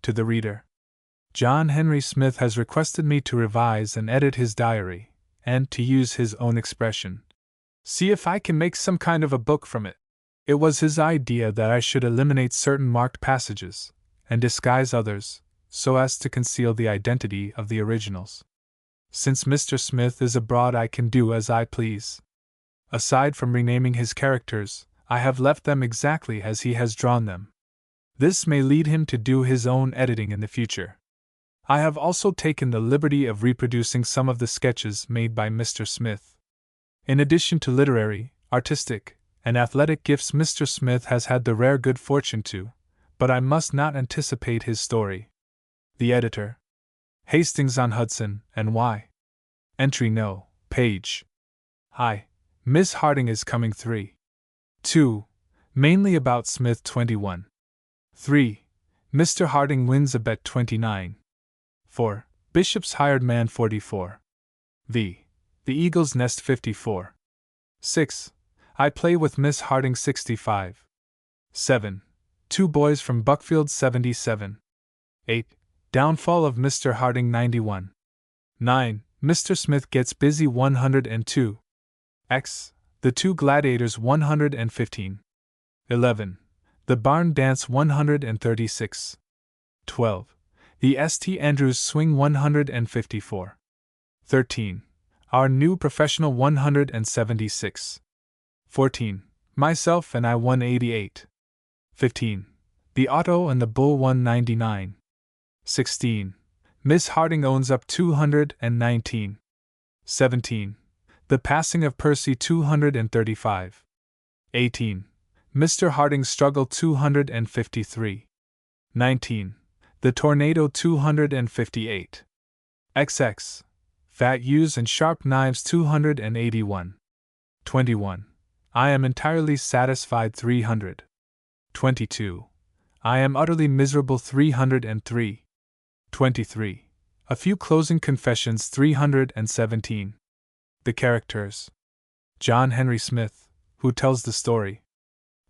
To the reader. John Henry Smith has requested me to revise and edit his diary, and, to use his own expression, see if I can make some kind of a book from it. It was his idea that I should eliminate certain marked passages, and disguise others, so as to conceal the identity of the originals. Since Mr. Smith is abroad, I can do as I please. Aside from renaming his characters, I have left them exactly as he has drawn them. This may lead him to do his own editing in the future. I have also taken the liberty of reproducing some of the sketches made by Mr. Smith. In addition to literary, artistic, and athletic gifts, Mr. Smith has had the rare good fortune to, but I must not anticipate his story. The editor. Hastings-on-Hudson, N.Y. Entry No. Page. Hi. Miss Harding is coming 3. 2. Mainly about Smith 21. 3. Mr. Harding wins a bet 29. 4. Bishop's hired man 44. The Eagle's Nest 54. 6. I play with Miss Harding 65. 7. Two boys from Buckfield 77. 8. Downfall of Mr. Harding 91. 9. Mr. Smith gets busy 102. X. The Two Gladiators 115. 11. The Barn Dance 136. 12. The St. Andrews Swing 154. 13. Our New Professional 176. 14. Myself and I 188. 15. The Auto and the Bull 199. 16. Miss Harding owns up 219. 17. The Passing of Percy 235. 18. Mr. Harding's Struggle 253. 19. The Tornado 258. XX. Fat Ewes and Sharp Knives 281. 21. I am entirely satisfied 300. 22. I am utterly miserable 303. 23. A few closing confessions 317. The characters. John Henry Smith, who tells the story.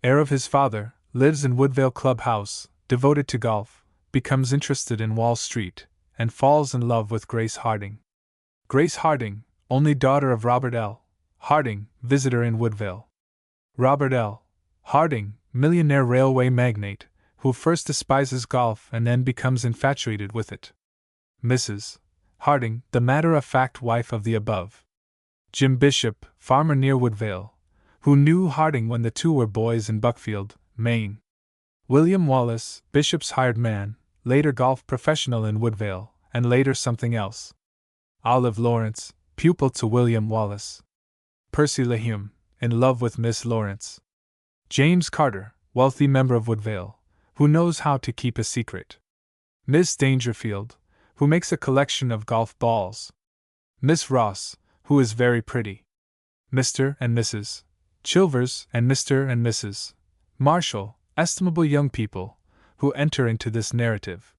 Heir of his father, lives in Woodvale Club House, devoted to golf, becomes interested in Wall Street, and falls in love with Grace Harding. Grace Harding, only daughter of Robert L. Harding, visitor in Woodvale. Robert L. Harding, millionaire railway magnate, who first despises golf and then becomes infatuated with it. Mrs. Harding, the matter-of-fact wife of the above. Jim Bishop, farmer near Woodvale, who knew Harding when the two were boys in Buckfield, Maine. William Wallace, Bishop's hired man, later golf professional in Woodvale, and later something else. Olive Lawrence, pupil to William Wallace. Percy Lehume, in love with Miss Lawrence. James Carter, wealthy member of Woodvale, who knows how to keep a secret. Miss Dangerfield, who makes a collection of golf balls. Miss Ross, who is very pretty. Mr. and Mrs. Chilvers and Mr. and Mrs. Marshall, estimable young people, who enter into this narrative.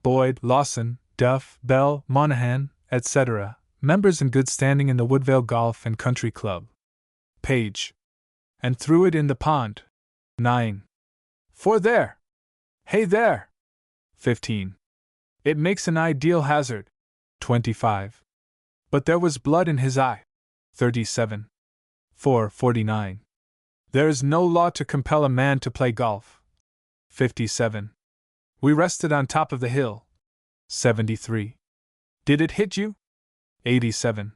Boyd, Lawson, Duff, Bell, Monahan, etc., members in good standing in the Woodvale Golf and Country Club. Page. And threw it in the pond. 9. For there! Hey there! 15. It makes an ideal hazard. 25. But there was blood in his eye. 37. 449. There is no law to compel a man to play golf. 57. We rested on top of the hill. 73. Did it hit you? 87.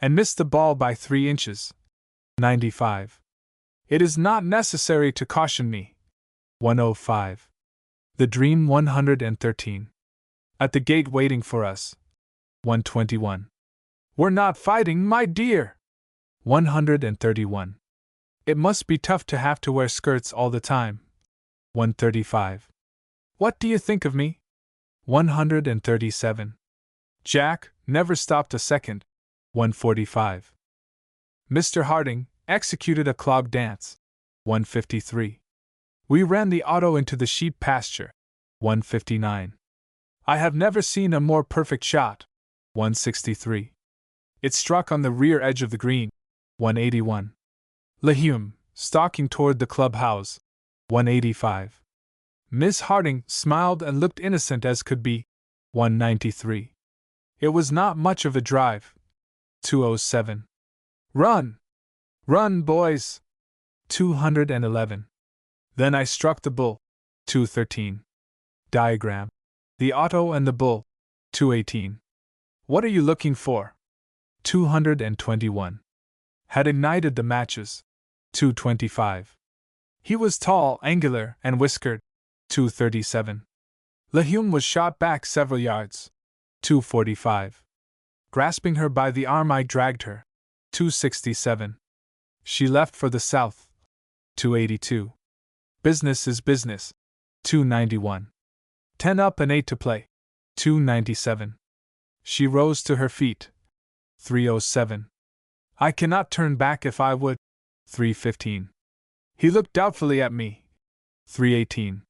And missed the ball by 3 inches. 95. It is not necessary to caution me. 105. The Dream 113. At the gate waiting for us. 121. We're not fighting, my dear. 131. It must be tough to have to wear skirts all the time. 135. What do you think of me? 137. Jack never stopped a second. 145. Mr. Harding executed a clog dance. 153. We ran the auto into the sheep pasture. 159. I have never seen a more perfect shot. 163. It struck on the rear edge of the green. 181. Lehume, stalking toward the clubhouse. 185. Miss Harding smiled and looked innocent as could be. 193. It was not much of a drive. 207. Run! Run, boys! 211. Then I struck the bull. 213. Diagram. The auto and the bull. 218. What are you looking for? 221. Had ignited the matches. 225. He was tall, angular, and whiskered. 237. Lahum was shot back several yards. 245. Grasping her by the arm, I dragged her. 267. She left for the south. 282. Business is business. 291. 10 up and 8 to play. 297. She rose to her feet. 307. I cannot turn back if I would. 315. He looked doubtfully at me. 318.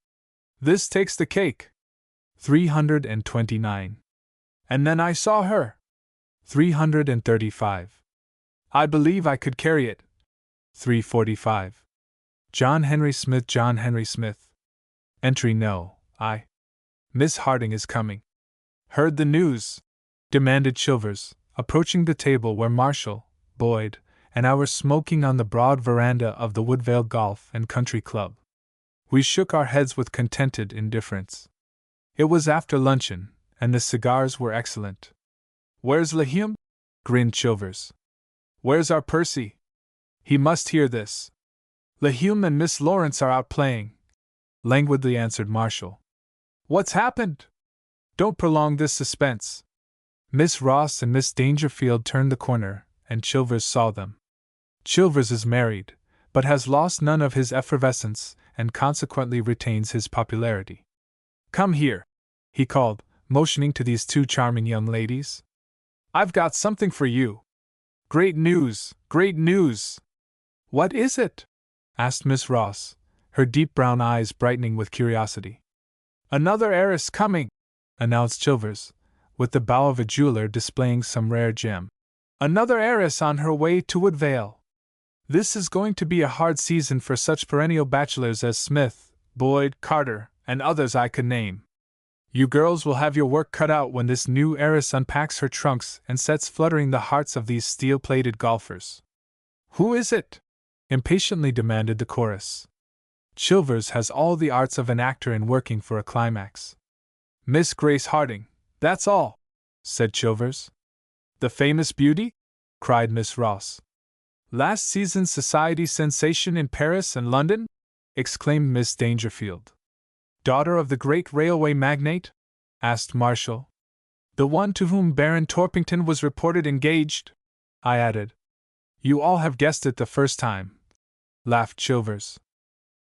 This takes the cake. 329. And then I saw her. 335. I believe I could carry it. 345. John Henry Smith. John Henry Smith. Entry no. I. Miss Harding is coming. Heard the news? Demanded Chilvers, approaching the table where Marshall, Boyd, and I were smoking on the broad veranda of the Woodvale Golf and Country Club. We shook our heads with contented indifference. It was after luncheon, and the cigars were excellent. Where's Lahum? Grinned Chilvers. Where's our Percy? He must hear this. Lahum and Miss Lawrence are out playing, languidly answered Marshall. What's happened? Don't prolong this suspense. Miss Ross and Miss Dangerfield turned the corner, and Chilvers saw them. Chilvers is married, but has lost none of his effervescence, and consequently retains his popularity. Come here, he called, motioning to these two charming young ladies. I've got something for you. Great news, great news. What is it? Asked Miss Ross, her deep brown eyes brightening with curiosity. Another heiress coming, announced Chilvers, with the bow of a jeweler displaying some rare gem. Another heiress on her way to Woodvale. This is going to be a hard season for such perennial bachelors as Smith, Boyd, Carter, and others I could name. You girls will have your work cut out when this new heiress unpacks her trunks and sets fluttering the hearts of these steel-plated golfers. Who is it? Impatiently demanded the chorus. Chilvers has all the arts of an actor in working for a climax. Miss Grace Harding, that's all, said Chilvers. The famous beauty? Cried Miss Ross. Last season's society sensation in Paris and London? Exclaimed Miss Dangerfield. Daughter of the great railway magnate? Asked Marshall. The one to whom Baron Torpington was reported engaged? I added. You all have guessed it the first time, laughed Chilvers.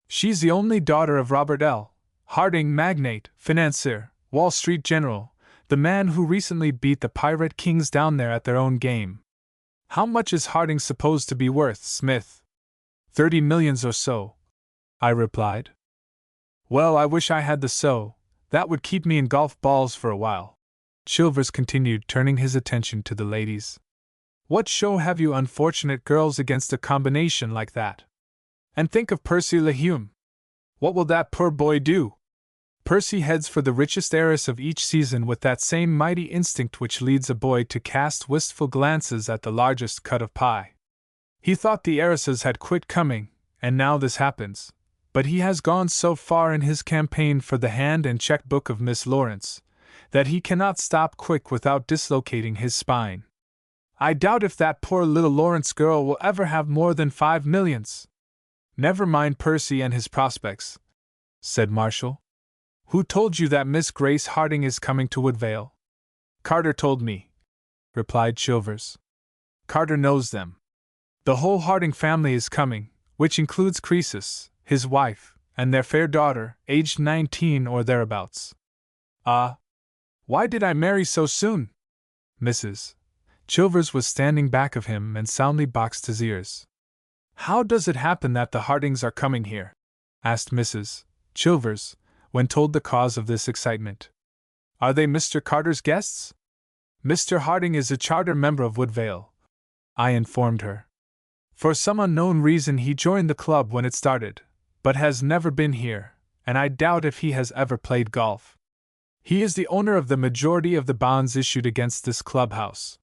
She's the only daughter of Robert L. Harding, magnate, financier, Wall Street general, the man who recently beat the pirate kings down there at their own game. How much is Harding supposed to be worth, Smith? 30 millions or so, I replied. Well, I wish I had the so. That would keep me in golf balls for a while. Chilvers continued, turning his attention to the ladies. What show have you unfortunate girls against a combination like that? And think of Percy Lahum. What will that poor boy do? Percy heads for the richest heiress of each season with that same mighty instinct which leads a boy to cast wistful glances at the largest cut of pie. He thought the heiresses had quit coming, and now this happens, but he has gone so far in his campaign for the hand and checkbook of Miss Lawrence that he cannot stop quick without dislocating his spine. I doubt if that poor little Lawrence girl will ever have more than 5 millions. Never mind Percy and his prospects, said Marshall. Who told you that Miss Grace Harding is coming to Woodvale? Carter told me, replied Chilvers. Carter knows them. The whole Harding family is coming, which includes Croesus, his wife, and their fair daughter, aged 19 or thereabouts. Ah! Why did I marry so soon? Mrs. Chilvers was standing back of him and soundly boxed his ears. How does it happen that the Hardings are coming here? Asked Mrs. Chilvers, when told the cause of this excitement. Are they Mr. Carter's guests? Mr. Harding is a charter member of Woodvale, I informed her. For some unknown reason he joined the club when it started, but has never been here, and I doubt if he has ever played golf. He is the owner of the majority of the bonds issued against this clubhouse.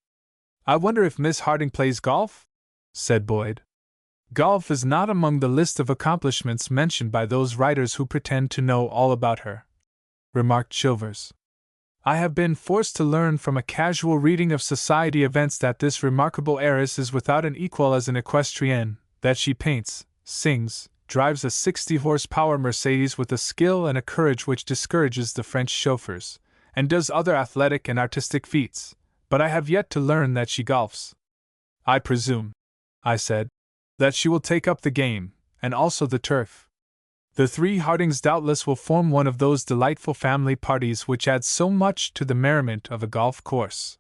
I wonder if Miss Harding plays golf? Said Boyd. Golf is not among the list of accomplishments mentioned by those writers who pretend to know all about her, remarked Chilvers. I have been forced to learn from a casual reading of society events that this remarkable heiress is without an equal as an equestrienne, that she paints, sings, drives a 60-horsepower Mercedes with a skill and a courage which discourages the French chauffeurs, and does other athletic and artistic feats, but I have yet to learn that she golfs. I presume, I said, that she will take up the game, and also the turf. The three Hardings doubtless will form one of those delightful family parties which add so much to the merriment of a golf course.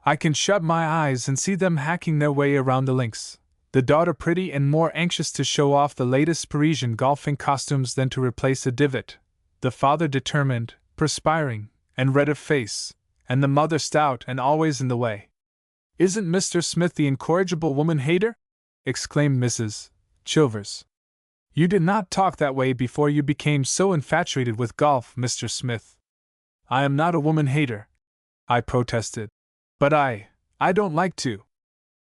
I can shut my eyes and see them hacking their way around the links, the daughter pretty and more anxious to show off the latest Parisian golfing costumes than to replace a divot, the father determined, perspiring, and red of face, and the mother stout and always in the way. "Isn't Mr. Smith the incorrigible woman-hater?" exclaimed Mrs. Chilvers. "You did not talk that way before you became so infatuated with golf, Mr. Smith." "I am not a woman-hater," I protested. "But I don't like to."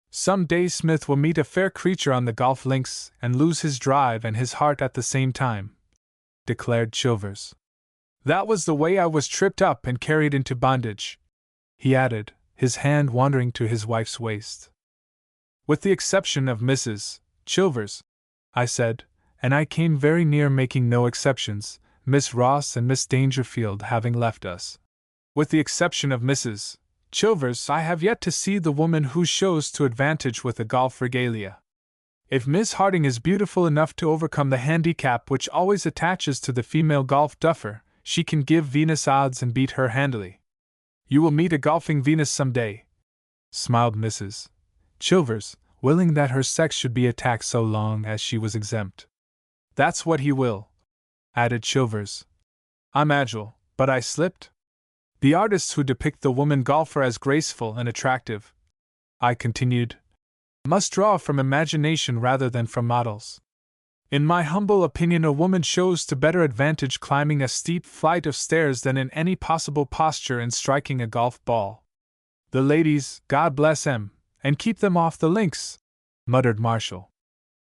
"Some day Smith will meet a fair creature on the golf links and lose his drive and his heart at the same time," declared Chilvers. "That was the way I was tripped up and carried into bondage," he added, his hand wandering to his wife's waist. "With the exception of Mrs. Chilvers," I said, and I came very near making no exceptions, Miss Ross and Miss Dangerfield having left us. "With the exception of Mrs. Chilvers, I have yet to see the woman who shows to advantage with the golf regalia. If Miss Harding is beautiful enough to overcome the handicap which always attaches to the female golf duffer, she can give Venus odds and beat her handily." "You will meet a golfing Venus some day," smiled Mrs. Chilvers, willing that her sex should be attacked so long as she was exempt. "That's what he will," added Chilvers. "I'm agile, but I slipped." "The artists who depict the woman golfer as graceful and attractive," I continued, "must draw from imagination rather than from models. In my humble opinion, a woman shows to better advantage climbing a steep flight of stairs than in any possible posture in striking a golf ball. The ladies, God bless 'em, and keep them off the links," muttered Marshall.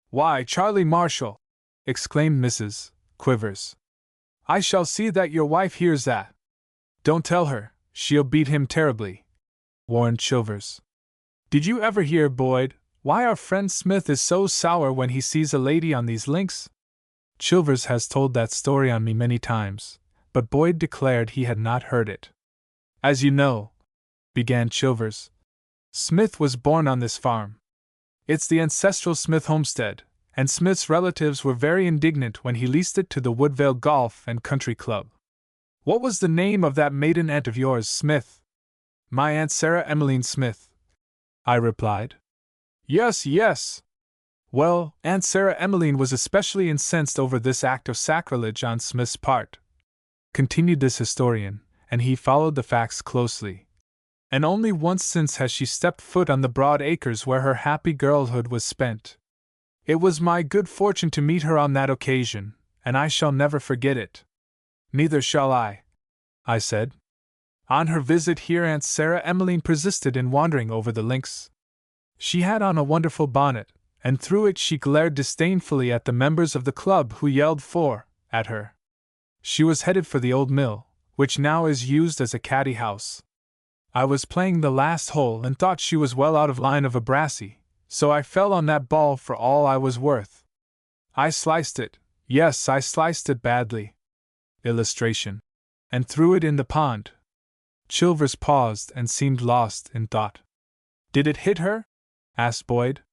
"Why, Charlie Marshall!" exclaimed Mrs. Quivers. "I shall see that your wife hears that." "Don't tell her, she'll beat him terribly," warned Chilvers. "Did you ever hear, Boyd, why our friend Smith is so sour when he sees a lady on these links?" Chilvers has told that story on me many times, but Boyd declared he had not heard it. "As you know," began Chilvers, "Smith was born on this farm. It's the ancestral Smith homestead, and Smith's relatives were very indignant when he leased it to the Woodvale Golf and Country Club." "What was the name of that maiden aunt of yours, Smith?" "My Aunt Sarah Emmeline Smith," I replied. "Yes, yes. Well, Aunt Sarah Emmeline was especially incensed over this act of sacrilege on Smith's part," continued this historian, and he followed the facts closely. "And only once since has she stepped foot on the broad acres where her happy girlhood was spent. It was my good fortune to meet her on that occasion, and I shall never forget it." "Neither shall I," I said. "On her visit here, Aunt Sarah Emmeline persisted in wandering over the links. She had on a wonderful bonnet, and through it she glared disdainfully at the members of the club who yelled at her. She was headed for the old mill, which now is used as a caddy house. I was playing the last hole and thought she was well out of line of a brassy, so I fell on that ball for all I was worth. I sliced it, yes, I sliced it badly. Illustration. And threw it in the pond." Chilvers paused and seemed lost in thought. "Did it hit her?" asked Boyd.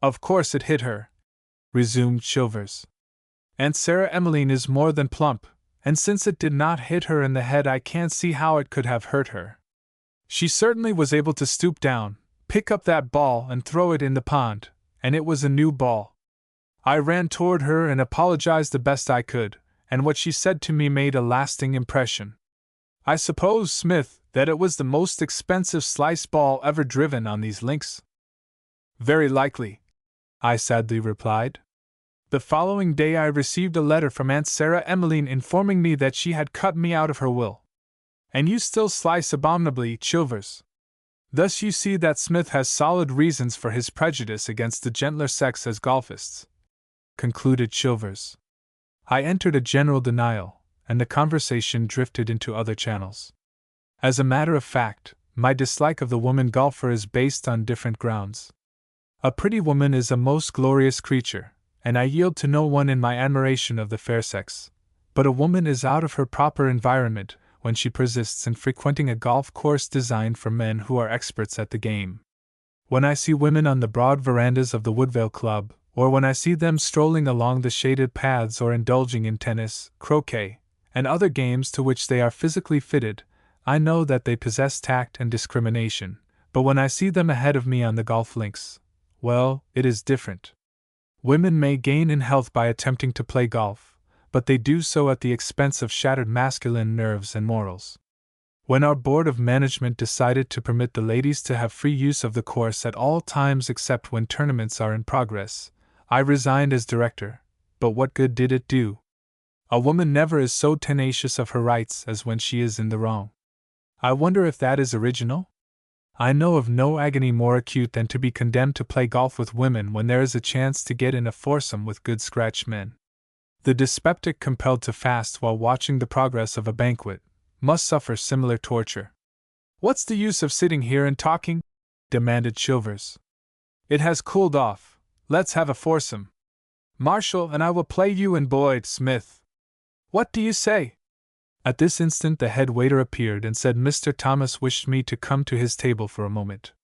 "Of course it hit her," resumed Chilvers. "Aunt Sarah Emmeline is more than plump, and since it did not hit her in the head, I can't see how it could have hurt her. She certainly was able to stoop down, pick up that ball and throw it in the pond, and it was a new ball. I ran toward her and apologized the best I could, and what she said to me made a lasting impression. I suppose, Smith, that it was the most expensive slice ball ever driven on these links?" "Very likely," I sadly replied. The following day I received a letter from Aunt Sarah Emmeline informing me that she had cut me out of her will. And you still slice abominably, Chilvers. Thus you see that Smith has solid reasons for his prejudice against the gentler sex as golfists, concluded Chilvers. I entered a general denial, and the conversation drifted into other channels. As a matter of fact, my dislike of the woman golfer is based on different grounds. A pretty woman is a most glorious creature, and I yield to no one in my admiration of the fair sex, but a woman is out of her proper environment when she persists in frequenting a golf course designed for men who are experts at the game. When I see women on the broad verandas of the Woodvale Club, or when I see them strolling along the shaded paths or indulging in tennis, croquet, and other games to which they are physically fitted, I know that they possess tact and discrimination, but when I see them ahead of me on the golf links, well, it is different. Women may gain in health by attempting to play golf, but they do so at the expense of shattered masculine nerves and morals. When our Board of Management decided to permit the ladies to have free use of the course at all times except when tournaments are in progress, I resigned as director, but what good did it do? A woman never is so tenacious of her rights as when she is in the wrong. I wonder if that is original? I know of no agony more acute than to be condemned to play golf with women when there is a chance to get in a foursome with good scratch men. The dyspeptic compelled to fast while watching the progress of a banquet must suffer similar torture. "What's the use of sitting here and talking?" demanded Chilvers. "It has cooled off. Let's have a foursome. Marshall and I will play you and Boyd Smith. What do you say?" At this instant the head waiter appeared and said Mr. Thomas wished me to come to his table for a moment.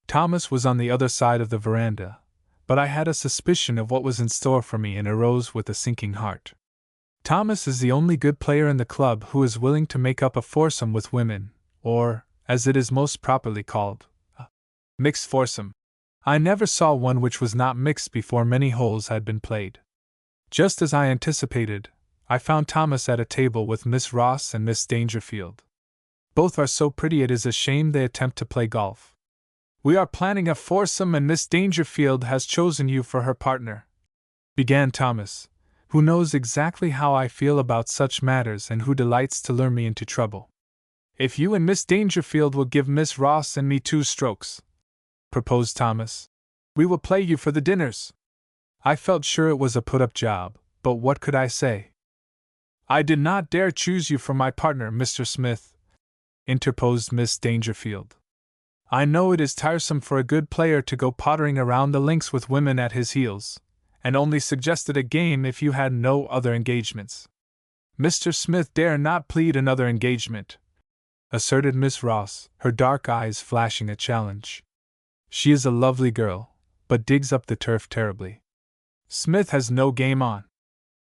Thomas was on the other side of the veranda, but I had a suspicion of what was in store for me and arose with a sinking heart. Thomas is the only good player in the club who is willing to make up a foursome with women, or, as it is most properly called, a mixed foursome. I never saw one which was not mixed before many holes had been played. Just as I anticipated, I found Thomas at a table with Miss Ross and Miss Dangerfield. Both are so pretty it is a shame they attempt to play golf. "We are planning a foursome and Miss Dangerfield has chosen you for her partner," began Thomas, who knows exactly how I feel about such matters and who delights to lure me into trouble. "If you and Miss Dangerfield will give Miss Ross and me 2 strokes," proposed Thomas, "we will play you for the dinners." I felt sure it was a put-up job, but what could I say? "I did not dare choose you for my partner, Mr. Smith," interposed Miss Dangerfield. "I know it is tiresome for a good player to go pottering around the links with women at his heels, and only suggested a game if you had no other engagements." "Mr. Smith dare not plead another engagement," asserted Miss Ross, her dark eyes flashing a challenge. "She is a lovely girl, but digs up the turf terribly. Smith has no game on.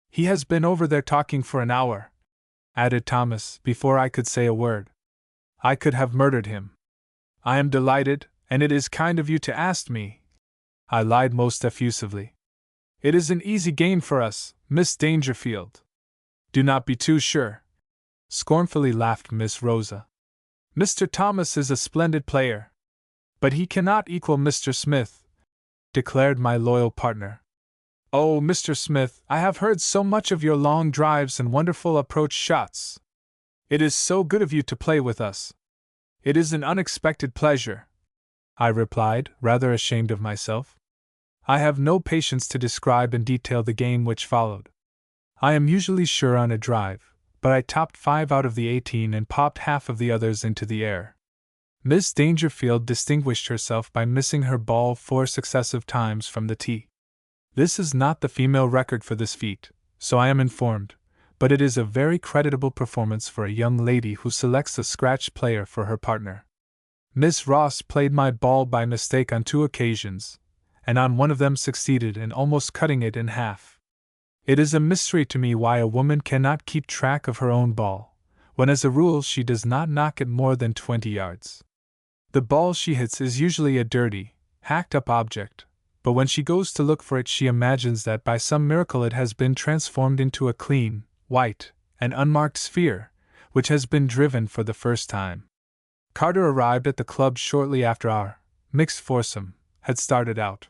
He has been over there talking for an hour," added Thomas, before I could say a word. "I could have murdered him." "I am delighted, and it is kind of you to ask me," I lied most effusively. "It is an easy game for us, Miss Dangerfield." "Do not be too sure," scornfully laughed Miss Rosa. "Mr. Thomas is a splendid player, but he cannot equal Mr. Smith," declared my loyal partner. "Oh, Mr. Smith, I have heard so much of your long drives and wonderful approach shots. It is so good of you to play with us." "It is an unexpected pleasure," I replied, rather ashamed of myself. I have no patience to describe in detail the game which followed. I am usually sure on a drive, but I topped 5 out of the 18 and popped half of the others into the air. Miss Dangerfield distinguished herself by missing her ball 4 successive times from the tee. This is not the female record for this feat, so I am informed, but it is a very creditable performance for a young lady who selects a scratch player for her partner. Miss Ross played my ball by mistake on 2 occasions, and on one of them succeeded in almost cutting it in half. It is a mystery to me why a woman cannot keep track of her own ball, when as a rule she does not knock it more than 20 yards. The ball she hits is usually a dirty, hacked-up object, but when she goes to look for it she imagines that by some miracle it has been transformed into a clean, white, and unmarked sphere, which has been driven for the first time. Carter arrived at the club shortly after our mixed foursome had started out.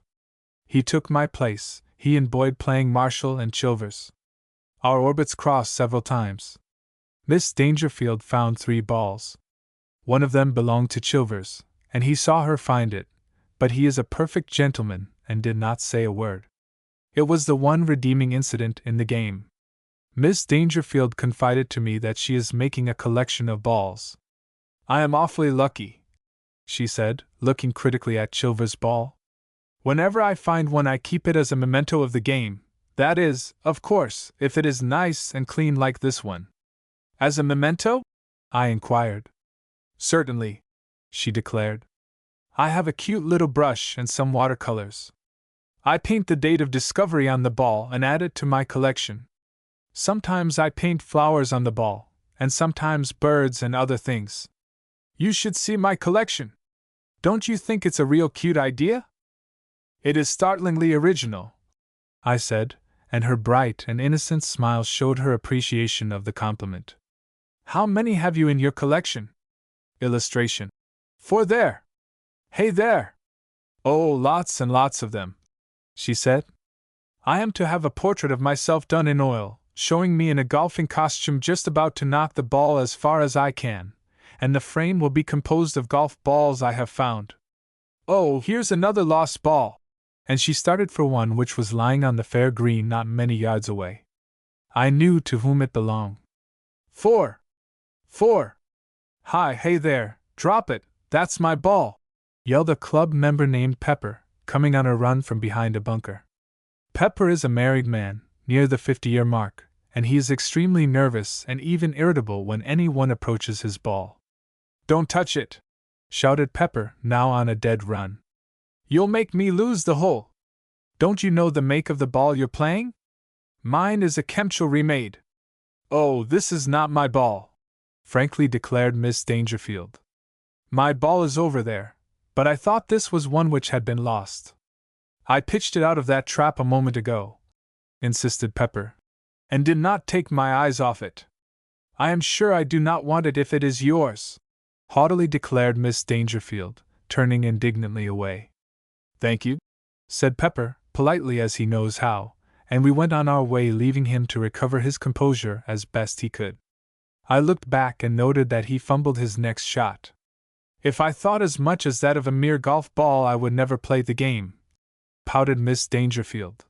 He took my place, he and Boyd playing Marshall and Chilvers. Our orbits crossed several times. Miss Dangerfield found 3 balls. One of them belonged to Chilvers, and he saw her find it, but he is a perfect gentleman and did not say a word. It was the one redeeming incident in the game. Miss Dangerfield confided to me that she is making a collection of balls. I am awfully lucky, she said, looking critically at Chilvers' ball. Whenever I find one, I keep it as a memento of the game. That is, of course, if it is nice and clean like this one. As a memento? I inquired. Certainly, she declared. I have a cute little brush and some watercolors. I paint the date of discovery on the ball and add it to my collection. Sometimes I paint flowers on the ball, and sometimes birds and other things. You should see my collection. Don't you think it's a real cute idea? It is startlingly original, I said, and her bright and innocent smile showed her appreciation of the compliment. How many have you in your collection? Illustration. 4 there. Hey there! Oh, lots and lots of them, she said. I am to have a portrait of myself done in oil, showing me in a golfing costume just about to knock the ball as far as I can, and the frame will be composed of golf balls I have found. Oh, here's another lost ball! And she started for one which was lying on the fair green not many yards away. I knew to whom it belonged. 4! 4! Hi, hey there, drop it, that's my ball! Yelled a club member named Pepper, coming on a run from behind a bunker. Pepper is a married man, near the 50-year mark, and he is extremely nervous and even irritable when anyone approaches his ball. Don't touch it! Shouted Pepper, now on a dead run. You'll make me lose the hole! Don't you know the make of the ball you're playing? Mine is a Kempchel remade. Oh, this is not my ball, frankly declared Miss Dangerfield. My ball is over there, but I thought this was one which had been lost. I pitched it out of that trap a moment ago, insisted Pepper, and did not take my eyes off it. I am sure I do not want it if it is yours, haughtily declared Miss Dangerfield, turning indignantly away. Thank you, said Pepper, politely as he knows how, and we went on our way, leaving him to recover his composure as best he could. I looked back and noted that he fumbled his next shot. If I thought as much as that of a mere golf ball, I would never play the game, pouted Miss Dangerfield.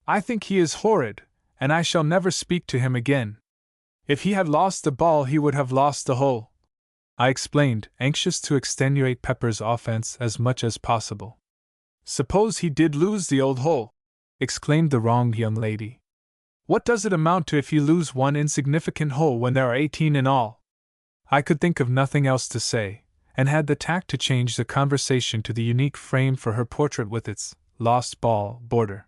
I think he is horrid, and I shall never speak to him again. If he had lost the ball, he would have lost the hole, I explained, anxious to extenuate Pepper's offense as much as possible. Suppose he did lose the old hole, exclaimed the wronged young lady. What does it amount to if you lose one insignificant hole when there are 18 in all? I could think of nothing else to say, and had the tact to change the conversation to the unique frame for her portrait with its lost ball border.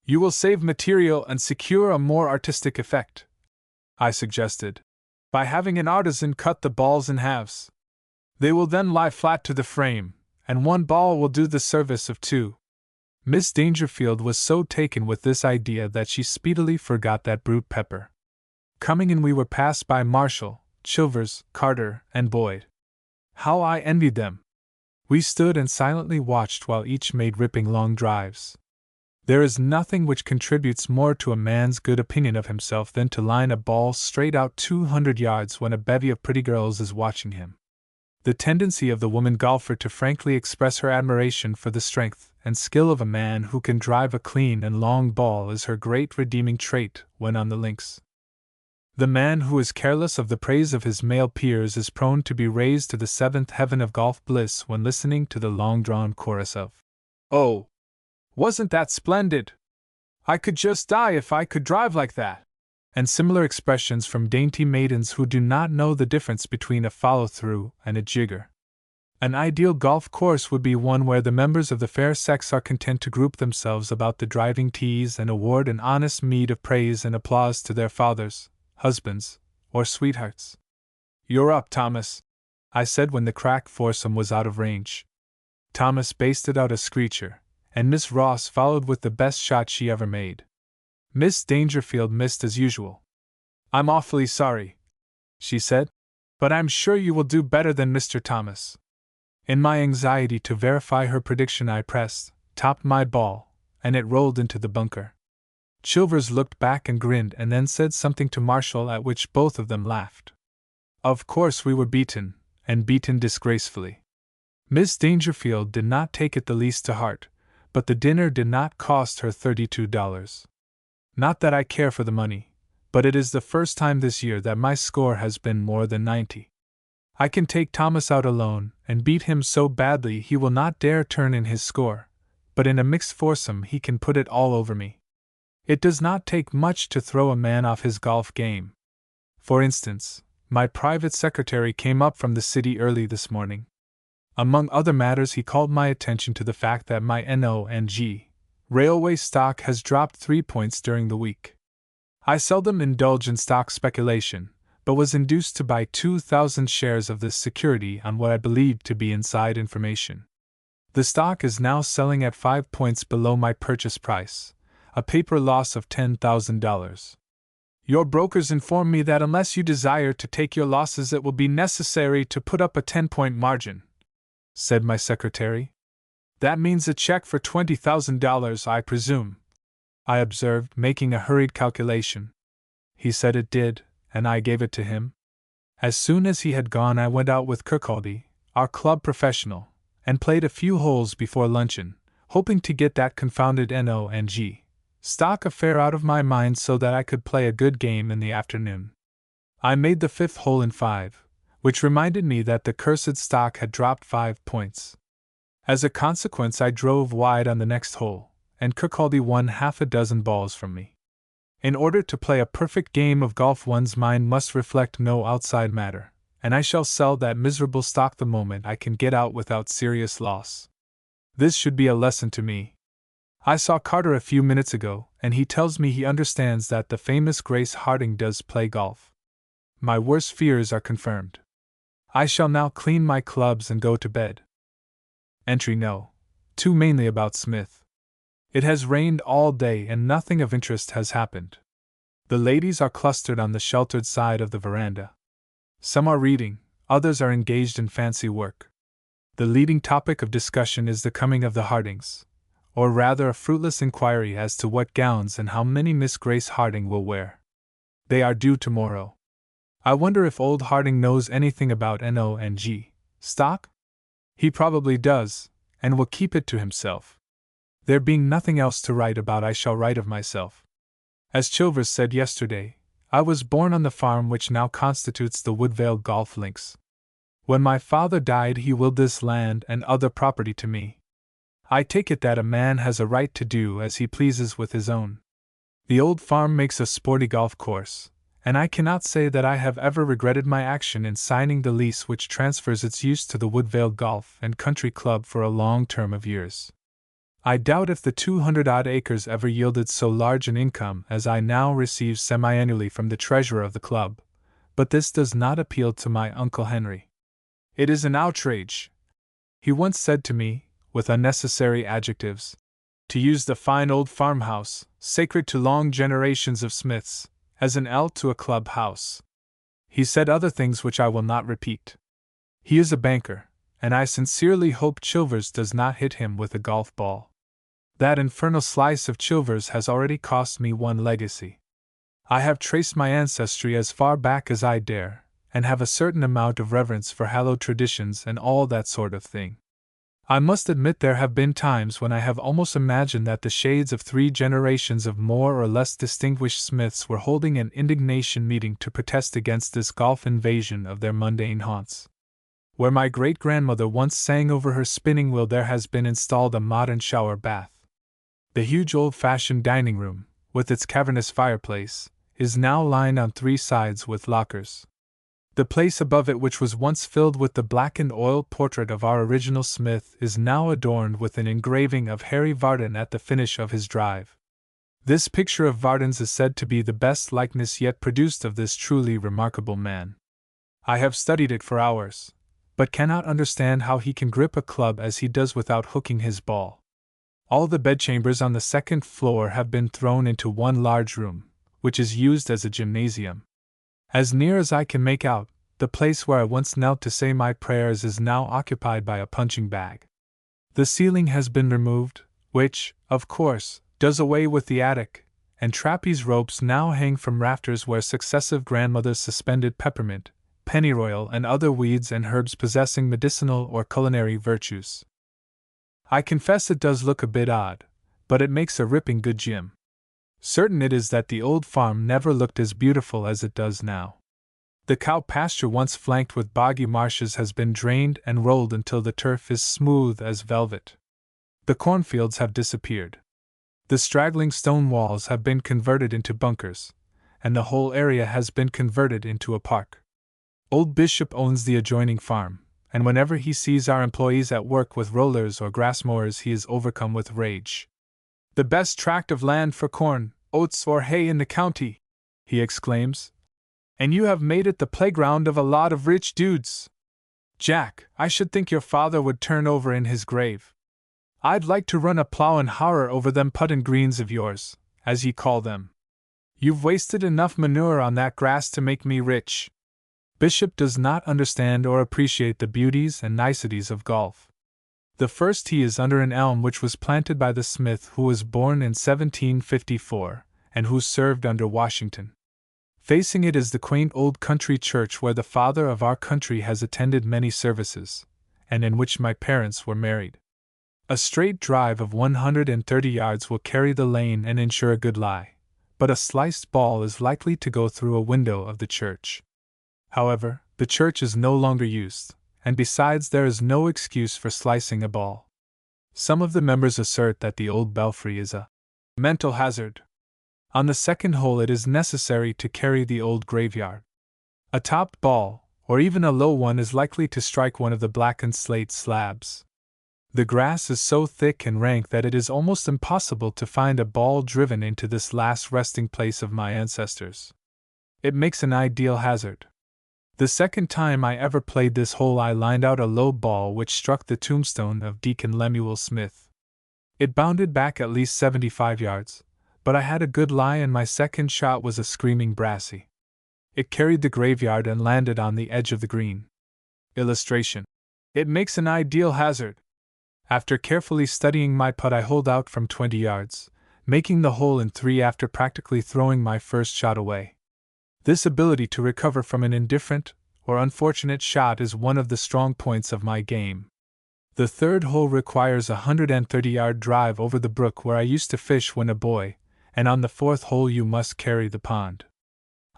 You will save material and secure a more artistic effect, I suggested, by having an artisan cut the balls in halves. They will then lie flat to the frame, and one ball will do the service of 2. Miss Dangerfield was so taken with this idea that she speedily forgot that brute Pepper. Coming in, we were passed by Marshall, Chilvers, Carter, and Boyd. How I envied them! We stood and silently watched while each made ripping long drives. There is nothing which contributes more to a man's good opinion of himself than to line a ball straight out 200 yards when a bevy of pretty girls is watching him. The tendency of the woman golfer to frankly express her admiration for the strength and skill of a man who can drive a clean and long ball is her great redeeming trait when on the links. The man who is careless of the praise of his male peers is prone to be raised to the 7th heaven of golf bliss when listening to the long-drawn chorus of, "Oh, wasn't that splendid? I could just die if I could drive like that," and similar expressions from dainty maidens who do not know the difference between a follow-through and a jigger. An ideal golf course would be one where the members of the fair sex are content to group themselves about the driving tees and award an honest meed of praise and applause to their fathers, husbands, or sweethearts. "You're up, Thomas," I said when the crack foursome was out of range. Thomas basted out a screecher, and Miss Ross followed with the best shot she ever made. Miss Dangerfield missed as usual. "I'm awfully sorry," she said, "but I'm sure you will do better than Mr. Thomas." In my anxiety to verify her prediction, I pressed, topped my ball, and it rolled into the bunker. Chilvers looked back and grinned and then said something to Marshall, at which both of them laughed. Of course we were beaten, and beaten disgracefully. Miss Dangerfield did not take it the least to heart, but the dinner did not cost her $32. Not that I care for the money, but it is the first time this year that my score has been more than 90. I can take Thomas out alone and beat him so badly he will not dare turn in his score, but in a mixed foursome he can put it all over me. It does not take much to throw a man off his golf game. For instance, my private secretary came up from the city early this morning. Among other matters, he called my attention to the fact that my NO&G railway stock has dropped 3 points during the week. I seldom indulge in stock speculation, but was induced to buy 2,000 shares of this security on what I believed to be inside information. The stock is now selling at 5 points below my purchase price, a paper loss of $10,000. Your brokers inform me that unless you desire to take your losses, it will be necessary to put up a 10-point margin, said my secretary. That means a check for $20,000, I presume, I observed, making a hurried calculation. He said it did, and I gave it to him. As soon as he had gone, I went out with Kirkcaldy, our club professional, and played a few holes before luncheon, hoping to get that confounded NO&G stock affair out of my mind so that I could play a good game in the afternoon. I made the 5th hole in 5, which reminded me that the cursed stock had dropped 5 points. As a consequence, I drove wide on the next hole, and Kirkcaldy won half a dozen balls from me. In order to play a perfect game of golf, one's mind must reflect no outside matter, and I shall sell that miserable stock the moment I can get out without serious loss. This should be a lesson to me. I saw Carter a few minutes ago, and he tells me he understands that the famous Grace Harding does play golf. My worst fears are confirmed. I shall now clean my clubs and go to bed. Entry No. 2, mainly about Smith. It has rained all day and nothing of interest has happened. The ladies are clustered on the sheltered side of the veranda. Some are reading, others are engaged in fancy work. The leading topic of discussion is the coming of the Hardings, or rather a fruitless inquiry as to what gowns and how many Miss Grace Harding will wear. They are due tomorrow. I wonder if old Harding knows anything about NO&G stock? He probably does, and will keep it to himself. There being nothing else to write about, I shall write of myself. As Chilvers said yesterday, I was born on the farm which now constitutes the Woodvale Golf Links. When my father died, he willed this land and other property to me. I take it that a man has a right to do as he pleases with his own. The old farm makes a sporty golf course, and I cannot say that I have ever regretted my action in signing the lease which transfers its use to the Woodvale Golf and Country Club for a long term of years. I doubt if the 200-odd acres ever yielded so large an income as I now receive semi-annually from the treasurer of the club, but this does not appeal to my Uncle Henry. It is an outrage, he once said to me, with unnecessary adjectives, to use the fine old farmhouse, sacred to long generations of Smiths, as an ell to a club house. He said other things which I will not repeat. He is a banker, and I sincerely hope Chilvers does not hit him with a golf ball. That infernal slice of Chilvers has already cost me one legacy. I have traced my ancestry as far back as I dare, and have a certain amount of reverence for hallowed traditions and all that sort of thing. I must admit there have been times when I have almost imagined that the shades of 3 generations of more or less distinguished Smiths were holding an indignation meeting to protest against this golf invasion of their mundane haunts. Where my great-grandmother once sang over her spinning wheel, there has been installed a modern shower bath. The huge old-fashioned dining room, with its cavernous fireplace, is now lined on 3 sides with lockers. The place above it, which was once filled with the blackened oil portrait of our original Smith, is now adorned with an engraving of Harry Vardon at the finish of his drive. This picture of Vardon's is said to be the best likeness yet produced of this truly remarkable man. I have studied it for hours, but cannot understand how he can grip a club as he does without hooking his ball. All the bedchambers on the 2nd floor have been thrown into one large room, which is used as a gymnasium. As near as I can make out, the place where I once knelt to say my prayers is now occupied by a punching bag. The ceiling has been removed, which, of course, does away with the attic, and trapeze ropes now hang from rafters where successive grandmothers suspended peppermint, pennyroyal, and other weeds and herbs possessing medicinal or culinary virtues. I confess it does look a bit odd, but it makes a ripping good gym. Certain it is that the old farm never looked as beautiful as it does now. The cow pasture, once flanked with boggy marshes, has been drained and rolled until the turf is smooth as velvet. The cornfields have disappeared. The straggling stone walls have been converted into bunkers, and the whole area has been converted into a park. Old Bishop owns the adjoining farm, and whenever he sees our employees at work with rollers or grass mowers, he is overcome with rage. "The best tract of land for corn, oats, or hay in the county," he exclaims, "and you have made it the playground of a lot of rich dudes. Jack, I should think your father would turn over in his grave. I'd like to run a plow and harrow over them puttin' greens of yours, as ye call them. You've wasted enough manure on that grass to make me rich." Bishop does not understand or appreciate the beauties and niceties of golf. The first tee is under an elm which was planted by the smith who was born in 1754, and who served under Washington. Facing it is the quaint old country church where the father of our country has attended many services, and in which my parents were married. A straight drive of 130 yards will carry the lane and ensure a good lie, but a sliced ball is likely to go through a window of the church. However, the church is no longer used, and besides there is no excuse for slicing a ball. Some of the members assert that the old belfry is a mental hazard. On the second hole it is necessary to carry the old graveyard. A topped ball, or even a low one, is likely to strike one of the blackened slate slabs. The grass is so thick and rank that it is almost impossible to find a ball driven into this last resting place of my ancestors. It makes an ideal hazard. The second time I ever played this hole I lined out a low ball which struck the tombstone of Deacon Lemuel Smith. It bounded back at least 75 yards, but I had a good lie and my second shot was a screaming brassy. It carried the graveyard and landed on the edge of the green. Illustration. It makes an ideal hazard. After carefully studying my putt I holed out from 20 yards, making the hole in 3 after practically throwing my first shot away. This ability to recover from an indifferent or unfortunate shot is one of the strong points of my game. The third hole requires a 130-yard drive over the brook where I used to fish when a boy, and on the fourth hole you must carry the pond.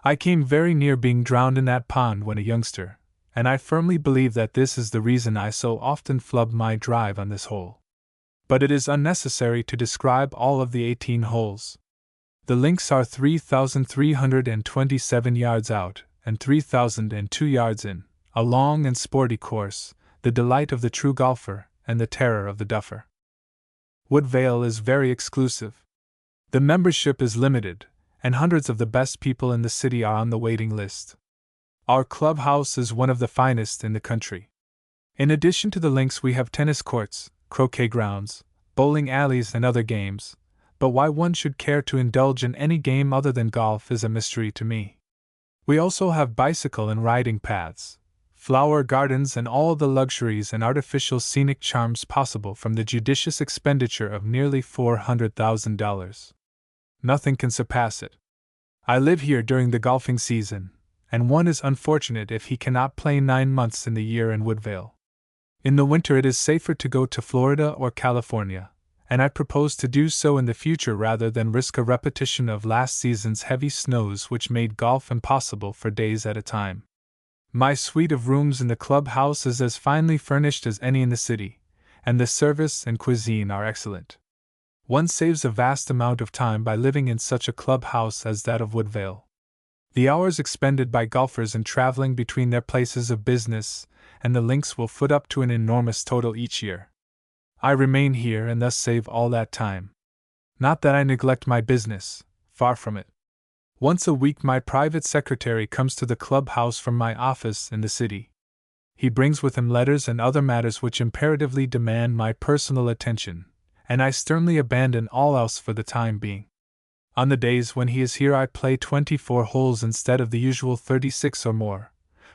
I came very near being drowned in that pond when a youngster, and I firmly believe that this is the reason I so often flub my drive on this hole. But it is unnecessary to describe all of the 18 holes. The links are 3,327 yards out and 3,002 yards in, a long and sporty course, the delight of the true golfer and the terror of the duffer. Woodvale is very exclusive. The membership is limited, and hundreds of the best people in the city are on the waiting list. Our clubhouse is one of the finest in the country. In addition to the links we have tennis courts, croquet grounds, bowling alleys and other games, but why one should care to indulge in any game other than golf is a mystery to me. We also have bicycle and riding paths, flower gardens and all the luxuries and artificial scenic charms possible from the judicious expenditure of nearly $400,000. Nothing can surpass it. I live here during the golfing season, and one is unfortunate if he cannot play 9 months in the year in Woodvale. In the winter it is safer to go to Florida or California, and I propose to do so in the future rather than risk a repetition of last season's heavy snows which made golf impossible for days at a time. My suite of rooms in the clubhouse is as finely furnished as any in the city, and the service and cuisine are excellent. One saves a vast amount of time by living in such a clubhouse as that of Woodvale. The hours expended by golfers in traveling between their places of business and the links will foot up to an enormous total each year. I remain here and thus save all that time. Not that I neglect my business, far from it. Once a week my private secretary comes to the clubhouse from my office in the city. He brings with him letters and other matters which imperatively demand my personal attention, and I sternly abandon all else for the time being. On the days when he is here I play 24 holes instead of the usual 36 or more,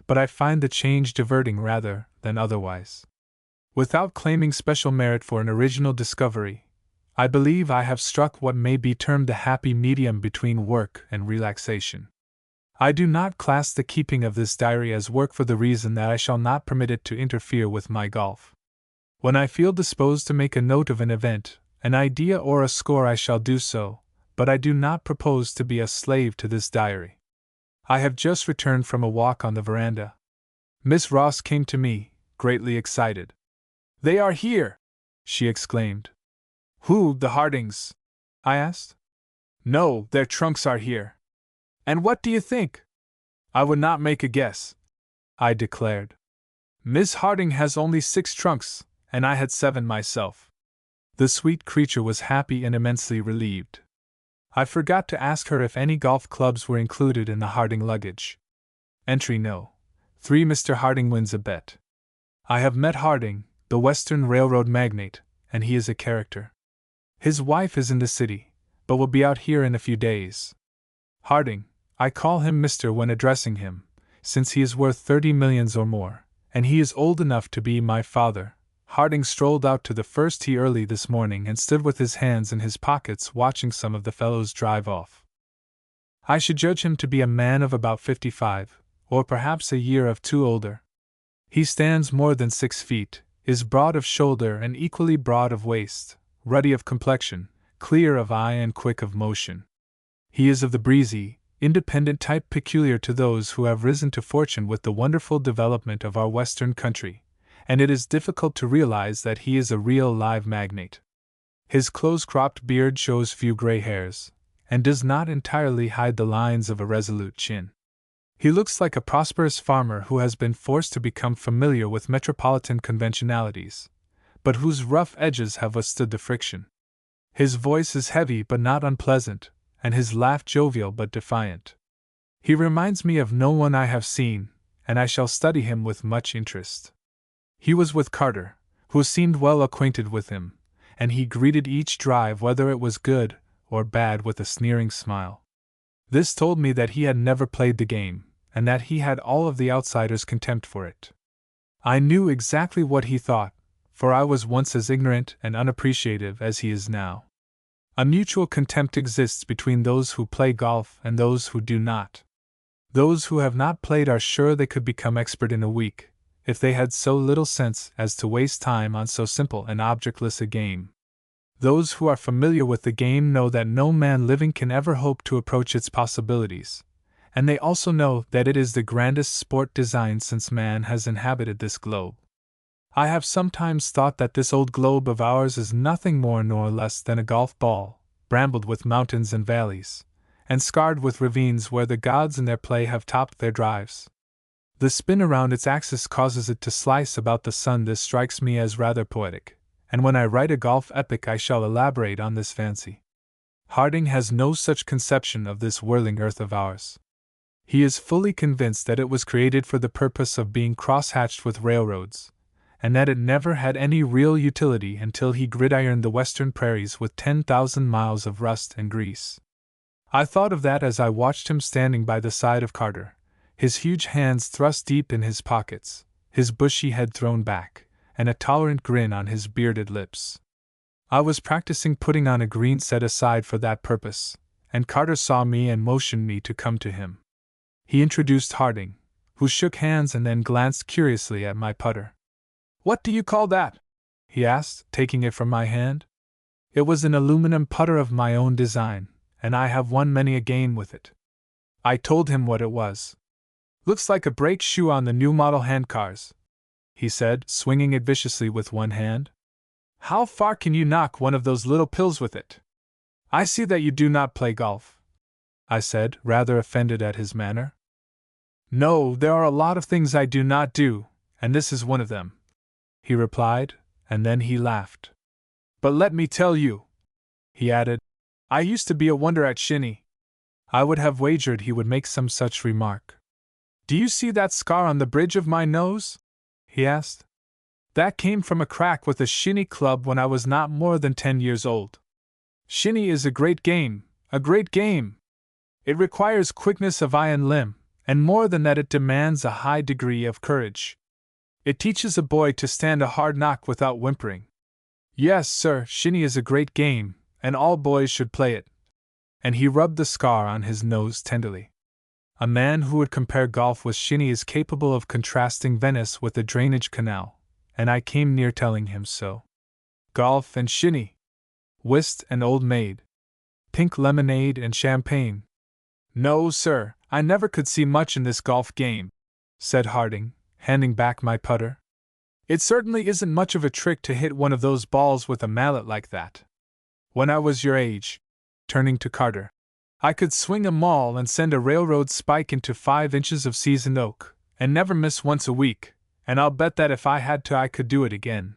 but I find the change diverting rather than otherwise. Without claiming special merit for an original discovery, I believe I have struck what may be termed the happy medium between work and relaxation. I do not class the keeping of this diary as work for the reason that I shall not permit it to interfere with my golf. When I feel disposed to make a note of an event, an idea, or a score, I shall do so, but I do not propose to be a slave to this diary. I have just returned from a walk on the veranda. Miss Ross came to me, greatly excited. "They are here!" she exclaimed. "Who, the Hardings?" I asked. "No, their trunks are here." "And what do you think?" "I would not make a guess," I declared. "Miss Harding has only 6 trunks, and I had 7 myself." The sweet creature was happy and immensely relieved. I forgot to ask her if any golf clubs were included in the Harding luggage. Entry No. 3. Mr. Harding wins a bet. I have met Harding, the Western Railroad magnate, and he is a character. His wife is in the city, but will be out here in a few days. Harding, I call him Mr. when addressing him, since he is worth 30 millions or more, and he is old enough to be my father. Harding strolled out to the first tee early this morning and stood with his hands in his pockets watching some of the fellows drive off. I should judge him to be a man of about 55, or perhaps a year or two older. He stands more than 6 feet, is broad of shoulder and equally broad of waist, ruddy of complexion, clear of eye and quick of motion. He is of the breezy, independent type peculiar to those who have risen to fortune with the wonderful development of our Western country, and it is difficult to realize that he is a real live magnate. His close-cropped beard shows few gray hairs, and does not entirely hide the lines of a resolute chin. He looks like a prosperous farmer who has been forced to become familiar with metropolitan conventionalities, but whose rough edges have withstood the friction. His voice is heavy but not unpleasant, and his laugh jovial but defiant. He reminds me of no one I have seen, and I shall study him with much interest. He was with Carter, who seemed well acquainted with him, and he greeted each drive, whether it was good or bad, with a sneering smile. This told me that he had never played the game, and that he had all of the outsider's contempt for it. I knew exactly what he thought, for I was once as ignorant and unappreciative as he is now. A mutual contempt exists between those who play golf and those who do not. Those who have not played are sure they could become expert in a week, if they had so little sense as to waste time on so simple and objectless a game. Those who are familiar with the game know that no man living can ever hope to approach its possibilities, and they also know that it is the grandest sport designed since man has inhabited this globe. I have sometimes thought that this old globe of ours is nothing more nor less than a golf ball, brambled with mountains and valleys, and scarred with ravines where the gods in their play have topped their drives. The spin around its axis causes it to slice about the sun. This strikes me as rather poetic, and when I write a golf epic I shall elaborate on this fancy. Harding has no such conception of this whirling earth of ours. He is fully convinced that it was created for the purpose of being cross-hatched with railroads, and that it never had any real utility until he gridironed the western prairies with 10,000 miles of rust and grease. I thought of that as I watched him standing by the side of Carter, his huge hands thrust deep in his pockets, his bushy head thrown back, and a tolerant grin on his bearded lips. I was practicing putting on a green set aside for that purpose, and Carter saw me and motioned me to come to him. He introduced Harding, who shook hands and then glanced curiously at my putter. "What do you call that?" he asked, taking it from my hand. It was an aluminum putter of my own design, and I have won many a game with it. I told him what it was. "Looks like a brake shoe on the new model handcars," he said, swinging it viciously with one hand. "How far can you knock one of those little pills with it?" "I see that you do not play golf," I said, rather offended at his manner. "No, there are a lot of things I do not do, and this is one of them," he replied, and then he laughed. "But let me tell you," he added, "I used to be a wonder at shinny." I would have wagered he would make some such remark. "Do you see that scar on the bridge of my nose?" he asked. "That came from a crack with a shinny club when I was not more than 10 years old. Shinny is a great game, a great game. It requires quickness of eye and limb, and more than that, it demands a high degree of courage. It teaches a boy to stand a hard knock without whimpering. Yes, sir, shinny is a great game, and all boys should play it. And he rubbed the scar on his nose tenderly. A man who would compare golf with shinny is capable of contrasting Venice with the drainage canal, and I came near telling him so. Golf and shinny. Whist and old maid. Pink lemonade and champagne. No, sir, I never could see much in this golf game, said Harding, handing back my putter. It certainly isn't much of a trick to hit one of those balls with a mallet like that. When I was your age, turning to Carter, I could swing a maul and send a railroad spike into 5 inches of seasoned oak, and never miss once a week, and I'll bet that if I had to I could do it again.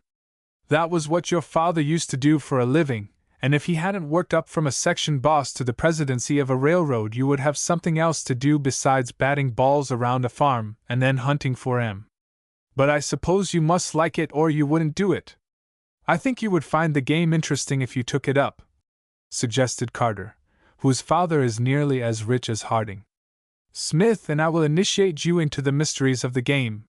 That was what your father used to do for a living, and if he hadn't worked up from a section boss to the presidency of a railroad you would have something else to do besides batting balls around a farm and then hunting for 'em. But I suppose you must like it or you wouldn't do it. I think you would find the game interesting if you took it up, suggested Carter, whose father is nearly as rich as Harding. Smith and I will initiate you into the mysteries of the game.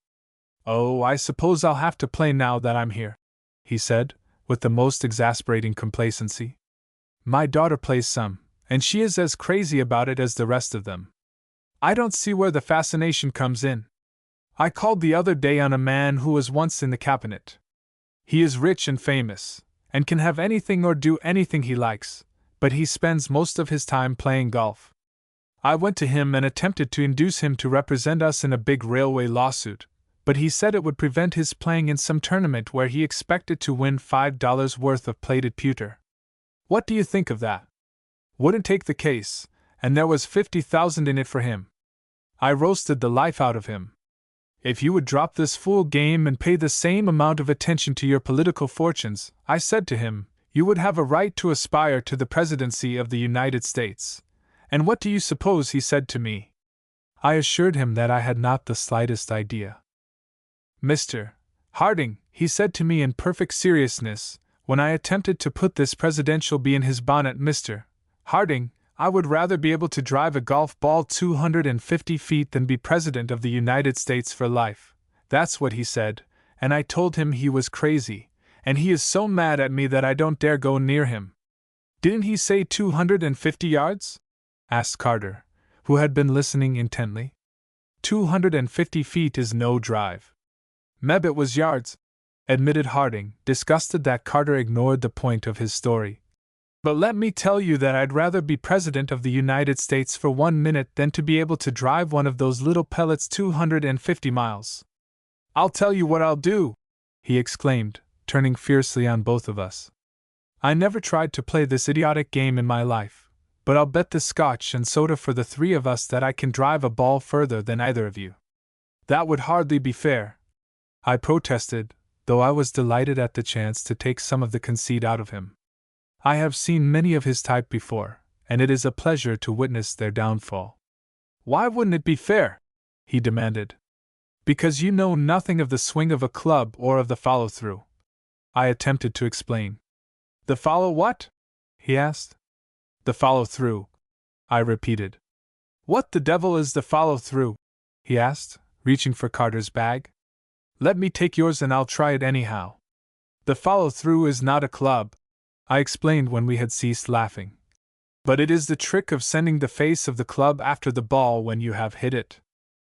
Oh, I suppose I'll have to play now that I'm here, he said, with the most exasperating complacency. My daughter plays some, and she is as crazy about it as the rest of them. I don't see where the fascination comes in. I called the other day on a man who was once in the cabinet. He is rich and famous, and can have anything or do anything he likes, but he spends most of his time playing golf. I went to him and attempted to induce him to represent us in a big railway lawsuit, but he said it would prevent his playing in some tournament where he expected to win $5 worth of plated pewter. What do you think of that? Wouldn't take the case, and there was 50,000 in it for him. I roasted the life out of him. If you would drop this fool game and pay the same amount of attention to your political fortunes, I said to him, you would have a right to aspire to the presidency of the United States. And what do you suppose he said to me? I assured him that I had not the slightest idea. Mr. Harding, he said to me in perfect seriousness, when I attempted to put this presidential bee in his bonnet, Mr. Harding, I would rather be able to drive a golf ball 250 feet than be president of the United States for life. That's what he said, and I told him he was crazy, and he is so mad at me that I don't dare go near him. Didn't he say 250 yards? Asked Carter, who had been listening intently. 250 feet is no drive. Meb, it was yards, admitted Harding, disgusted that Carter ignored the point of his story. But let me tell you that I'd rather be president of the United States for 1 minute than to be able to drive one of those little pellets 250 miles. I'll tell you what I'll do, he exclaimed, turning fiercely on both of us. I never tried to play this idiotic game in my life, but I'll bet the scotch and soda for the 3 of us that I can drive a ball further than either of you. That would hardly be fair, I protested, though I was delighted at the chance to take some of the conceit out of him. I have seen many of his type before, and it is a pleasure to witness their downfall. Why wouldn't it be fair? He demanded. Because you know nothing of the swing of a club or of the follow-through. I attempted to explain. The follow what? He asked. The follow-through, I repeated. What the devil is the follow-through? He asked, reaching for Carter's bag. Let me take yours and I'll try it anyhow. The follow-through is not a club, I explained when we had ceased laughing. But it is the trick of sending the face of the club after the ball when you have hit it.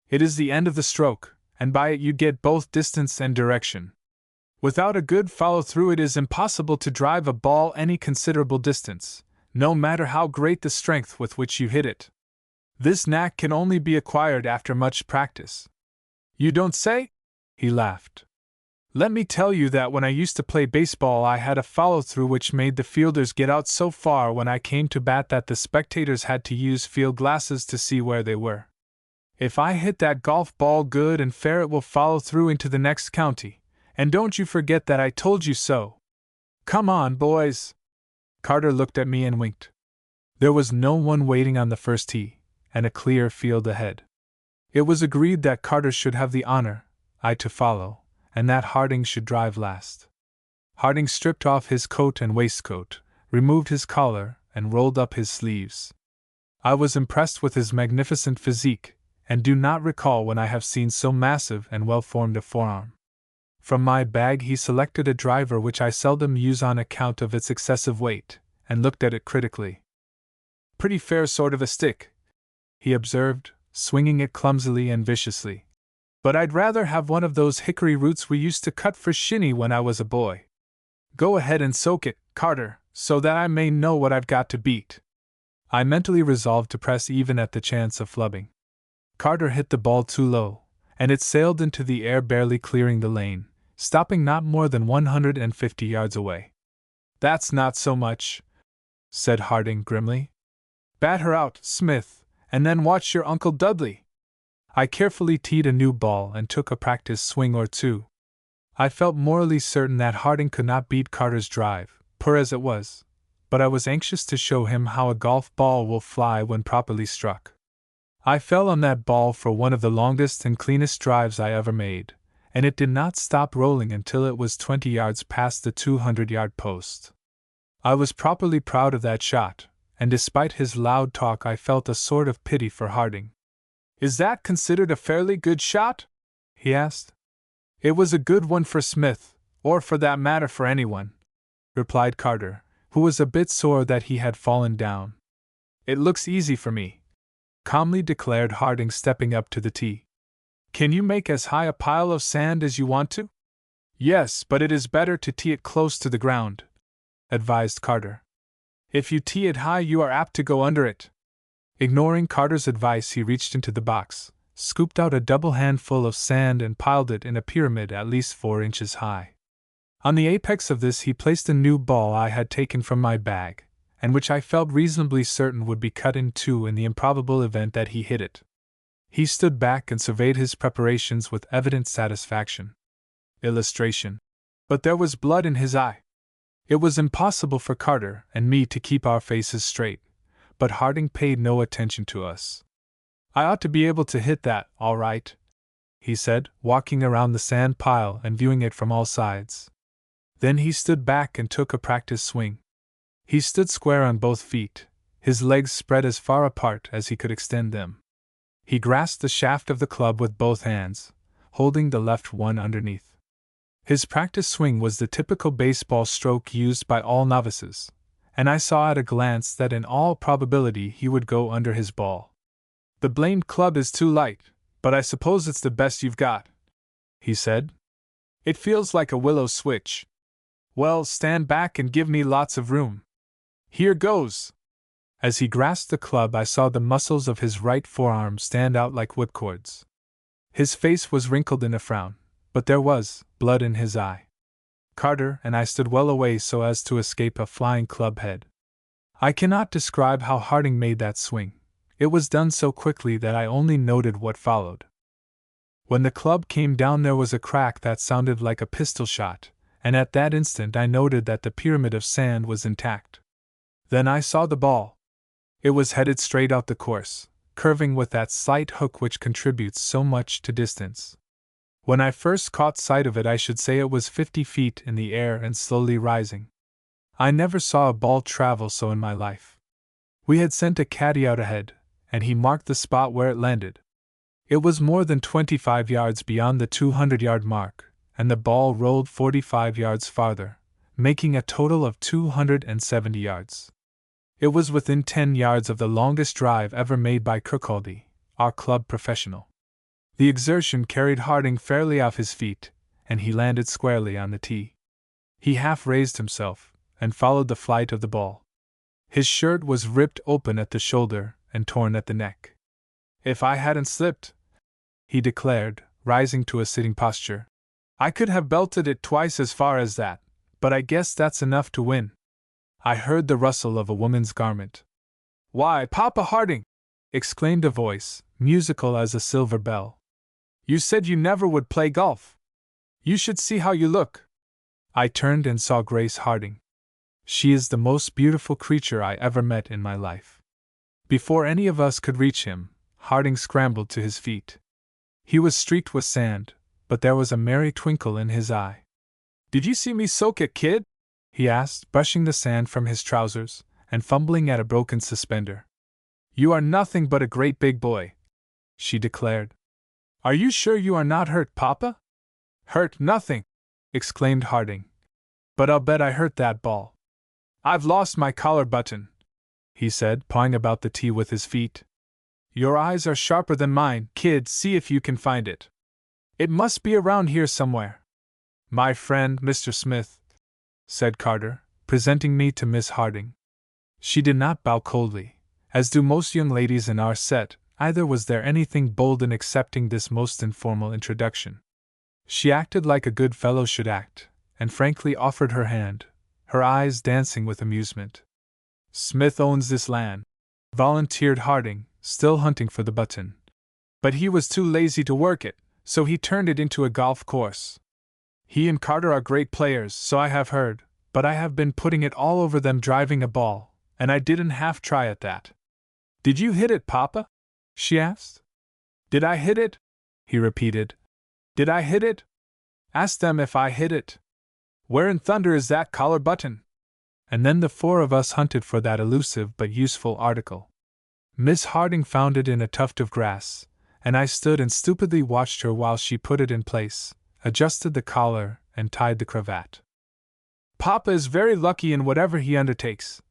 It is the end of the stroke, and by it you get both distance and direction. Without a good follow-through it is impossible to drive a ball any considerable distance, no matter how great the strength with which you hit it. This knack can only be acquired after much practice. You don't say? He laughed. Let me tell you that when I used to play baseball I had a follow-through which made the fielders get out so far when I came to bat that the spectators had to use field glasses to see where they were. If I hit that golf ball good and fair it will follow through into the next county, and don't you forget that I told you so. Come on, boys. Carter looked at me and winked. There was no one waiting on the first tee, and a clear field ahead. It was agreed that Carter should have the honor, I to follow, and that Harding should drive last. Harding stripped off his coat and waistcoat, removed his collar, and rolled up his sleeves. I was impressed with his magnificent physique, and do not recall when I have seen so massive and well-formed a forearm. From my bag he selected a driver which I seldom use on account of its excessive weight, and looked at it critically. "Pretty fair sort of a stick," he observed, swinging it clumsily and viciously. "But I'd rather have one of those hickory roots we used to cut for shinny when I was a boy. Go ahead and soak it, Carter, so that I may know what I've got to beat." I mentally resolved to press even at the chance of flubbing. Carter hit the ball too low, and it sailed into the air, barely clearing the lane, stopping not more than 150 yards away. "That's not so much," said Harding grimly. "Bat her out, Smith, and then watch your Uncle Dudley." I carefully teed a new ball and took a practice swing or two. I felt morally certain that Harding could not beat Carter's drive, poor as it was, but I was anxious to show him how a golf ball will fly when properly struck. I fell on that ball for one of the longest and cleanest drives I ever made, and it did not stop rolling until it was 20 yards past the 200-yard post. I was properly proud of that shot, and despite his loud talk I felt a sort of pity for Harding. "Is that considered a fairly good shot?" he asked. "It was a good one for Smith, or for that matter for anyone," replied Carter, who was a bit sore that he had fallen down. "It looks easy for me," calmly declared Harding, stepping up to the tee. "Can you make as high a pile of sand as you want to?" "Yes, but it is better to tee it close to the ground," advised Carter. "If you tee it high, you are apt to go under it." Ignoring Carter's advice, he reached into the box, scooped out a double handful of sand, and piled it in a pyramid at least 4 inches high. On the apex of this he placed a new ball I had taken from my bag, and which I felt reasonably certain would be cut in two in the improbable event that he hit it. He stood back and surveyed his preparations with evident satisfaction. Illustration. But there was blood in his eye. It was impossible for Carter and me to keep our faces straight, but Harding paid no attention to us. "I ought to be able to hit that, all right," he said, walking around the sand pile and viewing it from all sides. Then he stood back and took a practice swing. He stood square on both feet, his legs spread as far apart as he could extend them. He grasped the shaft of the club with both hands, holding the left one underneath. His practice swing was the typical baseball stroke used by all novices, and I saw at a glance that in all probability he would go under his ball. "The blamed club is too light, but I suppose it's the best you've got," he said. "It feels like a willow switch. Well, stand back and give me lots of room. Here goes." As he grasped the club, I saw the muscles of his right forearm stand out like whipcords. His face was wrinkled in a frown, but there was blood in his eye. Carter and I stood well away so as to escape a flying club head. I cannot describe how Harding made that swing. It was done so quickly that I only noted what followed. When the club came down, there was a crack that sounded like a pistol shot, and at that instant I noted that the pyramid of sand was intact. Then I saw the ball. It was headed straight out the course, curving with that slight hook which contributes so much to distance. When I first caught sight of it, I should say it was 50 feet in the air and slowly rising. I never saw a ball travel so in my life. We had sent a caddy out ahead, and he marked the spot where it landed. It was more than 25 yards beyond the 200-yard mark, and the ball rolled 45 yards farther, making a total of 270 yards. It was within 10 yards of the longest drive ever made by Kirkcaldy, our club professional. The exertion carried Harding fairly off his feet, and he landed squarely on the tee. He half raised himself, and followed the flight of the ball. His shirt was ripped open at the shoulder and torn at the neck. "If I hadn't slipped," he declared, rising to a sitting posture, "I could have belted it twice as far as that, but I guess that's enough to win." I heard the rustle of a woman's garment. "Why, Papa Harding!" exclaimed a voice, musical as a silver bell. "You said you never would play golf. You should see how you look." I turned and saw Grace Harding. She is the most beautiful creature I ever met in my life. Before any of us could reach him, Harding scrambled to his feet. He was streaked with sand, but there was a merry twinkle in his eye. "Did you see me soak it, kid?" he asked, brushing the sand from his trousers and fumbling at a broken suspender. "You are nothing but a great big boy," she declared. "Are you sure you are not hurt, Papa?" "Hurt nothing," exclaimed Harding. "But I'll bet I hurt that ball." "I've lost my collar button," he said, pawing about the tee with his feet. "Your eyes are sharper than mine, kid. See if you can find it. It must be around here somewhere." "My friend, Mr. Smith," said Carter, presenting me to Miss Harding. She did not bow coldly, as do most young ladies in our set, either was there anything bold in accepting this most informal introduction. She acted like a good fellow should act, and frankly offered her hand, her eyes dancing with amusement. "Smith owns this land," volunteered Harding, still hunting for the button. "But he was too lazy to work it, so he turned it into a golf course. He and Carter are great players, so I have heard, but I have been putting it all over them driving a ball, and I didn't half try at that." "Did you hit it, Papa?" she asked. "Did I hit it?" he repeated. "Did I hit it? Ask them if I hit it. Where in thunder is that collar button?" And then the four of us hunted for that elusive but useful article. Miss Harding found it in a tuft of grass, and I stood and stupidly watched her while she put it in place, adjusted the collar, and tied the cravat. "Papa is very lucky in whatever he undertakes,"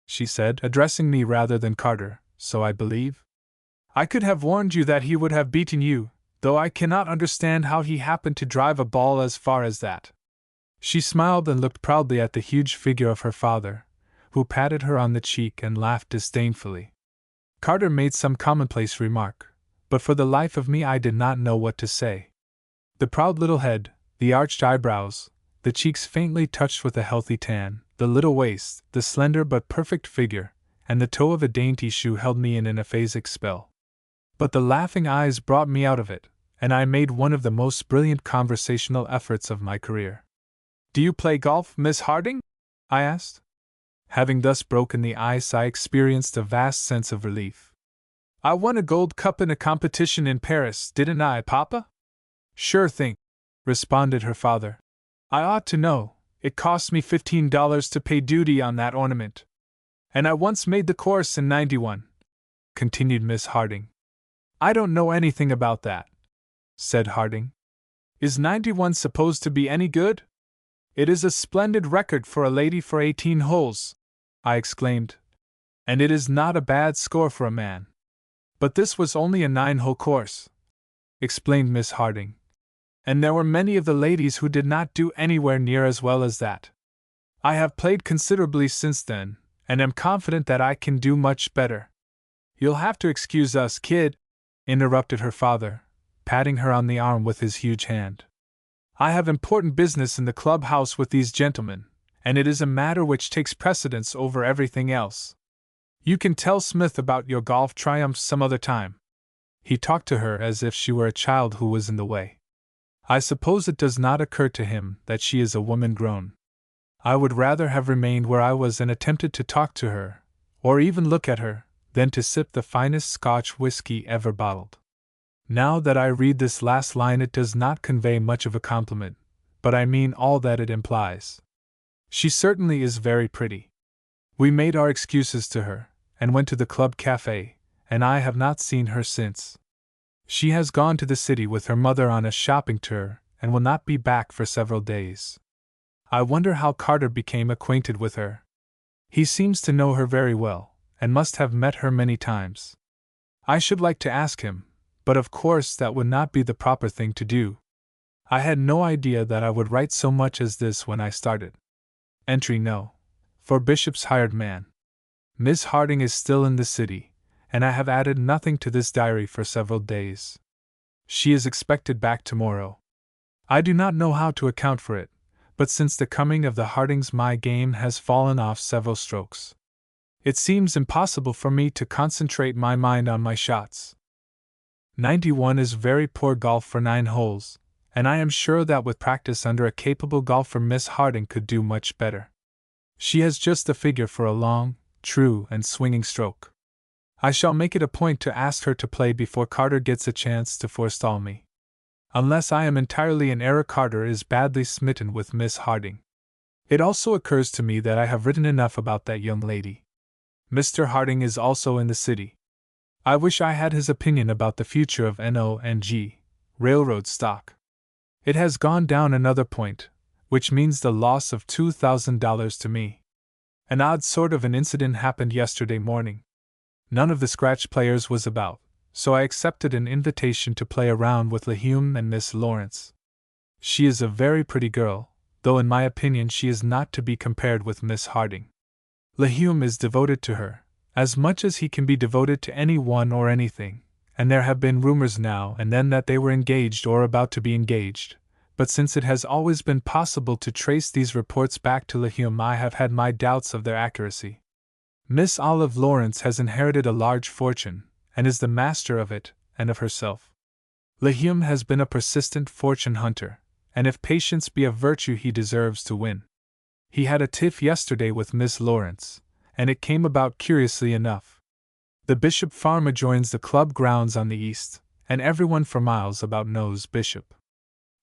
she said, addressing me rather than Carter, so I believe. "I could have warned you that he would have beaten you, though I cannot understand how he happened to drive a ball as far as that." She smiled and looked proudly at the huge figure of her father, who patted her on the cheek and laughed disdainfully. Carter made some commonplace remark, but for the life of me I did not know what to say. The proud little head, the arched eyebrows, the cheeks faintly touched with a healthy tan, the little waist, the slender but perfect figure, and the toe of a dainty shoe held me in an aphasic spell. But the laughing eyes brought me out of it, and I made one of the most brilliant conversational efforts of my career. "Do you play golf, Miss Harding?" I asked. Having thus broken the ice, I experienced a vast sense of relief. "I won a gold cup in a competition in Paris, didn't I, Papa?" "Sure thing," responded her father. "I ought to know, it cost me $15 to pay duty on that ornament. And I once made the course in '91, continued Miss Harding. "I don't know anything about that," said Harding. "Is '91 supposed to be any good?" "It is a splendid record for a lady for 18 holes," I exclaimed. "And it is not a bad score for a man." "But this was only a 9-hole course," explained Miss Harding. "And there were many of the ladies who did not do anywhere near as well as that. I have played considerably since then, and am confident that I can do much better." "You'll have to excuse us, kid," interrupted her father, patting her on the arm with his huge hand. "I have important business in the clubhouse with these gentlemen, and it is a matter which takes precedence over everything else. You can tell Smith about your golf triumphs some other time." He talked to her as if she were a child who was in the way. I suppose it does not occur to him that she is a woman grown. I would rather have remained where I was and attempted to talk to her, or even look at her, than to sip the finest Scotch whiskey ever bottled. Now that I read this last line, it does not convey much of a compliment, but I mean all that it implies. She certainly is very pretty. We made our excuses to her, and went to the club cafe, and I have not seen her since. She has gone to the city with her mother on a shopping tour, and will not be back for several days. I wonder how Carter became acquainted with her. He seems to know her very well, and must have met her many times. I should like to ask him, but of course that would not be the proper thing to do. I had no idea that I would write so much as this when I started. Entry No. For Bishop's hired man. Miss Harding is still in the city, and I have added nothing to this diary for several days. She is expected back tomorrow. I do not know how to account for it, but since the coming of the Hardings my game has fallen off several strokes. It seems impossible for me to concentrate my mind on my shots. 91 is very poor golf for 9 holes, and I am sure that with practice under a capable golfer Miss Harding could do much better. She has just the figure for a long, true, and swinging stroke. I shall make it a point to ask her to play before Carter gets a chance to forestall me. Unless I am entirely in error, Carter is badly smitten with Miss Harding. It also occurs to me that I have written enough about that young lady. Mr. Harding is also in the city. I wish I had his opinion about the future of NO&G, railroad stock. It has gone down another point, which means the loss of $2,000 to me. An odd sort of an incident happened yesterday morning. None of the scratch players was about, so I accepted an invitation to play around with Hume and Miss Lawrence. She is a very pretty girl, though in my opinion she is not to be compared with Miss Harding. Hume is devoted to her, as much as he can be devoted to any one or anything, and there have been rumors now and then that they were engaged or about to be engaged, but since it has always been possible to trace these reports back to Hume, I have had my doubts of their accuracy. Miss Olive Lawrence has inherited a large fortune, and is the master of it, and of herself. Hume has been a persistent fortune hunter, and if patience be a virtue he deserves to win. He had a tiff yesterday with Miss Lawrence, and it came about curiously enough. The Bishop farm adjoins the club grounds on the east, and everyone for miles about knows Bishop.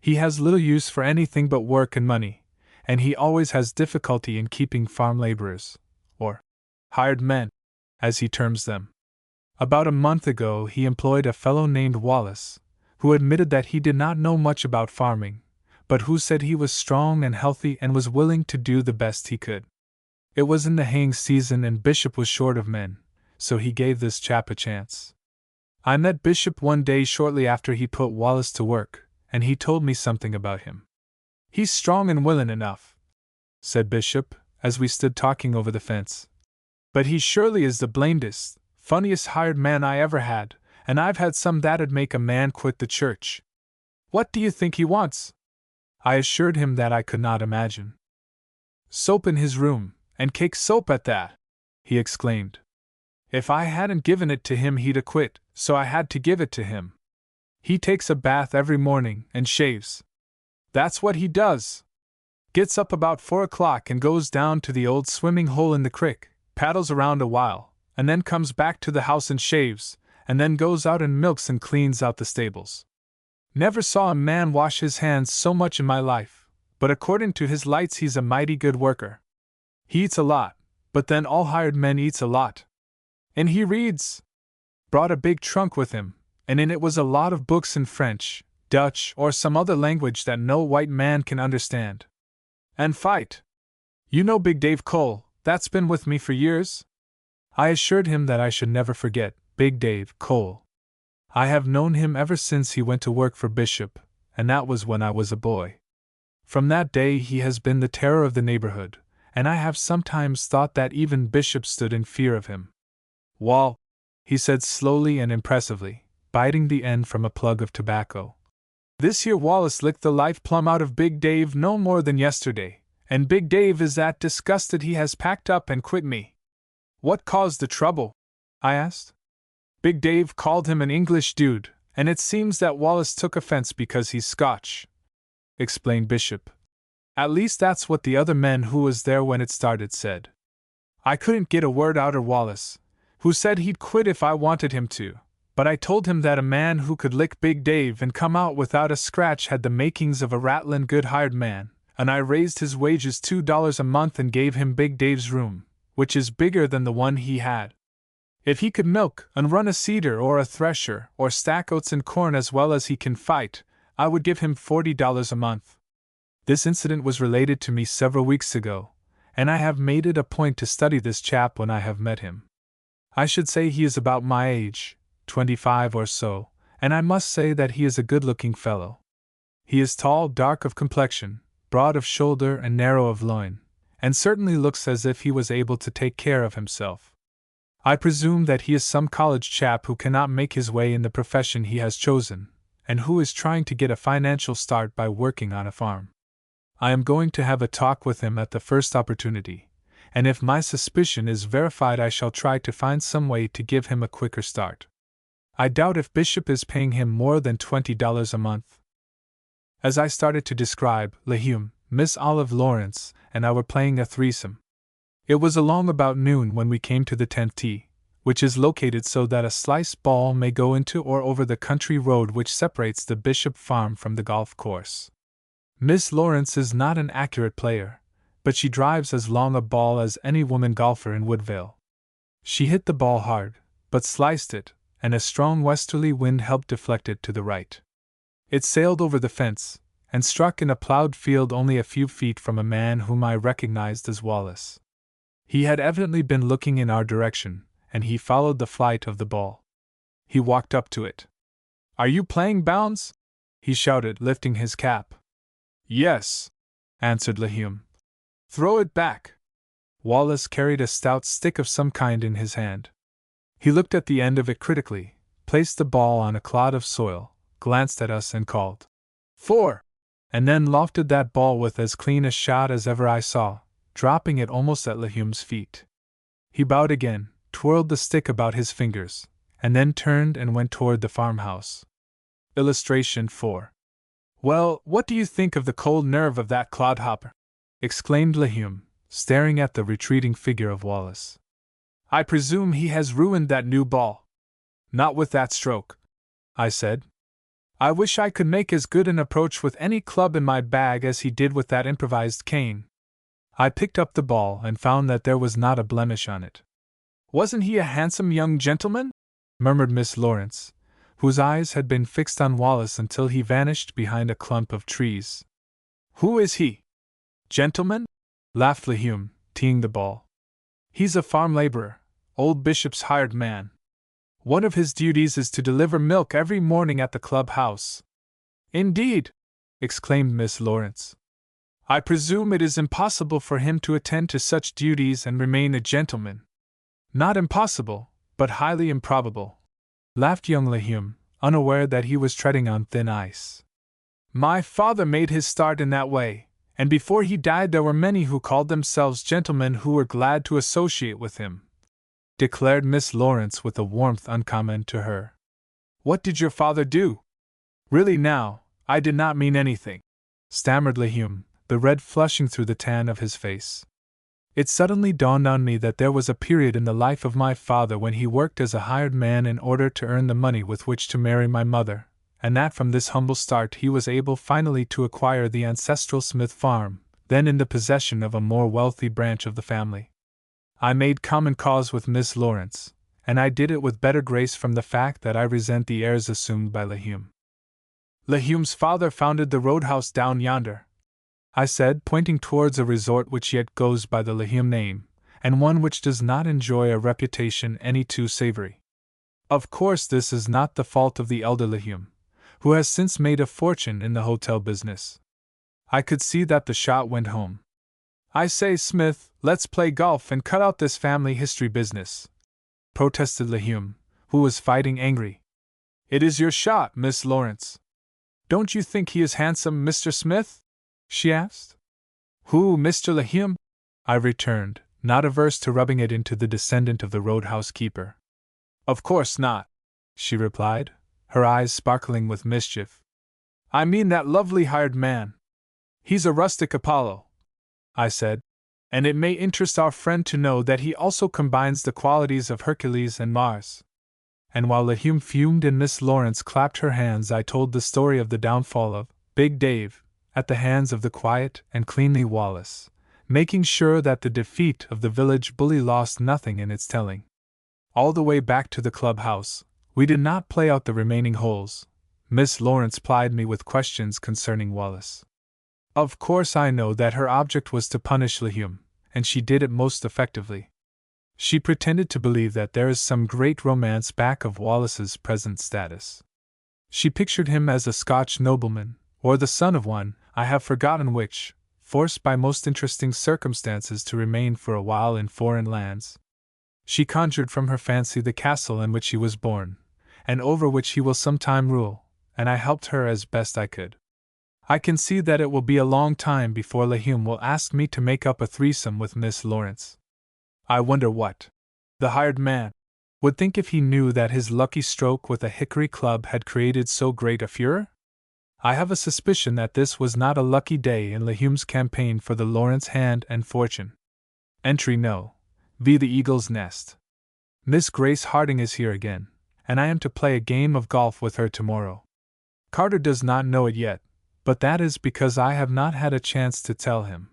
He has little use for anything but work and money, and he always has difficulty in keeping farm laborers, or hired men, as he terms them. About a month ago he employed a fellow named Wallace, who admitted that he did not know much about farming, but who said he was strong and healthy and was willing to do the best he could. It was in the haying season and Bishop was short of men, so he gave this chap a chance. I met Bishop one day shortly after he put Wallace to work, and he told me something about him. "He's strong and willing enough," said Bishop, as we stood talking over the fence. "But he surely is the blamedest, funniest hired man I ever had, and I've had some that'd make a man quit the church. What do you think he wants?" I assured him that I could not imagine. "Soap in his room, and cake soap at that," he exclaimed. "If I hadn't given it to him he'd 'a' quit, so I had to give it to him. He takes a bath every morning and shaves. That's what he does. Gets up about 4 o'clock and goes down to the old swimming hole in the creek, paddles around a while, and then comes back to the house and shaves, and then goes out and milks and cleans out the stables. Never saw a man wash his hands so much in my life, but according to his lights he's a mighty good worker. He eats a lot, but then all hired men eats a lot. And he reads. Brought a big trunk with him, and in it was a lot of books in French, Dutch, or some other language that no white man can understand. And fight. You know Big Dave Cole, that's been with me for years?" I assured him that I should never forget Big Dave Cole. I have known him ever since he went to work for Bishop, and that was when I was a boy. From that day he has been the terror of the neighborhood, and I have sometimes thought that even Bishop stood in fear of him. "Wall," he said slowly and impressively, biting the end from a plug of tobacco. "This here Wallace licked the life plumb out of Big Dave no more than yesterday, and Big Dave is that disgusted he has packed up and quit me." "What caused the trouble?" I asked. "Big Dave called him an English dude, and it seems that Wallace took offense because he's Scotch," explained Bishop. "At least that's what the other men who was there when it started said. I couldn't get a word out of Wallace, who said he'd quit if I wanted him to, but I told him that a man who could lick Big Dave and come out without a scratch had the makings of a rattlin' good hired man, and I raised his wages $2 a month and gave him Big Dave's room, which is bigger than the one he had. If he could milk and run a seeder or a thresher or stack oats and corn as well as he can fight, I would give him $40 a month. This incident was related to me several weeks ago, and I have made it a point to study this chap when I have met him. I should say he is about my age, 25 or so, and I must say that he is a good-looking fellow. He is tall, dark of complexion, broad of shoulder and narrow of loin, and certainly looks as if he was able to take care of himself. I presume that he is some college chap who cannot make his way in the profession he has chosen, and who is trying to get a financial start by working on a farm. I am going to have a talk with him at the first opportunity, and if my suspicion is verified I shall try to find some way to give him a quicker start. I doubt if Bishop is paying him more than $20 a month. As I started to describe, Hume, Miss Olive Lawrence, and I were playing a threesome. It was along about noon when we came to the 10th tee, which is located so that a slice ball may go into or over the country road which separates the Bishop farm from the golf course. Miss Lawrence is not an accurate player, but she drives as long a ball as any woman golfer in Woodvale. She hit the ball hard, but sliced it, and a strong westerly wind helped deflect it to the right. It sailed over the fence, and struck in a plowed field only a few feet from a man whom I recognized as Wallace. He had evidently been looking in our direction, and he followed the flight of the ball. He walked up to it. "Are you playing bounds?" he shouted, lifting his cap. "Yes," answered Lehume. "Throw it back." Wallace carried a stout stick of some kind in his hand. He looked at the end of it critically, placed the ball on a clod of soil, glanced at us and called, "4!" and then lofted that ball with as clean a shot as ever I saw, dropping it almost at Lehume's feet. He bowed again, twirled the stick about his fingers, and then turned and went toward the farmhouse. Illustration 4. "Well, what do you think of the cold nerve of that clodhopper?" exclaimed Lehume, staring at the retreating figure of Wallace. "I presume he has ruined that new ball." "Not with that stroke," I said. "I wish I could make as good an approach with any club in my bag as he did with that improvised cane." I picked up the ball and found that there was not a blemish on it. "Wasn't he a handsome young gentleman?" murmured Miss Lawrence, whose eyes had been fixed on Wallace until he vanished behind a clump of trees. "Who is he?" "Gentleman?" laughed Lehume, teeing the ball. "He's a farm laborer, old Bishop's hired man. One of his duties is to deliver milk every morning at the club house." "Indeed!" exclaimed Miss Lawrence. "I presume it is impossible for him to attend to such duties and remain a gentleman." "Not impossible, but highly improbable," laughed young Lehume, unaware that he was treading on thin ice. "My father made his start in that way, and before he died there were many who called themselves gentlemen who were glad to associate with him," declared Miss Lawrence with a warmth uncommon to her. "What did your father do?" "Really now, I did not mean anything," stammered Lehume, the red flushing through the tan of his face. "It suddenly dawned on me that there was a period in the life of my father when he worked as a hired man in order to earn the money with which to marry my mother, and that from this humble start he was able finally to acquire the ancestral Smith farm, then in the possession of a more wealthy branch of the family." I made common cause with Miss Lawrence, and I did it with better grace from the fact that I resent the airs assumed by Lehume. "Lehume's father founded the roadhouse down yonder," I said, pointing towards a resort which yet goes by the Lehume name, and one which does not enjoy a reputation any too savory. Of course, this is not the fault of the elder Lehume, who has since made a fortune in the hotel business. I could see that the shot went home. "I say, Smith, let's play golf and cut out this family history business," protested Lehume, who was fighting angry. "It is your shot, Miss Lawrence." "Don't you think he is handsome, Mr. Smith?" she asked. "Who, Mr. Lehume?" I returned, not averse to rubbing it into the descendant of the roadhouse keeper. "Of course not," she replied, her eyes sparkling with mischief. "I mean that lovely hired man." "He's a rustic Apollo," I said, "and it may interest our friend to know that he also combines the qualities of Hercules and Mars." And while Lehume fumed and Miss Lawrence clapped her hands, I told the story of the downfall of Big Dave at the hands of the quiet and cleanly Wallace, making sure that the defeat of the village bully lost nothing in its telling. All the way back to the clubhouse, we did not play out the remaining holes. Miss Lawrence plied me with questions concerning Wallace. Of course, I know that her object was to punish Lehume, and she did it most effectively. She pretended to believe that there is some great romance back of Wallace's present status. She pictured him as a Scotch nobleman, or the son of one, I have forgotten which, forced by most interesting circumstances to remain for a while in foreign lands. She conjured from her fancy the castle in which he was born, and over which he will sometime rule, and I helped her as best I could. I can see that it will be a long time before Lehume will ask me to make up a threesome with Miss Lawrence. I wonder what the hired man would think if he knew that his lucky stroke with a hickory club had created so great a furor? I have a suspicion that this was not a lucky day in Lehume's campaign for the Lawrence hand and fortune. Entry No. V. The Eagle's Nest. Miss Grace Harding is here again, and I am to play a game of golf with her tomorrow. Carter does not know it yet, but that is because I have not had a chance to tell him.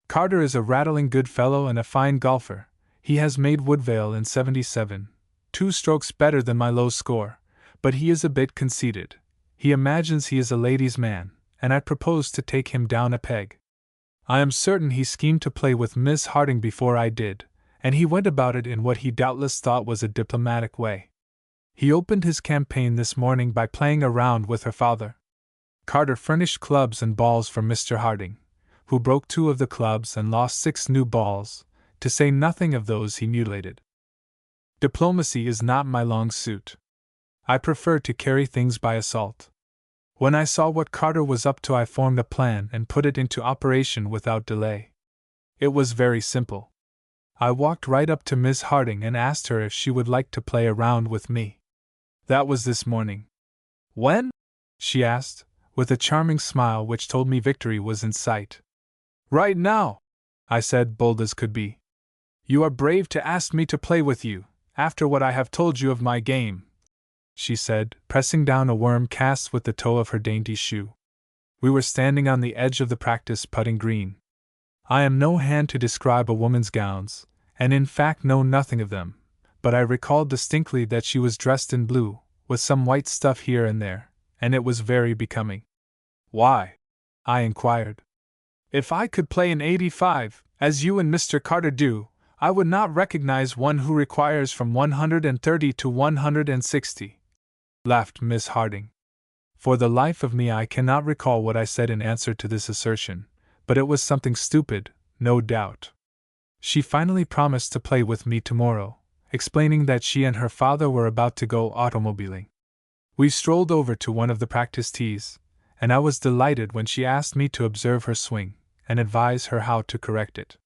Carter is a rattling good fellow and a fine golfer. He has made Woodvale in 77, 2 strokes better than my low score, but he is a bit conceited. He imagines he is a ladies' man, and I proposed to take him down a peg. I am certain he schemed to play with Miss Harding before I did, and he went about it in what he doubtless thought was a diplomatic way. He opened his campaign this morning by playing a round with her father. Carter furnished clubs and balls for Mr. Harding, who broke 2 of the clubs and lost 6 new balls, to say nothing of those he mutilated. Diplomacy is not my long suit. I prefer to carry things by assault. When I saw what Carter was up to, I formed a plan and put it into operation without delay. It was very simple. I walked right up to Miss Harding and asked her if she would like to play a round with me. That was this morning. When? She asked, with a charming smile which told me victory was in sight. Right now, I said, bold as could be. You are brave to ask me to play with you, after what I have told you of my game, she said, pressing down a worm cast with the toe of her dainty shoe. We were standing on the edge of the practice putting green. I am no hand to describe a woman's gowns, and in fact know nothing of them, but I recalled distinctly that she was dressed in blue, with some white stuff here and there, and it was very becoming. Why? I inquired. If I could play an 85, as you and Mr. Carter do, I would not recognize one who requires from 130 to 160. Laughed Miss Harding. For the life of me I cannot recall what I said in answer to this assertion, but it was something stupid, no doubt. She finally promised to play with me tomorrow, explaining that she and her father were about to go automobiling. We strolled over to one of the practice tees, and I was delighted when she asked me to observe her swing and advise her how to correct it.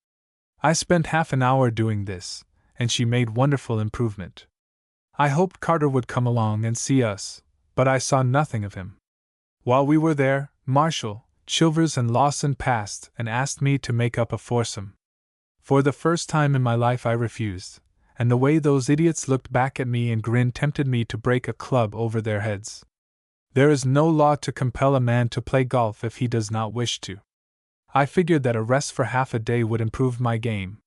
I spent half an hour doing this, and she made wonderful improvement. I hoped Carter would come along and see us, but I saw nothing of him. While we were there, Marshall, Chilvers and Lawson passed and asked me to make up a foursome. For the first time in my life I refused, and the way those idiots looked back at me and grinned tempted me to break a club over their heads. There is no law to compel a man to play golf if he does not wish to. I figured that a rest for half a day would improve my game.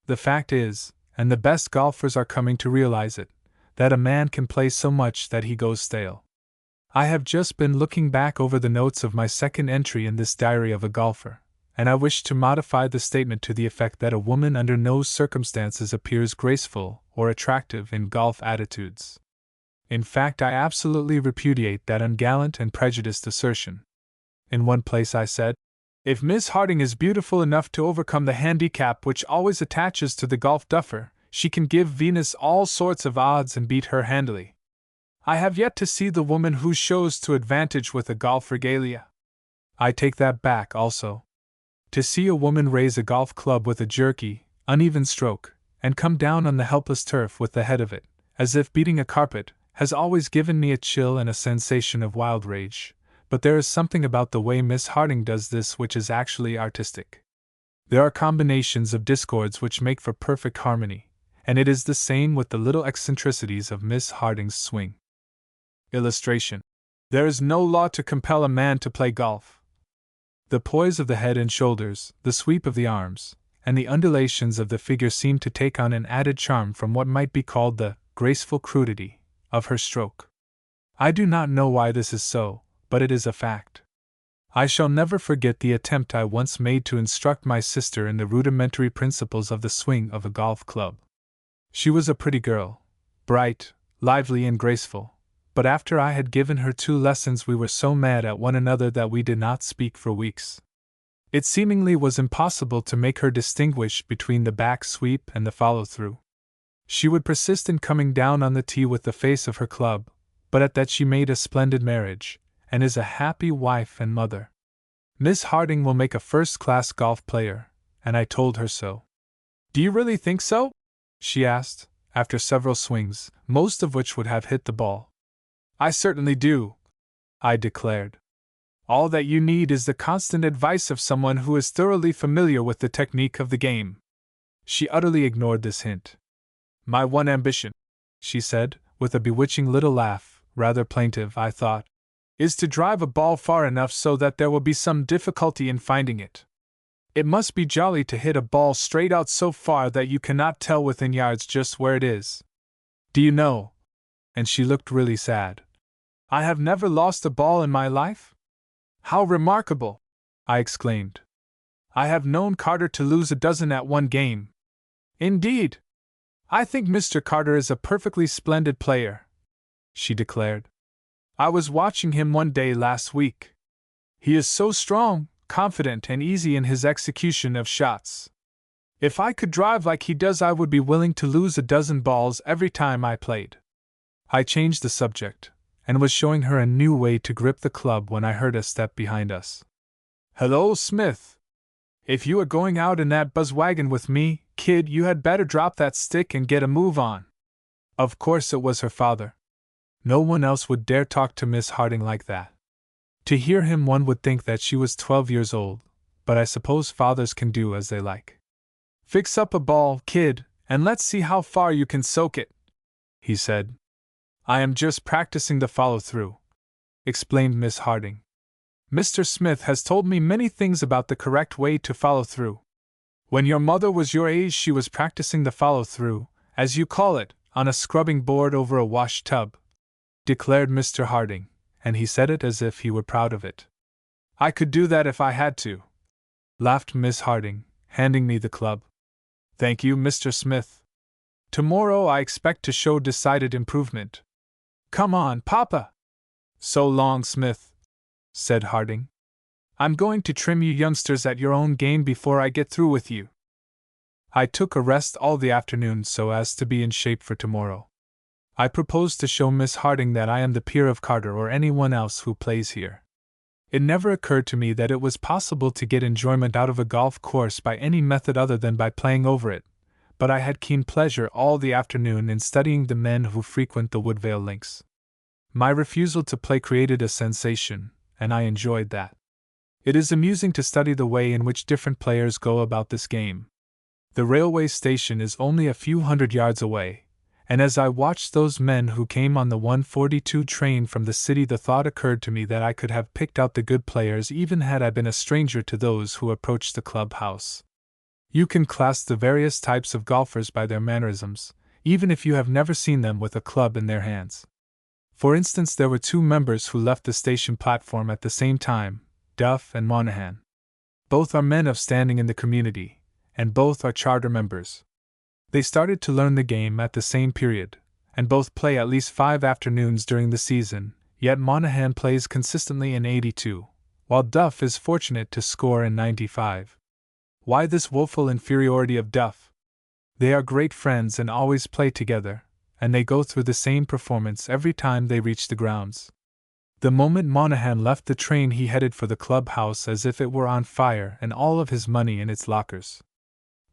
The fact is, and the best golfers are coming to realize it, that a man can play so much that he goes stale. I have just been looking back over the notes of my second entry in this diary of a golfer, and I wish to modify the statement to the effect that a woman under no circumstances appears graceful or attractive in golf attitudes. In fact, I absolutely repudiate that ungallant and prejudiced assertion. In one place I said, if Miss Harding is beautiful enough to overcome the handicap which always attaches to the golf duffer, she can give Venus all sorts of odds and beat her handily. I have yet to see the woman who shows to advantage with a golf regalia. I take that back also. To see a woman raise a golf club with a jerky, uneven stroke, and come down on the helpless turf with the head of it, as if beating a carpet, has always given me a chill and a sensation of wild rage, but there is something about the way Miss Harding does this which is actually artistic. There are combinations of discords which make for perfect harmony, and it is the same with the little eccentricities of Miss Harding's swing. Illustration. There is no law to compel a man to play golf. The poise of the head and shoulders, the sweep of the arms, and the undulations of the figure seem to take on an added charm from what might be called the graceful crudity of her stroke. I do not know why this is so, but it is a fact. I shall never forget the attempt I once made to instruct my sister in the rudimentary principles of the swing of a golf club. She was a pretty girl, bright, lively and graceful, but after I had given her 2 lessons we were so mad at one another that we did not speak for weeks. It seemingly was impossible to make her distinguish between the back sweep and the follow-through. She would persist in coming down on the tee with the face of her club, but at that she made a splendid marriage, and is a happy wife and mother. Miss Harding will make a first-class golf player, and I told her so. Do you really think so? She asked, after several swings, most of which would have hit the ball. I certainly do, I declared. All that you need is the constant advice of someone who is thoroughly familiar with the technique of the game. She utterly ignored this hint. My one ambition, she said, with a bewitching little laugh, rather plaintive, I thought, is to drive a ball far enough so that there will be some difficulty in finding it. It must be jolly to hit a ball straight out so far that you cannot tell within yards just where it is. Do you know? And she looked really sad. I have never lost a ball in my life? How remarkable! I exclaimed. I have known Carter to lose a dozen at one game. Indeed! I think Mr. Carter is a perfectly splendid player, she declared. I was watching him one day last week. He is so strong, confident, and easy in his execution of shots. If I could drive like he does, I would be willing to lose a dozen balls every time I played. I changed the subject, and was showing her a new way to grip the club when I heard a step behind us. Hello, Smith! If you are going out in that buzz wagon with me, kid, you had better drop that stick and get a move on. Of course it was her father. No one else would dare talk to Miss Harding like that. To hear him, one would think that she was 12 years old, but I suppose fathers can do as they like. Fix up a ball, kid, and let's see how far you can soak it, he said. I am just practicing the follow-through, explained Miss Harding. Mr. Smith has told me many things about the correct way to follow through. When your mother was your age, she was practicing the follow-through, as you call it, on a scrubbing board over a wash tub, declared Mr. Harding, and he said it as if he were proud of it. I could do that if I had to, laughed Miss Harding, handing me the club. Thank you, Mr. Smith. Tomorrow I expect to show decided improvement. Come on, Papa! So long, Smith, said Harding. I'm going to trim you youngsters at your own game before I get through with you. I took a rest all the afternoon so as to be in shape for tomorrow. I propose to show Miss Harding that I am the peer of Carter or anyone else who plays here. It never occurred to me that it was possible to get enjoyment out of a golf course by any method other than by playing over it, but I had keen pleasure all the afternoon in studying the men who frequent the Woodvale links. My refusal to play created a sensation, and I enjoyed that. It is amusing to study the way in which different players go about this game. The railway station is only a few hundred yards away, and as I watched those men who came on the 1:42 train from the city, the thought occurred to me that I could have picked out the good players even had I been a stranger to those who approached the clubhouse. You can class the various types of golfers by their mannerisms, even if you have never seen them with a club in their hands. For instance, there were two members who left the station platform at the same time, Duff and Monahan. Both are men of standing in the community, and both are charter members. They started to learn the game at the same period, and both play at least 5 afternoons during the season, yet Monahan plays consistently in 82, while Duff is fortunate to score in 95. Why this woeful inferiority of Duff? They are great friends and always play together, and they go through the same performance every time they reach the grounds. The moment Monahan left the train, he headed for the clubhouse as if it were on fire and all of his money in its lockers.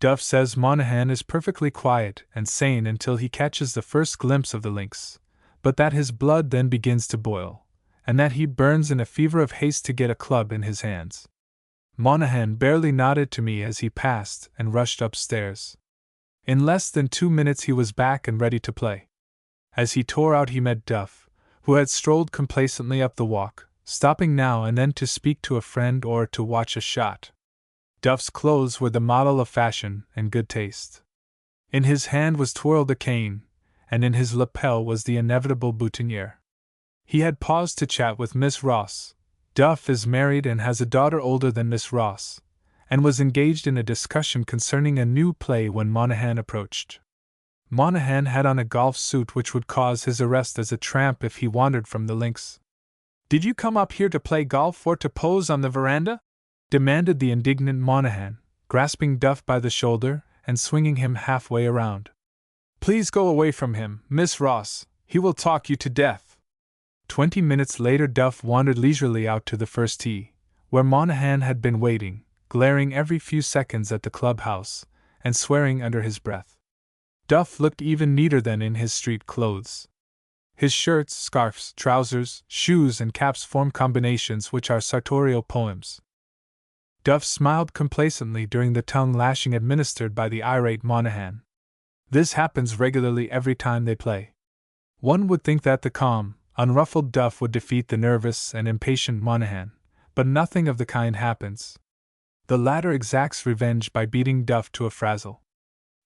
Duff says Monahan is perfectly quiet and sane until he catches the first glimpse of the links, but that his blood then begins to boil, and that he burns in a fever of haste to get a club in his hands. Monahan barely nodded to me as he passed and rushed upstairs. In less than 2 minutes he was back and ready to play. As he tore out, he met Duff, who had strolled complacently up the walk, stopping now and then to speak to a friend or to watch a shot. Duff's clothes were the model of fashion and good taste. In his hand was twirled a cane, and in his lapel was the inevitable boutonniere. He had paused to chat with Miss Ross. Duff is married and has a daughter older than Miss Ross, and was engaged in a discussion concerning a new play when Monahan approached. Monahan had on a golf suit which would cause his arrest as a tramp if he wandered from the links. "Did you come up here to play golf or to pose on the veranda?" demanded the indignant Monahan, grasping Duff by the shoulder and swinging him halfway around. "Please go away from him, Miss Ross, he will talk you to death." 20 minutes later Duff wandered leisurely out to the first tee, where Monahan had been waiting, glaring every few seconds at the clubhouse, and swearing under his breath. Duff looked even neater than in his street clothes. His shirts, scarfs, trousers, shoes, and caps form combinations which are sartorial poems. Duff smiled complacently during the tongue-lashing administered by the irate Monahan. This happens regularly every time they play. One would think that the calm, unruffled Duff would defeat the nervous and impatient Monahan, but nothing of the kind happens. The latter exacts revenge by beating Duff to a frazzle.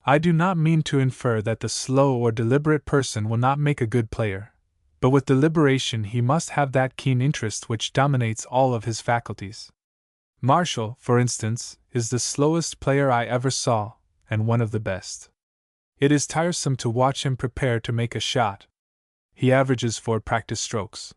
I do not mean to infer that the slow or deliberate person will not make a good player, But with deliberation he must have that keen interest which dominates all of his faculties. Marshall, for instance, is the slowest player I ever saw, and one of the best. It is tiresome to watch him prepare to make a shot. He averages 4 practice strokes.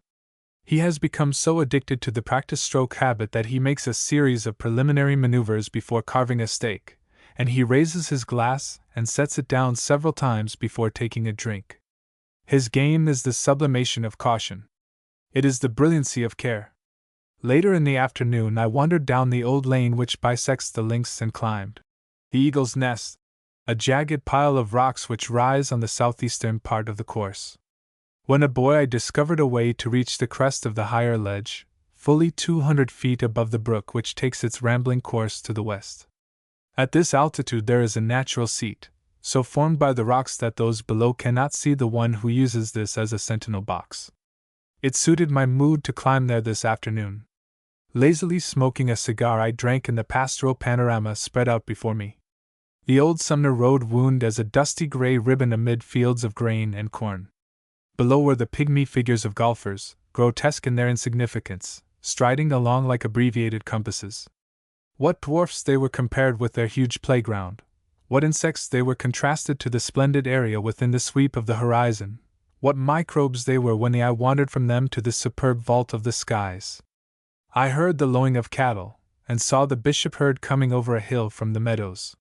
He has become so addicted to the practice stroke habit that he makes a series of preliminary maneuvers before carving a steak, and he raises his glass and sets it down several times before taking a drink. His game is the sublimation of caution. It is the brilliancy of care. Later in the afternoon I wandered down the old lane which bisects the links and climbed the Eagle's Nest, a jagged pile of rocks which rise on the southeastern part of the course. When a boy I discovered a way to reach the crest of the higher ledge, fully 200 feet above the brook which takes its rambling course to the west. At this altitude there is a natural seat, so formed by the rocks that those below cannot see the one who uses this as a sentinel box. It suited my mood to climb there this afternoon. Lazily smoking a cigar I drank in the pastoral panorama spread out before me. The old Sumner Road wound as a dusty gray ribbon amid fields of grain and corn. Below were the pygmy figures of golfers, grotesque in their insignificance, striding along like abbreviated compasses. What dwarfs they were compared with their huge playground, what insects they were contrasted to the splendid area within the sweep of the horizon, what microbes they were when the eye wandered from them to the superb vault of the skies. I heard the lowing of cattle, and saw the bishop herd coming over a hill from the meadows.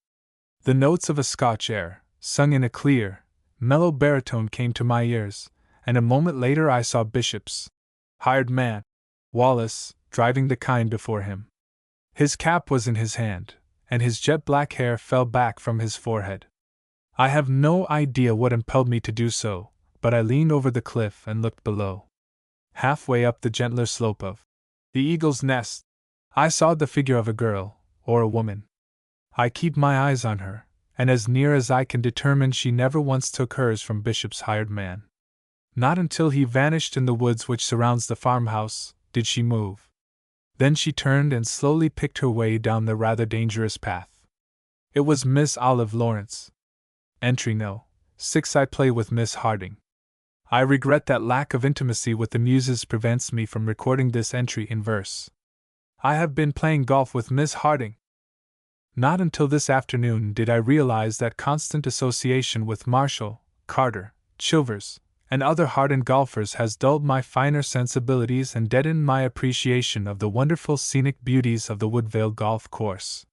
The notes of a Scotch air, sung in a clear, mellow baritone, came to my ears, and a moment later I saw Bishop's hired man, Wallace, driving the kine before him. His cap was in his hand, and his jet-black hair fell back from his forehead. I have no idea what impelled me to do so, but I leaned over the cliff and looked below. Halfway up the gentler slope of the Eagle's Nest, I saw the figure of a girl, or a woman. I keep my eyes on her, and as near as I can determine she never once took hers from Bishop's hired man. Not until he vanished in the woods which surrounds the farmhouse did she move. Then she turned and slowly picked her way down the rather dangerous path. It was Miss Olive Lawrence. Entry No. 6. I play with Miss Harding. I regret that lack of intimacy with the muses prevents me from recording this entry in verse. I have been playing golf with Miss Harding. Not until this afternoon did I realize that constant association with Marshall, Carter, Chilvers, and other hardened golfers has dulled my finer sensibilities and deadened my appreciation of the wonderful scenic beauties of the Woodvale golf course.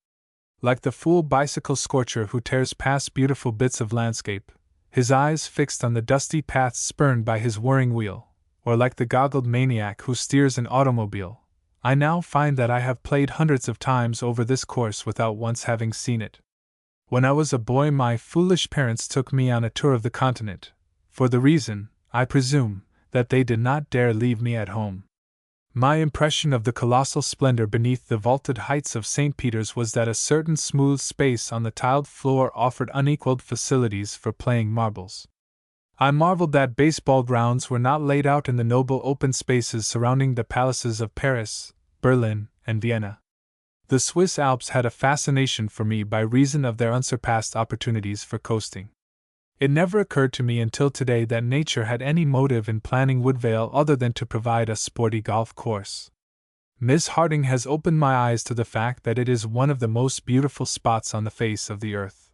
Like the fool bicycle scorcher who tears past beautiful bits of landscape, his eyes fixed on the dusty paths spurned by his whirring wheel, or like the goggled maniac who steers an automobile, I now find that I have played hundreds of times over this course without once having seen it. When I was a boy, my foolish parents took me on a tour of the continent, for the reason, I presume, that they did not dare leave me at home. My impression of the colossal splendor beneath the vaulted heights of St. Peter's was that a certain smooth space on the tiled floor offered unequaled facilities for playing marbles. I marveled that baseball grounds were not laid out in the noble open spaces surrounding the palaces of Paris, Berlin, and Vienna. The Swiss Alps had a fascination for me by reason of their unsurpassed opportunities for coasting. It never occurred to me until today that nature had any motive in planning Woodvale other than to provide a sporty golf course. Miss Harding has opened my eyes to the fact that it is one of the most beautiful spots on the face of the earth.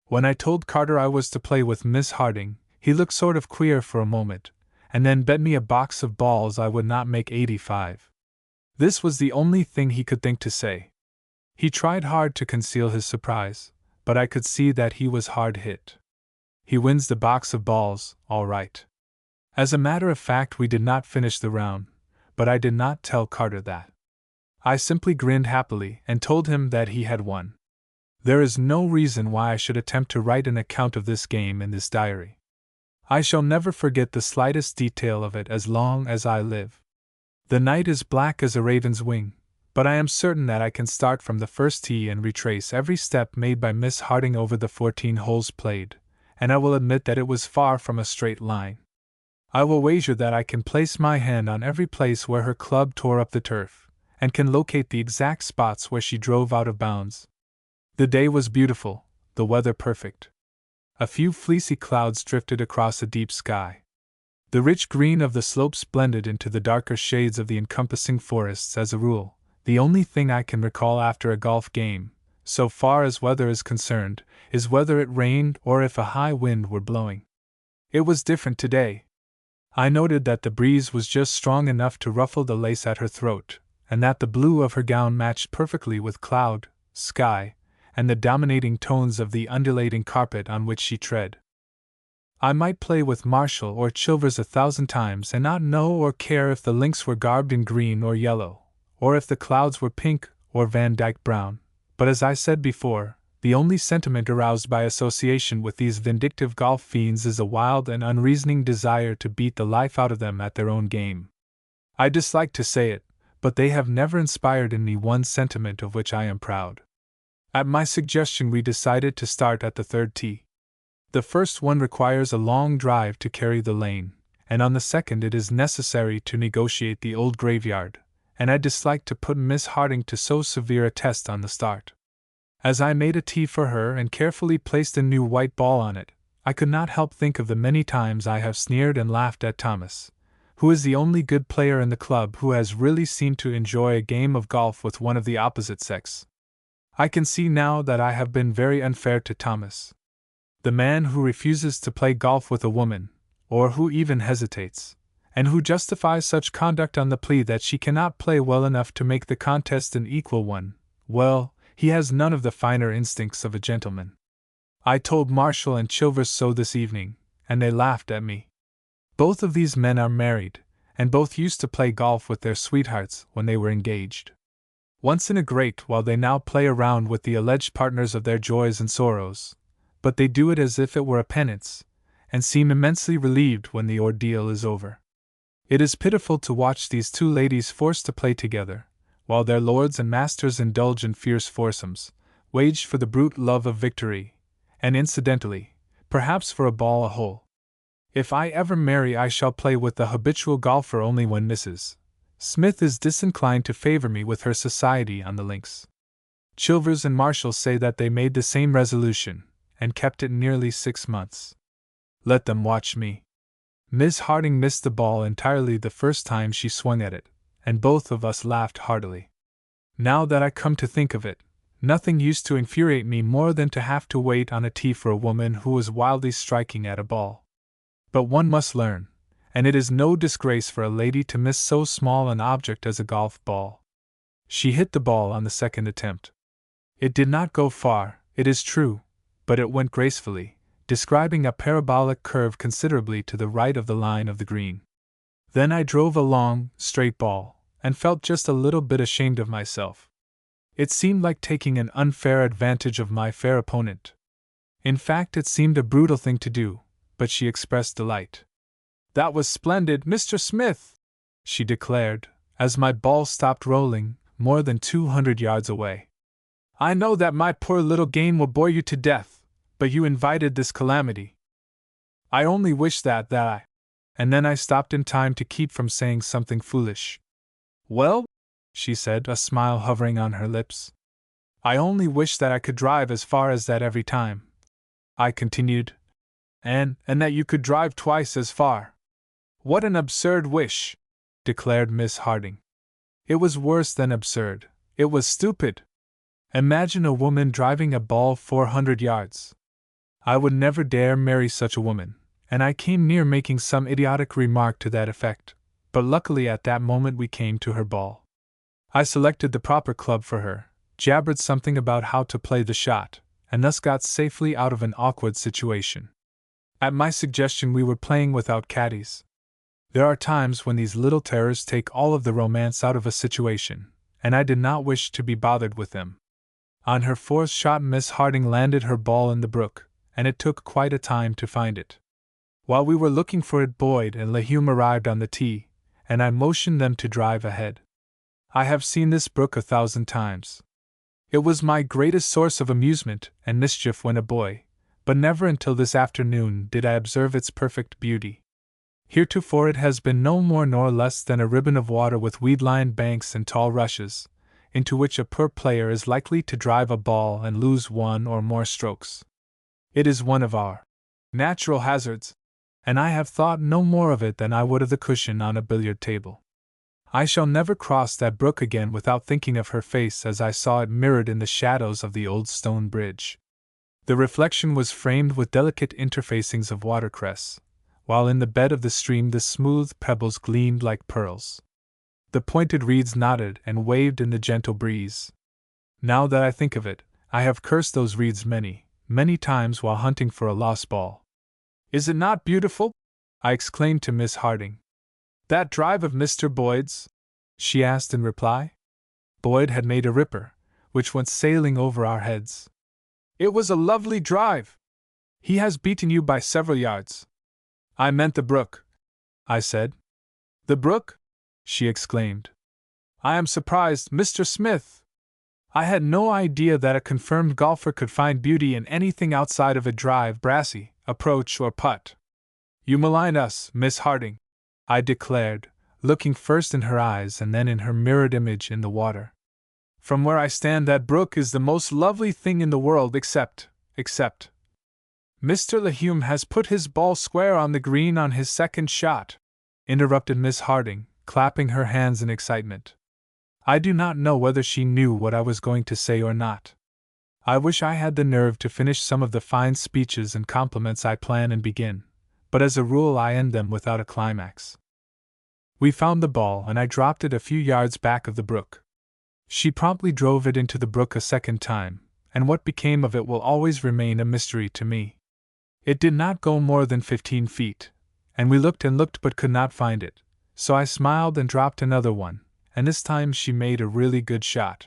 When I told Carter I was to play with Miss Harding, he looked sort of queer for a moment, and then bet me a box of balls I would not make 85. This was the only thing he could think to say. He tried hard to conceal his surprise, but I could see that he was hard hit. He wins the box of balls, all right. As a matter of fact, we did not finish the round, but I did not tell Carter that. I simply grinned happily and told him that he had won. There is no reason why I should attempt to write an account of this game in this diary. I shall never forget the slightest detail of it as long as I live. The night is black as a raven's wing, but I am certain that I can start from the first tee and retrace every step made by Miss Harding over the 14 holes played, and I will admit that it was far from a straight line. I will wager that I can place my hand on every place where her club tore up the turf, and can locate the exact spots where she drove out of bounds. The day was beautiful, the weather perfect. A few fleecy clouds drifted across a deep sky. The rich green of the slopes blended into the darker shades of the encompassing forests as a rule. The only thing I can recall after a golf game, so far as weather is concerned, is whether it rained or if a high wind were blowing. It was different today. I noted that the breeze was just strong enough to ruffle the lace at her throat, and that the blue of her gown matched perfectly with cloud, sky, and the dominating tones of the undulating carpet on which she tread. I might play with Marshall or Chilvers 1,000 times and not know or care if the links were garbed in green or yellow, or if the clouds were pink or Van Dyke brown, but as I said before, the only sentiment aroused by association with these vindictive golf fiends is a wild and unreasoning desire to beat the life out of them at their own game. I dislike to say it, but they have never inspired in me one sentiment of which I am proud. At my suggestion, we decided to start at the third tee. The first one requires a long drive to carry the lane, and on the second it is necessary to negotiate the old graveyard, and I disliked to put Miss Harding to so severe a test on the start. As I made a tee for her and carefully placed a new white ball on it, I could not help think of the many times I have sneered and laughed at Thomas, who is the only good player in the club who has really seemed to enjoy a game of golf with one of the opposite sex. I can see now that I have been very unfair to Thomas. The man who refuses to play golf with a woman, or who even hesitates, and who justifies such conduct on the plea that she cannot play well enough to make the contest an equal one, well, he has none of the finer instincts of a gentleman. I told Marshall and Chilvers so this evening, and they laughed at me. Both of these men are married, and both used to play golf with their sweethearts when they were engaged. Once in a great while they now play around with the alleged partners of their joys and sorrows, but they do it as if it were a penance, and seem immensely relieved when the ordeal is over. It is pitiful to watch these two ladies forced to play together, while their lords and masters indulge in fierce foursomes, waged for the brute love of victory, and incidentally, perhaps for a ball a hole. If I ever marry, I shall play with the habitual golfer only when Mrs. Smith is disinclined to favor me with her society on the links. Chilvers and Marshall say that they made the same resolution, and kept it nearly 6 months. Let them watch me. Miss Harding missed the ball entirely the first time she swung at it, and both of us laughed heartily. Now that I come to think of it, nothing used to infuriate me more than to have to wait on a tee for a woman who was wildly striking at a ball. But one must learn, and it is no disgrace for a lady to miss so small an object as a golf ball. She hit the ball on the second attempt. It did not go far, it is true, but it went gracefully, describing a parabolic curve considerably to the right of the line of the green. Then I drove a long, straight ball, and felt just a little bit ashamed of myself. It seemed like taking an unfair advantage of my fair opponent. In fact, it seemed a brutal thing to do, but she expressed delight. "That was splendid, Mr. Smith," she declared, as my ball stopped rolling, more than 200 yards away. "I know that my poor little game will bore you to death, but you invited this calamity. I only wish that I—" And then I stopped in time to keep from saying something foolish. "Well," she said, a smile hovering on her lips, "I only wish that I could drive as far as that every time," I continued, and that you could drive twice as far." "What an absurd wish!" declared Miss Harding. "It was worse than absurd, it was stupid. Imagine a woman driving a ball 400 yards. I would never dare marry such a woman, and I came near making some idiotic remark to that effect, but luckily at that moment we came to her ball. I selected the proper club for her, jabbered something about how to play the shot, and thus got safely out of an awkward situation. At my suggestion we were playing without caddies. There are times when these little terrors take all of the romance out of a situation, and I did not wish to be bothered with them. On her fourth shot Miss Harding landed her ball in the brook, and it took quite a time to find it. While we were looking for it, Boyd and Lehume arrived on the tee, and I motioned them to drive ahead. I have seen this brook 1,000 times. It was my greatest source of amusement and mischief when a boy, but never until this afternoon did I observe its perfect beauty. Heretofore it has been no more nor less than a ribbon of water with weed-lined banks and tall rushes, into which a poor player is likely to drive a ball and lose one or more strokes. It is one of our natural hazards. and I have thought no more of it than I would of the cushion on a billiard table. I shall never cross that brook again without thinking of her face as I saw it mirrored in the shadows of the old stone bridge. The reflection was framed with delicate interfacings of watercress, while in the bed of the stream the smooth pebbles gleamed like pearls. The pointed reeds nodded and waved in the gentle breeze. Now that I think of it, I have cursed those reeds many, many times while hunting for a lost ball. "Is it not beautiful?" I exclaimed to Miss Harding. "That drive of Mr. Boyd's?" she asked in reply. Boyd had made a ripper, which went sailing over our heads. "It was a lovely drive. He has beaten you by several yards." "I meant the brook," I said. "The brook?" she exclaimed. "I am surprised, Mr. Smith. I had no idea that a confirmed golfer could find beauty in anything outside of a drive, brassy, approach, or putt." "You malign us, Miss Harding," I declared, looking first in her eyes and then in her mirrored image in the water. "From where I stand, that brook is the most lovely thing in the world except. Mr. Upham has put his ball square on the green on his second shot," interrupted Miss Harding, clapping her hands in excitement. I do not know whether she knew what I was going to say or not. I wish I had the nerve to finish some of the fine speeches and compliments I plan and begin, but as a rule I end them without a climax. We found the ball and I dropped it a few yards back of the brook. She promptly drove it into the brook a second time, and what became of it will always remain a mystery to me. It did not go more than 15 feet, and we looked and looked but could not find it, so I smiled and dropped another one, and this time she made a really good shot.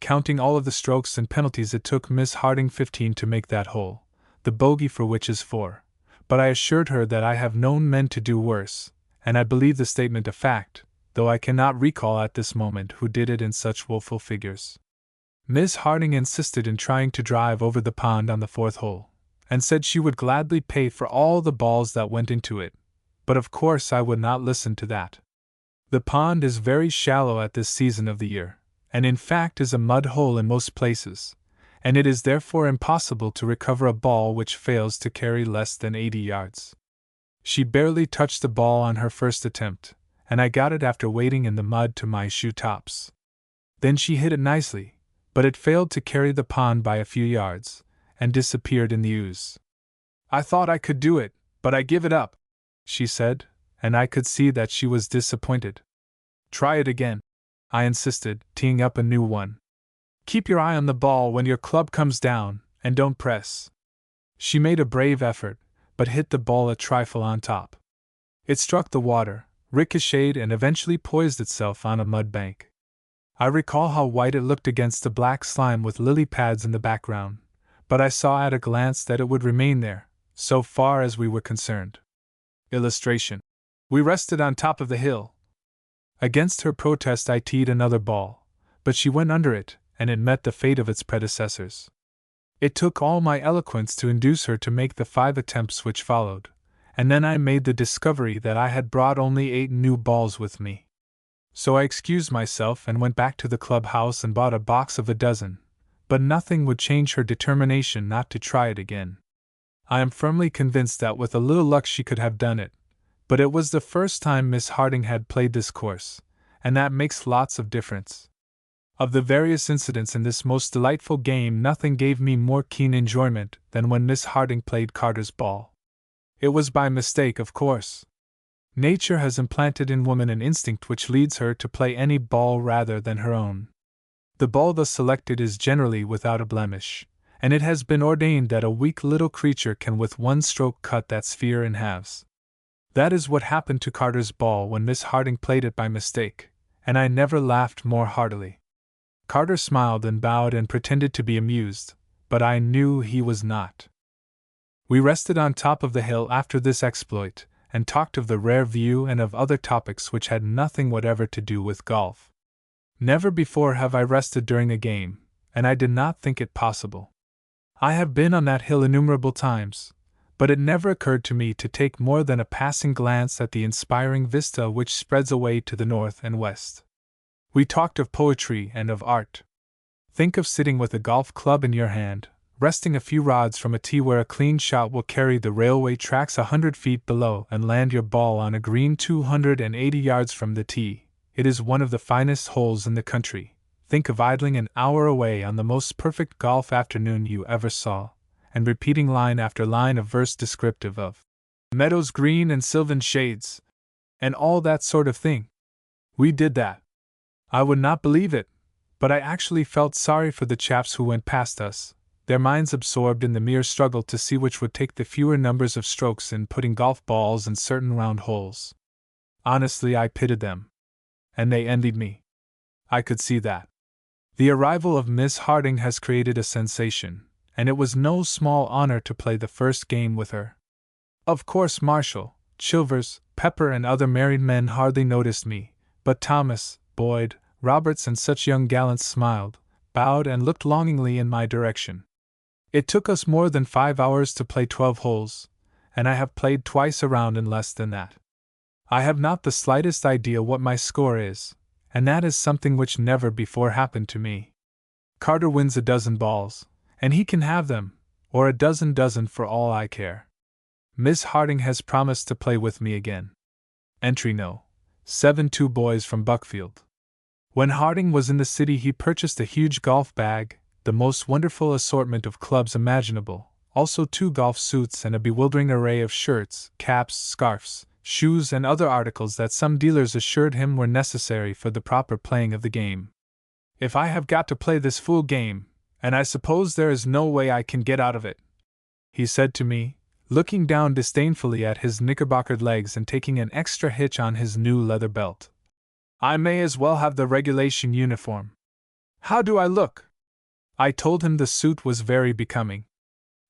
Counting all of the strokes and penalties, it took Miss Harding 15 to make that hole, the bogey for which is 4, but I assured her that I have known men to do worse, and I believe the statement a fact, though I cannot recall at this moment who did it in such woeful figures. Miss Harding insisted in trying to drive over the pond on the 4th hole, and said she would gladly pay for all the balls that went into it, but of course I would not listen to that. The pond is very shallow at this season of the year, and in fact is a mud hole in most places, and it is therefore impossible to recover a ball which fails to carry less than 80 yards. She barely touched the ball on her first attempt, and I got it after wading in the mud to my shoe tops. Then she hit it nicely, but it failed to carry the pond by a few yards, and disappeared in the ooze. "I thought I could do it, but I give it up," she said, and I could see that she was disappointed. "Try it again," I insisted, teeing up a new one. "Keep your eye on the ball when your club comes down, and don't press." She made a brave effort, but hit the ball a trifle on top. It struck the water, ricocheted, and eventually poised itself on a mud bank. I recall how white it looked against the black slime with lily pads in the background, but I saw at a glance that it would remain there, so far as we were concerned. Illustration. We rested on top of the hill. Against her protest I teed another ball, but she went under it, and it met the fate of its predecessors. It took all my eloquence to induce her to make the 5 attempts which followed, and then I made the discovery that I had brought only 8 new balls with me. So I excused myself and went back to the clubhouse and bought a box of a dozen, but nothing would change her determination not to try it again. I am firmly convinced that with a little luck she could have done it, but it was the first time Miss Harding had played this course, and that makes lots of difference. Of the various incidents in this most delightful game, nothing gave me more keen enjoyment than when Miss Harding played Carter's ball. It was by mistake, of course. Nature has implanted in woman an instinct which leads her to play any ball rather than her own. The ball thus selected is generally without a blemish, and it has been ordained that a weak little creature can with one stroke cut that sphere in halves. That is what happened to Carter's ball when Miss Harding played it by mistake, and I never laughed more heartily. Carter smiled and bowed and pretended to be amused, but I knew he was not. We rested on top of the hill after this exploit, and talked of the rare view and of other topics which had nothing whatever to do with golf. Never before have I rested during a game, and I did not think it possible. I have been on that hill innumerable times, but it never occurred to me to take more than a passing glance at the inspiring vista which spreads away to the north and west. We talked of poetry and of art. Think of sitting with a golf club in your hand, resting a few rods from a tee where a clean shot will carry the railway tracks 100 feet below and land your ball on a green 280 yards from the tee. It is one of the finest holes in the country. Think of idling an hour away on the most perfect golf afternoon you ever saw, and repeating line after line of verse descriptive of meadows green and sylvan shades, and all that sort of thing. We did that. I would not believe it, but I actually felt sorry for the chaps who went past us, their minds absorbed in the mere struggle to see which would take the fewer numbers of strokes in putting golf balls in certain round holes. Honestly, I pitied them. And they envied me. I could see that. The arrival of Miss Harding has created a sensation, and it was no small honor to play the first game with her. Of course Marshall, Chilvers, Pepper and other married men hardly noticed me, but Thomas, Boyd, Roberts and such young gallants smiled, bowed and looked longingly in my direction. It took us more than 5 hours to play 12 holes, and I have played twice a round in less than that. I have not the slightest idea what my score is, and that is something which never before happened to me. Carter wins a dozen balls, and he can have them, or a dozen for all I care. Miss Harding has promised to play with me again. Entry No. 7 2 boys from Buckfield. When Harding was in the city he purchased a huge golf bag, the most wonderful assortment of clubs imaginable, also 2 golf suits and a bewildering array of shirts, caps, scarfs, shoes and other articles that some dealers assured him were necessary for the proper playing of the game. If I have got to play this fool game, and I suppose there is no way I can get out of it, he said to me, looking down disdainfully at his knickerbockered legs and taking an extra hitch on his new leather belt, I may as well have the regulation uniform. How do I look? I told him the suit was very becoming.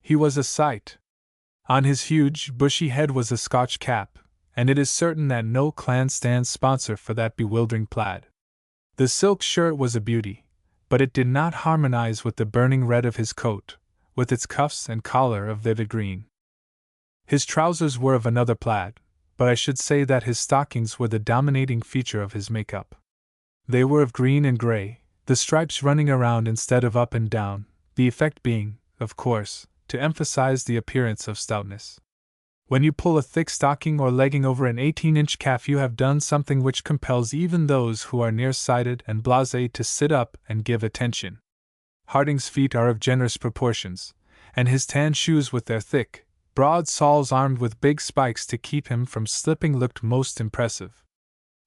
He was a sight. On his huge, bushy head was a Scotch cap, and it is certain that no clan stands sponsor for that bewildering plaid. The silk shirt was a beauty, but it did not harmonize with the burning red of his coat, with its cuffs and collar of vivid green. His trousers were of another plaid, but I should say that his stockings were the dominating feature of his make-up. They were of green and gray, the stripes running around instead of up and down, the effect being, of course, to emphasize the appearance of stoutness. When you pull a thick stocking or legging over an 18-inch calf you have done something which compels even those who are nearsighted and blasé to sit up and give attention. Harding's feet are of generous proportions, and his tan shoes with their thick, broad soles armed with big spikes to keep him from slipping looked most impressive.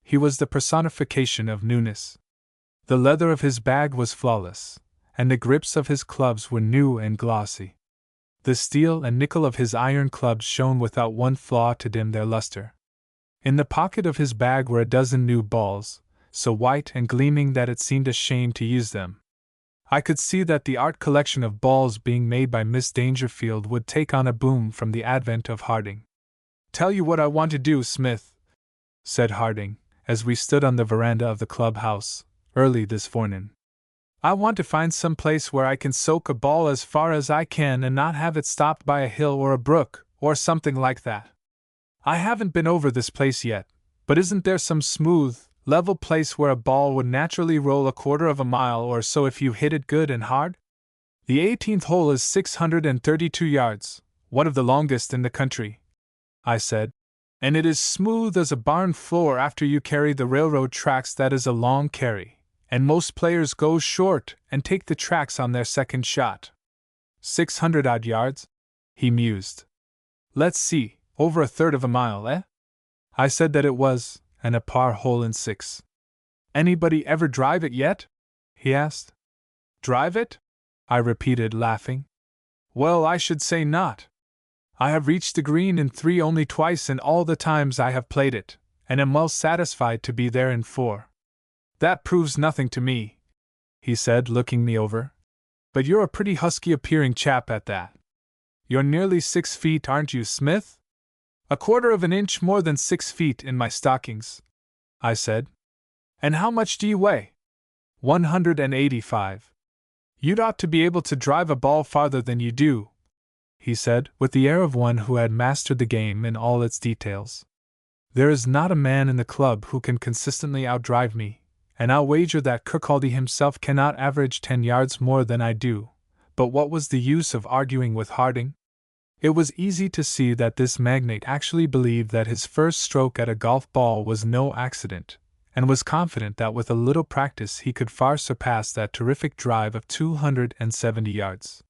He was the personification of newness. The leather of his bag was flawless, and the grips of his clubs were new and glossy. The steel and nickel of his iron clubs shone without one flaw to dim their luster. In the pocket of his bag were a dozen new balls, so white and gleaming that it seemed a shame to use them. I could see that the art collection of balls being made by Miss Dangerfield would take on a boom from the advent of Harding. "Tell you what I want to do, Smith," said Harding, as we stood on the veranda of the clubhouse, early this forenoon. "I want to find some place where I can soak a ball as far as I can and not have it stopped by a hill or a brook, or something like that. I haven't been over this place yet, but isn't there some smooth, level place where a ball would naturally roll a quarter of a mile or so if you hit it good and hard? The 18th hole is 632 yards, one of the longest in the country," I said, "and it is smooth as a barn floor after you carry the railroad tracks. That is a long carry, and most players go short and take the tracks on their second shot." 600-odd yards? He mused. "Let's see, over a third of a mile, eh?" I said that it was, and a par hole in 6. "Anybody ever drive it yet?" he asked. "Drive it?" I repeated, laughing. "Well, I should say not. I have reached the green in 3 only twice in all the times I have played it, and am well satisfied to be there in 4. "That proves nothing to me," he said, looking me over. "But you're a pretty husky-appearing chap at that. You're nearly 6 feet, aren't you, Smith?" "A quarter of an inch more than 6 feet in my stockings," I said. "And how much do you weigh?" 185. "You'd ought to be able to drive a ball farther than you do," he said, with the air of one who had mastered the game in all its details. "There is not a man in the club who can consistently outdrive me, and I'll wager that Kirkcaldy himself cannot average 10 yards more than I do, But what was the use of arguing with Harding? It was easy to see that this magnate actually believed that his first stroke at a golf ball was no accident, and was confident that with a little practice he could far surpass that terrific drive of 270 yards.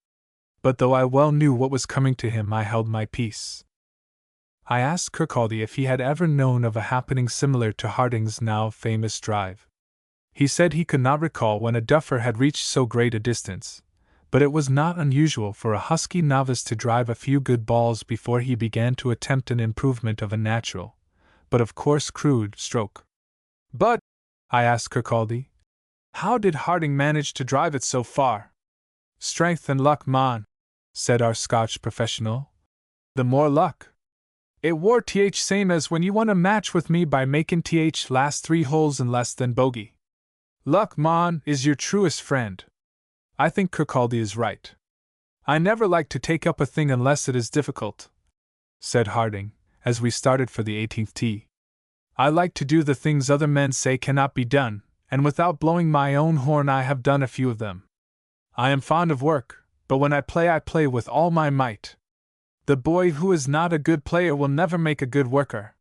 But though I well knew what was coming to him, I held my peace. I asked Kirkcaldy if he had ever known of a happening similar to Harding's now famous drive. He said he could not recall when a duffer had reached so great a distance, but it was not unusual for a husky novice to drive a few good balls before he began to attempt an improvement of a natural, but of course crude, stroke. But, I asked Kirkcaldy, how did Harding manage to drive it so far? Strength and luck, man, said our Scotch professional. The more luck. It wore same as when you won a match with me by making last 3 holes in less than bogey. Luck, man, is your truest friend. I think Kirkcaldy is right. I never like to take up a thing unless it is difficult, said Harding, as we started for the 18th tee. I like to do the things other men say cannot be done, and without blowing my own horn I have done a few of them. I am fond of work, but when I play with all my might. The boy who is not a good player will never make a good worker.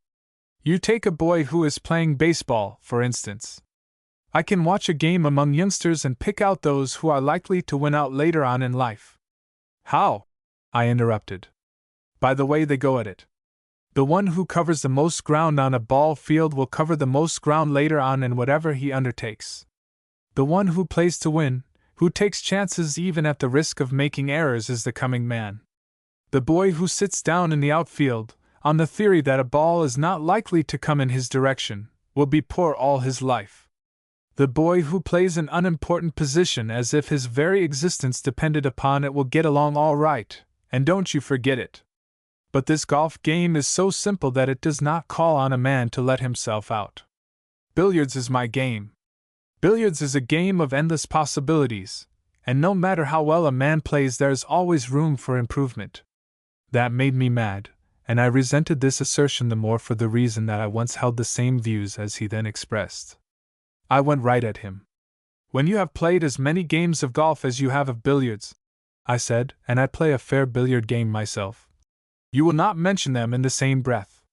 You take a boy who is playing baseball, for instance. I can watch a game among youngsters and pick out those who are likely to win out later on in life. How? I interrupted. By the way they go at it. The one who covers the most ground on a ball field will cover the most ground later on in whatever he undertakes. The one who plays to win, who takes chances even at the risk of making errors, is the coming man. The boy who sits down in the outfield, on the theory that a ball is not likely to come in his direction, will be poor all his life. The boy who plays an unimportant position as if his very existence depended upon it will get along all right, and don't you forget it. But this golf game is so simple that it does not call on a man to let himself out. Billiards is my game. Billiards is a game of endless possibilities, and no matter how well a man plays there is always room for improvement. That made me mad, and I resented this assertion the more for the reason that I once held the same views as he then expressed. I went right at him. When you have played as many games of golf as you have of billiards, I said, and I play a fair billiard game myself, you will not mention them in the same breath.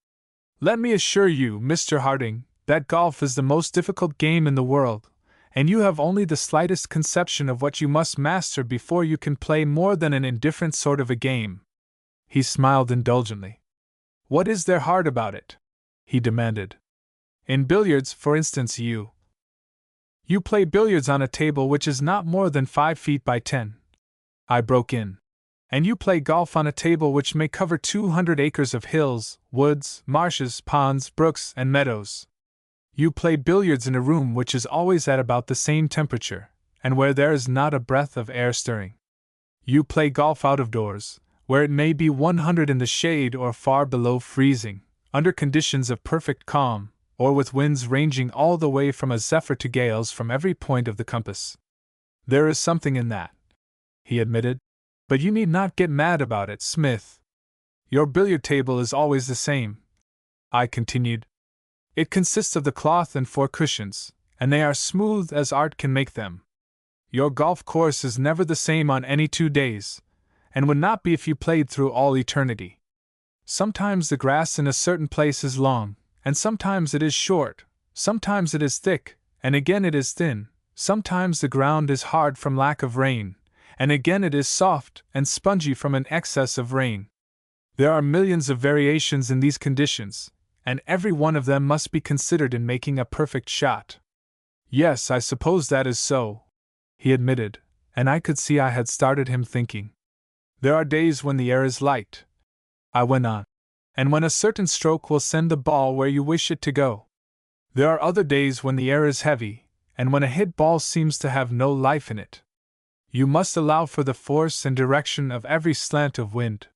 Let me assure you, Mr. Harding, that golf is the most difficult game in the world, and you have only the slightest conception of what you must master before you can play more than an indifferent sort of a game. He smiled indulgently. What is there hard about it? He demanded. In billiards, for instance, you play billiards on a table which is not more than 5 feet by 10. I broke in. And you play golf on a table which may cover 200 acres of hills, woods, marshes, ponds, brooks, and meadows. You play billiards in a room which is always at about the same temperature, and where there is not a breath of air stirring. You play golf out of doors, where it may be 100 in the shade or far below freezing, under conditions of perfect calm, or with winds ranging all the way from a zephyr to gales from every point of the compass. There is something in that, he admitted, but you need not get mad about it, Smith. Your billiard table is always the same, I continued. It consists of the cloth and 4 cushions, and they are smooth as art can make them. Your golf course is never the same on any 2 days, and would not be if you played through all eternity. Sometimes the grass in a certain place is long, and sometimes it is short, sometimes it is thick, and again it is thin, sometimes the ground is hard from lack of rain, and again it is soft and spongy from an excess of rain. There are millions of variations in these conditions, and every one of them must be considered in making a perfect shot. Yes, I suppose that is so, he admitted, and I could see I had started him thinking. There are days when the air is light, I went on, and when a certain stroke will send the ball where you wish it to go. There are other days when the air is heavy, and when a hit ball seems to have no life in it. You must allow for the force and direction of every slant of wind.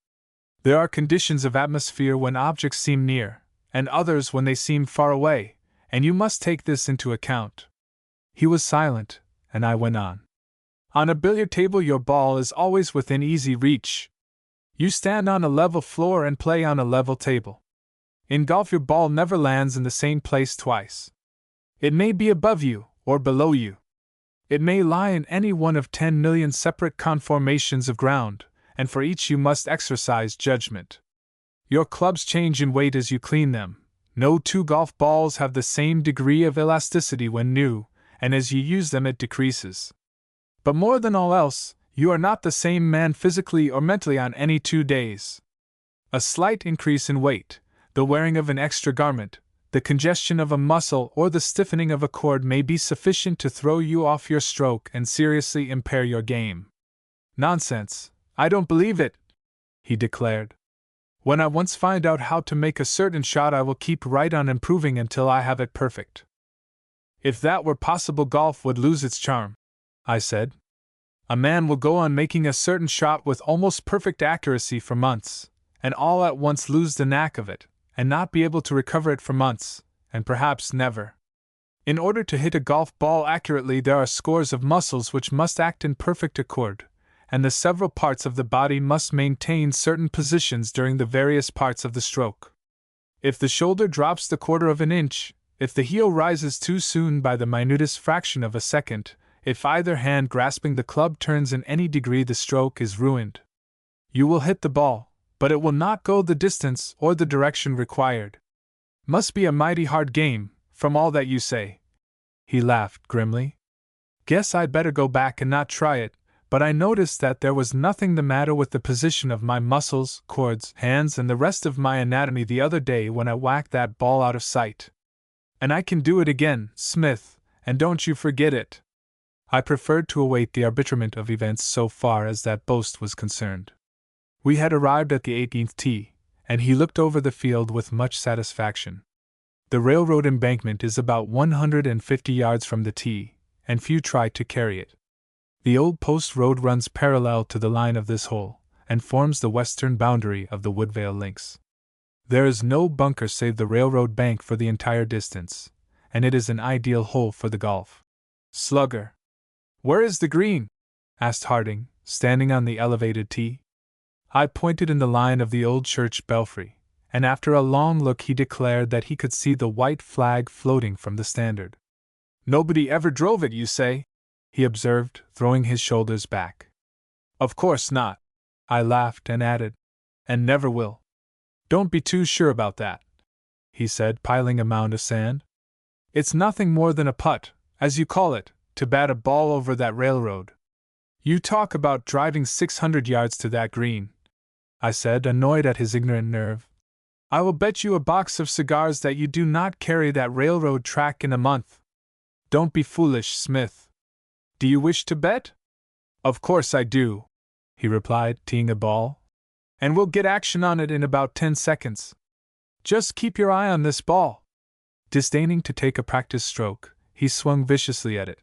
There are conditions of atmosphere when objects seem near, and others when they seem far away, and you must take this into account. He was silent, and I went on. On a billiard table your ball is always within easy reach. You stand on a level floor and play on a level table. In golf your ball never lands in the same place twice. It may be above you, or below you. It may lie in any one of 10 million separate conformations of ground, and for each you must exercise judgment. Your clubs change in weight as you clean them. No two golf balls have the same degree of elasticity when new, and as you use them it decreases. But more than all else, you are not the same man physically or mentally on any 2 days. A slight increase in weight, the wearing of an extra garment, the congestion of a muscle or the stiffening of a cord may be sufficient to throw you off your stroke and seriously impair your game. Nonsense, I don't believe it, he declared. When I once find out how to make a certain shot, I will keep right on improving until I have it perfect. If that were possible, golf would lose its charm, I said. A man will go on making a certain shot with almost perfect accuracy for months, and all at once lose the knack of it, and not be able to recover it for months, and perhaps never. In order to hit a golf ball accurately, there are scores of muscles which must act in perfect accord, and the several parts of the body must maintain certain positions during the various parts of the stroke. If the shoulder drops the quarter of an inch, if the heel rises too soon by the minutest fraction of a second, if either hand grasping the club turns in any degree, the stroke is ruined. You will hit the ball, but it will not go the distance or the direction required. Must be a mighty hard game, from all that you say. He laughed grimly. Guess I'd better go back and not try it, but I noticed that there was nothing the matter with the position of my muscles, cords, hands, and the rest of my anatomy the other day when I whacked that ball out of sight. And I can do it again, Smith, and don't you forget it. I preferred to await the arbitrament of events so far as that boast was concerned. We had arrived at the 18th tee, and he looked over the field with much satisfaction. The railroad embankment is about 150 yards from the tee, and few try to carry it. The old post road runs parallel to the line of this hole, and forms the western boundary of the Woodvale links. There is no bunker save the railroad bank for the entire distance, and it is an ideal hole for the golf slugger. Where is the green? Asked Harding, standing on the elevated tee. I pointed in the line of the old church belfry, and after a long look he declared that he could see the white flag floating from the standard. Nobody ever drove it, you say? He observed, throwing his shoulders back. Of course not, I laughed and added, and never will. Don't be too sure about that, he said, piling a mound of sand. It's nothing more than a putt, as you call it, to bat a ball over that railroad. You talk about driving 600 yards to that green, I said, annoyed at his ignorant nerve. I will bet you a box of cigars that you do not carry that railroad track in a month. Don't be foolish, Smith. Do you wish to bet? Of course I do, he replied, teeing a ball. And we'll get action on it in about 10 seconds. Just keep your eye on this ball. Disdaining to take a practice stroke, he swung viciously at it.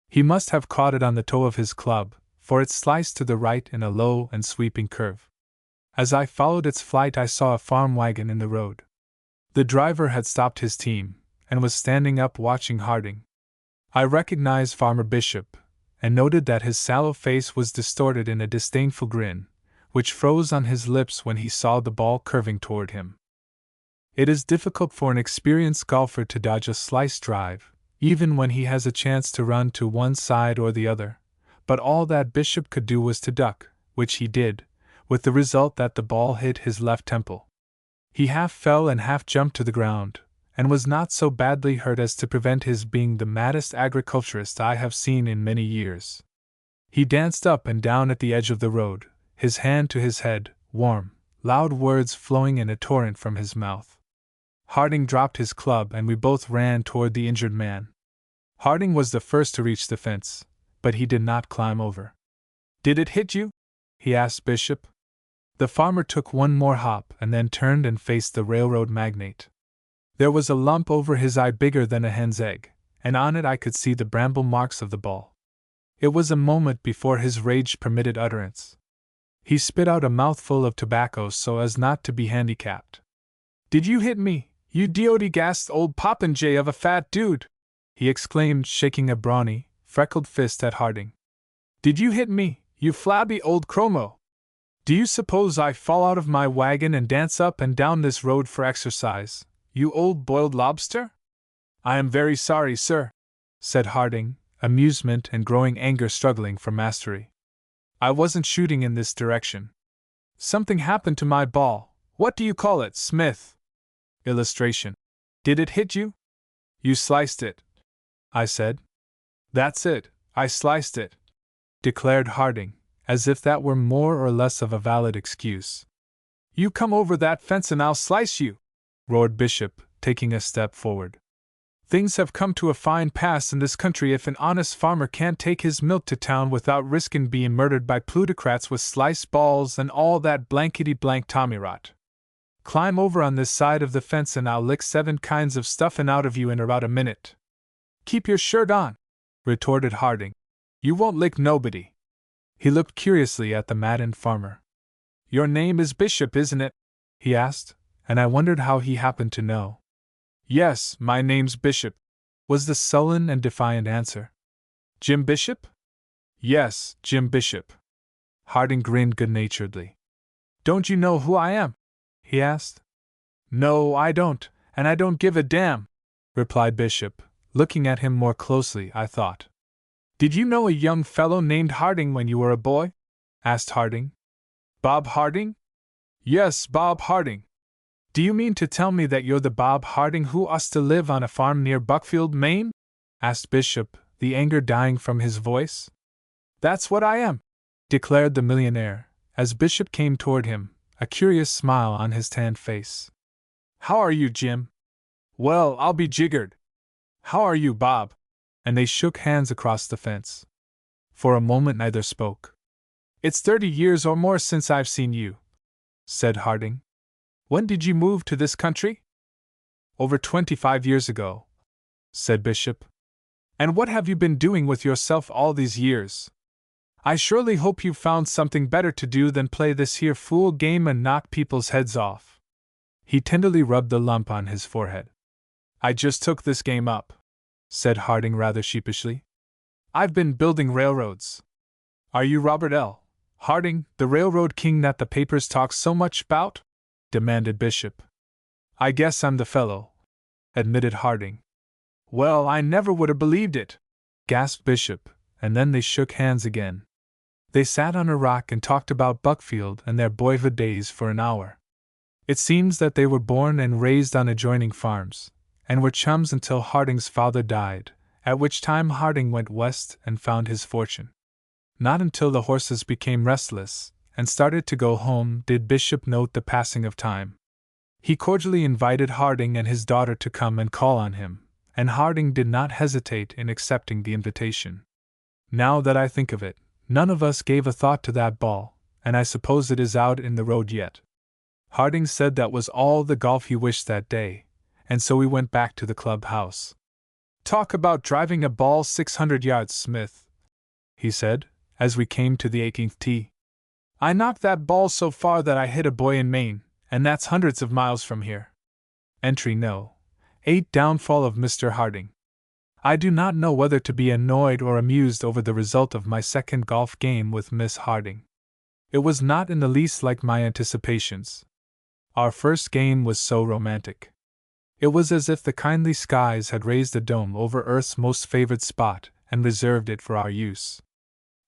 He must have caught it on the toe of his club, for it sliced to the right in a low and sweeping curve. As I followed its flight, I saw a farm wagon in the road. The driver had stopped his team, and was standing up watching Harding. I recognized Farmer Bishop, and noted that his sallow face was distorted in a disdainful grin, which froze on his lips when he saw the ball curving toward him. It is difficult for an experienced golfer to dodge a slice drive, even when he has a chance to run to one side or the other, but all that Bishop could do was to duck, which he did, with the result that the ball hit his left temple. He half fell and half jumped to the ground, and was not so badly hurt as to prevent his being the maddest agriculturist I have seen in many years. He danced up and down at the edge of the road, his hand to his head, warm, loud words flowing in a torrent from his mouth. Harding dropped his club and we both ran toward the injured man. Harding was the first to reach the fence, but he did not climb over. Did it hit you? He asked Bishop. The farmer took one more hop and then turned and faced the railroad magnate. There was a lump over his eye bigger than a hen's egg, and on it I could see the bramble marks of the ball. It was a moment before his rage permitted utterance. He spit out a mouthful of tobacco so as not to be handicapped. Did you hit me, you deody-gassed old popinjay of a fat dude? He exclaimed, shaking a brawny, freckled fist at Harding. Did you hit me, you flabby old chromo? Do you suppose I fall out of my wagon and dance up and down this road for exercise, you old boiled lobster? I am very sorry, sir, said Harding, amusement and growing anger struggling for mastery. I wasn't shooting in this direction. Something happened to my ball. What do you call it, Smith? Illustration. Did it hit you? You sliced it, I said. That's it, I sliced it, declared Harding, as if that were more or less of a valid excuse. You come over that fence and I'll slice you, roared Bishop, taking a step forward. Things have come to a fine pass in this country if an honest farmer can't take his milk to town without risking being murdered by plutocrats with sliced balls and all that blankety-blank tommyrot. Climb over on this side of the fence and I'll lick 7 kinds of stuffing out of you in about a minute. Keep your shirt on, retorted Harding. You won't lick nobody. He looked curiously at the maddened farmer. Your name is Bishop, isn't it? He asked, and I wondered how he happened to know. Yes, my name's Bishop, was the sullen and defiant answer. Jim Bishop? Yes, Jim Bishop. Harding grinned good-naturedly. Don't you know who I am? He asked. No, I don't, and I don't give a damn, replied Bishop, looking at him more closely, I thought. Did you know a young fellow named Harding when you were a boy? Asked Harding. Bob Harding? Yes, Bob Harding. Do you mean to tell me that you're the Bob Harding who used to live on a farm near Buckfield, Maine? Asked Bishop, the anger dying from his voice. That's what I am, declared the millionaire, as Bishop came toward him, a curious smile on his tanned face. How are you, Jim? Well, I'll be jiggered. How are you, Bob? And they shook hands across the fence. For a moment neither spoke. It's 30 years or more since I've seen you, said Harding. When did you move to this country? Over 25 years ago, said Bishop. And what have you been doing with yourself all these years? I surely hope you've found something better to do than play this here fool game and knock people's heads off. He tenderly rubbed the lump on his forehead. I just took this game up, said Harding rather sheepishly. I've been building railroads. Are you Robert L. Harding, the railroad king that the papers talk so much about? Demanded Bishop. I guess I'm the fellow, admitted Harding. Well, I never would have believed it, gasped Bishop, and then they shook hands again. They sat on a rock and talked about Buckfield and their boyhood days for an hour. It seems that they were born and raised on adjoining farms, and were chums until Harding's father died, at which time Harding went west and found his fortune. Not until the horses became restless and started to go home did Bishop note the passing of time. He cordially invited Harding and his daughter to come and call on him, and Harding did not hesitate in accepting the invitation. Now that I think of it, none of us gave a thought to that ball, and I suppose it is out in the road yet. Harding said that was all the golf he wished that day, and so we went back to the clubhouse. Talk about driving a ball 600 yards, Smith, he said, as we came to the 18th tee. I knocked that ball so far that I hit a boy in Maine, and that's hundreds of miles from here. Entry No. 8 Downfall of Mr. Harding. I do not know whether to be annoyed or amused over the result of my second golf game with Miss Harding. It was not in the least like my anticipations. Our first game was so romantic. It was as if the kindly skies had raised a dome over Earth's most favored spot and reserved it for our use.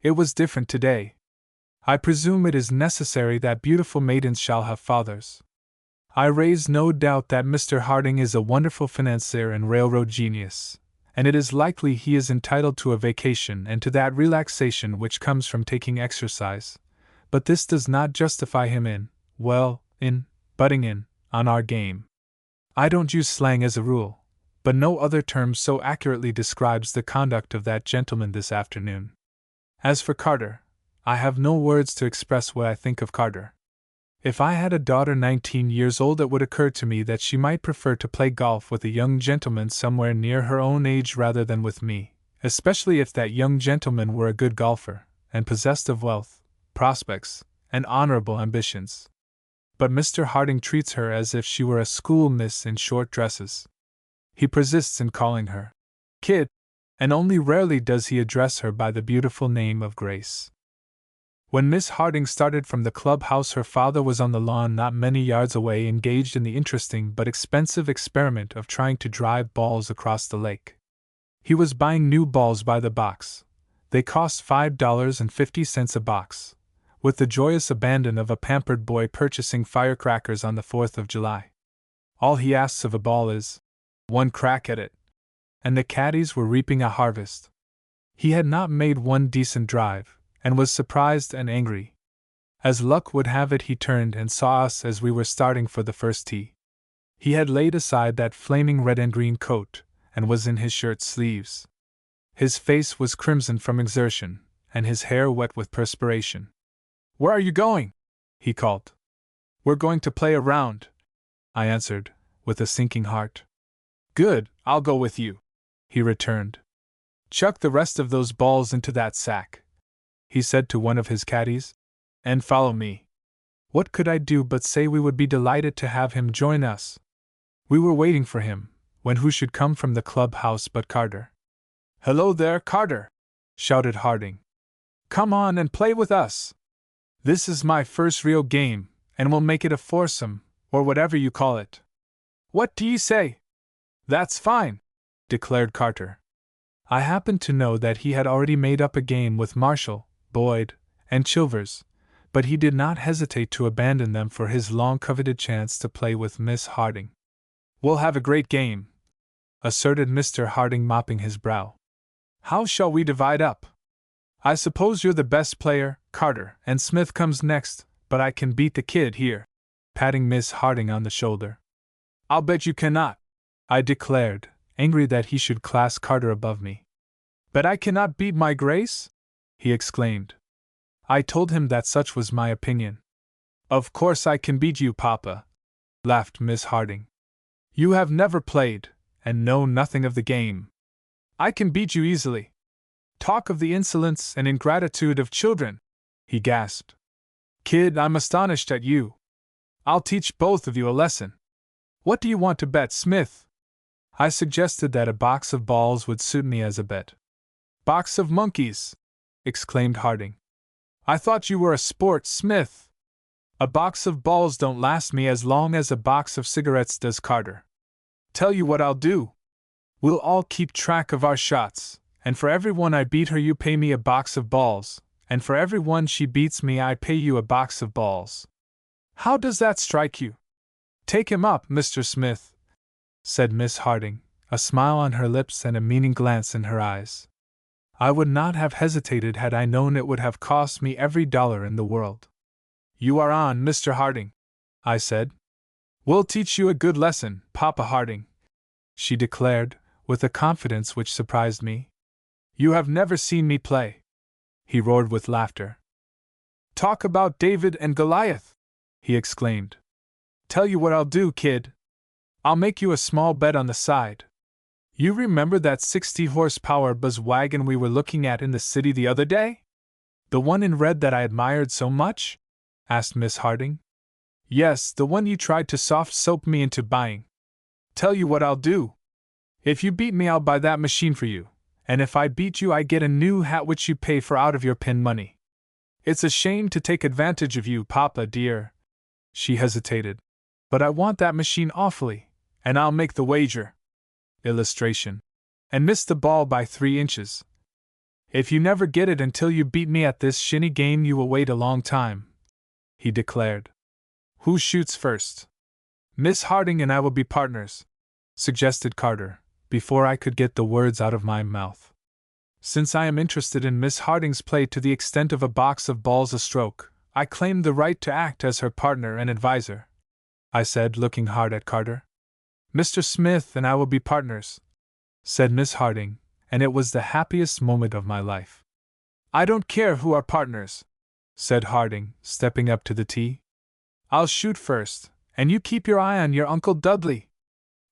It was different today. I presume it is necessary that beautiful maidens shall have fathers. I raise no doubt that Mr. Harding is a wonderful financier and railroad genius, and it is likely he is entitled to a vacation and to that relaxation which comes from taking exercise, but this does not justify him in butting in on our game. I don't use slang as a rule, but no other term so accurately describes the conduct of that gentleman this afternoon. As for Carter, I have no words to express what I think of Carter. If I had a daughter 19 years old, it would occur to me that she might prefer to play golf with a young gentleman somewhere near her own age rather than with me, especially if that young gentleman were a good golfer, and possessed of wealth, prospects, and honorable ambitions. But Mr. Harding treats her as if she were a school miss in short dresses. He persists in calling her Kid, and only rarely does he address her by the beautiful name of Grace. When Miss Harding started from the clubhouse, her father was on the lawn not many yards away, engaged in the interesting but expensive experiment of trying to drive balls across the lake. He was buying new balls by the box. They cost $5.50 a box, with the joyous abandon of a pampered boy purchasing firecrackers on the 4th of July. All he asks of a ball is one crack at it. And the caddies were reaping a harvest. He had not made one decent drive, and was surprised and angry. As luck would have it, he turned and saw us as we were starting for the first tee. He had laid aside that flaming red and green coat, and was in his shirt sleeves. His face was crimson from exertion, and his hair wet with perspiration. "Where are you going?" he called. "We're going to play a round," I answered, with a sinking heart. "Good, I'll go with you," he returned. "Chuck the rest of those balls into that sack," he said to one of his caddies, "and follow me." What could I do but say we would be delighted to have him join us? We were waiting for him, when who should come from the clubhouse but Carter. "Hello there, Carter!" shouted Harding. "Come on and play with us. This is my first real game, and we'll make it a foursome, or whatever you call it. What do you say?" "That's fine," declared Carter. I happened to know that he had already made up a game with Marshall, Boyd, and Chilvers, but he did not hesitate to abandon them for his long-coveted chance to play with Miss Harding. "We'll have a great game," asserted Mr. Harding, mopping his brow. "How shall we divide up? I suppose you're the best player, Carter, and Smith comes next, but I can beat the kid here," patting Miss Harding on the shoulder. "I'll bet you cannot," I declared, angry that he should class Carter above me. "Bet I cannot beat my Grace?" he exclaimed. I told him that such was my opinion. "Of course I can beat you, Papa," laughed Miss Harding. "You have never played, and know nothing of the game. I can beat you easily." "Talk of the insolence and ingratitude of children," he gasped. "Kid, I'm astonished at you. I'll teach both of you a lesson. What do you want to bet, Smith?" I suggested that a box of balls would suit me as a bet. "Box of monkeys!" exclaimed Harding. "I thought you were a sport, Smith." "A box of balls don't last me as long as a box of cigarettes does, Carter. Tell you what I'll do. We'll all keep track of our shots, and for every one I beat her you pay me a box of balls, and for every one she beats me I pay you a box of balls. How does that strike you?" "Take him up, Mr. Smith," said Miss Harding, a smile on her lips and a meaning glance in her eyes. I would not have hesitated had I known it would have cost me every dollar in the world. "You are on, Mr. Harding," I said. "We'll teach you a good lesson, Papa Harding," she declared, with a confidence which surprised me. "You have never seen me play," he roared with laughter. "Talk about David and Goliath!" he exclaimed. "Tell you what I'll do, kid. I'll make you a small bet on the side. You remember that 60-horsepower buzz wagon we were looking at in the city the other day? The one in red that I admired so much?" asked Miss Harding. "Yes, the one you tried to soft-soap me into buying. Tell you what I'll do. If you beat me I'll buy that machine for you, and if I beat you I get a new hat which you pay for out of your pin money. It's a shame to take advantage of you, Papa dear." She hesitated. "But I want that machine awfully, and I'll make the wager. Illustration. And miss the ball by 3 inches. If you never get it until you beat me at this shinny game you will wait a long time," he declared. "Who shoots first?" "Miss Harding and I will be partners," suggested Carter, before I could get the words out of my mouth. "Since I am interested in Miss Harding's play to the extent of a box of balls a stroke, I claim the right to act as her partner and adviser," I said, looking hard at Carter. "Mr. Smith and I will be partners," said Miss Harding, and it was the happiest moment of my life. "I don't care who are partners," said Harding, stepping up to the tee. "I'll shoot first, and you keep your eye on your Uncle Dudley."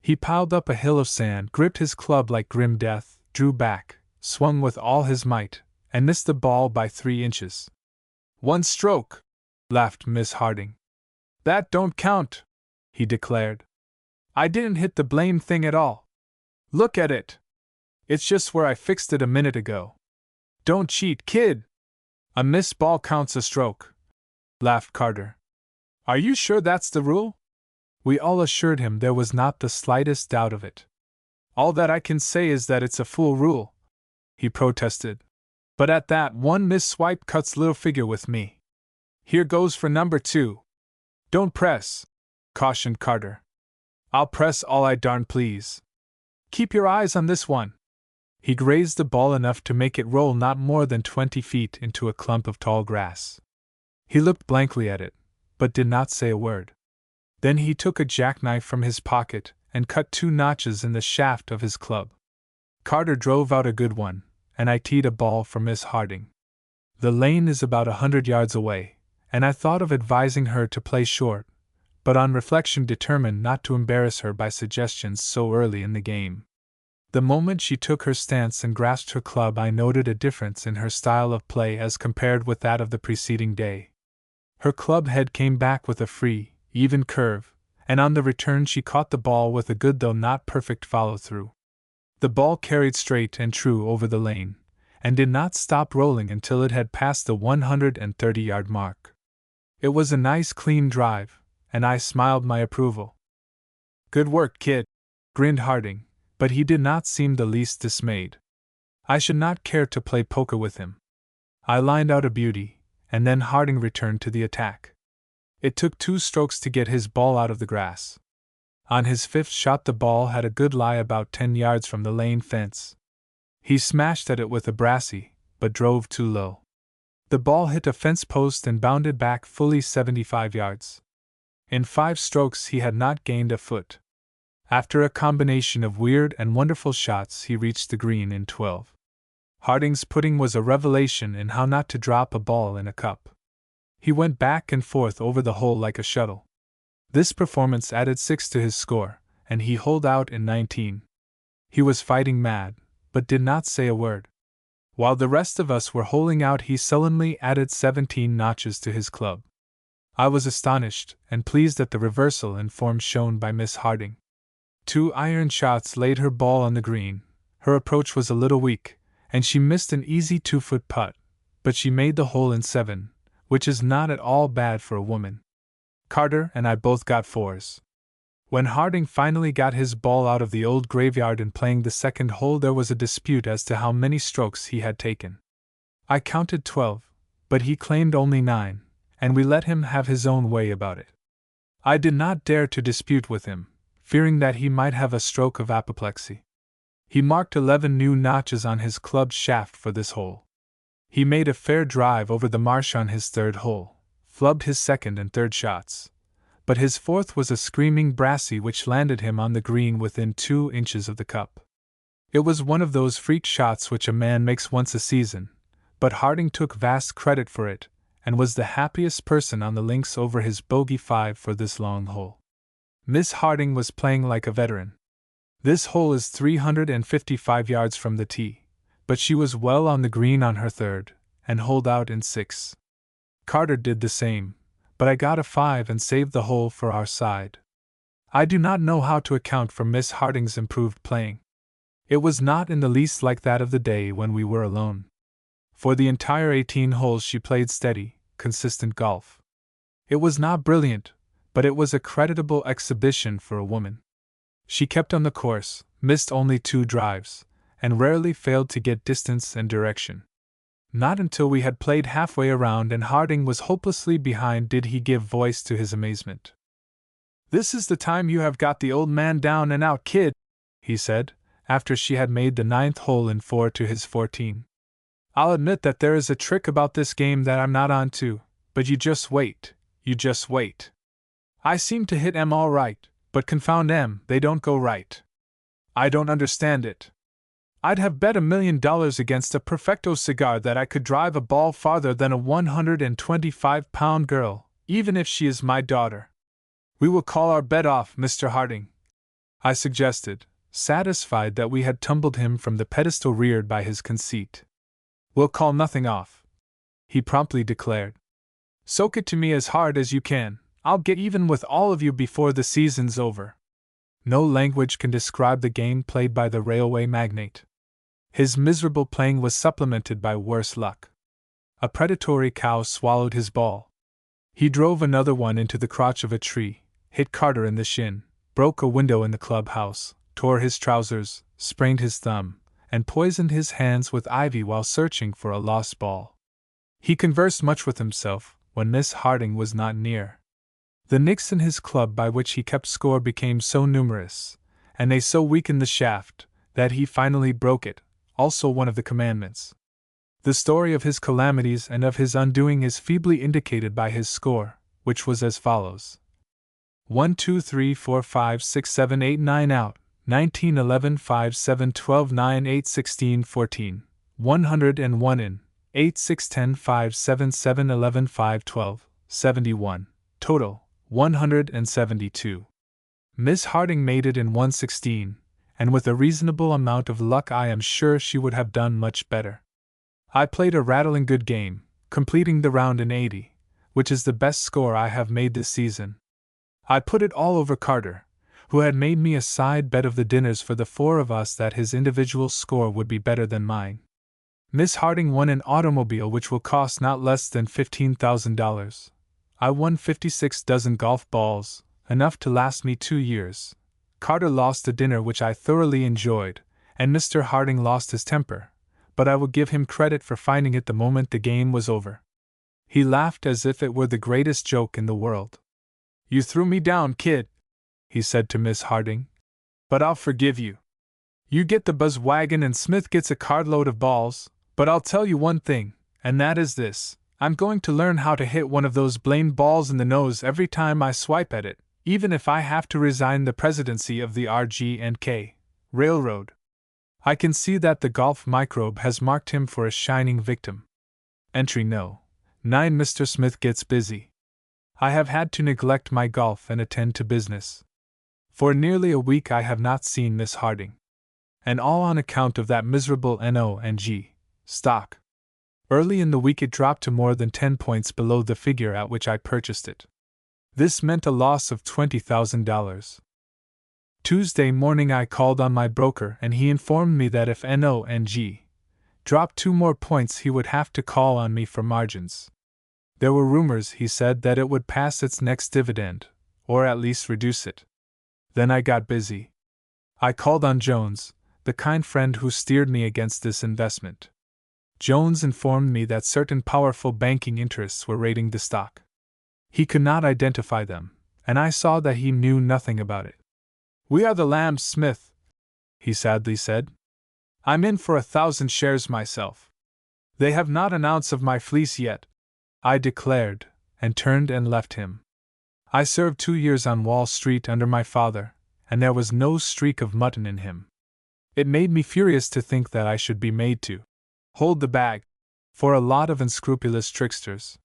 He piled up a hill of sand, gripped his club like grim death, drew back, swung with all his might, and missed the ball by 3 inches. "One stroke," laughed Miss Harding. "That don't count," he declared. "I didn't hit the blame thing at all. Look at it. It's just where I fixed it a minute ago. Don't cheat, kid. A missed ball counts a stroke," laughed Carter. "Are you sure that's the rule?" We all assured him there was not the slightest doubt of it. All that I can say is that it's a fool rule," he protested. "But at that, one Miss Swipe cuts little figure with me. Here goes for number 2. "Don't press," cautioned Carter. "I'll press all I darn please. Keep your eyes on this one." He grazed the ball enough to make it roll not more than 20 feet into a clump of tall grass. He looked blankly at it, but did not say a word. Then he took a jackknife from his pocket and cut 2 notches in the shaft of his club. Carter drove out a good one, and I teed a ball for Miss Harding. The lane is about 100 yards away, and I thought of advising her to play short, but on reflection determined not to embarrass her by suggestions so early in the game. The moment she took her stance and grasped her club, I noted a difference in her style of play as compared with that of the preceding day. Her club head came back with a free, even curve, and on the return she caught the ball with a good though not perfect follow-through. The ball carried straight and true over the lane, and did not stop rolling until it had passed the 130-yard mark. It was a nice clean drive, and I smiled my approval. "Good work, kid," grinned Harding, but he did not seem the least dismayed. I should not care to play poker with him. I lined out a beauty, and then Harding returned to the attack. It took 2 strokes to get his ball out of the grass. On his 5th shot the ball had a good lie about 10 yards from the lane fence. He smashed at it with a brassy, but drove too low. The ball hit a fence post and bounded back fully 75 yards. In 5 strokes he had not gained a foot. After a combination of weird and wonderful shots he reached the green in 12. Harding's putting was a revelation in how not to drop a ball in a cup. He went back and forth over the hole like a shuttle. This performance added 6 to his score, and he holed out in 19. He was fighting mad, but did not say a word. While the rest of us were holing out, he sullenly added 17 notches to his club. I was astonished and pleased at the reversal in form shown by Miss Harding. 2 iron shots laid her ball on the green. Her approach was a little weak, and she missed an easy 2-foot putt, but she made the hole in 7, which is not at all bad for a woman. Carter and I both got 4s. When Harding finally got his ball out of the old graveyard in playing the 2nd hole, there was a dispute as to how many strokes he had taken. I counted 12, but he claimed only 9, and we let him have his own way about it. I did not dare to dispute with him, fearing that he might have a stroke of apoplexy. He marked 11 new notches on his club shaft for this hole. He made a fair drive over the marsh on his 3rd hole, flubbed his 2nd and 3rd shots, but his 4th was a screaming brassy which landed him on the green within 2 inches of the cup. It was one of those freak shots which a man makes once a season, but Harding took vast credit for it, and was the happiest person on the links over his bogey 5 for this long hole. Miss Harding was playing like a veteran. This hole is 355 yards from the tee, but she was well on the green on her 3rd, and holed out in 6. Carter did the same, but I got a 5 and saved the hole for our side. I do not know how to account for Miss Harding's improved playing. It was not in the least like that of the day when we were alone. For the entire 18 holes she played steady, consistent golf. It was not brilliant, but it was a creditable exhibition for a woman. She kept on the course, missed only 2 drives, and rarely failed to get distance and direction. Not until we had played halfway around and Harding was hopelessly behind did he give voice to his amazement. "This is the time you have got the old man down and out, kid," he said, after she had made the 9th hole in 4 to his 14. "I'll admit that there is a trick about this game that I'm not on to, but you just wait, you just wait. I seem to hit 'em all right, but confound 'em, they don't go right. I don't understand it. I'd have bet $1 million against a Perfecto cigar that I could drive a ball farther than a 125-pound girl, even if she is my daughter." "We will call our bet off, Mr. Harding," I suggested, satisfied that we had tumbled him from the pedestal reared by his conceit. "We'll call nothing off," he promptly declared. "Soak it to me as hard as you can. I'll get even with all of you before the season's over." No language can describe the game played by the railway magnate. His miserable playing was supplemented by worse luck. A predatory cow swallowed his ball. He drove another one into the crotch of a tree, hit Carter in the shin, broke a window in the clubhouse, tore his trousers, sprained his thumb, and poisoned his hands with ivy while searching for a lost ball. He conversed much with himself when Miss Harding was not near. The nicks in his club by which he kept score became so numerous, and they so weakened the shaft, that he finally broke it, also one of the commandments. The story of his calamities and of his undoing is feebly indicated by his score, which was as follows: 1 2 3 4 5 6 7 8 9 out, 19 11 5 7 12 9 8 16 14, 101 in, 8 6 10 5 7 7 11 5 12, 71, total, 172. Miss Harding made it in 116, and with a reasonable amount of luck I am sure she would have done much better. I played a rattling good game, completing the round in 80, which is the best score I have made this season. I put it all over Carter, who had made me a side bet of the dinners for the four of us that his individual score would be better than mine. Miss Harding won an automobile which will cost not less than $15,000. I won 56 dozen golf balls, enough to last me 2 years. Carter lost a dinner which I thoroughly enjoyed, and Mr. Harding lost his temper, but I will give him credit for finding it the moment the game was over. He laughed as if it were the greatest joke in the world. "You threw me down, kid," he said to Miss Harding, "but I'll forgive you. You get the buzz wagon and Smith gets a cartload of balls, but I'll tell you one thing, and that is this: I'm going to learn how to hit one of those blamed balls in the nose every time I swipe at it, even if I have to resign the presidency of the R.G.&K. Railroad." I can see that the golf microbe has marked him for a shining victim. Entry No. 9. Mr. Smith gets busy. I have had to neglect my golf and attend to business. For nearly a week I have not seen Miss Harding. And all on account of that miserable N.O.N.G. stock. Early in the week it dropped to more than 10 points below the figure at which I purchased it. This meant a loss of $20,000. Tuesday morning I called on my broker and he informed me that if N.O.N.G. dropped 2 more points he would have to call on me for margins. There were rumors, he said, that it would pass its next dividend, or at least reduce it. Then I got busy. I called on Jones, the kind friend who steered me against this investment. Jones informed me that certain powerful banking interests were raiding the stock. He could not identify them, and I saw that he knew nothing about it. "We are the lambs, Smith," he sadly said. "I'm in for 1,000 shares myself. They have not an ounce of my fleece yet," I declared, and turned and left him. I served 2 years on Wall Street under my father, and there was no streak of mutton in him. It made me furious to think that I should be made to hold the bag for a lot of unscrupulous tricksters.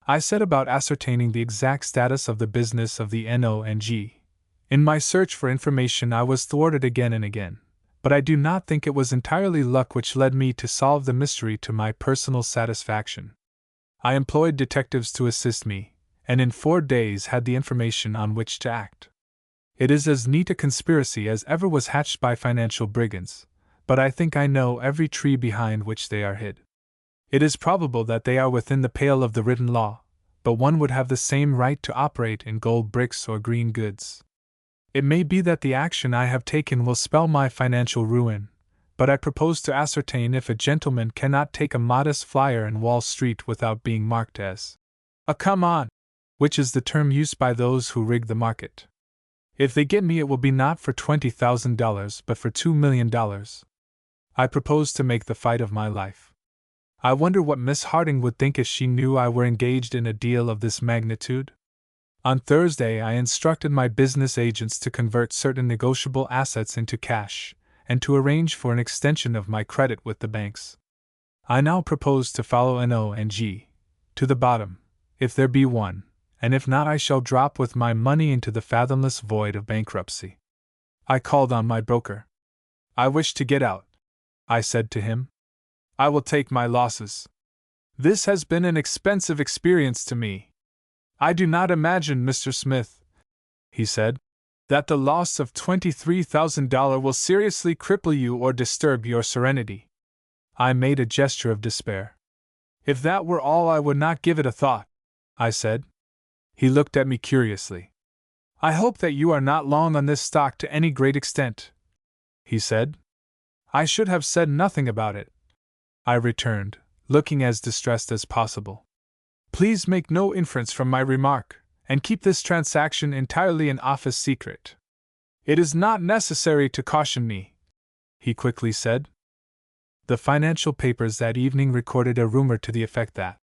I set about ascertaining the exact status of the business of the N.O.N.G. In my search for information I was thwarted again and again, but I do not think it was entirely luck which led me to solve the mystery to my personal satisfaction. I employed detectives to assist me, and in 4 days had the information on which to act. It is as neat a conspiracy as ever was hatched by financial brigands, but I think I know every tree behind which they are hid. It is probable that they are within the pale of the written law, but one would have the same right to operate in gold bricks or green goods. It may be that the action I have taken will spell my financial ruin, but I propose to ascertain if a gentleman cannot take a modest flyer in Wall Street without being marked as a come-on, which is the term used by those who rig the market. If they get me it will be not for $20,000 but for $2 million. I propose to make the fight of my life. I wonder what Miss Harding would think if she knew I were engaged in a deal of this magnitude? On Thursday I instructed my business agents to convert certain negotiable assets into cash, and to arrange for an extension of my credit with the banks. I now propose to follow N.O.N.G. to the bottom, if there be one, and if not I shall drop with my money into the fathomless void of bankruptcy. I called on my broker. "I wish to get out," I said to him. "I will take my losses. This has been an expensive experience to me. I do not imagine, Mr. Smith," he said, "that the loss of $23,000 will seriously cripple you or disturb your serenity." I made a gesture of despair. "If that were all I would not give it a thought," I said. He looked at me curiously. "I hope that you are not long on this stock to any great extent," he said. I should have said nothing about it, I returned, looking as distressed as possible. Please make no inference from my remark, and keep this transaction entirely an office secret. It is not necessary to caution me, he quickly said. The financial papers that evening recorded a rumor to the effect that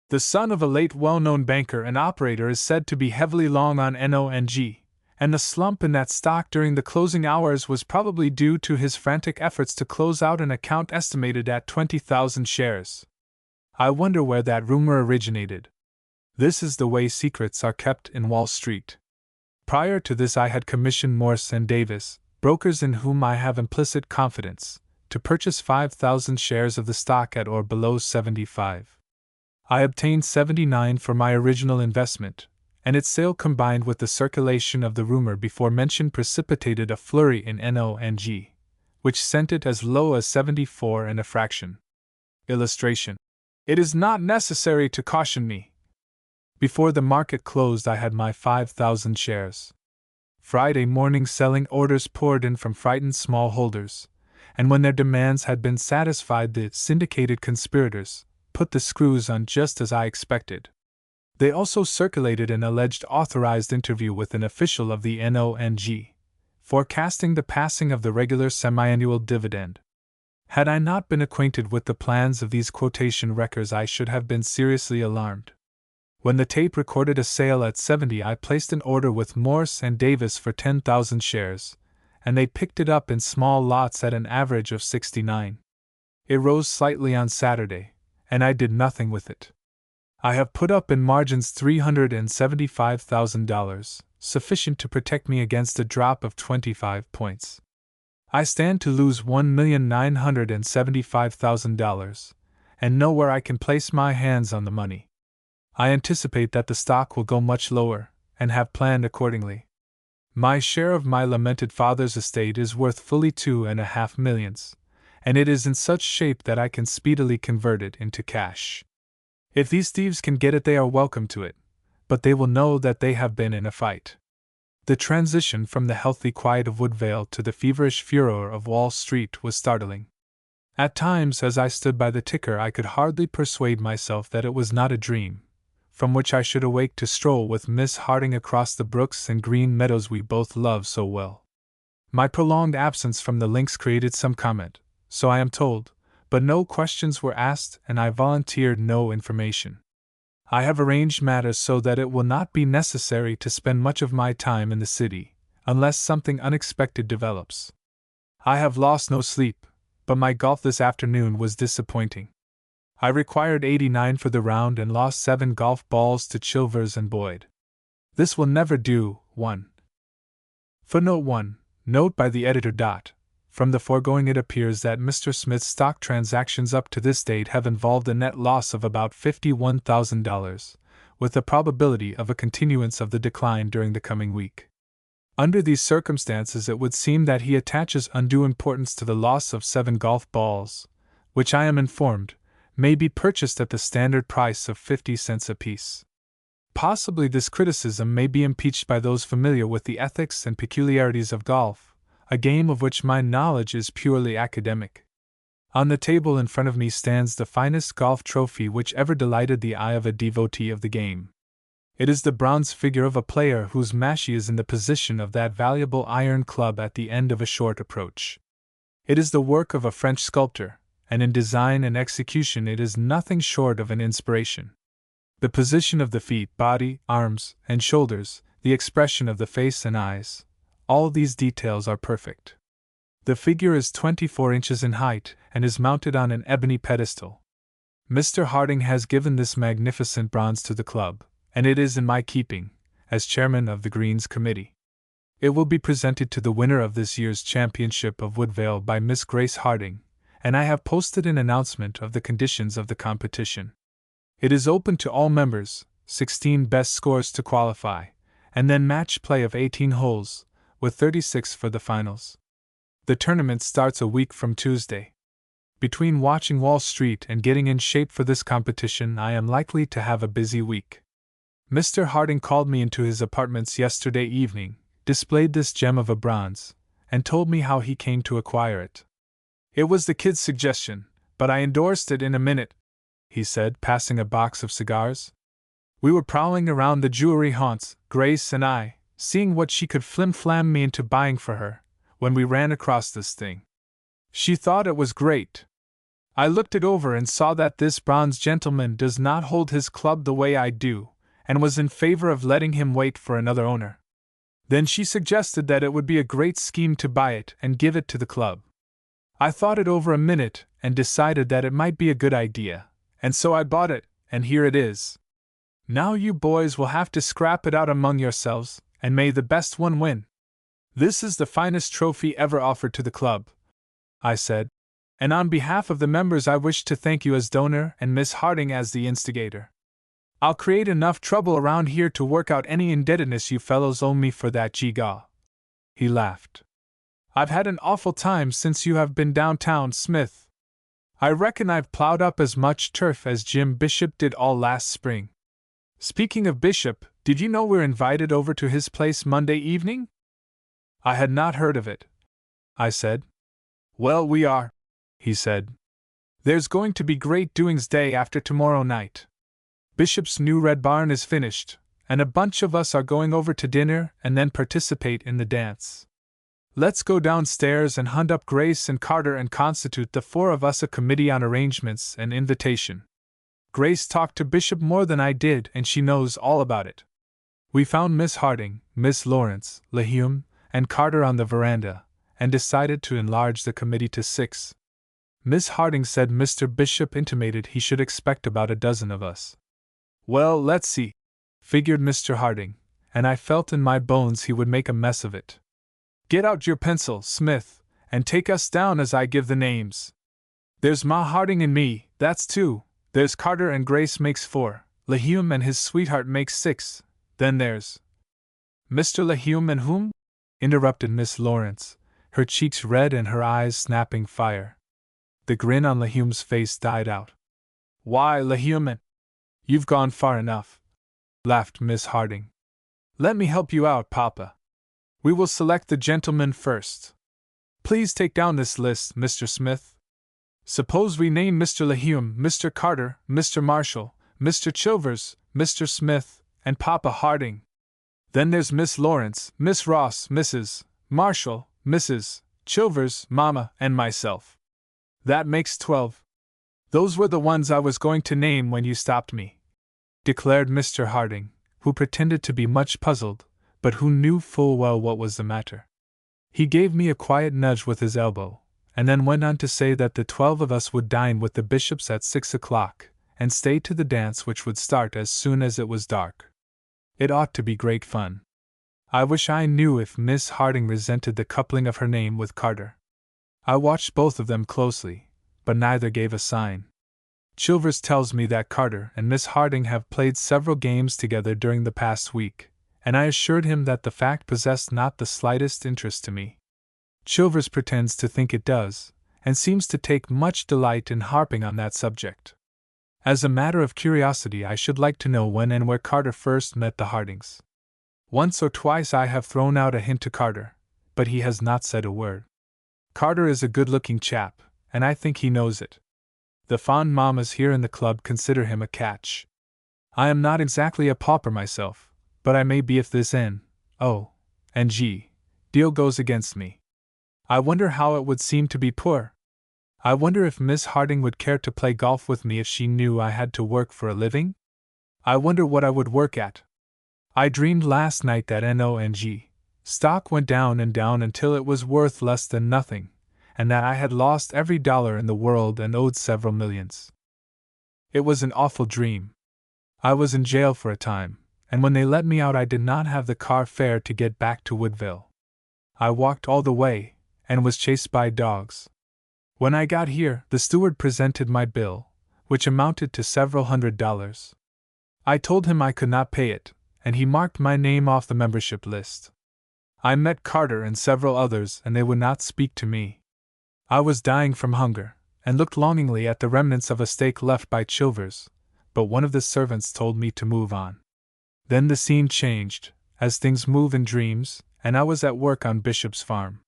the son of a late well-known banker and operator is said to be heavily long on NONG, and the slump in that stock during the closing hours was probably due to his frantic efforts to close out an account estimated at 20,000 shares. I wonder where that rumor originated. This is the way secrets are kept in Wall Street. Prior to this I had commissioned Morse and Davis, brokers in whom I have implicit confidence, to purchase 5,000 shares of the stock at or below 75. I obtained 79 for my original investment, and its sale combined with the circulation of the rumor before mentioned precipitated a flurry in NONG, which sent it as low as 74 and a fraction. Illustration. It is not necessary to caution me. Before the market closed I had my 5,000 shares. Friday morning selling orders poured in from frightened smallholders, and when their demands had been satisfied the syndicated conspirators put the screws on just as I expected. They also circulated an alleged authorized interview with an official of the NONG, forecasting the passing of the regular semi-annual dividend. Had I not been acquainted with the plans of these quotation wreckers I should have been seriously alarmed. When the tape recorded a sale at 70 I placed an order with Morse and Davis for 10,000 shares, and they picked it up in small lots at an average of 69. It rose slightly on Saturday, and I did nothing with it. I have put up in margins $375,000, sufficient to protect me against a drop of 25 points. I stand to lose $1,975,000, and know where I can place my hands on the money. I anticipate that the stock will go much lower, and have planned accordingly. My share of my lamented father's estate is worth fully $2.5 millions, and it is in such shape that I can speedily convert it into cash. If these thieves can get it, they are welcome to it, but they will know that they have been in a fight. The transition from the healthy quiet of Woodvale to the feverish furor of Wall Street was startling. At times, as I stood by the ticker, I could hardly persuade myself that it was not a dream, from which I should awake to stroll with Miss Harding across the brooks and green meadows we both love so well. My prolonged absence from the links created some comment, so I am told, but no questions were asked and I volunteered no information. I have arranged matters so that it will not be necessary to spend much of my time in the city, unless something unexpected develops. I have lost no sleep, but my golf this afternoon was disappointing. I required 89 for the round and lost 7 golf balls to Chilvers and Boyd. This will never do. 1. Footnote 1. Note by the editor. From the foregoing it appears that Mr. Smith's stock transactions up to this date have involved a net loss of about $51,000, with the probability of a continuance of the decline during the coming week. Under these circumstances it would seem that he attaches undue importance to the loss of 7 golf balls, which I am informed may be purchased at the standard price of 50 cents apiece. Possibly this criticism may be impeached by those familiar with the ethics and peculiarities of golf, a game of which my knowledge is purely academic. On the table in front of me stands the finest golf trophy which ever delighted the eye of a devotee of the game. It is the bronze figure of a player whose mashie is in the position of that valuable iron club at the end of a short approach. It is the work of a French sculptor, and in design and execution it is nothing short of an inspiration. The position of the feet, body, arms, and shoulders, the expression of the face and eyes, all these details are perfect. The figure is 24 inches in height and is mounted on an ebony pedestal. Mr. Harding has given this magnificent bronze to the club, and it is in my keeping, as chairman of the Greens Committee. It will be presented to the winner of this year's championship of Woodvale by Miss Grace Harding, and I have posted an announcement of the conditions of the competition. It is open to all members, 16 best scores to qualify, and then match play of 18 holes, with 36 for the finals. The tournament starts a week from Tuesday. Between watching Wall Street and getting in shape for this competition, I am likely to have a busy week. Mr. Harding called me into his apartments yesterday evening, displayed this gem of a bronze, and told me how he came to acquire it. It was the kid's suggestion, but I endorsed it in a minute, he said, passing a box of cigars. We were prowling around the jewelry haunts, Grace and I, seeing what she could flim-flam me into buying for her, when we ran across this thing. She thought it was great. I looked it over and saw that this bronze gentleman does not hold his club the way I do, and was in favor of letting him wait for another owner. Then she suggested that it would be a great scheme to buy it and give it to the club. I thought it over a minute and decided that it might be a good idea, and so I bought it, and here it is. Now you boys will have to scrap it out among yourselves, and may the best one win. This is the finest trophy ever offered to the club, I said, and on behalf of the members I wish to thank you as donor and Miss Harding as the instigator. I'll create enough trouble around here to work out any indebtedness you fellows owe me for that gewgaw. He laughed. I've had an awful time since you have been downtown, Smith. I reckon I've plowed up as much turf as Jim Bishop did all last spring. Speaking of Bishop, did you know we're invited over to his place Monday evening? I had not heard of it, I said. Well, we are, he said. There's going to be great doings day after tomorrow night. Bishop's new red barn is finished, and a bunch of us are going over to dinner and then participate in the dance. Let's go downstairs and hunt up Grace and Carter and constitute the four of us a committee on arrangements and invitation. Grace talked to Bishop more than I did, and she knows all about it. We found Miss Harding, Miss Lawrence, Upham, and Carter on the veranda, and decided to enlarge the committee to 6. Miss Harding said Mr. Bishop intimated he should expect about a dozen of us. Well, let's see, figured Mr. Harding, and I felt in my bones he would make a mess of it. Get out your pencil, Smith, and take us down as I give the names. There's Ma Harding and me, that's 2. There's Carter and Grace makes 4. Upham and his sweetheart makes 6. Then there's Mr. Upham and whom? Interrupted Miss Lawrence, her cheeks red and her eyes snapping fire. The grin on Upham face died out. Why, Upham, you've gone far enough, laughed Miss Harding. Let me help you out, Papa. We will select the gentlemen first. Please take down this list, Mr. Smith. Suppose we name Mr. Upham, Mr. Carter, Mr. Marshall, Mr. Chilvers, Mr. Smith, and Papa Harding. Then there's Miss Lawrence, Miss Ross, Mrs. Marshall, Mrs. Chilvers, Mama, and myself. That makes 12. Those were the ones I was going to name when you stopped me, declared Mr. Harding, who pretended to be much puzzled, but who knew full well what was the matter. He gave me a quiet nudge with his elbow, and then went on to say that the 12 of us would dine with the Bishops at 6 o'clock, and stay to the dance which would start as soon as it was dark. It ought to be great fun. I wish I knew if Miss Harding resented the coupling of her name with Carter. I watched both of them closely, but neither gave a sign. Chilvers tells me that Carter and Miss Harding have played several games together during the past week, and I assured him that the fact possessed not the slightest interest to me. Chilvers pretends to think it does, and seems to take much delight in harping on that subject. As a matter of curiosity, I should like to know when and where Carter first met the Hardings. Once or twice I have thrown out a hint to Carter, but he has not said a word. Carter is a good-looking chap, and I think he knows it. The fond mammas here in the club consider him a catch. I am not exactly a pauper myself, but I may be if this N.O.N.G. deal goes against me. I wonder how it would seem to be poor. I wonder if Miss Harding would care to play golf with me if she knew I had to work for a living? I wonder what I would work at. I dreamed last night that N.O.N.G. stock went down and down until it was worth less than nothing, and that I had lost every dollar in the world and owed several millions. It was an awful dream. I was in jail for a time, and when they let me out I did not have the car fare to get back to Woodville. I walked all the way, and was chased by dogs. When I got here, the steward presented my bill, which amounted to several $100s. I told him I could not pay it, and he marked my name off the membership list. I met Carter and several others, and they would not speak to me. I was dying from hunger, and looked longingly at the remnants of a steak left by Chilvers, but one of the servants told me to move on. Then the scene changed, as things move in dreams, and I was at work on Bishop's farm.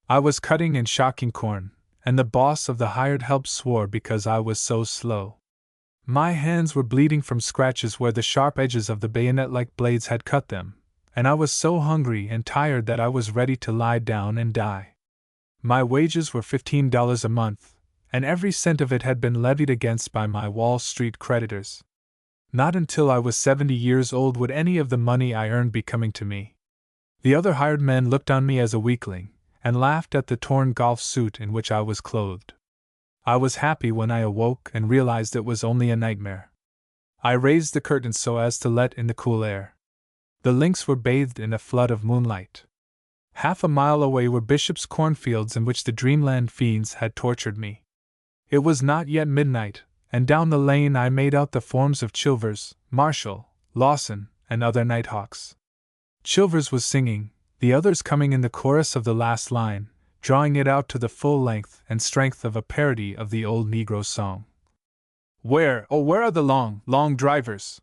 I was cutting and shocking corn, and the boss of the hired help swore because I was so slow. My hands were bleeding from scratches where the sharp edges of the bayonet-like blades had cut them, and I was so hungry and tired that I was ready to lie down and die. My wages were $15 a month, and every cent of it had been levied against by my Wall Street creditors. Not until I was 70 years old would any of the money I earned be coming to me. The other hired men looked on me as a weakling, and laughed at the torn golf suit in which I was clothed. I was happy when I awoke and realized it was only a nightmare. I raised the curtains so as to let in the cool air. The links were bathed in a flood of moonlight. Half a mile away were Bishop's cornfields in which the dreamland fiends had tortured me. It was not yet midnight, and down the lane I made out the forms of Chilvers, Marshall, Lawson, and other nighthawks. Chilvers was singing, the others coming in the chorus of the last line, drawing it out to the full length and strength of a parody of the old Negro song. Where, oh where are the long, long drivers?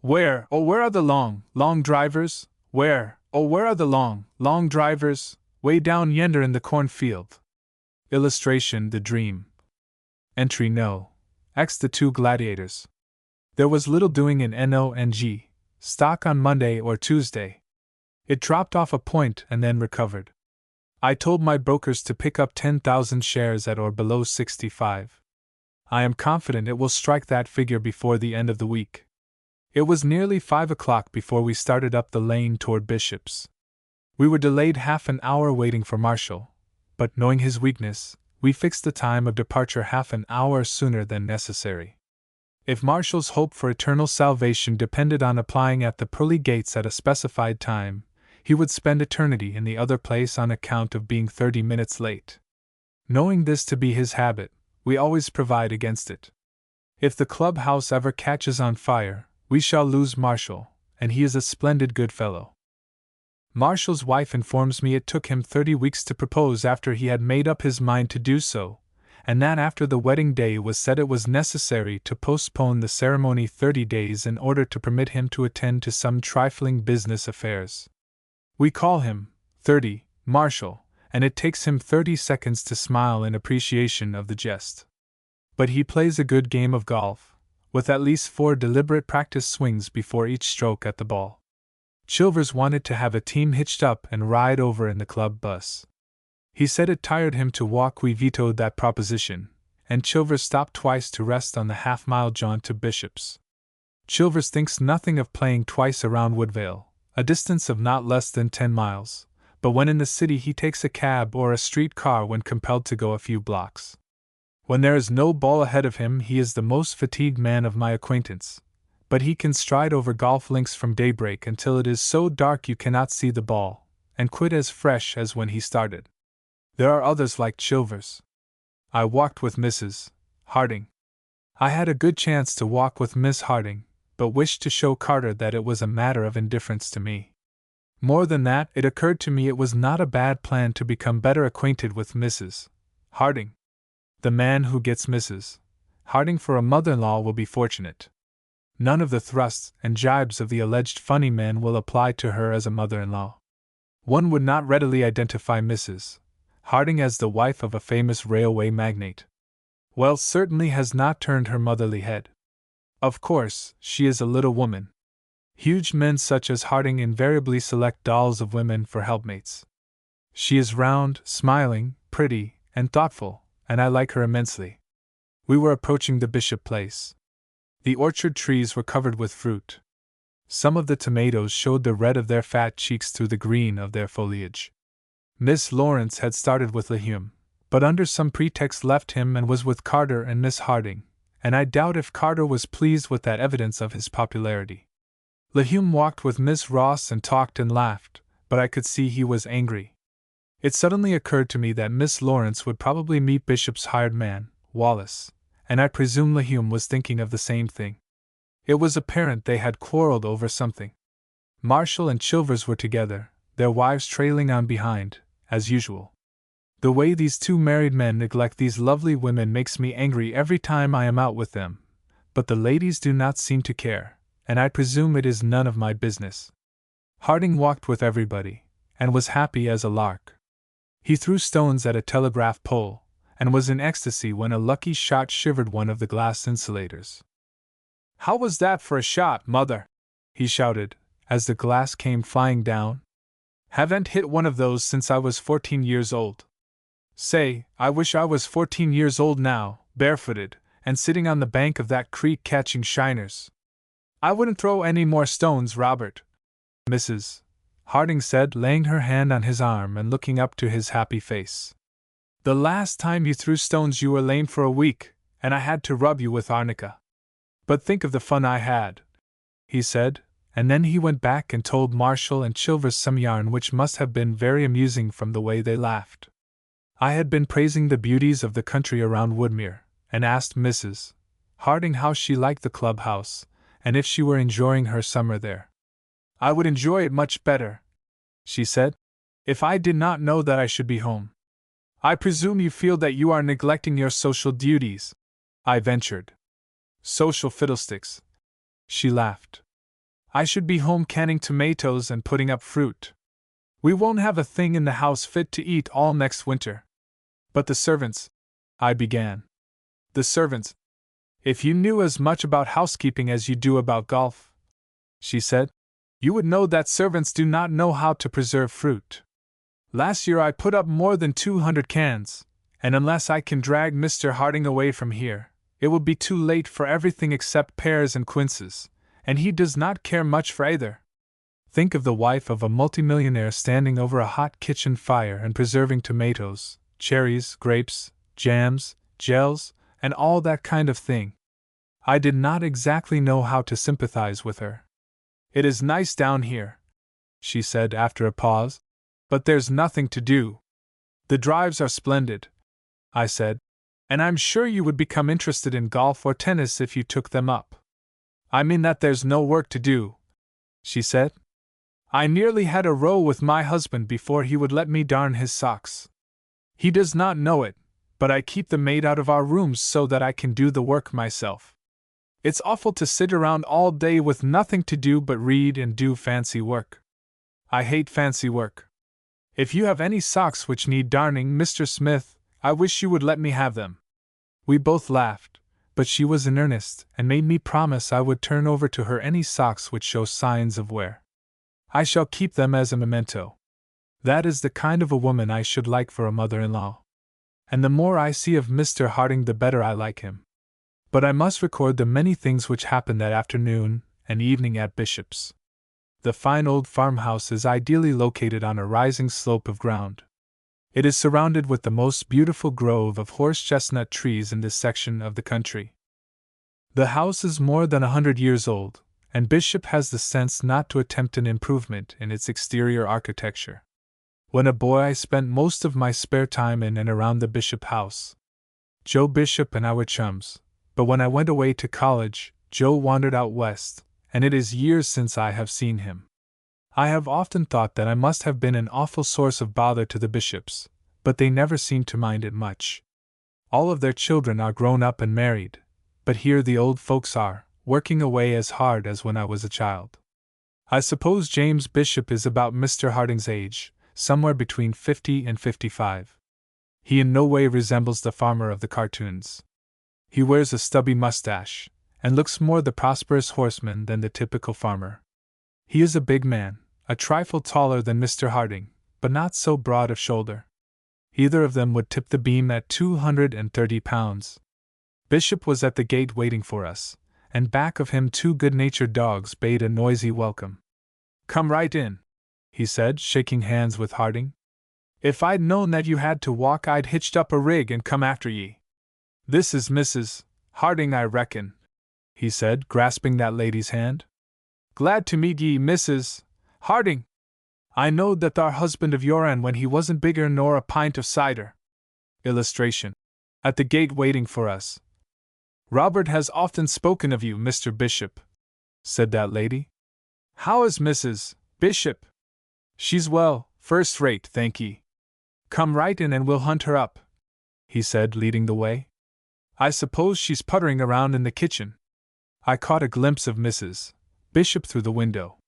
Where, oh where are the long, long drivers? Where, oh where are the long, long drivers? Way down yonder in the cornfield. Illustration: The Dream. Entry No. X. The Two Gladiators. There was little doing in NONG stock on Monday or Tuesday. It dropped off a point and then recovered. I told my brokers to pick up 10,000 shares at or below 65. I am confident it will strike that figure before the end of the week. It was nearly 5 o'clock before we started up the lane toward Bishop's. We were delayed half an hour waiting for Marshall, but knowing his weakness, we fixed the time of departure half an hour sooner than necessary. If Marshall's hope for eternal salvation depended on applying at the pearly gates at a specified time, he would spend eternity in the other place on account of being 30 minutes late. Knowing this to be his habit, we always provide against it. If the clubhouse ever catches on fire, we shall lose Marshall, and he is a splendid good fellow. Marshall's wife informs me it took him 30 weeks to propose after he had made up his mind to do so, and that after the wedding day was set it was necessary to postpone the ceremony 30 days in order to permit him to attend to some trifling business affairs. We call him 30 Marshall, and it takes him 30 seconds to smile in appreciation of the jest. But he plays a good game of golf, with at least 4 deliberate practice swings before each stroke at the ball. Chilvers wanted to have a team hitched up and ride over in the club bus. He said it tired him to walk. We vetoed that proposition, and Chilvers stopped twice to rest on the half-mile jaunt to Bishop's. Chilvers thinks nothing of playing twice around Woodvale, a distance of not less than 10 miles, but when in the city he takes a cab or a street car when compelled to go a few blocks. When there is no ball ahead of him he is the most fatigued man of my acquaintance, but he can stride over golf links from daybreak until it is so dark you cannot see the ball, and quit as fresh as when he started. There are others like Chilvers. I walked with Mrs. Harding. I had a good chance to walk with Miss Harding, but wished to show Carter that it was a matter of indifference to me. More than that, it occurred to me it was not a bad plan to become better acquainted with Mrs. Harding. The man who gets Mrs. Harding for a mother-in-law will be fortunate. None of the thrusts and jibes of the alleged funny man will apply to her as a mother-in-law. One would not readily identify Mrs. Harding as the wife of a famous railway magnate. Well, certainly has not turned her motherly head. Of course, she is a little woman. Huge men such as Harding invariably select dolls of women for helpmates. She is round, smiling, pretty, and thoughtful, and I like her immensely. We were approaching the Bishop place. The orchard trees were covered with fruit. Some of the tomatoes showed the red of their fat cheeks through the green of their foliage. Miss Lawrence had started with Hume, but under some pretext left him and was with Carter and Miss Harding, and I doubt if Carter was pleased with that evidence of his popularity. Hume walked with Miss Ross and talked and laughed, but I could see he was angry. It suddenly occurred to me that Miss Lawrence would probably meet Bishop's hired man, Wallace, and I presume Hume was thinking of the same thing. It was apparent they had quarreled over something. Marshall and Chilvers were together, their wives trailing on behind, as usual. The way these two married men neglect these lovely women makes me angry every time I am out with them, but the ladies do not seem to care, and I presume it is none of my business. Harding walked with everybody, and was happy as a lark. He threw stones at a telegraph pole, and was in ecstasy when a lucky shot shivered one of the glass insulators. "How was that for a shot, Mother?" he shouted, as the glass came flying down. "Haven't hit one of those since I was 14 years old. Say, I wish I was 14 years old now, barefooted, and sitting on the bank of that creek catching shiners." "I wouldn't throw any more stones, Robert," Mrs. Harding said, laying her hand on his arm and looking up to his happy face. "The last time you threw stones you were lame for a week, and I had to rub you with arnica. But think of the fun I had," he said, and then he went back and told Marshall and Chilvers some yarn which must have been very amusing from the way they laughed. I had been praising the beauties of the country around Woodmere, and asked Mrs. Harding how she liked the clubhouse, and if she were enjoying her summer there. "I would enjoy it much better," she said, "if I did not know that I should be home." "I presume you feel that you are neglecting your social duties," I ventured. "Social fiddlesticks," she laughed. "I should be home canning tomatoes and putting up fruit. We won't have a thing in the house fit to eat all next winter." "But the servants," I began. "The servants. If you knew as much about housekeeping as you do about golf," she said, "you would know that servants do not know how to preserve fruit. Last year I put up more than 200 cans, and unless I can drag Mr. Harding away from here, it will be too late for everything except pears and quinces, and he does not care much for either. Think of the wife of a multimillionaire standing over a hot kitchen fire and preserving tomatoes, cherries, grapes, jams, gels, and all that kind of thing." I did not exactly know how to sympathize with her. "It is nice down here," she said after a pause, "but there's nothing to do." "The drives are splendid," I said, "and I'm sure you would become interested in golf or tennis if you took them up." "I mean that there's no work to do," she said. "I nearly had a row with my husband before he would let me darn his socks. He does not know it, but I keep the maid out of our rooms so that I can do the work myself. It's awful to sit around all day with nothing to do but read and do fancy work. I hate fancy work. If you have any socks which need darning, Mr. Smith, I wish you would let me have them." We both laughed, but she was in earnest and made me promise I would turn over to her any socks which show signs of wear. "I shall keep them as a memento. That is the kind of a woman I should like for a mother-in-law. And the more I see of Mr. Harding the better I like him." But I must record the many things which happened that afternoon and evening at Bishop's. The fine old farmhouse is ideally located on a rising slope of ground. It is surrounded with the most beautiful grove of horse-chestnut trees in this section of the country. The house is more than 100 years old, and Bishop has the sense not to attempt an improvement in its exterior architecture. When a boy, I spent most of my spare time in and around the Bishop house. Joe Bishop and I were chums, but when I went away to college, Joe wandered out west, and it is years since I have seen him. I have often thought that I must have been an awful source of bother to the Bishops, but they never seemed to mind it much. All of their children are grown up and married, but here the old folks are, working away as hard as when I was a child. I suppose James Bishop is about Mr. Harding's age, somewhere between 50 and 55. He in no way resembles the farmer of the cartoons. He wears a stubby mustache, and looks more the prosperous horseman than the typical farmer. He is a big man, a trifle taller than Mr. Harding, but not so broad of shoulder. Either of them would tip the beam at 230 pounds. Bishop was at the gate waiting for us, and back of him 2 good-natured dogs bade a noisy welcome. "Come right in," he said, shaking hands with Harding. "If I'd known that you had to walk, I'd hitched up a rig and come after ye. This is Mrs. Harding, I reckon," he said, grasping that lady's hand. "Glad to meet ye, Mrs. Harding. I knowed that thar husband of your'n when he wasn't bigger nor a pint of cider." Illustration. At the gate waiting for us. "Robert has often spoken of you, Mr. Bishop," said that lady. "How is Mrs. Bishop?" "She's well, first rate, thank ye." "Come right in and we'll hunt her up," he said, leading the way. "I suppose she's puttering around in the kitchen." I caught a glimpse of Mrs. Bishop through the window.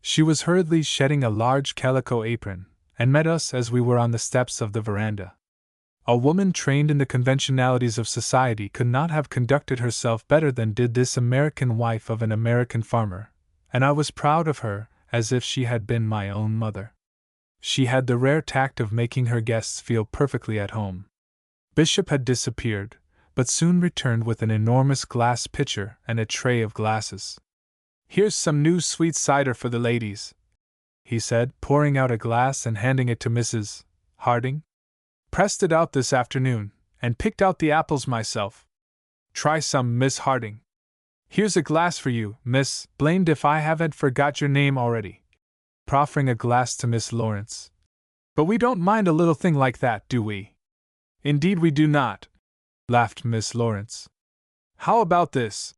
She was hurriedly shedding a large calico apron, and met us as we were on the steps of the veranda. A woman trained in the conventionalities of society could not have conducted herself better than did this American wife of an American farmer, and I was proud of her as if she had been my own mother. She had the rare tact of making her guests feel perfectly at home. Bishop had disappeared, but soon returned with an enormous glass pitcher and a tray of glasses. "Here's some new sweet cider for the ladies," he said, pouring out a glass and handing it to Mrs. Harding. "Pressed it out this afternoon, and picked out the apples myself. Try some, Miss Harding. Here's a glass for you, Miss, blamed if I haven't forgot your name already," proffering a glass to Miss Lawrence. "But we don't mind a little thing like that, do we?" "Indeed we do not," laughed Miss Lawrence. "How about this?"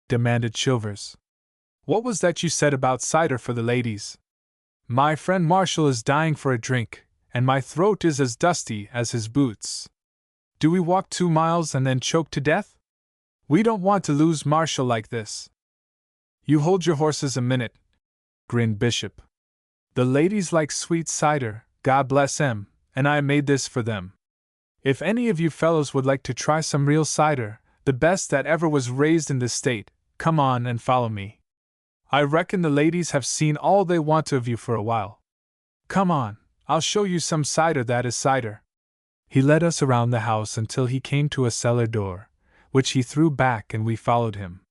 demanded Chilvers. "What was that you said about cider for the ladies? My friend Marshall is dying for a drink, and my throat is as dusty as his boots. Do we walk 2 miles and then choke to death? We don't want to lose Marshall like this." "You hold your horses a minute," grinned Bishop. "The ladies like sweet cider, God bless 'em, and I made this for them. If any of you fellows would like to try some real cider, the best that ever was raised in this state, come on and follow me. I reckon the ladies have seen all they want of you for a while. Come on, I'll show you some cider that is cider." He led us around the house until he came to a cellar door, which he threw back, and we followed him.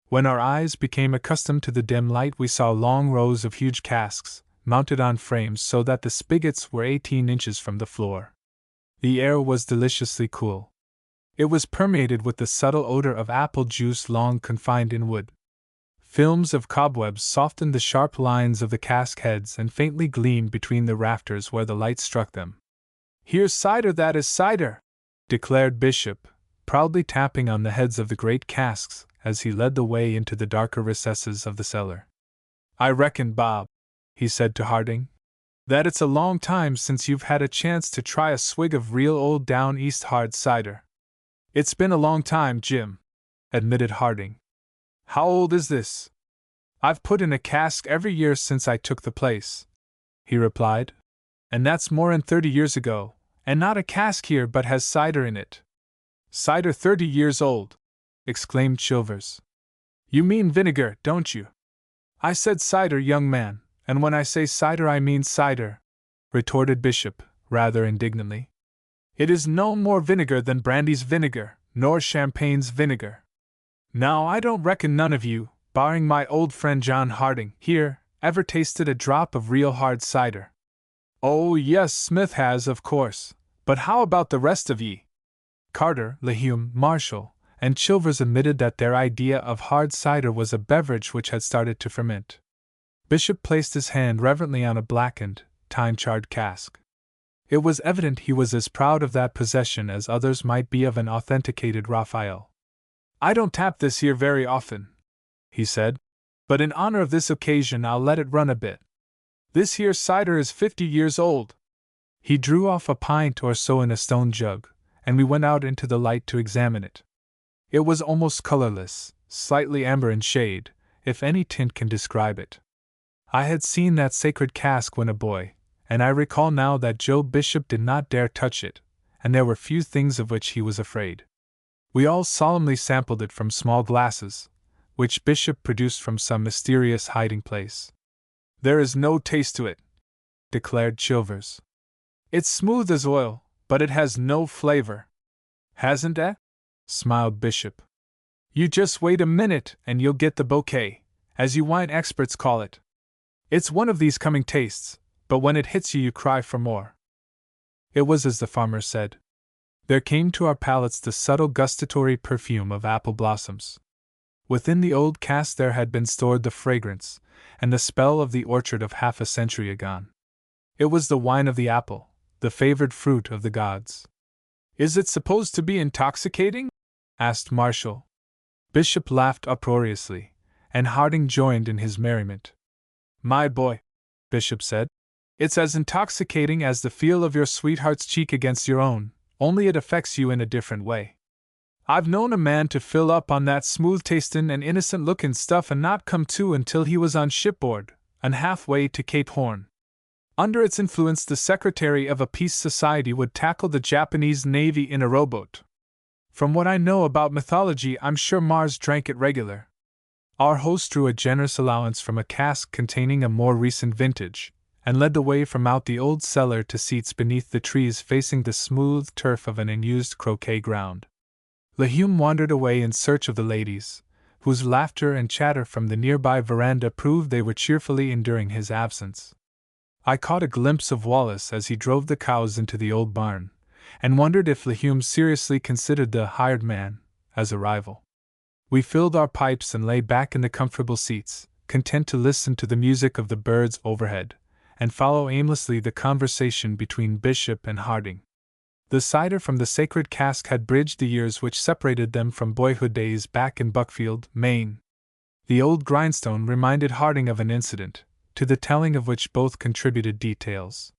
When our eyes became accustomed to the dim light, we saw long rows of huge casks, mounted on frames so that the spigots were 18 inches from the floor. The air was deliciously cool. It was permeated with the subtle odor of apple juice long confined in wood. Films of cobwebs softened the sharp lines of the cask heads and faintly gleamed between the rafters where the light struck them. "Here's cider that is cider," declared Bishop, proudly tapping on the heads of the great casks as he led the way into the darker recesses of the cellar. "I reckon, Bob," he said to Harding, "that it's a long time since you've had a chance to try a swig of real old down east hard cider." "It's been a long time, Jim," admitted Harding. "How old is this?" "I've put in a cask every year since I took the place," he replied. "And that's more'n 30 years ago, and not a cask here but has cider in it." "Cider 30 years old!" exclaimed Chilvers. "You mean vinegar, don't you?" "I said cider, young man, and when I say cider I mean cider," retorted Bishop, rather indignantly. "It is no more vinegar than brandy's vinegar, nor champagne's vinegar. Now I don't reckon none of you, barring my old friend John Harding, here, ever tasted a drop of real hard cider." "Oh, yes, Smith has, of course, but how about the rest of ye?" Carter, Lehume, Marshall, and Chilvers admitted that their idea of hard cider was a beverage which had started to ferment. Bishop placed his hand reverently on a blackened, time-charred cask. It was evident he was as proud of that possession as others might be of an authenticated Raphael. "I don't tap this here very often," he said, "but in honor of this occasion I'll let it run a bit. This here cider is 50 years old." He drew off a pint or so in a stone jug, and we went out into the light to examine it. It was almost colorless, slightly amber in shade, if any tint can describe it. I had seen that sacred cask when a boy, and I recall now that Joe Bishop did not dare touch it, and there were few things of which he was afraid. We all solemnly sampled it from small glasses, which Bishop produced from some mysterious hiding place. "There is no taste to it," declared Chilvers. "It's smooth as oil, but it has no flavor." "Hasn't it?" smiled Bishop. "You just wait a minute and you'll get the bouquet, as you wine experts call it. It's one of these coming tastes, but when it hits you you cry for more." It was as the farmer said. There came to our palates the subtle gustatory perfume of apple blossoms. Within the old cask there had been stored the fragrance and the spell of the orchard of half a century agone. It was the wine of the apple, the favored fruit of the gods. "Is it supposed to be intoxicating?" asked Marshall. Bishop laughed uproariously, and Harding joined in his merriment. "My boy," Bishop said, "it's as intoxicating as the feel of your sweetheart's cheek against your own, only it affects you in a different way. I've known a man to fill up on that smooth-tastin' and innocent-lookin' stuff and not come to until he was on shipboard, and halfway to Cape Horn. Under its influence, the secretary of a peace society would tackle the Japanese Navy in a rowboat. From what I know about mythology, I'm sure Mars drank it regular. Our host drew a generous allowance from a cask containing a more recent vintage, and led the way from out the old cellar to seats beneath the trees facing the smooth turf of an unused croquet ground. Upham wandered away in search of the ladies, whose laughter and chatter from the nearby veranda proved they were cheerfully enduring his absence. I caught a glimpse of Wallace as he drove the cows into the old barn, and wondered if Upham seriously considered the hired man as a rival. We filled our pipes and lay back in the comfortable seats, content to listen to the music of the birds overhead, and follow aimlessly the conversation between Bishop and Harding. The cider from the sacred cask had bridged the years which separated them from boyhood days back in Buckfield, Maine. The old grindstone reminded Harding of an incident, to the telling of which both contributed details.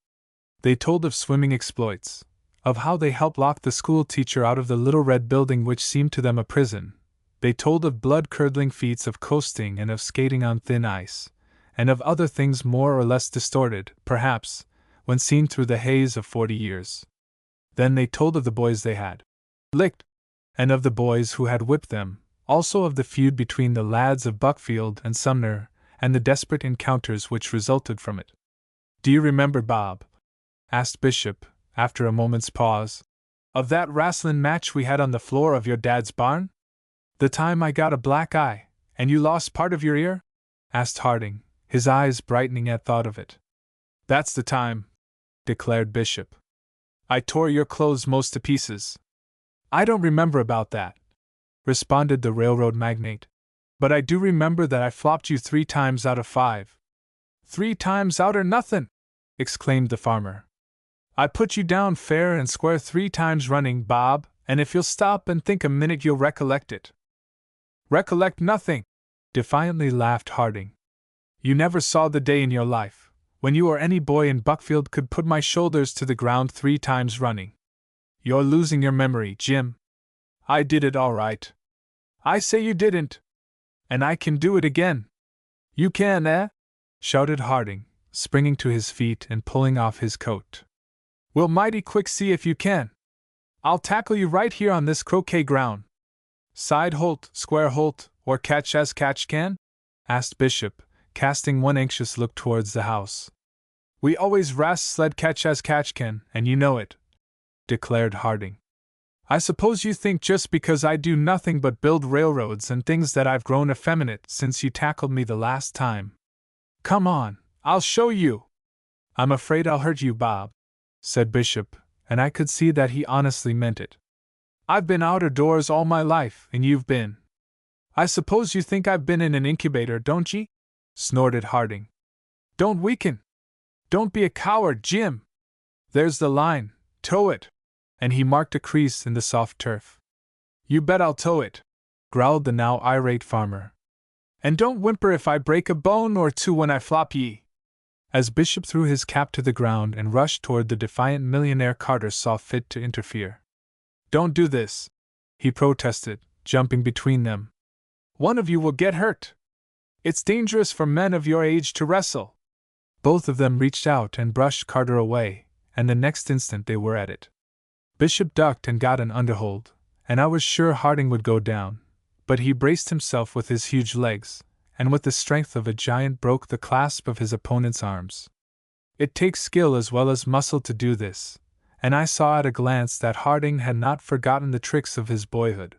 They told of swimming exploits, of how they helped lock the school teacher out of the little red building which seemed to them a prison. They told of blood-curdling feats of coasting and of skating on thin ice, and of other things more or less distorted, perhaps, when seen through the haze of 40 years. Then they told of the boys they had licked, and of the boys who had whipped them, also of the feud between the lads of Buckfield and Sumner, and the desperate encounters which resulted from it. "Do you remember, Bob?" asked Bishop, after a moment's pause, "of that wrastlin' match we had on the floor of your dad's barn? The time I got a black eye, and you lost part of your ear?" asked Harding, his eyes brightening at thought of it. "That's the time," declared Bishop. "I tore your clothes most to pieces." "I don't remember about that," responded the railroad magnate. "But I do remember that I flopped you 3 times out of 5. 3 times out or nothin'!" exclaimed the farmer. "I put you down fair and square 3 times running, Bob, and if you'll stop and think a minute you'll recollect it." "Recollect nothing!" defiantly laughed Harding. "You never saw the day in your life when you or any boy in Buckfield could put my shoulders to the ground 3 times running. You're losing your memory, Jim. I did it all right." "I say you didn't. And I can do it again." "You can, eh?" shouted Harding, springing to his feet and pulling off his coat. "We'll mighty quick see if you can. I'll tackle you right here on this croquet ground." "Side holt, square holt, or catch as catch can?" asked Bishop, casting one anxious look towards the house. "We always wrast sled catch as catch can, and you know it," declared Harding. "I suppose you think just because I do nothing but build railroads and things that I've grown effeminate since you tackled me the last time. Come on, I'll show you." "I'm afraid I'll hurt you, Bob," said Bishop, and I could see that he honestly meant it. "I've been outer doors all my life, and you've been. I suppose you think I've been in an incubator, don't ye?" snorted Harding. "Don't weaken. Don't be a coward, Jim. There's the line, tow it," and he marked a crease in the soft turf. "You bet I'll tow it," growled the now irate farmer. "And don't whimper if I break a bone or 2 when I flop ye." As Bishop threw his cap to the ground and rushed toward the defiant millionaire, Carter saw fit to interfere. "Don't do this," he protested, jumping between them. "One of you will get hurt. It's dangerous for men of your age to wrestle." Both of them reached out and brushed Carter away, and the next instant they were at it. Bishop ducked and got an underhold, and I was sure Harding would go down, but he braced himself with his huge legs, and with the strength of a giant broke the clasp of his opponent's arms. It takes skill as well as muscle to do this, and I saw at a glance that Harding had not forgotten the tricks of his boyhood.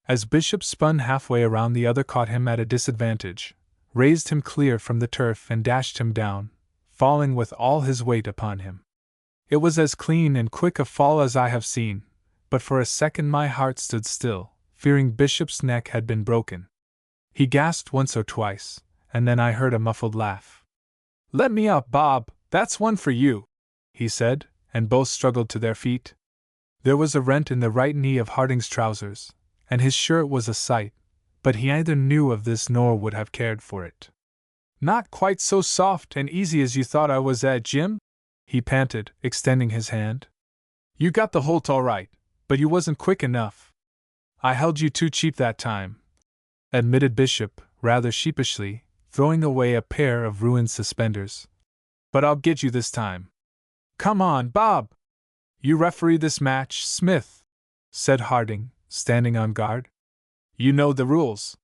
As Bishop spun halfway around, the other caught him at a disadvantage, raised him clear from the turf and dashed him down, falling with all his weight upon him. It was as clean and quick a fall as I have seen, but for a second my heart stood still, fearing Bishop's neck had been broken. He gasped once or twice, and then I heard a muffled laugh. "Let me up, Bob, that's one for you," he said, and both struggled to their feet. There was a rent in the right knee of Harding's trousers, and his shirt was a sight, but he neither knew of this nor would have cared for it. "Not quite so soft and easy as you thought I was, Jim?" he panted, extending his hand. "You got the holt all right, but you wasn't quick enough. I held you too cheap that time," admitted Bishop, rather sheepishly, throwing away a pair of ruined suspenders. But I'll get you this time. Come on, Bob! You referee this match, Smith, said Harding, standing on guard. You know the rules.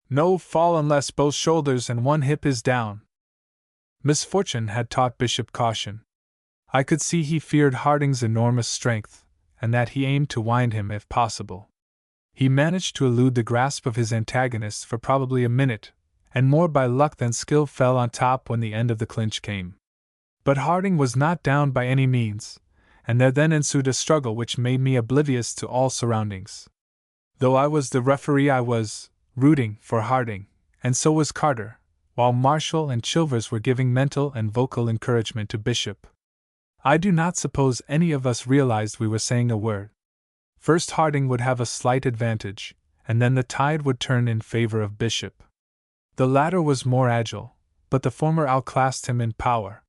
No fall unless both shoulders and one hip is down. Misfortune had taught Bishop caution. I could see he feared Harding's enormous strength, and that he aimed to wind him if possible. He managed to elude the grasp of his antagonist for probably a minute, and more by luck than skill fell on top when the end of the clinch came. But Harding was not down by any means, and there then ensued a struggle which made me oblivious to all surroundings. Though I was the referee, I was rooting for Harding, and so was Carter, while Marshall and Chilvers were giving mental and vocal encouragement to Bishop. I do not suppose any of us realized we were saying a word. First Harding would have a slight advantage, and then the tide would turn in favor of Bishop. The latter was more agile, but the former outclassed him in power.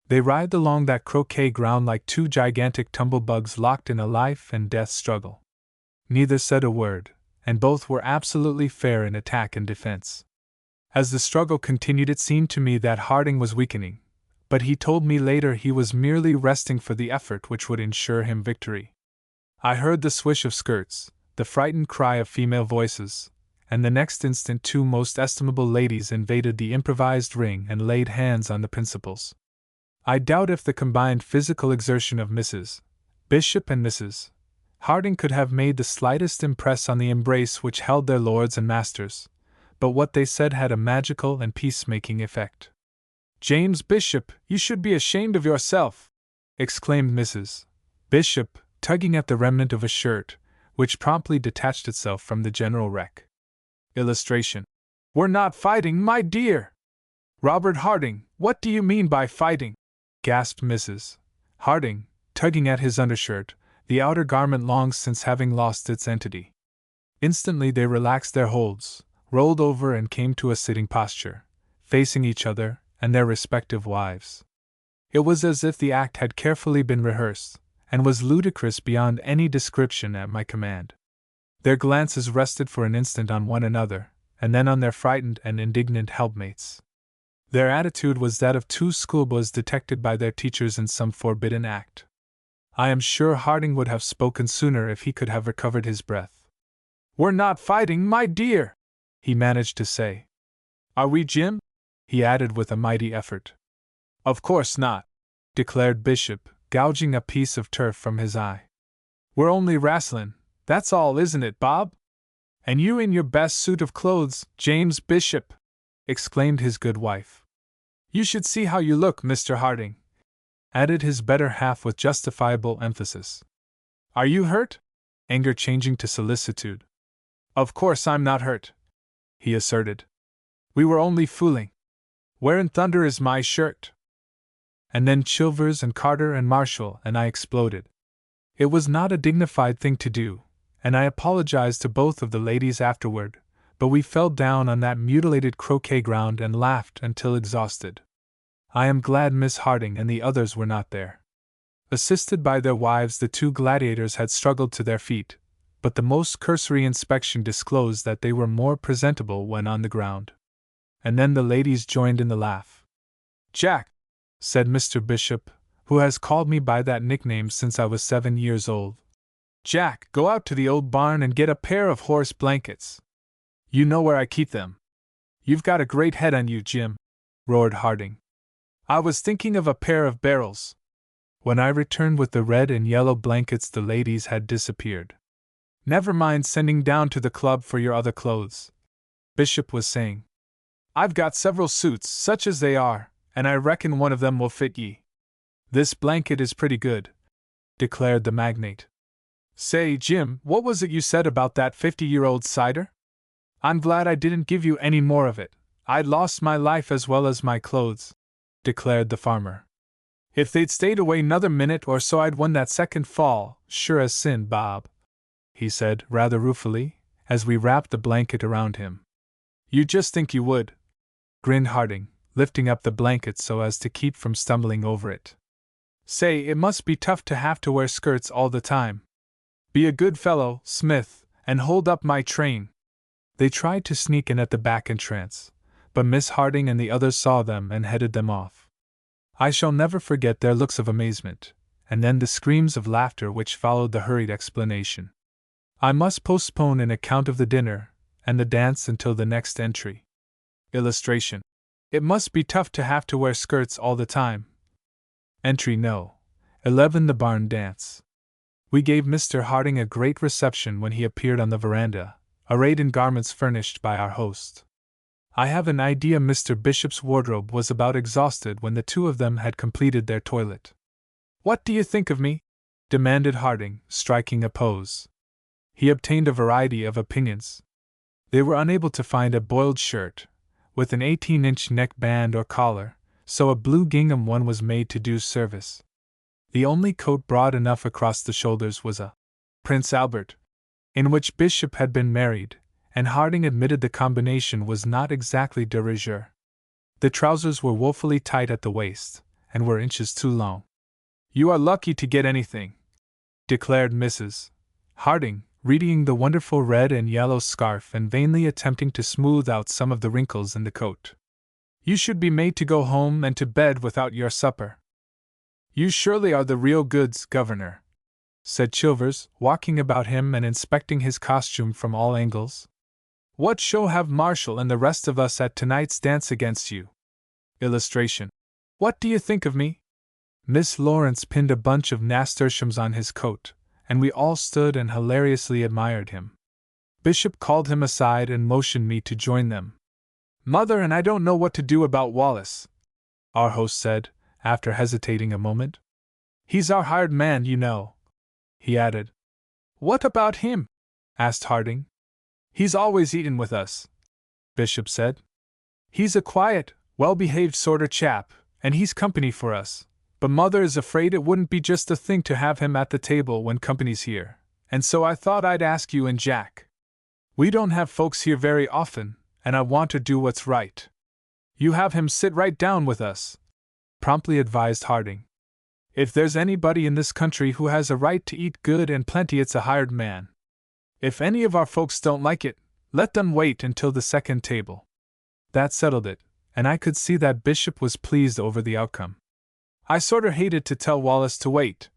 They writhed along that croquet ground like two gigantic tumblebugs locked in a life and death struggle. Neither said a word, and both were absolutely fair in attack and defense. As the struggle continued, it seemed to me that Harding was weakening, but he told me later he was merely resting for the effort which would ensure him victory. I heard the swish of skirts, the frightened cry of female voices, and the next instant two most estimable ladies invaded the improvised ring and laid hands on the principals. I doubt if the combined physical exertion of Mrs. Bishop and Mrs. Harding could have made the slightest impress on the embrace which held their lords and masters, but what they said had a magical and peacemaking effect. James Bishop, you should be ashamed of yourself! Exclaimed Mrs. Bishop, tugging at the remnant of a shirt, which promptly detached itself from the general wreck. Illustration. We're not fighting, my dear! Robert Harding, what do you mean by fighting? Gasped Mrs. Harding, tugging at his undershirt, the outer garment long since having lost its entity. Instantly they relaxed their holds, rolled over and came to a sitting posture, facing each other and their respective wives. It was as if the act had carefully been rehearsed, and was ludicrous beyond any description at my command. Their glances rested for an instant on one another, and then on their frightened and indignant helpmates. Their attitude was that of two schoolboys detected by their teachers in some forbidden act. I am sure Harding would have spoken sooner if he could have recovered his breath. We're not fighting, my dear, he managed to say. Are we, Jim? He added with a mighty effort. Of course not, declared Bishop, gouging a piece of turf from his eye. We're only wrastlin', that's all, isn't it, Bob? And you in your best suit of clothes, James Bishop! Exclaimed his good wife. You should see how you look, Mr. Harding, added his better half with justifiable emphasis. Are you hurt? Anger changing to solicitude. Of course I'm not hurt, he asserted. We were only fooling. Where in thunder is my shirt? And then Chilvers and Carter and Marshall and I exploded. It was not a dignified thing to do, and I apologized to both of the ladies afterward, but we fell down on that mutilated croquet ground and laughed until exhausted. I am glad Miss Harding and the others were not there. Assisted by their wives, the two gladiators had struggled to their feet, but the most cursory inspection disclosed that they were more presentable when on the ground. And then the ladies joined in the laugh. Jack, said Mr. Bishop, who has called me by that nickname since I was 7 years old. Jack, go out to the old barn and get a pair of horse blankets. You know where I keep them. You've got a great head on you, Jim, roared Harding. I was thinking of a pair of barrels. When I returned with the red and yellow blankets, the ladies had disappeared. Never mind sending down to the club for your other clothes, Bishop was saying. I've got several suits, such as they are, and I reckon one of them will fit ye. This blanket is pretty good, declared the magnate. Say, Jim, what was it you said about that 50-year-old cider? I'm glad I didn't give you any more of it. I'd lost my life as well as my clothes, declared the farmer. If they'd stayed away another minute or so, I'd won that second fall, sure as sin, Bob, he said, rather ruefully, as we wrapped the blanket around him. You just think you would, grinned Harding, lifting up the blanket so as to keep from stumbling over it. Say, it must be tough to have to wear skirts all the time. Be a good fellow, Smith, and hold up my train. They tried to sneak in at the back entrance, but Miss Harding and the others saw them and headed them off. I shall never forget their looks of amazement, and then the screams of laughter which followed the hurried explanation. I must postpone an account of the dinner and the dance until the next entry. Illustration. It must be tough to have to wear skirts all the time. Entry No. 11 The Barn Dance. We gave Mr. Harding a great reception when he appeared on the veranda, arrayed in garments furnished by our host. I have an idea Mr. Bishop's wardrobe was about exhausted when the two of them had completed their toilet. "What do you think of me?" demanded Harding, striking a pose. He obtained a variety of opinions. They were unable to find a boiled shirt, with an 18-inch neckband or collar, so a blue gingham one was made to do service. The only coat broad enough across the shoulders was a Prince Albert, in which Bishop had been married, and Harding admitted the combination was not exactly de rigueur. The trousers were woefully tight at the waist, and were inches too long. "You are lucky to get anything," declared Mrs. Harding, reading the wonderful red and yellow scarf and vainly attempting to smooth out some of the wrinkles in the coat. "You should be made to go home and to bed without your supper." "You surely are the real goods, Governor," said Chilvers, walking about him and inspecting his costume from all angles. "What show have Marshall and the rest of us at tonight's dance against you?" Illustration. "What do you think of me?" Miss Lawrence pinned a bunch of nasturtiums on his coat, and we all stood and hilariously admired him. Bishop called him aside and motioned me to join them. "Mother and I don't know what to do about Wallace," our host said, after hesitating a moment. "He's our hired man, you know," he added. "What about him?" asked Harding. "He's always eaten with us," Bishop said. "He's a quiet, well-behaved sort of chap, and he's company for us. But Mother is afraid it wouldn't be just the thing to have him at the table when company's here, and so I thought I'd ask you and Jack. We don't have folks here very often, and I want to do what's right." "You have him sit right down with us," promptly advised Harding. "If there's anybody in this country who has a right to eat good and plenty, it's a hired man. If any of our folks don't like it, let them wait until the second table." That settled it, and I could see that Bishop was pleased over the outcome. "I sorter hated to tell Wallace to wait,"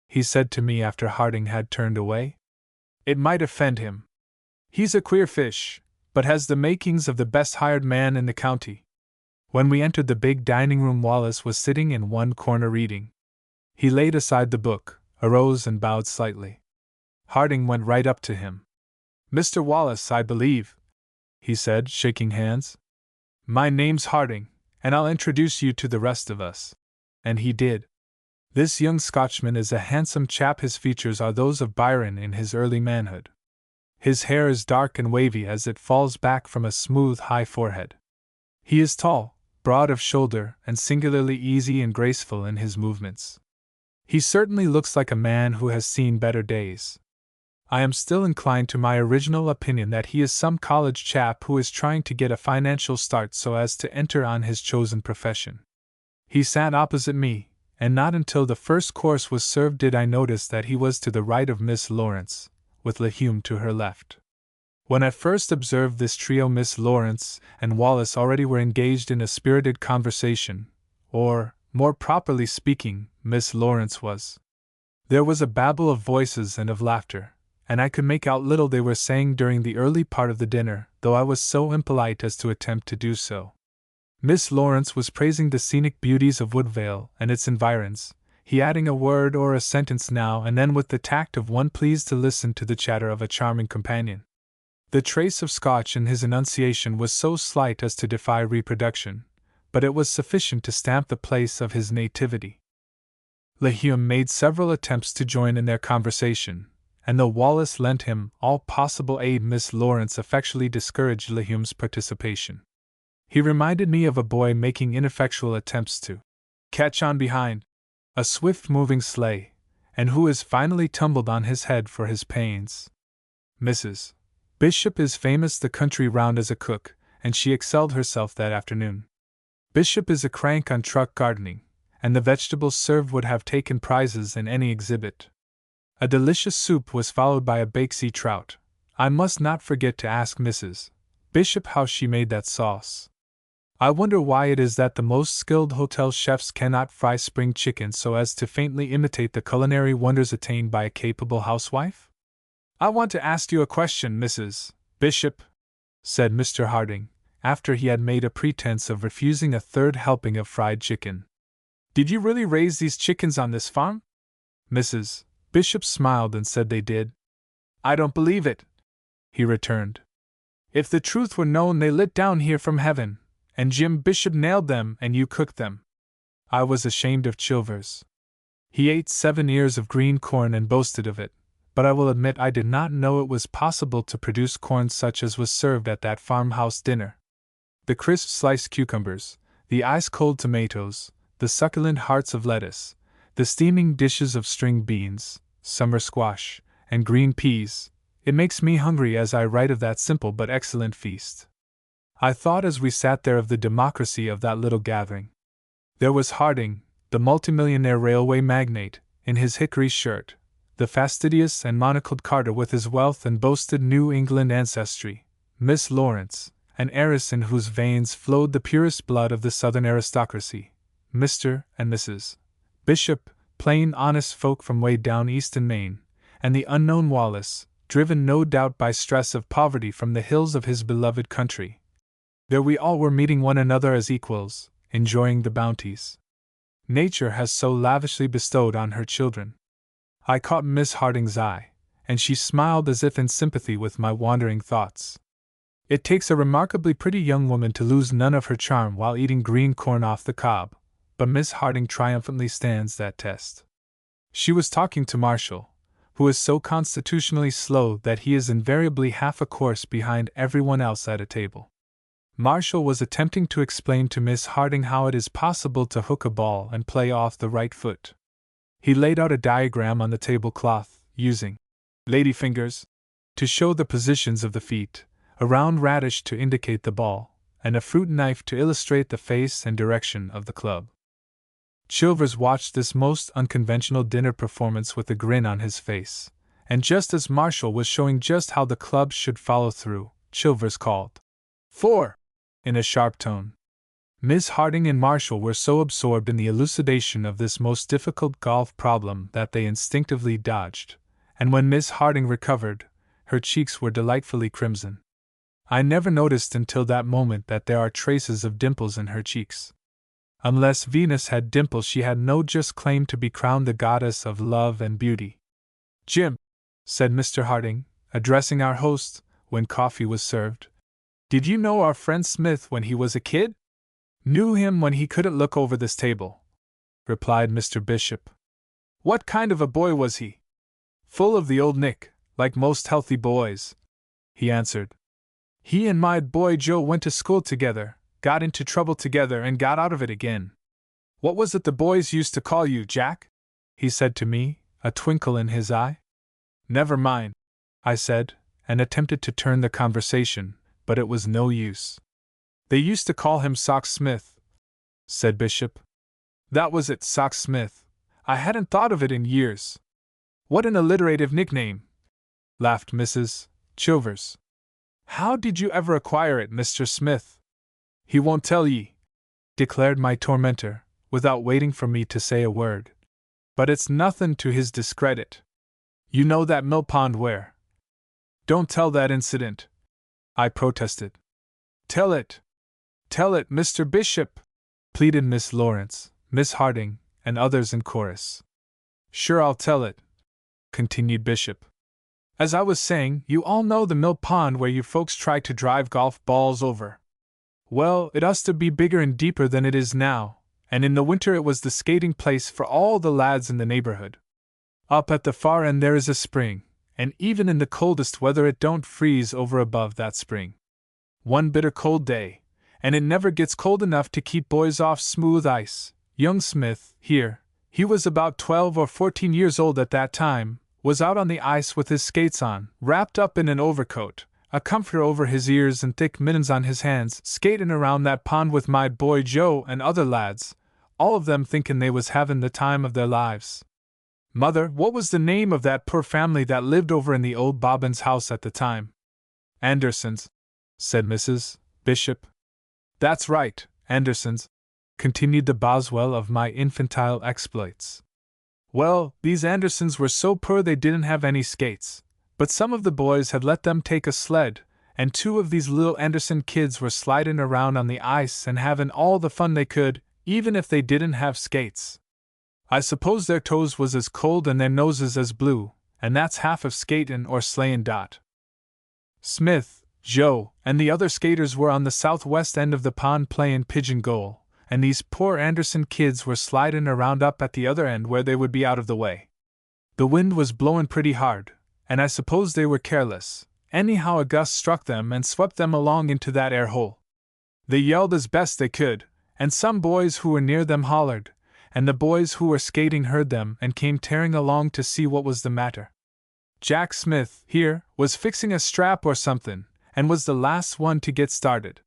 he said to me after Harding had turned away. "It might offend him. He's a queer fish, but has the makings of the best hired man in the county." When we entered the big dining room, Wallace was sitting in one corner reading. He laid aside the book, arose and bowed slightly. Harding went right up to him. "Mr. Wallace, I believe," he said, shaking hands. "My name's Harding, and I'll introduce you to the rest of us." And he did. This young Scotchman is a handsome chap. His features are those of Byron in his early manhood. His hair is dark and wavy as it falls back from a smooth, high forehead. He is tall, broad of shoulder, and singularly easy and graceful in his movements. He certainly looks like a man who has seen better days. I am still inclined to my original opinion that he is some college chap who is trying to get a financial start so as to enter on his chosen profession. He sat opposite me, and not until the first course was served did I notice that he was to the right of Miss Lawrence, with Lehume to her left. When I first observed this trio, Miss Lawrence and Wallace already were engaged in a spirited conversation, or, more properly speaking, Miss Lawrence was. There was a babble of voices and of laughter, and I could make out little they were saying during the early part of the dinner, though I was so impolite as to attempt to do so. Miss Lawrence was praising the scenic beauties of Woodvale and its environs, he adding a word or a sentence now and then with the tact of one pleased to listen to the chatter of a charming companion. The trace of Scotch in his enunciation was so slight as to defy reproduction, but it was sufficient to stamp the place of his nativity. Lehume made several attempts to join in their conversation, and though Wallace lent him all possible aid, Miss Lawrence effectually discouraged Lehume's participation. He reminded me of a boy making ineffectual attempts to catch on behind a swift-moving sleigh, and who is finally tumbled on his head for his pains. Mrs. Bishop is famous the country round as a cook, and she excelled herself that afternoon. Bishop is a crank on truck gardening, and the vegetables served would have taken prizes in any exhibit. A delicious soup was followed by a baked sea trout. I must not forget to ask Mrs. Bishop how she made that sauce. I wonder why it is that the most skilled hotel chefs cannot fry spring chicken so as to faintly imitate the culinary wonders attained by a capable housewife? I want to ask you a question, Mrs. Bishop, said Mr. Harding, after he had made a pretense of refusing a third helping of fried chicken. Did you really raise these chickens on this farm? Mrs. Bishop smiled and said they did. I don't believe it, he returned. If the truth were known, they lit down here from heaven, and Jim Bishop nailed them and you cooked them. I was ashamed of Chilvers. He ate 7 ears of green corn and boasted of it, but I will admit I did not know it was possible to produce corn such as was served at that farmhouse dinner. The crisp sliced cucumbers, the ice-cold tomatoes, the succulent hearts of lettuce, the steaming dishes of string beans, summer squash, and green peas. It makes me hungry as I write of that simple but excellent feast. I thought as we sat there of the democracy of that little gathering. There was Harding, the multimillionaire railway magnate, in his hickory shirt, the fastidious and monocled Carter with his wealth and boasted New England ancestry, Miss Lawrence, an heiress in whose veins flowed the purest blood of the Southern aristocracy, Mr. and Mrs. Bishop, plain honest folk from way down east in Maine, and the unknown Wallace, driven no doubt by stress of poverty from the hills of his beloved country. There we all were meeting one another as equals, enjoying the bounties Nature has so lavishly bestowed on her children. I caught Miss Harding's eye, and she smiled as if in sympathy with my wandering thoughts. It takes a remarkably pretty young woman to lose none of her charm while eating green corn off the cob, but Miss Harding triumphantly stands that test. She was talking to Marshall, who is so constitutionally slow that he is invariably half a course behind everyone else at a table. Marshall was attempting to explain to Miss Harding how it is possible to hook a ball and play off the right foot. He laid out a diagram on the tablecloth, using lady fingers to show the positions of the feet, a round radish to indicate the ball, and a fruit knife to illustrate the face and direction of the club. Chilvers watched this most unconventional dinner performance with a grin on his face, and just as Marshall was showing just how the club should follow through, Chilvers called, "4!" in a sharp tone. Miss Harding and Marshall were so absorbed in the elucidation of this most difficult golf problem that they instinctively dodged, and when Miss Harding recovered, her cheeks were delightfully crimson. I never noticed until that moment that there are traces of dimples in her cheeks. Unless Venus had dimples, she had no just claim to be crowned the goddess of love and beauty. "Jim," said Mr. Harding, addressing our host, when coffee was served, "did you know our friend Smith when he was a kid?" "Knew him when he couldn't look over this table," replied Mr. Bishop. "What kind of a boy was he?" "Full of the old Nick, like most healthy boys," he answered. "He and my boy Joe went to school together, got into trouble together, and got out of it again." "What was it the boys used to call you, Jack?" he said to me, a twinkle in his eye. "Never mind," I said, and attempted to turn the conversation, but it was no use. "They used to call him Sock Smith," said Bishop. "That was it, Sock Smith. I hadn't thought of it in years." "What an alliterative nickname!" laughed Mrs. Chilvers. "How did you ever acquire it, Mr. Smith?" "He won't tell ye," declared my tormentor, without waiting for me to say a word. "But it's nothin' to his discredit. You know that mill pond where—" "Don't tell that incident," I protested. "Tell it! Tell it, Mr. Bishop!" pleaded Miss Lawrence, Miss Harding, and others in chorus. "Sure, I'll tell it," continued Bishop. "As I was saying, you all know the mill pond where you folks try to drive golf balls over. Well, it used to be bigger and deeper than it is now, and in the winter it was the skating place for all the lads in the neighborhood. Up at the far end there is a spring, and even in the coldest weather it don't freeze over above that spring. One bitter cold day, and it never gets cold enough to keep boys off smooth ice. Young Smith, here, he was about 12 or 14 years old at that time, was out on the ice with his skates on, wrapped up in an overcoat, a comforter over his ears and thick mittens on his hands, skatin' around that pond with my boy Joe and other lads, all of them thinkin' they was havin' the time of their lives. Mother, what was the name of that poor family that lived over in the old Bobbin's house at the time?" "Andersons," said Mrs. Bishop. "That's right," Andersons, continued the Boswell of my infantile exploits. Well, these Andersons were so poor they didn't have any skates, but some of the boys had let them take a sled, and 2 of these little Anderson kids were sliding around on the ice and having all the fun they could, even if they didn't have skates. I suppose their toes was as cold and their noses as blue, and that's half of skatin' or slayin'. Smith, Joe, and the other skaters were on the southwest end of the pond playin' pigeon goal, and these poor Anderson kids were slidin' around up at the other end where they would be out of the way. The wind was blowin' pretty hard, and I suppose they were careless. Anyhow, a gust struck them and swept them along into that air hole. They yelled as best they could, and some boys who were near them hollered, and the boys who were skating heard them and came tearing along to see what was the matter. Jack Smith, here, was fixing a strap or something, and was the last one to get started.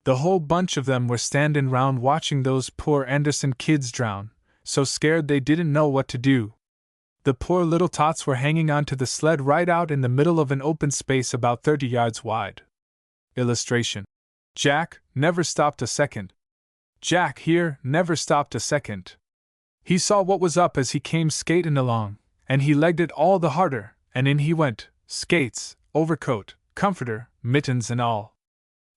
The whole bunch of them were standing round watching those poor Anderson kids drown, so scared they didn't know what to do. The poor little tots were hanging onto the sled right out in the middle of an open space about 30 yards wide. Illustration. Jack never stopped a second. Jack here never stopped a second. He saw what was up as he came skating along, and he legged it all the harder, and in he went, skates, overcoat, comforter, mittens and all.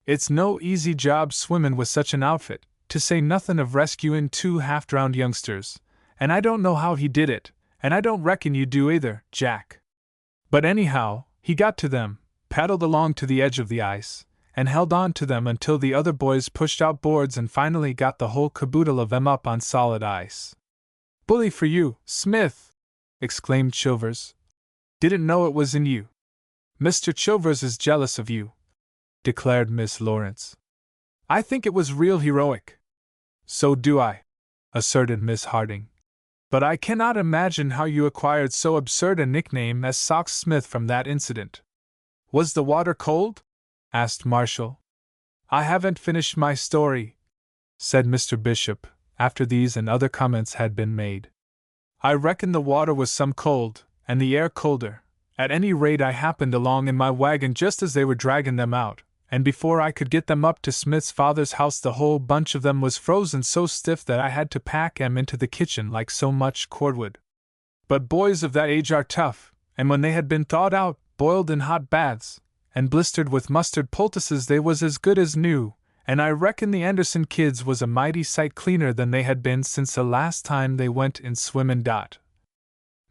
It's no easy job swimmin' with such an outfit, to say nothin' of rescuin' 2 half-drowned youngsters, and I don't know how he did it, and I don't reckon you do either, Jack. But anyhow, he got to them, paddled along to the edge of the ice, and held on to them until the other boys pushed out boards and finally got the whole caboodle of them up on solid ice. "Bully for you, Smith!" exclaimed Chilvers. "Didn't know it was in you." "Mr. Chilvers is jealous of you," declared Miss Lawrence. "I think it was real heroic." "So do I," asserted Miss Harding. "But I cannot imagine how you acquired so absurd a nickname as Socks Smith from that incident." "Was the water cold?" asked Marshall. "I haven't finished my story," said Mr. Bishop, after these and other comments had been made. "I reckon the water was some cold, and the air colder. At any rate, I happened along in my wagon just as they were dragging them out, and before I could get them up to Smith's father's house the whole bunch of them was frozen so stiff that I had to pack 'em into the kitchen like so much cordwood. But boys of that age are tough, and when they had been thawed out, boiled in hot baths, and blistered with mustard poultices, they was as good as new, and I reckon the Anderson kids was a mighty sight cleaner than they had been since the last time they went in swimmin'.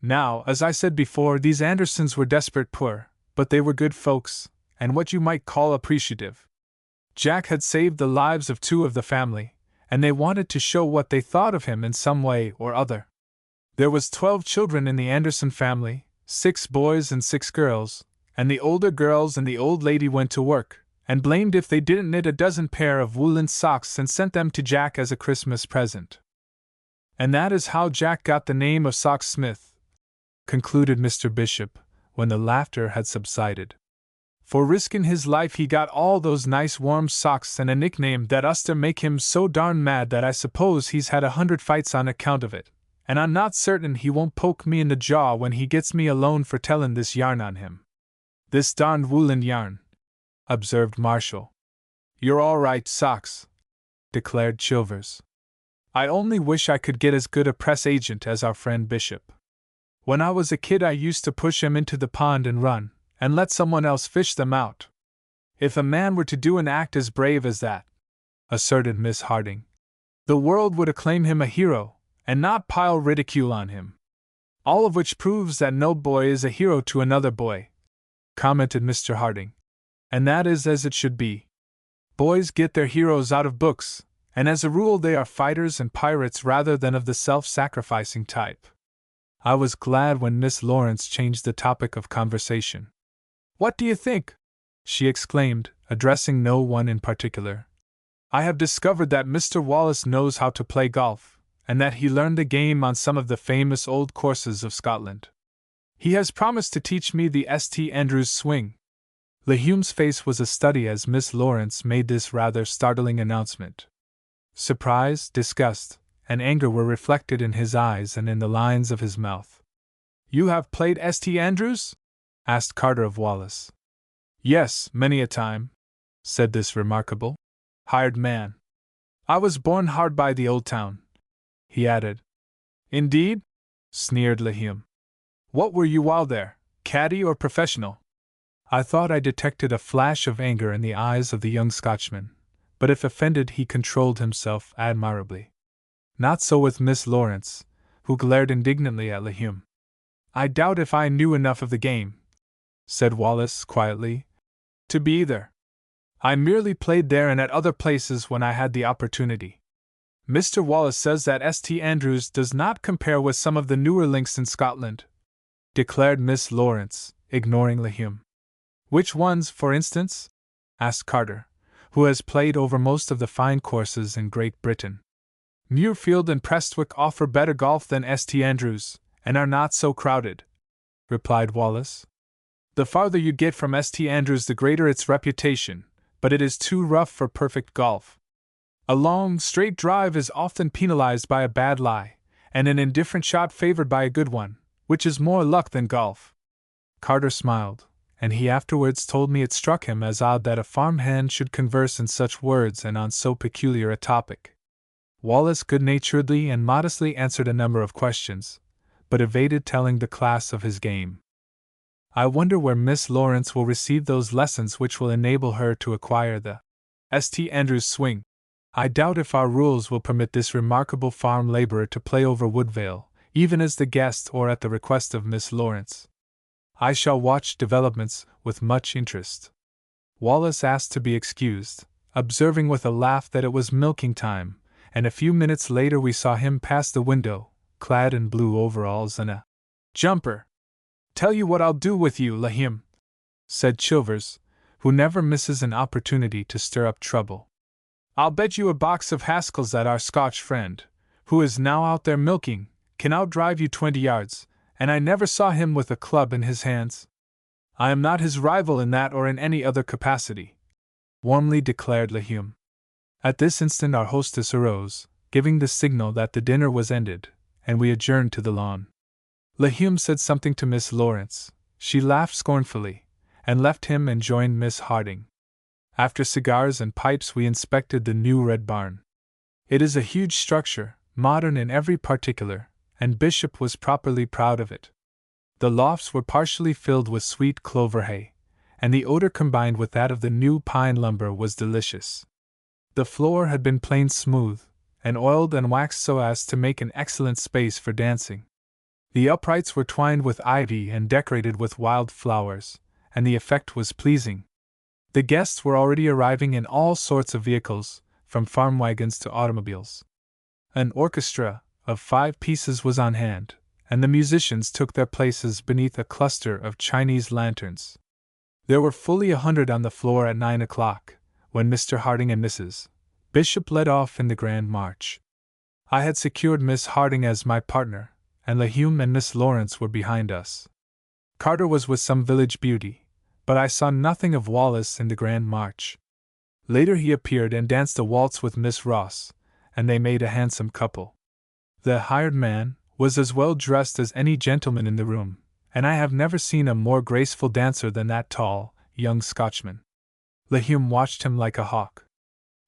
Now, as I said before, these Andersons were desperate poor, but they were good folks, and what you might call appreciative. Jack had saved the lives of 2 of the family, and they wanted to show what they thought of him in some way or other. There was 12 children in the Anderson family, 6 boys and 6 girls, and the older girls and the old lady went to work, and blamed if they didn't knit a dozen pair of woolen socks and sent them to Jack as a Christmas present. And that is how Jack got the name of Sock Smith, concluded Mr. Bishop, when the laughter had subsided. For riskin' his life he got all those nice warm socks and a nickname that uster make him so darn mad that I suppose he's had 100 fights on account of it, and I'm not certain he won't poke me in the jaw when he gets me alone for tellin' this yarn on him. "This darned woolen yarn," observed Marshall. "You're all right, Socks," declared Chilvers. "I only wish I could get as good a press agent as our friend Bishop. When I was a kid I used to push 'em into the pond and run, and let someone else fish them out. If a man were to do an act as brave as that," asserted Miss Harding, "the world would acclaim him a hero, and not pile ridicule on him." "All of which proves that no boy is a hero to another boy," commented Mr. Harding. "And that is as it should be. Boys get their heroes out of books, and as a rule they are fighters and pirates rather than of the self-sacrificing type." I was glad when Miss Lawrence changed the topic of conversation. "What do you think?" she exclaimed, addressing no one in particular. "I have discovered that Mr. Wallace knows how to play golf, and that he learned the game on some of the famous old courses of Scotland. He has promised to teach me the St. Andrews swing." Lehume's face was a study as Miss Lawrence made this rather startling announcement. Surprise, disgust, and anger were reflected in his eyes and in the lines of his mouth. "You have played St. Andrews?" asked Carter of Wallace. "Yes, many a time," said this remarkable hired man. I was born hard by the old town," he added. "Indeed?" sneered Lahim. "What were you while there, caddy or professional?" I thought I detected a flash of anger in the eyes of the young Scotchman, but if offended he controlled himself admirably. Not so with Miss Lawrence, who glared indignantly at Lahim. "I doubt if I knew enough of the game," said Wallace quietly, "to be either. I merely played there and at other places when I had the opportunity. Mr. Wallace says that St. Andrews does not compare with some of the newer links in Scotland," declared Miss Lawrence, ignoring Lahim. "Which ones, for instance?" asked Carter, who has played over most of the fine courses in Great Britain. "Muirfield and Prestwick offer better golf than St. Andrews, and are not so crowded," replied Wallace. "The farther you get from St. Andrews the greater its reputation, but it is too rough for perfect golf. A long, straight drive is often penalized by a bad lie, and an indifferent shot favored by a good one, which is more luck than golf." Carter smiled, and he afterwards told me it struck him as odd that a farmhand should converse in such words and on so peculiar a topic. Wallace good-naturedly and modestly answered a number of questions, but evaded telling the class of his game. I wonder where Miss Lawrence will receive those lessons which will enable her to acquire the St. Andrews swing. I doubt if our rules will permit this remarkable farm laborer to play over Woodvale, even as the guest or at the request of Miss Lawrence. I shall watch developments with much interest. Wallace asked to be excused, observing with a laugh that it was milking time, and a few minutes later we saw him pass the window, clad in blue overalls and a jumper. "Tell you what I'll do with you, Lahim," said Chilvers, who never misses an opportunity to stir up trouble. "I'll bet you a box of Haskell's that our Scotch friend, who is now out there milking, can outdrive you 20 yards, and I never saw him with a club in his hands. I am not his rival in that or in any other capacity," warmly declared Lahim. At this instant our hostess arose, giving the signal that the dinner was ended, and we adjourned to the lawn. Lahim said something to Miss Lawrence. She laughed scornfully, and left him and joined Miss Harding. After cigars and pipes we inspected the new Red Barn. It is a huge structure, modern in every particular, and Bishop was properly proud of it. The lofts were partially filled with sweet clover hay, and the odor combined with that of the new pine lumber was delicious. The floor had been planed smooth, and oiled and waxed so as to make an excellent space for dancing. The uprights were twined with ivy and decorated with wild flowers, and the effect was pleasing. The guests were already arriving in all sorts of vehicles, from farm wagons to automobiles. An orchestra of 5 pieces was on hand, and the musicians took their places beneath a cluster of Chinese lanterns. There were fully 100 on the floor at 9 o'clock, when Mr. Harding and Mrs. Bishop led off in the grand march. I had secured Miss Harding as my partner, and Lahim and Miss Lawrence were behind us. Carter was with some village beauty, but I saw nothing of Wallace in the grand march. Later he appeared and danced a waltz with Miss Ross, and they made a handsome couple. The hired man was as well dressed as any gentleman in the room, and I have never seen a more graceful dancer than that tall, young Scotchman. Lahim watched him like a hawk.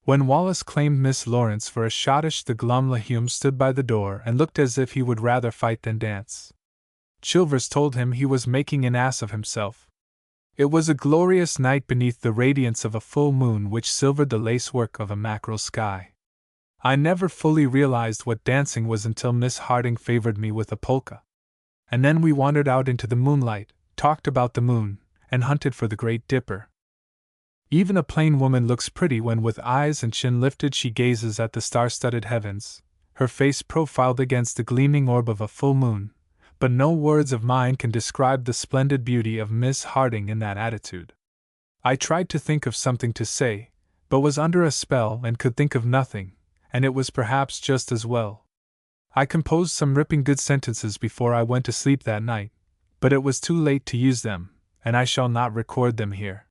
When Wallace claimed Miss Lawrence for a schottish, the glum Lahim stood by the door and looked as if he would rather fight than dance. Chilvers told him he was making an ass of himself. It was a glorious night beneath the radiance of a full moon which silvered the lacework of a mackerel sky. I never fully realized what dancing was until Miss Harding favored me with a polka. And then we wandered out into the moonlight, talked about the moon, and hunted for the Great Dipper. Even a plain woman looks pretty when with eyes and chin lifted she gazes at the star-studded heavens, her face profiled against the gleaming orb of a full moon, but no words of mine can describe the splendid beauty of Miss Harding in that attitude. I tried to think of something to say, but was under a spell and could think of nothing, and it was perhaps just as well. I composed some ripping good sentences before I went to sleep that night, but it was too late to use them, and I shall not record them here.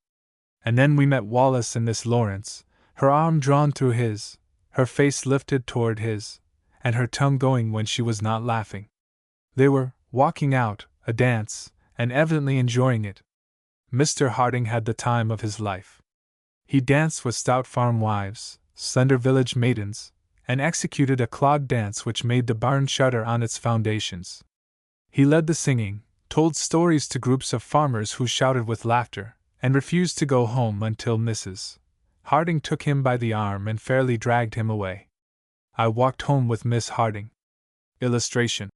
And then we met Wallace and Miss Lawrence, her arm drawn through his, her face lifted toward his, and her tongue going when she was not laughing. They were walking out, a dance, and evidently enjoying it. Mr. Harding had the time of his life. He danced with stout farm wives, slender village maidens, and executed a clog dance which made the barn shudder on its foundations. He led the singing, told stories to groups of farmers who shouted with laughter, and refused to go home until Mrs. Harding took him by the arm and fairly dragged him away. I walked home with Miss Harding. Illustration: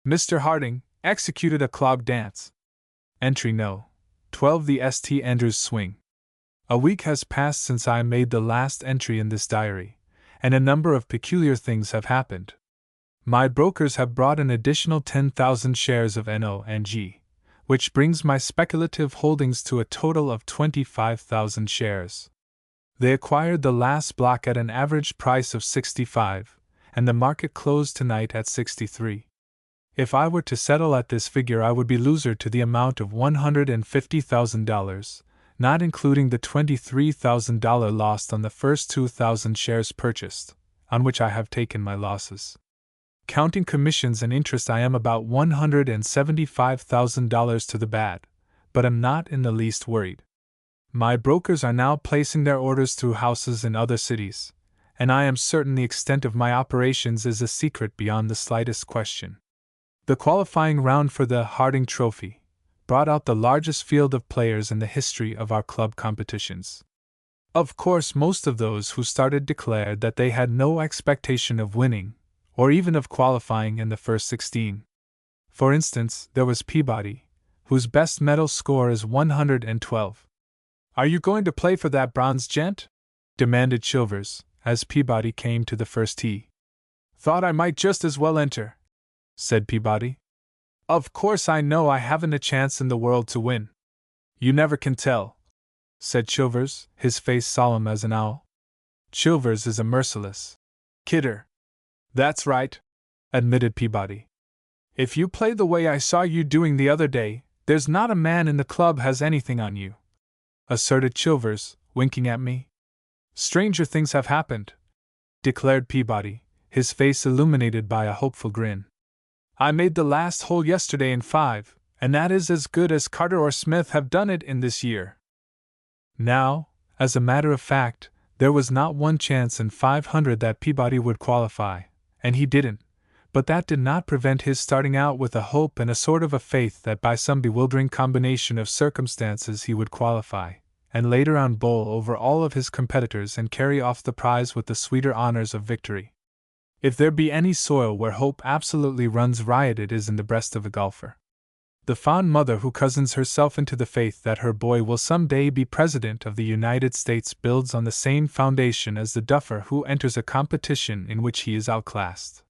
Mr. Harding executed a clog dance. Entry No. 12 The St. Andrews Swing. A week has passed since I made the last entry in this diary, and a number of peculiar things have happened. My brokers have brought an additional 10,000 shares of NO&G, which brings my speculative holdings to a total of 25,000 shares. They acquired the last block at an average price of 65, and the market closed tonight at 63. If I were to settle at this figure, I would be loser to the amount of $150,000, not including the $23,000 lost on the first 2,000 shares purchased, on which I have taken my losses. Counting commissions and interest, I am about $175,000 to the bad, but am not in the least worried. My brokers are now placing their orders through houses in other cities, and I am certain the extent of my operations is a secret beyond the slightest question. The qualifying round for the Harding Trophy brought out the largest field of players in the history of our club competitions. Of course, most of those who started declared that they had no expectation of winning, or even of qualifying in the first 16. For instance, there was Peabody, whose best medal score is 112. "Are you going to play for that bronze, gent?" demanded Chilvers, as Peabody came to the first tee. "Thought I might just as well enter," said Peabody. "Of course I know I haven't a chance in the world to win." "You never can tell," said Chilvers, his face solemn as an owl. Chilvers is a merciless kidder. "That's right," admitted Peabody. "If you play the way I saw you doing the other day, there's not a man in the club has anything on you," asserted Chilvers, winking at me. "Stranger things have happened," declared Peabody, his face illuminated by a hopeful grin. "I made the last hole yesterday in 5, and that is as good as Carter or Smith have done it in this year." Now, as a matter of fact, there was not one chance in 500 that Peabody would qualify, and he didn't, but that did not prevent his starting out with a hope and a sort of a faith that by some bewildering combination of circumstances he would qualify, and later on bowl over all of his competitors and carry off the prize with the sweeter honors of victory. If there be any soil where hope absolutely runs riot, it is in the breast of a golfer. The fond mother who cozens herself into the faith that her boy will some day be President of the United States builds on the same foundation as the duffer who enters a competition in which he is outclassed.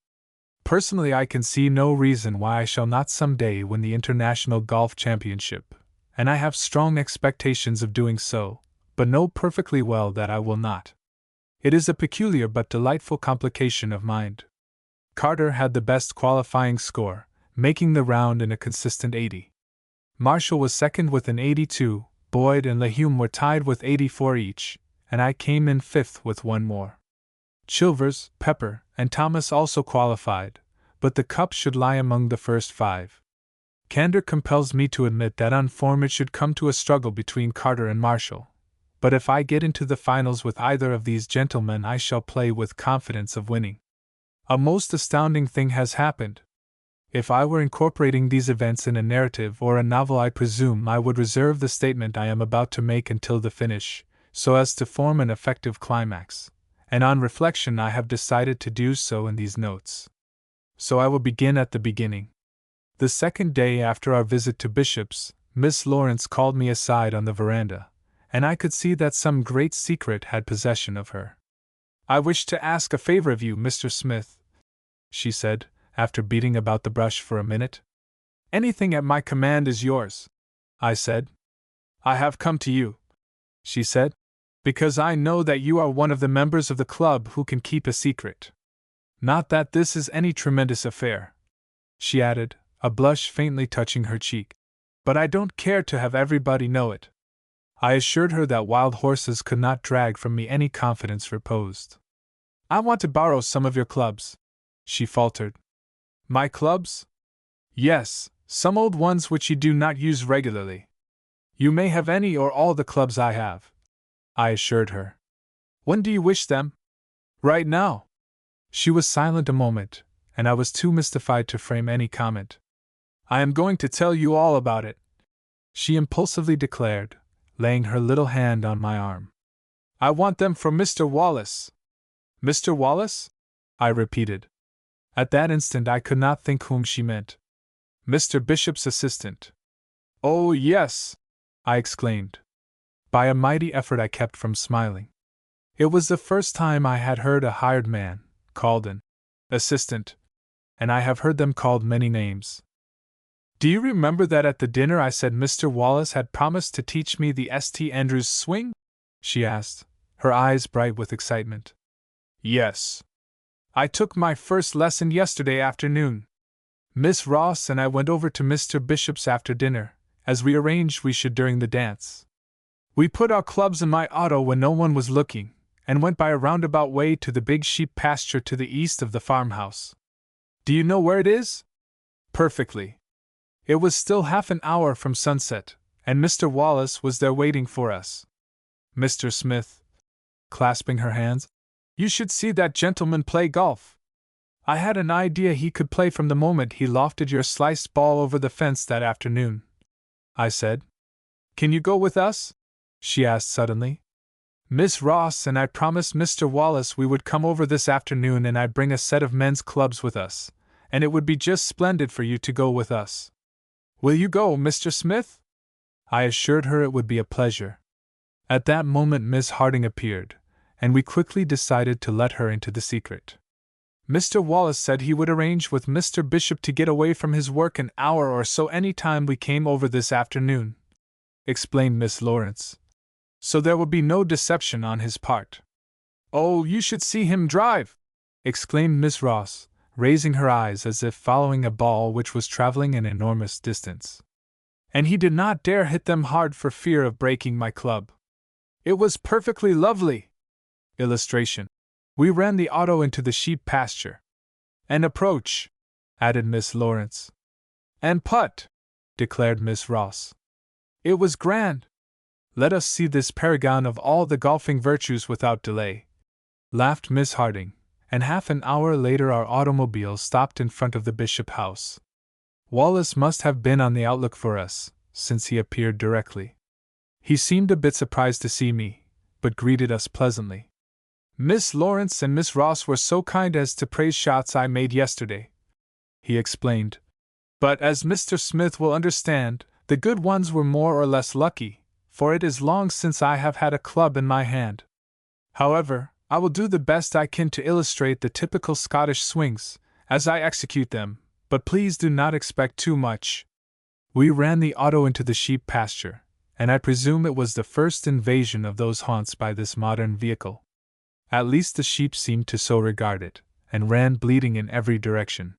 Personally, I can see no reason why I shall not some day win the International Golf Championship, and I have strong expectations of doing so, but know perfectly well that I will not. It is a peculiar but delightful complication of mind. Carter had the best qualifying score, making the round in a consistent 80. Marshall was second with an 82, Boyd and Lehume were tied with 84 each, and I came in fifth with one more. Chilvers, Pepper, and Thomas also qualified, but the cup should lie among the first 5. Candor compels me to admit that on form it should come to a struggle between Carter and Marshall, but if I get into the finals with either of these gentlemen, I shall play with confidence of winning. A most astounding thing has happened. If I were incorporating these events in a narrative or a novel, I presume I would reserve the statement I am about to make until the finish, so as to form an effective climax, and on reflection I have decided to do so in these notes. So I will begin at the beginning. The second day after our visit to Bishop's, Miss Lawrence called me aside on the veranda, and I could see that some great secret had possession of her. "I wish to ask a favor of you, Mr. Smith," she said, after beating about the brush for a minute. "Anything at my command is yours," I said. "I have come to you," she said, "because I know that you are one of the members of the club who can keep a secret. Not that this is any tremendous affair," she added, a blush faintly touching her cheek, "but I don't care to have everybody know it." I assured her that wild horses could not drag from me any confidence reposed. "I want to borrow some of your clubs," she faltered. "My clubs?" "Yes, some old ones which you do not use regularly." "You may have any or all the clubs I have," I assured her. "When do you wish them?" Right now. She was silent a moment, and I was too mystified to frame any comment. I am going to tell you all about it, she impulsively declared, laying her little hand on my arm. I want them for Mr. Wallace. Mr. Wallace? I repeated. At that instant I could not think whom she meant. Mr. Bishop's assistant. Oh, yes, I exclaimed. By a mighty effort I kept from smiling. It was the first time I had heard a hired man called an assistant, and I have heard them called many names. Do you remember that at the dinner I said Mr. Wallace had promised to teach me the St. Andrews swing? She asked, her eyes bright with excitement. Yes. I took my first lesson yesterday afternoon. Miss Ross and I went over to Mr. Bishop's after dinner, as we arranged we should during the dance. We put our clubs in my auto when no one was looking, and went by a roundabout way to the big sheep pasture to the east of the farmhouse. Do you know where it is? Perfectly. It was still half an hour from sunset, and Mr. Wallace was there waiting for us. Mr. Smith, clasping her hands, you should see that gentleman play golf. I had an idea he could play from the moment he lofted your sliced ball over the fence that afternoon, I said. Can you go with us? She asked suddenly. Miss Ross and I promised Mr. Wallace we would come over this afternoon and I'd bring a set of men's clubs with us, and it would be just splendid for you to go with us. Will you go, Mr. Smith? I assured her it would be a pleasure. At that moment Miss Harding appeared, and we quickly decided to let her into the secret. Mr. Wallace said he would arrange with Mr. Bishop to get away from his work an hour or so any time we came over this afternoon, explained Miss Lawrence. So there will be no deception on his part. Oh, you should see him drive! Exclaimed Miss Ross, raising her eyes as if following a ball which was traveling an enormous distance. And he did not dare hit them hard for fear of breaking my club. It was perfectly lovely. Illustration. We ran the auto into the sheep pasture. And approach, added Miss Lawrence. And putt, declared Miss Ross. It was grand. Let us see this paragon of all the golfing virtues without delay, laughed Miss Harding, and half an hour later our automobile stopped in front of the Bishop house. Wallace must have been on the outlook for us, since he appeared directly. He seemed a bit surprised to see me, but greeted us pleasantly. Miss Lawrence and Miss Ross were so kind as to praise shots I made yesterday, he explained. But as Mr. Smith will understand, the good ones were more or less lucky, for it is long since I have had a club in my hand. However, I will do the best I can to illustrate the typical Scottish swings, as I execute them, but please do not expect too much. We ran the auto into the sheep pasture, and I presume it was the first invasion of those haunts by this modern vehicle. At least the sheep seemed to so regard it, and ran bleating in every direction.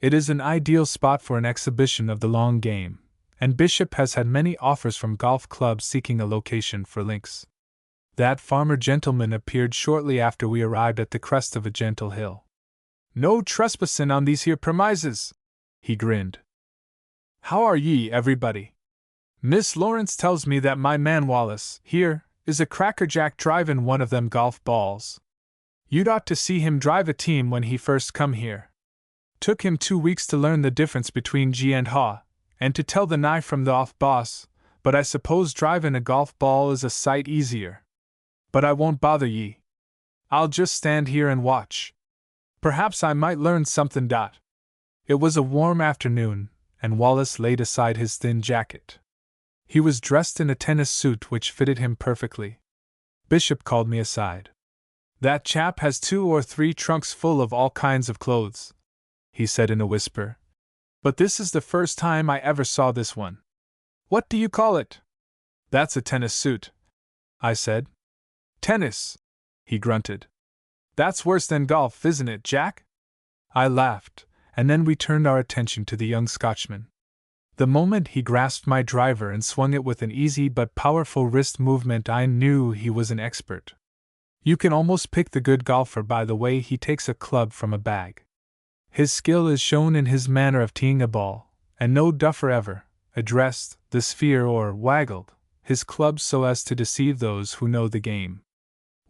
It is an ideal spot for an exhibition of the long game, and Bishop has had many offers from golf clubs seeking a location for links. That farmer gentleman appeared shortly after we arrived at the crest of a gentle hill. No trespassing on these here premises, he grinned. How are ye, everybody? Miss Lawrence tells me that my man Wallace, here, is a crackerjack drivin' one of them golf balls. You'd ought to see him drive a team when he first come here. Took him 2 weeks to learn the difference between G and Haw, and to tell the nigh from the off boss, but I suppose drivin' a golf ball is a sight easier. But I won't bother ye. I'll just stand here and watch. Perhaps I might learn something. It was a warm afternoon, and Wallace laid aside his thin jacket. He was dressed in a tennis suit which fitted him perfectly. Bishop called me aside. That chap has 2 or 3 trunks full of all kinds of clothes, he said in a whisper. But this is the first time I ever saw this one. What do you call it? That's a tennis suit, I said. Tennis, he grunted. That's worse than golf, isn't it, Jack? I laughed, and then we turned our attention to the young Scotchman. The moment he grasped my driver and swung it with an easy but powerful wrist movement, I knew he was an expert. You can almost pick the good golfer by the way he takes a club from a bag. His skill is shown in his manner of teeing a ball, and no duffer ever addressed the sphere or waggled his club so as to deceive those who know the game.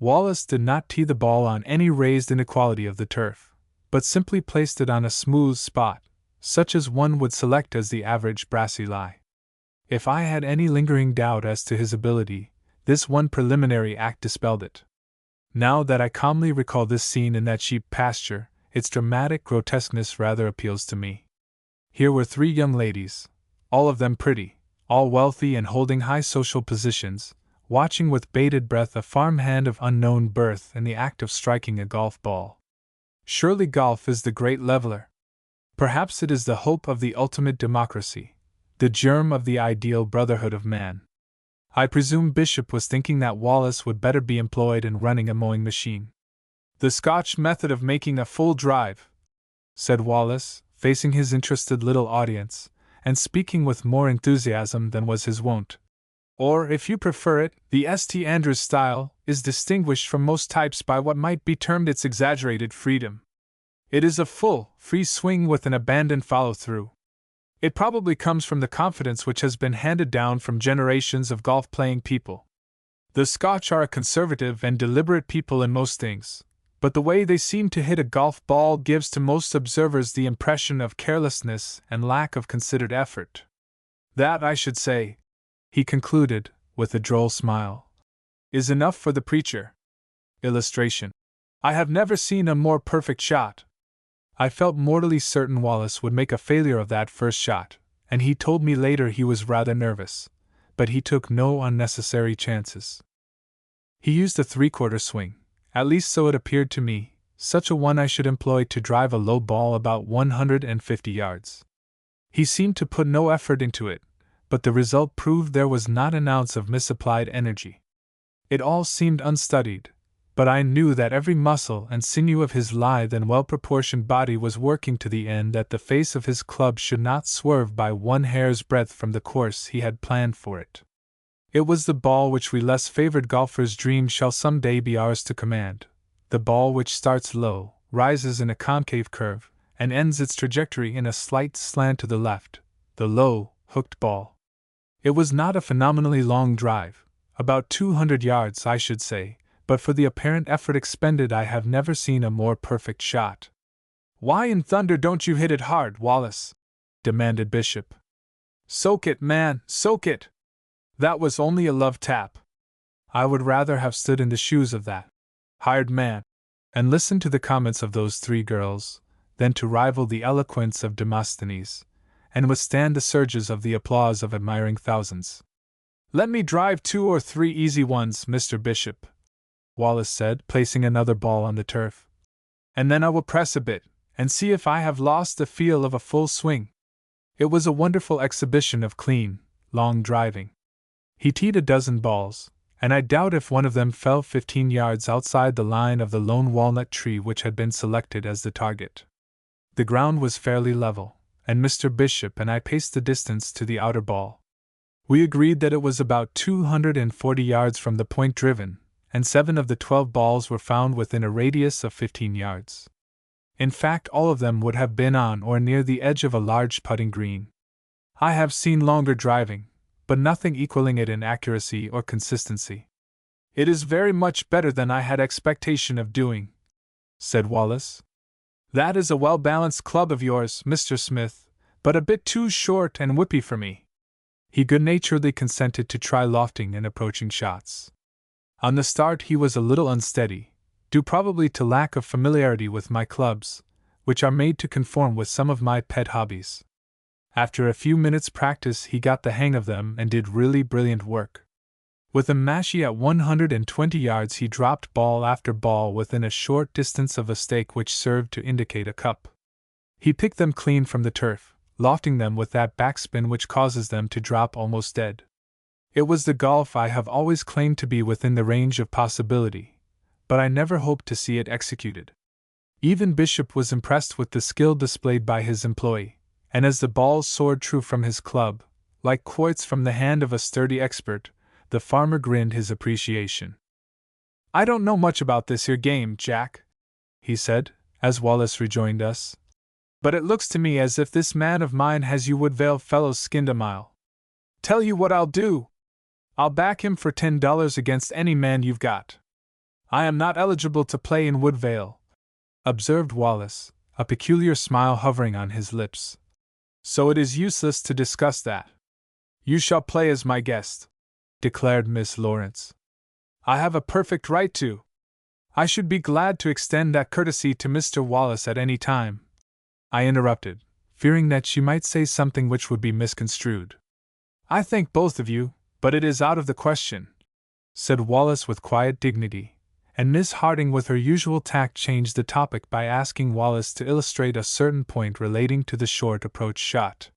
Wallace did not tee the ball on any raised inequality of the turf, but simply placed it on a smooth spot, such as one would select as the average brassy lie. If I had any lingering doubt as to his ability, this one preliminary act dispelled it. Now that I calmly recall this scene in that sheep pasture, its dramatic grotesqueness rather appeals to me. Here were three young ladies, all of them pretty, all wealthy and holding high social positions, watching with bated breath a farmhand of unknown birth in the act of striking a golf ball. Surely golf is the great leveler. Perhaps it is the hope of the ultimate democracy, the germ of the ideal brotherhood of man. I presume Bishop was thinking that Wallace would better be employed in running a mowing machine. The Scotch method of making a full drive, said Wallace, facing his interested little audience, and speaking with more enthusiasm than was his wont. Or, if you prefer it, the St. Andrews style is distinguished from most types by what might be termed its exaggerated freedom. It is a full, free swing with an abandoned follow-through. It probably comes from the confidence which has been handed down from generations of golf-playing people. The Scotch are a conservative and deliberate people in most things, but the way they seem to hit a golf ball gives to most observers the impression of carelessness and lack of considered effort. That, I should say, he concluded, with a droll smile, is enough for the preacher. Illustration. I have never seen a more perfect shot. I felt mortally certain Wallace would make a failure of that first shot, and he told me later he was rather nervous, but he took no unnecessary chances. He used a three-quarter swing, at least so it appeared to me, such a one I should employ to drive a low ball about 150 yards. He seemed to put no effort into it, but the result proved there was not an ounce of misapplied energy. It all seemed unstudied, but I knew that every muscle and sinew of his lithe and well-proportioned body was working to the end that the face of his club should not swerve by one hair's breadth from the course he had planned for it. It was the ball which we less favored golfers dream shall some day be ours to command, the ball which starts low, rises in a concave curve, and ends its trajectory in a slight slant to the left, the low, hooked ball. It was not a phenomenally long drive, about 200 yards I should say, but for the apparent effort expended I have never seen a more perfect shot. "Why in thunder don't you hit it hard, Wallace?" demanded Bishop. "Soak it, man, soak it! That was only a love tap. I would rather have stood in the shoes of that hired man, and listened to the comments of those three girls, than to rival the eloquence of Demosthenes, and withstand the surges of the applause of admiring thousands. Let me drive 2 or 3 easy ones, Mr. Bishop," Wallace said, placing another ball on the turf. "And then I will press a bit, and see if I have lost the feel of a full swing." It was a wonderful exhibition of clean, long driving. He teed a dozen balls, and I doubt if one of them fell 15 yards outside the line of the lone walnut tree which had been selected as the target. The ground was fairly level, and Mr. Bishop and I paced the distance to the outer ball. We agreed that it was about 240 yards from the point driven, and 7 of the 12 balls were found within a radius of 15 yards. In fact, all of them would have been on or near the edge of a large putting green. I have seen longer driving, but nothing equaling it in accuracy or consistency. "It is very much better than I had expectation of doing," said Wallace. "That is a well-balanced club of yours, Mr. Smith, but a bit too short and whippy for me." He good-naturedly consented to try lofting and approaching shots. On the start he was a little unsteady, due probably to lack of familiarity with my clubs, which are made to conform with some of my pet hobbies. After a few minutes' practice he got the hang of them and did really brilliant work. With a mashie at 120 yards he dropped ball after ball within a short distance of a stake which served to indicate a cup. He picked them clean from the turf, lofting them with that backspin which causes them to drop almost dead. It was the golf I have always claimed to be within the range of possibility, but I never hoped to see it executed. Even Bishop was impressed with the skill displayed by his employee, and as the balls soared true from his club, like quoits from the hand of a sturdy expert, the farmer grinned his appreciation. "I don't know much about this here game, Jack," he said, as Wallace rejoined us, "but it looks to me as if this man of mine has you Woodvale fellows skinned a mile. Tell you what I'll do. I'll back him for $10 against any man you've got." I am not eligible to play in Woodvale, observed Wallace, a peculiar smile hovering on his lips. So it is useless to discuss that. You shall play as my guest, declared Miss Lawrence. I have a perfect right to. I should be glad to extend that courtesy to Mr. Wallace at any time. I interrupted, fearing that she might say something which would be misconstrued. I thank both of you, but it is out of the question, said Wallace with quiet dignity, and Miss Harding with her usual tact changed the topic by asking Wallace to illustrate a certain point relating to the short approach shot.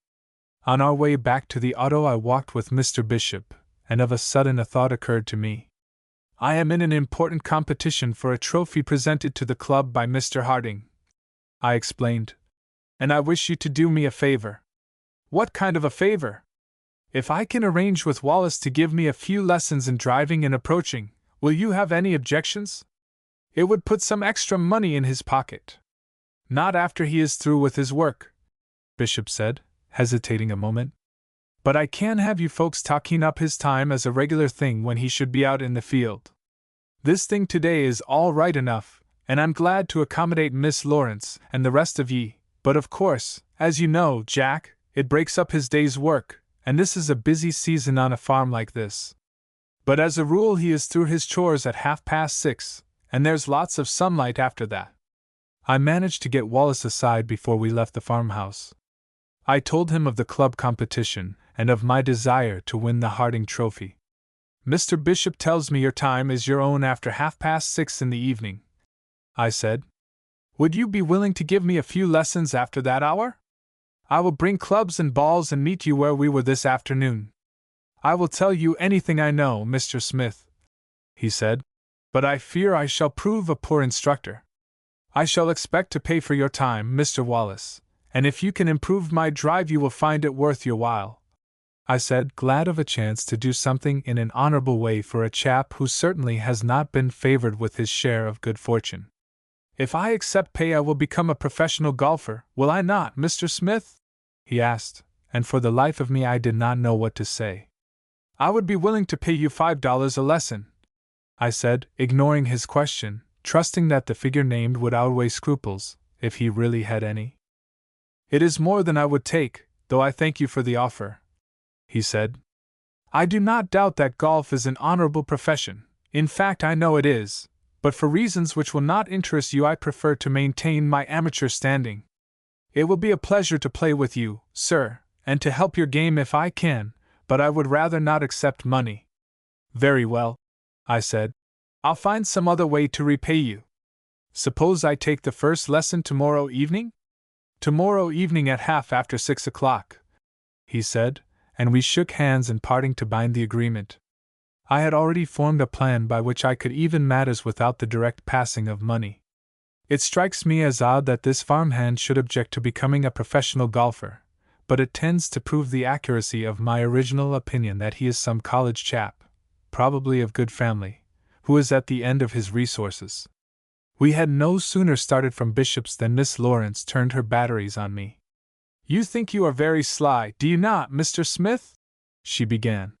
On our way back to the auto I walked with Mr. Bishop, and of a sudden a thought occurred to me. I am in an important competition for a trophy presented to the club by Mr. Harding, I explained, and I wish you to do me a favor. What kind of a favor? If I can arrange with Wallace to give me a few lessons in driving and approaching, will you have any objections? It would put some extra money in his pocket. Not after he is through with his work, Bishop said, hesitating a moment. But I can't have you folks talking up his time as a regular thing when he should be out in the field. This thing today is all right enough, and I'm glad to accommodate Miss Lawrence and the rest of ye, but of course, as you know, Jack, it breaks up his day's work, and this is a busy season on a farm like this. But as a rule he is through his chores at 6:30, and there's lots of sunlight after that. I managed to get Wallace aside before we left the farmhouse. I told him of the club competition, and of my desire to win the Harding Trophy. Mr. Bishop tells me your time is your own after 6:30 in the evening, I said. Would you be willing to give me a few lessons after that hour? I will bring clubs and balls and meet you where we were this afternoon. I will tell you anything I know, Mr. Smith, he said, but I fear I shall prove a poor instructor. I shall expect to pay for your time, Mr. Wallace, and if you can improve my drive you will find it worth your while, I said, glad of a chance to do something in an honorable way for a chap who certainly has not been favored with his share of good fortune. If I accept pay I will become a professional golfer, will I not, Mr. Smith? He asked, and for the life of me I did not know what to say. I would be willing to pay you $5 a lesson, I said, ignoring his question, trusting that the figure named would outweigh scruples, if he really had any. It is more than I would take, though I thank you for the offer, he said. I do not doubt that golf is an honorable profession, in fact I know it is, but for reasons which will not interest you I prefer to maintain my amateur standing. It will be a pleasure to play with you, sir, and to help your game if I can, but I would rather not accept money. Very well, I said. I'll find some other way to repay you. Suppose I take the first lesson tomorrow evening? Tomorrow evening at 6:30, he said, and we shook hands in parting to bind the agreement. I had already formed a plan by which I could even matters without the direct passing of money. It strikes me as odd that this farmhand should object to becoming a professional golfer, but it tends to prove the accuracy of my original opinion that he is some college chap, probably of good family, who is at the end of his resources. We had no sooner started from Bishop's than Miss Lawrence turned her batteries on me. You think you are very sly, do you not, Mr. Smith? She began.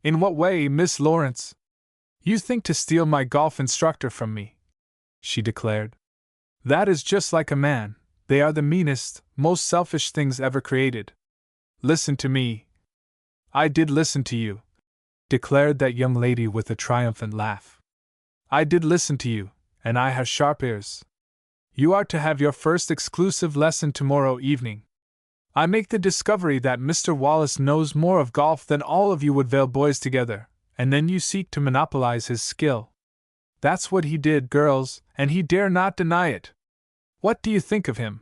In what way, Miss Lawrence? You think to steal my golf instructor from me, she declared. That is just like a man. They are the meanest, most selfish things ever created. Listen to me. I did listen to you, declared that young lady with a triumphant laugh. I did listen to you, and I have sharp ears. You are to have your first exclusive lesson tomorrow evening. I make the discovery that Mr. Wallace knows more of golf than all of you Woodvale boys together, and then you seek to monopolize his skill. That's what he did, girls, and he dare not deny it. What do you think of him?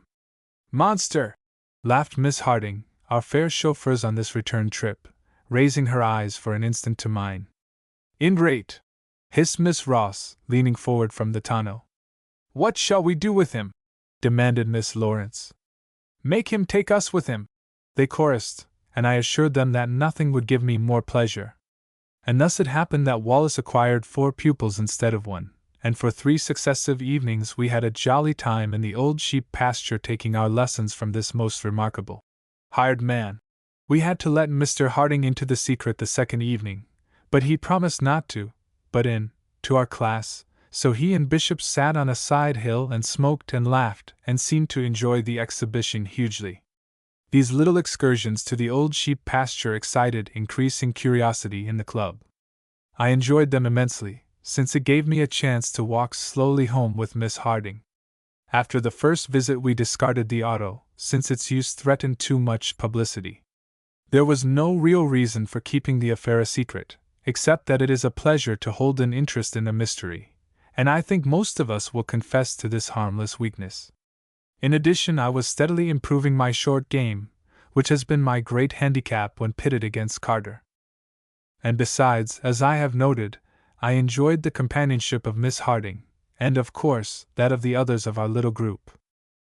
Monster! Laughed Miss Harding, our fair chauffeurs on this return trip, raising her eyes for an instant to mine. Ingrate! Hissed Miss Ross, leaning forward from the tonneau. What shall we do with him? Demanded Miss Lawrence. Make him take us with him, they chorused, and I assured them that nothing would give me more pleasure. And thus it happened that Wallace acquired 4 pupils instead of 1, and for 3 successive evenings we had a jolly time in the old sheep pasture taking our lessons from this most remarkable hired man. We had to let Mr. Harding into the secret the second evening, but he promised not to, but in, to our class, so he and Bishop sat on a side hill and smoked and laughed and seemed to enjoy the exhibition hugely. These little excursions to the old sheep pasture excited increasing curiosity in the club. I enjoyed them immensely, since it gave me a chance to walk slowly home with Miss Harding. After the first visit we discarded the auto, since its use threatened too much publicity. There was no real reason for keeping the affair a secret, except that it is a pleasure to hold an interest in a mystery, and I think most of us will confess to this harmless weakness. In addition, I was steadily improving my short game, which has been my great handicap when pitted against Carter. And besides, as I have noted, I enjoyed the companionship of Miss Harding, and of course, that of the others of our little group.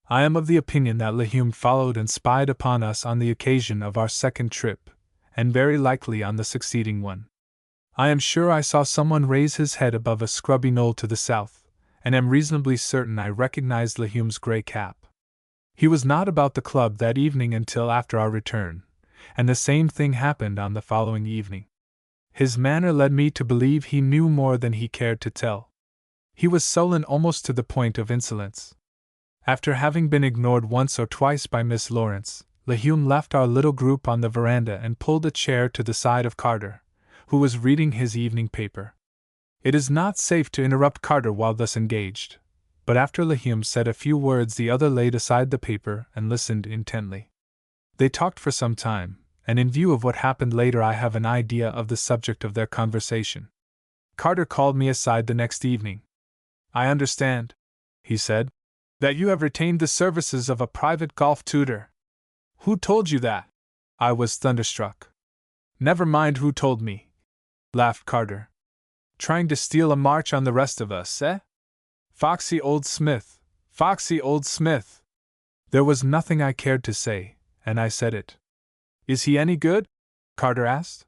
I am of the opinion that Lehume followed and spied upon us on the occasion of our second trip, and very likely on the succeeding one. I am sure I saw someone raise his head above a scrubby knoll to the south, and am reasonably certain I recognized Lehume's gray cap. He was not about the club that evening until after our return, and the same thing happened on the following evening. His manner led me to believe he knew more than he cared to tell. He was sullen almost to the point of insolence. After having been ignored once or twice by Miss Lawrence, Lehume left our little group on the veranda and pulled a chair to the side of Carter, who was reading his evening paper. It is not safe to interrupt Carter while thus engaged, but after Lehume said a few words the other laid aside the paper and listened intently. They talked for some time, and in view of what happened later I have an idea of the subject of their conversation. Carter called me aside the next evening. "I understand," he said, "that you have retained the services of a private golf tutor." "Who told you that?" I was thunderstruck. "Never mind who told me," laughed Carter. "Trying to steal a march on the rest of us, eh? Foxy old Smith, foxy old Smith." There was nothing I cared to say, and I said it. "Is he any good?" Carter asked.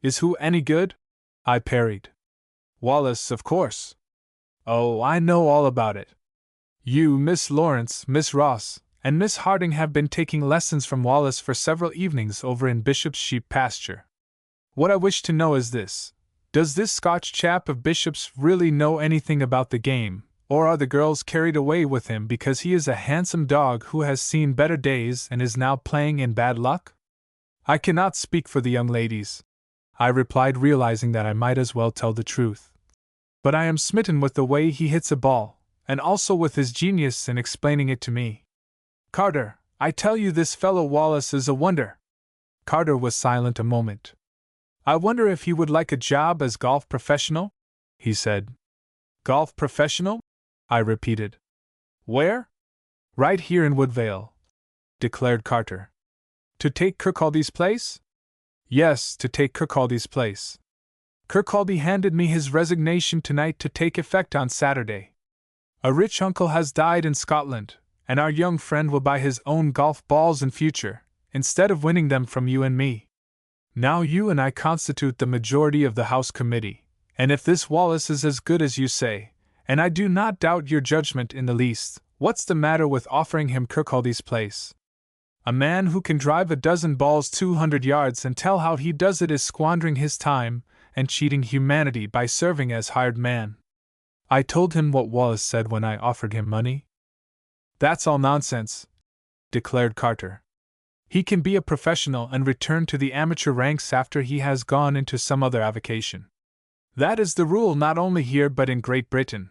"Is who any good?" I parried. "Wallace, of course." "Oh, I know all about it. You, Miss Lawrence, Miss Ross, and Miss Harding have been taking lessons from Wallace for several evenings over in Bishop's sheep pasture. What I wish to know is this: does this Scotch chap of Bishop's really know anything about the game, or are the girls carried away with him because he is a handsome dog who has seen better days and is now playing in bad luck?" "I cannot speak for the young ladies," I replied, realizing that I might as well tell the truth. "But I am smitten with the way he hits a ball, and also with his genius in explaining it to me. Carter, I tell you this fellow Wallace is a wonder." Carter was silent a moment. "I wonder if he would like a job as golf professional?" he said. "Golf professional?" I repeated. "Where?" "Right here in Woodvale," declared Carter. "To take Kirkcaldy's place?" "Yes, to take Kirkcaldy's place. Kirkcaldy handed me his resignation tonight to take effect on Saturday. A rich uncle has died in Scotland, and our young friend will buy his own golf balls in future, instead of winning them from you and me. Now you and I constitute the majority of the House Committee, and if this Wallace is as good as you say, and I do not doubt your judgment in the least, what's the matter with offering him Kirkcaldy's place? A man who can drive a dozen balls 200 yards and tell how he does it is squandering his time and cheating humanity by serving as hired man." I told him what Wallace said when I offered him money. "That's all nonsense," declared Carter. "He can be a professional and return to the amateur ranks after he has gone into some other avocation. That is the rule not only here but in Great Britain.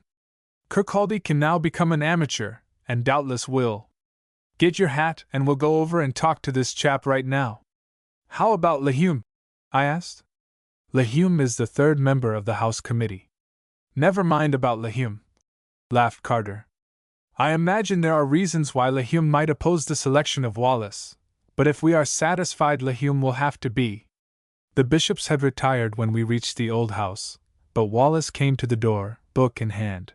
Kirkcaldy can now become an amateur, and doubtless will. Get your hat and we'll go over and talk to this chap right now." "How about Lehume?" I asked. "Lehume is the third member of the House Committee." "Never mind about Lehume," laughed Carter. "I imagine there are reasons why Lehume might oppose the selection of Wallace, but if we are satisfied Lehume will have to be." The Bishops had retired when we reached the old house, but Wallace came to the door, book in hand.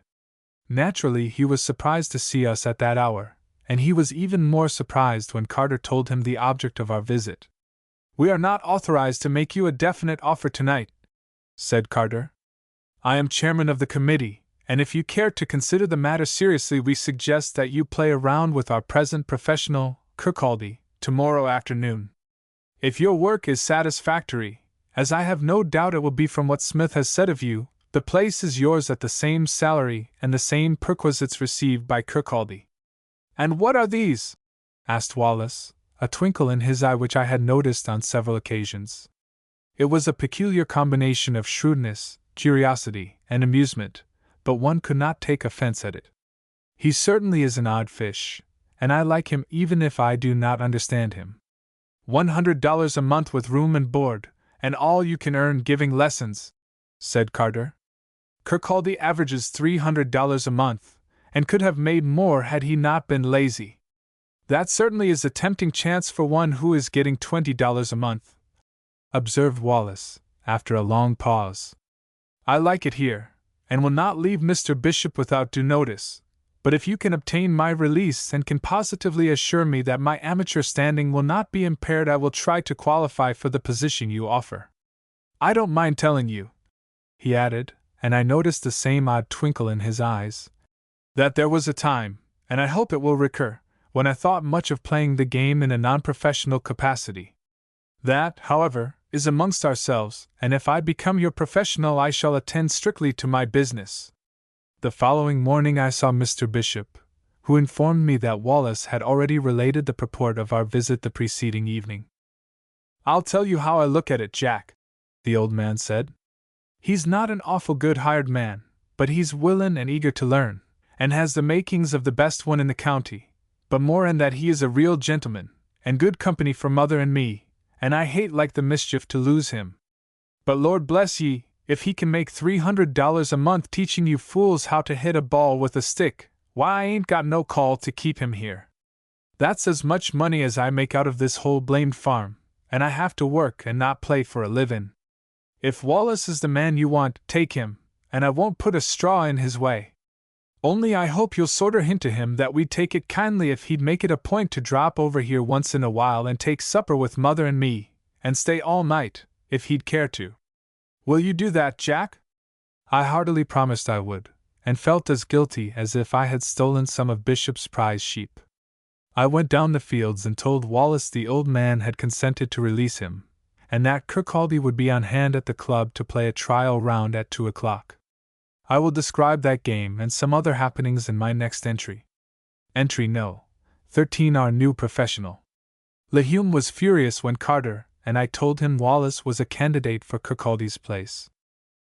Naturally, he was surprised to see us at that hour, and he was even more surprised when Carter told him the object of our visit. "We are not authorized to make you a definite offer tonight," said Carter. "I am chairman of the committee, and if you care to consider the matter seriously, we suggest that you play around with our present professional, Kirkcaldy, tomorrow afternoon. If your work is satisfactory, as I have no doubt it will be from what Smith has said of you, The place is yours at the same salary and the same perquisites received by Kirkcaldy." "And what are these?" asked Wallace, a twinkle in his eye which I had noticed on several occasions. It was a peculiar combination of shrewdness, curiosity, and amusement, but one could not take offense at it. "He certainly is an odd fish, and I like him even if I do not understand him." $100 a month with room and board, and all you can earn giving lessons," said Carter. "Kirkcaldy averages $300 a month, and could have made more had he not been lazy." "That certainly is a tempting chance for one who is getting $20 a month," observed Wallace, after a long pause. "I like it here, and will not leave Mr. Bishop without due notice, but if you can obtain my release and can positively assure me that my amateur standing will not be impaired, I will try to qualify for the position you offer. I don't mind telling you," he added, and I noticed the same odd twinkle in his eyes, "that there was a time, and I hope it will recur, when I thought much of playing the game in a non-professional capacity. That, however, is amongst ourselves, and if I become your professional I shall attend strictly to my business." The following morning I saw Mr. Bishop, who informed me that Wallace had already related the purport of our visit the preceding evening. "I'll tell you how I look at it, Jack," the old man said. "He's not an awful good hired man, but he's willin' and eager to learn, and has the makings of the best one in the county, but more in that he is a real gentleman, and good company for mother and me, and I hate like the mischief to lose him. But Lord bless ye, if he can make $300 a month teaching you fools how to hit a ball with a stick, why I ain't got no call to keep him here. That's as much money as I make out of this whole blamed farm, and I have to work and not play for a livin'. If Wallace is the man you want, take him, and I won't put a straw in his way. Only I hope you'll sorter hint to him that we'd take it kindly if he'd make it a point to drop over here once in a while and take supper with mother and me, and stay all night, if he'd care to. Will you do that, Jack?" I heartily promised I would, and felt as guilty as if I had stolen some of Bishop's prize sheep. I went down the fields and told Wallace the old man had consented to release him, and that Kirkcaldy would be on hand at the club to play a trial round at 2 o'clock. I will describe that game and some other happenings in my next entry. Entry No. 13. Our new professional. Hume was furious when Carter and I told him Wallace was a candidate for Kirkcaldy's place.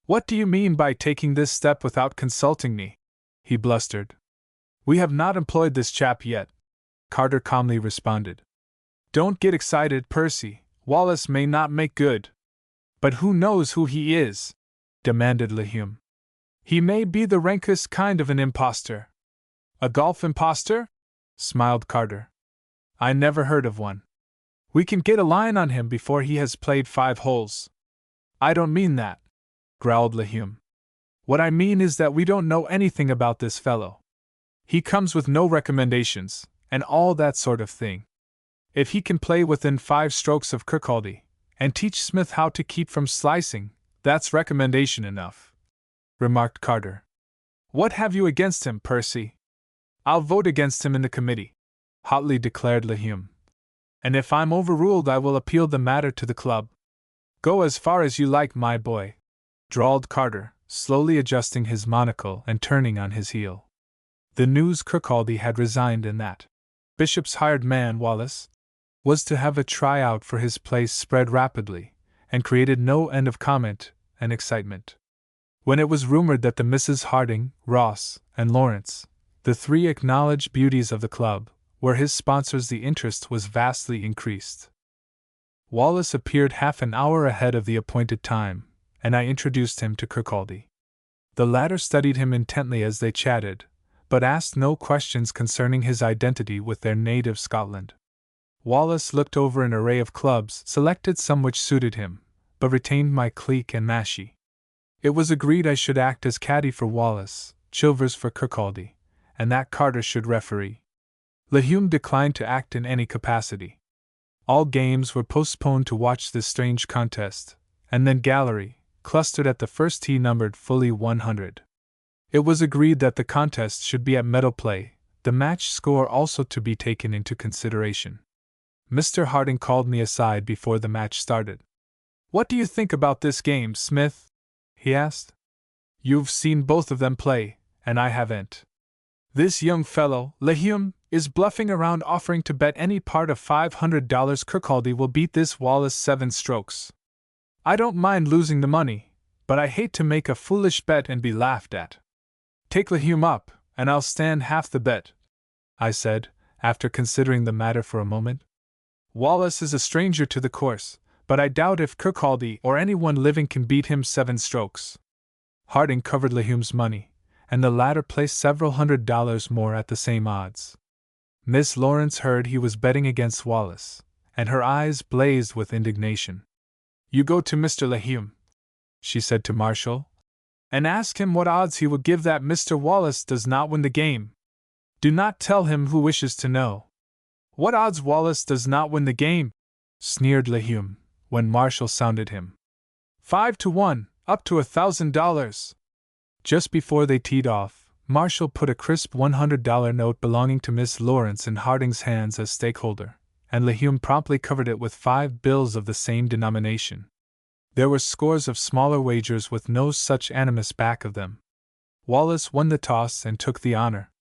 "What do you mean by taking this step without consulting me?" he blustered. "We have not employed this chap yet," Carter calmly responded. "Don't get excited, Percy. Wallace may not make good." "But who knows who he is?" demanded Hume. "He may be the rankest kind of an impostor." "A golf impostor?" smiled Carter. "I never heard of one." "We can get a line on him before he has played 5 holes." "I don't mean that," growled Hume. "What I mean is that we don't know anything about this fellow. He comes with no recommendations, and all that sort of thing. If he can play within 5 strokes of Kirkcaldy, and teach Smith how to keep from slicing, that's recommendation enough," remarked Carter. "What have you against him, Percy?" "I'll vote against him in the committee," hotly declared Hume. "And if I'm overruled I will appeal the matter to the club." "Go as far as you like, my boy," drawled Carter, slowly adjusting his monocle and turning on his heel. The news Kirkcaldy had resigned and that Bishop's hired man, Wallace, was to have a tryout for his place spread rapidly, and created no end of comment and excitement. When it was rumored that the Misses Harding, Ross, and Lawrence, the 3 acknowledged beauties of the club, were his sponsors, the interest was vastly increased. Wallace appeared half an hour ahead of the appointed time, and I introduced him to Kirkcaldy. The latter studied him intently as they chatted, but asked no questions concerning his identity with their native Scotland. Wallace looked over an array of clubs, selected some which suited him, but retained my clique and mashie. It was agreed I should act as caddy for Wallace, Chilvers for Kirkcaldy, and that Carter should referee. Hume declined to act in any capacity. All games were postponed to watch this strange contest, and then gallery, clustered at the first tee, numbered fully 100. It was agreed that the contest should be at medal play, the match score also to be taken into consideration. Mr. Harding called me aside before the match started. "What do you think about this game, Smith?" he asked. You've seen both of them play, and I haven't. This young fellow, Upham, is bluffing around offering to bet any part of $500 Kirkcaldy will beat this Wallace 7 strokes. I don't mind losing the money, but I hate to make a foolish bet and be laughed at. Take Upham up, and I'll stand half the bet, I said, after considering the matter for a moment. Wallace is a stranger to the course, but I doubt if Kirkcaldy or anyone living can beat him 7 strokes. Harding covered Uham's money, and the latter placed several $100 more at the same odds. Miss Lawrence heard he was betting against Wallace, and her eyes blazed with indignation. You go to Mr. Upham, she said to Marshall, and ask him what odds he would give that Mr. Wallace does not win the game. Do not tell him who wishes to know. What odds Wallace does not win the game? Sneered Upham, when Marshall sounded him. 5 to 1, up to $1,000. Just before they teed off, Marshall put a crisp $100 note belonging to Miss Lawrence in Harding's hands as stakeholder, and Upham promptly covered it with 5 bills of the same denomination. There were scores of smaller wagers with no such animus back of them. Wallace won the toss and took the honor.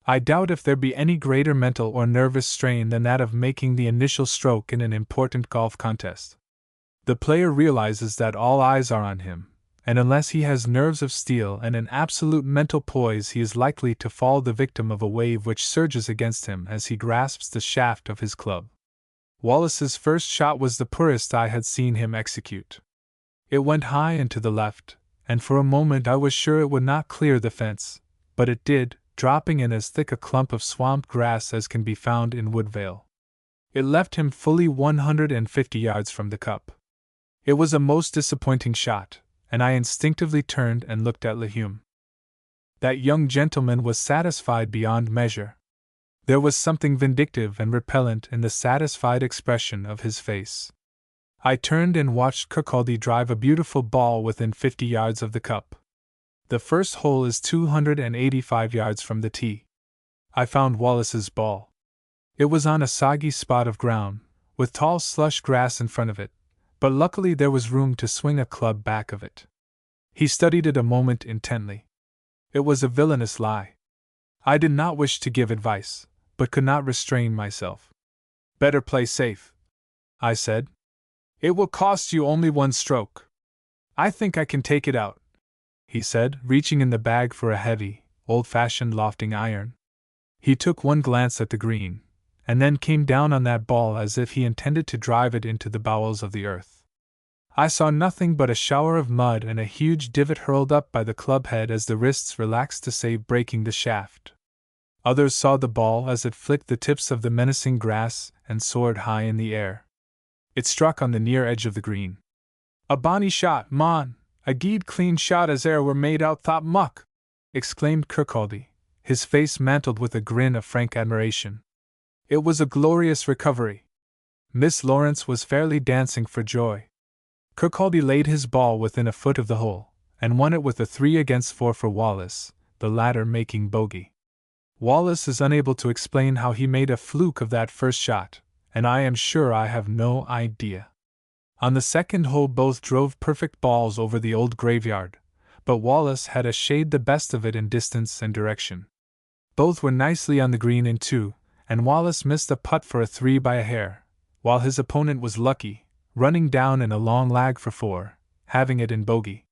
I doubt if there be any greater mental or nervous strain than that of making the initial stroke in an important golf contest. The player realizes that all eyes are on him, and unless he has nerves of steel and an absolute mental poise, he is likely to fall the victim of a wave which surges against him as he grasps the shaft of his club. Wallace's first shot was the poorest I had seen him execute. It went high and to the left, and for a moment I was sure it would not clear the fence, but it did, dropping in as thick a clump of swamp grass as can be found in Woodvale. It left him fully 150 yards from the cup. It was a most disappointing shot, and I instinctively turned and looked at Upham. That young gentleman was satisfied beyond measure. There was something vindictive and repellent in the satisfied expression of his face. I turned and watched Kirkcaldy drive a beautiful ball within 50 yards of the cup. The first hole is 285 yards from the tee. I found Wallace's ball. It was on a soggy spot of ground, with tall slush grass in front of it, but luckily there was room to swing a club back of it. He studied it a moment intently. It was a villainous lie. I did not wish to give advice, but could not restrain myself. Better play safe, I said. It will cost you only 1 stroke. I think I can take it out, he said, reaching in the bag for a heavy, old-fashioned lofting iron. He took one glance at the green, and then came down on that ball as if he intended to drive it into the bowels of the earth. I saw nothing but a shower of mud and a huge divot hurled up by the club head as the wrists relaxed to save breaking the shaft. Others saw the ball as it flicked the tips of the menacing grass and soared high in the air. It struck on the near edge of the green. A bonny shot, mon! A guid clean shot as e'er were made out thop muck! Exclaimed Kirkcaldy, his face mantled with a grin of frank admiration. It was a glorious recovery. Miss Lawrence was fairly dancing for joy. Kirkcaldy laid his ball within a foot of the hole, and won it with a 3-against-4 for Wallace, the latter making bogey. Wallace is unable to explain how he made a fluke of that first shot, and I am sure I have no idea. On the second hole both drove perfect balls over the old graveyard, but Wallace had a shade the best of it in distance and direction. Both were nicely on the green in 2, and Wallace missed a putt for a 3 by a hair, while his opponent was lucky, running down in a long lag for 4, having it in bogey.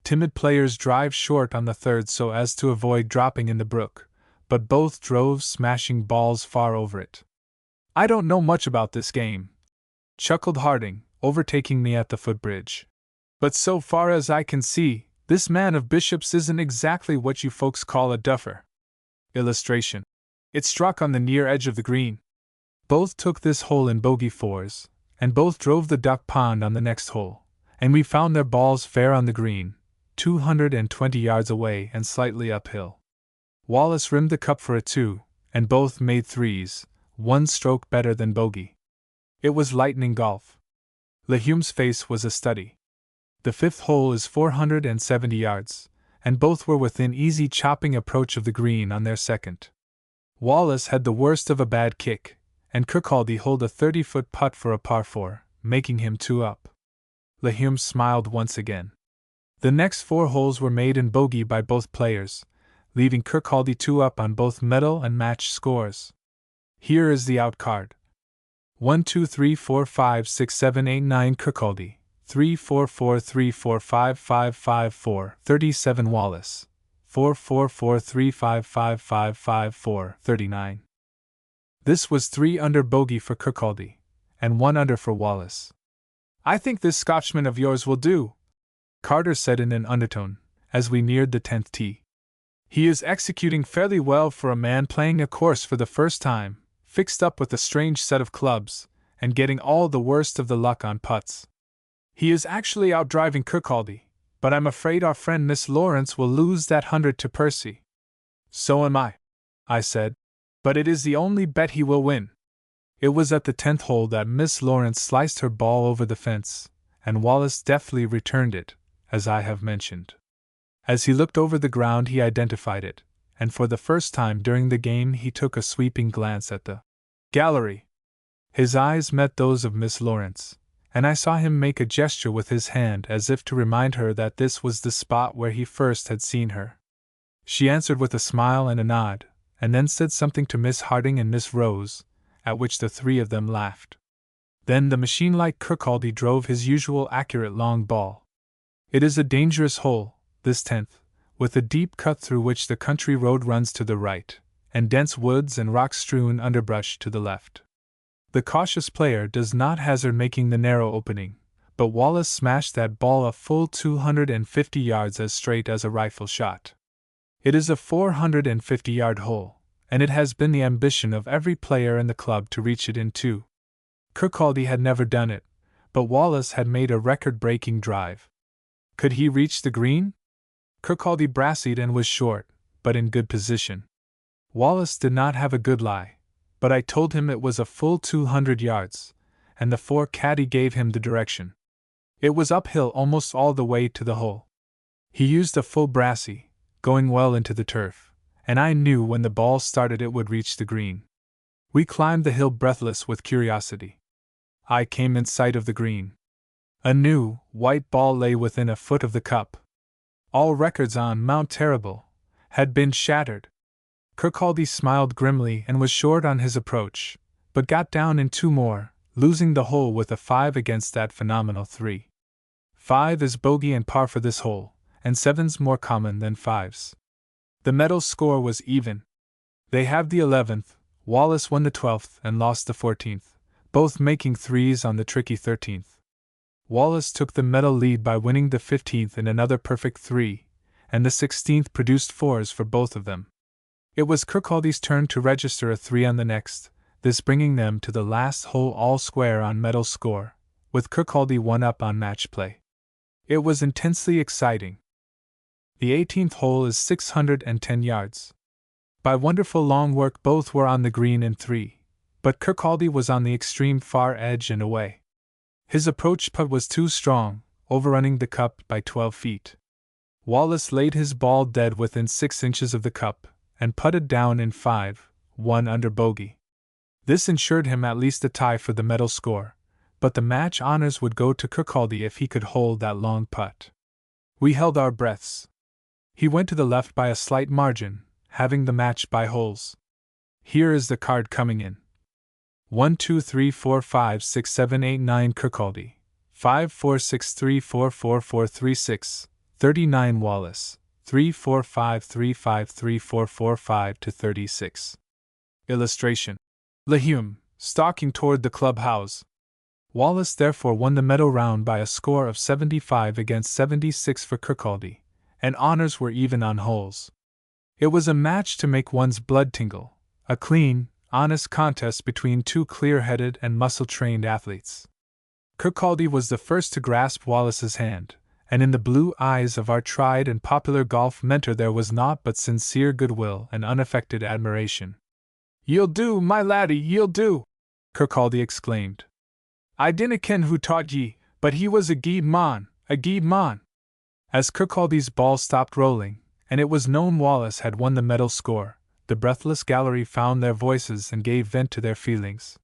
Timid players drive short on the third so as to avoid dropping in the brook, but both drove smashing balls far over it. I don't know much about this game, chuckled Harding, overtaking me at the footbridge. But so far as I can see, this man of Bishop's isn't exactly what you folks call a duffer. Illustration. It struck on the near edge of the green. Both took this hole in bogey 4s, and both drove the duck pond on the next hole, and we found their balls fair on the green, 220 yards away and slightly uphill. Wallace rimmed the cup for a 2, and both made 3s, 1 stroke better than bogey. It was lightning golf. Upham's face was a study. The 5th hole is 470 yards, and both were within easy chopping approach of the green on their second. Wallace had the worst of a bad kick, and Kirkcaldy holed a 30-foot putt for a par 4, making him 2 up. Upham smiled once again. The next 4 holes were made in bogey by both players, leaving Kirkcaldy 2 up on both medal and match scores. Here is the out card. 1 2 3 4 5 6 7 8 9 Kirkcaldy, 3 4 4 3 4 5 5 5 4 37 Wallace, 4 4 4 3 5 5 5 5 4 39. This was 3 under bogey for Kirkcaldy, and 1 under for Wallace. "I think this Scotchman of yours will do," Carter said in an undertone, as we neared the 10th tee. "He is executing fairly well for a man playing a course for the first time, fixed up with a strange set of clubs, and getting all the worst of the luck on putts. He is actually outdriving Kirkcaldy, but I'm afraid our friend Miss Lawrence will lose that 100 to Percy." "So am I said, "but it is the only bet he will win." It was at the 10th hole that Miss Lawrence sliced her ball over the fence, and Wallace deftly returned it, as I have mentioned. As he looked over the ground he identified it, and for the first time during the game he took a sweeping glance at the gallery. His eyes met those of Miss Lawrence, and I saw him make a gesture with his hand as if to remind her that this was the spot where he first had seen her. She answered with a smile and a nod, and then said something to Miss Harding and Miss Rose, at which the 3 of them laughed. Then the machine-like Kirkcaldy drove his usual accurate long ball. It is a dangerous hole, this 10th, with a deep cut through which the country road runs to the right, and dense woods and rock-strewn underbrush to the left. The cautious player does not hazard making the narrow opening, but Wallace smashed that ball a full 250 yards as straight as a rifle shot. It is a 450-yard hole, and it has been the ambition of every player in the club to reach it in 2. Kirkcaldy had never done it, but Wallace had made a record-breaking drive. Could he reach the green? Kirkcaldy brassied and was short, but in good position. Wallace did not have a good lie, but I told him it was a full 200 yards, and the 4 caddy gave him the direction. It was uphill almost all the way to the hole. He used a full brassy, going well into the turf, and I knew when the ball started it would reach the green. We climbed the hill breathless with curiosity. I came in sight of the green. A new, white ball lay within a foot of the cup. All records on Mount Terrible had been shattered. Kirkcaldy smiled grimly and was short on his approach, but got down in 2 more, losing the hole with a 5 against that phenomenal 3. 5 is bogey and par for this hole, and 7's more common than 5's. The medal score was even. They have the 11th, Wallace won the 12th and lost the 14th, both making 3s on the tricky 13th. Wallace took the medal lead by winning the 15th in another perfect 3, and the 16th produced 4s for both of them. It was Kirkcaldy's turn to register a 3 on the next, this bringing them to the last hole all square on medal score, with Kirkcaldy 1 up on match play. It was intensely exciting. The 18th hole is 610 yards. By wonderful long work both were on the green in 3, but Kirkcaldy was on the extreme far edge and away. His approach putt was too strong, overrunning the cup by 12 feet. Wallace laid his ball dead within 6 inches of the cup, and putted down in 5, 1 under bogey. This ensured him at least a tie for the medal score, but the match honors would go to Kirkcaldy if he could hold that long putt. We held our breaths. He went to the left by a slight margin, having the match by holes. Here is the card coming in. 1 2 3 4 5 6 7 8 9 Kirkcaldy, 5 4 6 3 4 4 4 3 6, 39 Wallace, 3 4 5 3 5 3 4 4 5 to 36. Illustration. Upham, stalking toward the clubhouse. Wallace therefore won the medal round by a score of 75 against 76 for Kirkcaldy, and honors were even on holes. It was a match to make one's blood tingle, a clean, honest contest between 2 clear-headed and muscle-trained athletes. Kirkcaldy was the first to grasp Wallace's hand, and in the blue eyes of our tried and popular golf mentor there was naught but sincere goodwill and unaffected admiration. "Ye'll do, my laddie, ye'll do!" Kirkcaldy exclaimed. "I dinna ken who taught ye, but he was a guid mon, a guid mon." As Kirkcaldy's ball stopped rolling, and it was known Wallace had won the medal score, the breathless gallery found their voices and gave vent to their feelings.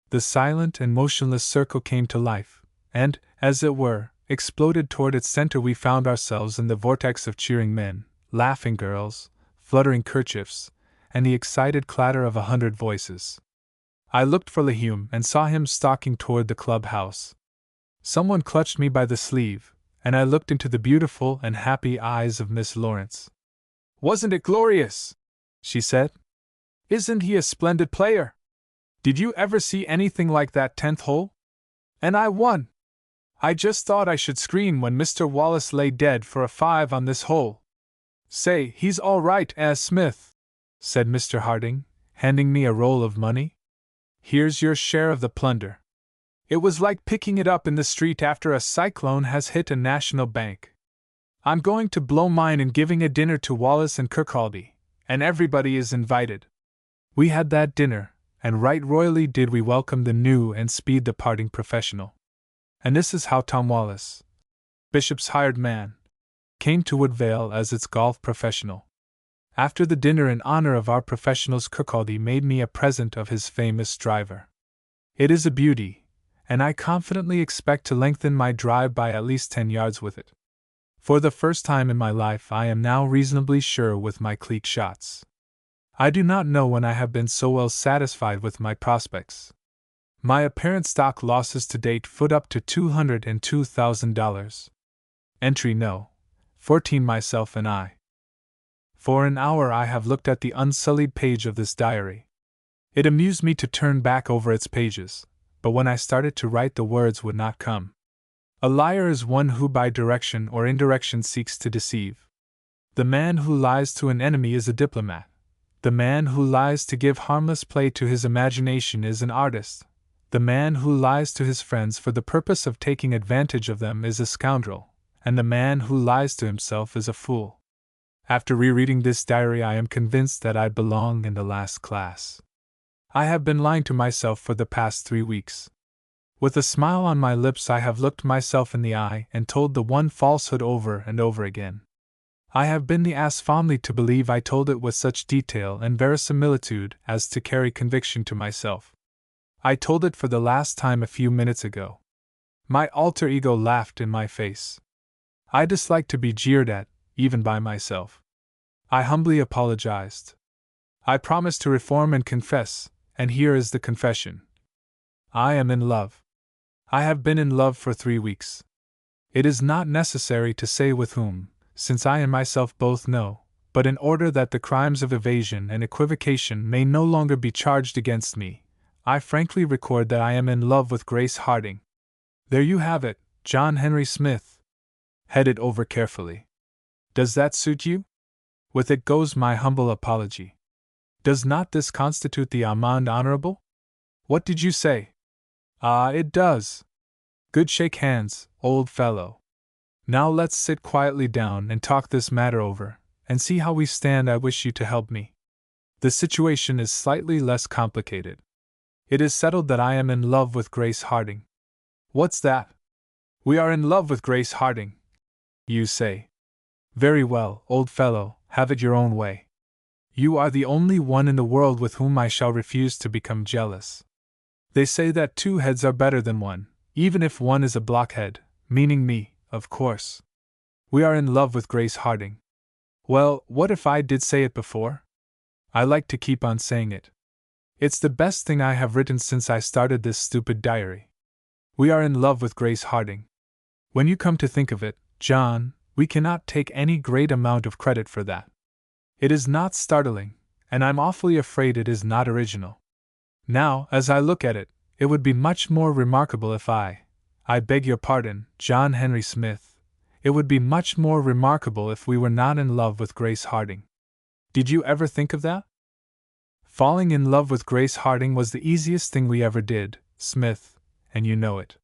The silent and motionless circle came to life, and, as it were, exploded toward its center, we found ourselves in the vortex of cheering men, laughing girls, fluttering kerchiefs, and the excited clatter of 100 voices. I looked for Lehume and saw him stalking toward the clubhouse. Someone clutched me by the sleeve, and I looked into the beautiful and happy eyes of Miss Lawrence. "Wasn't it glorious?" she said. "Isn't he a splendid player? Did you ever see anything like that 10th hole? And I won! I just thought I should scream when Mr. Wallace lay dead for a 5 on this hole." "Say, he's all right, Smith," said Mr. Harding, handing me a roll of money. "Here's your share of the plunder. It was like picking it up in the street after a cyclone has hit a national bank. I'm going to blow mine in giving a dinner to Wallace and Kirkcaldy, and everybody is invited." We had that dinner, and right royally did we welcome the new and speed departing professional. And this is how Tom Wallace, Bishop's hired man, came to Woodvale as its golf professional. After the dinner, in honor of our professionals, Kirkcaldy made me a present of his famous driver. It is a beauty, and I confidently expect to lengthen my drive by at least 10 yards with it. For the first time in my life I am now reasonably sure with my cleek shots. I do not know when I have been so well satisfied with my prospects. My apparent stock losses to date foot up to $202,000. Entry No. 14 Myself and I. For an hour I have looked at the unsullied page of this diary. It amused me to turn back over its pages, but when I started to write the words would not come. A liar is one who by direction or indirection seeks to deceive. The man who lies to an enemy is a diplomat. The man who lies to give harmless play to his imagination is an artist. The man who lies to his friends for the purpose of taking advantage of them is a scoundrel, and the man who lies to himself is a fool. After rereading this diary, I am convinced that I belong in the last class. I have been lying to myself for the past 3 weeks. With a smile on my lips, I have looked myself in the eye and told the one falsehood over and over again. I have been the ass fondly to believe I told it with such detail and verisimilitude as to carry conviction to myself. I told it for the last time a few minutes ago. My alter ego laughed in my face. I dislike to be jeered at, even by myself. I humbly apologized. I promised to reform and confess, and here is the confession. I am in love. I have been in love for 3 weeks. It is not necessary to say with whom, since I and myself both know, but in order that the crimes of evasion and equivocation may no longer be charged against me, I frankly record that I am in love with Grace Harding. There you have it, John Henry Smith. Head it over carefully. Does that suit you? With it goes my humble apology. Does not this constitute the amende honorable? What did you say? Ah, it does. Good, shake hands, old fellow. Now let's sit quietly down and talk this matter over, and see how we stand. I wish you to help me. The situation is slightly less complicated. It is settled that I am in love with Grace Harding. What's that? We are in love with Grace Harding, you say. Very well, old fellow, have it your own way. You are the only one in the world with whom I shall refuse to become jealous. They say that 2 heads are better than 1, even if one is a blockhead, meaning me, of course. We are in love with Grace Harding. Well, what if I did say it before? I like to keep on saying it. It's the best thing I have written since I started this stupid diary. We are in love with Grace Harding. When you come to think of it, John, we cannot take any great amount of credit for that. It is not startling, and I'm awfully afraid it is not original. Now, as I look at it, it would be much more remarkable if I beg your pardon, John Henry Smith, it would be much more remarkable if we were not in love with Grace Harding. Did you ever think of that? Falling in love with Grace Harding was the easiest thing we ever did, Smith, and you know it.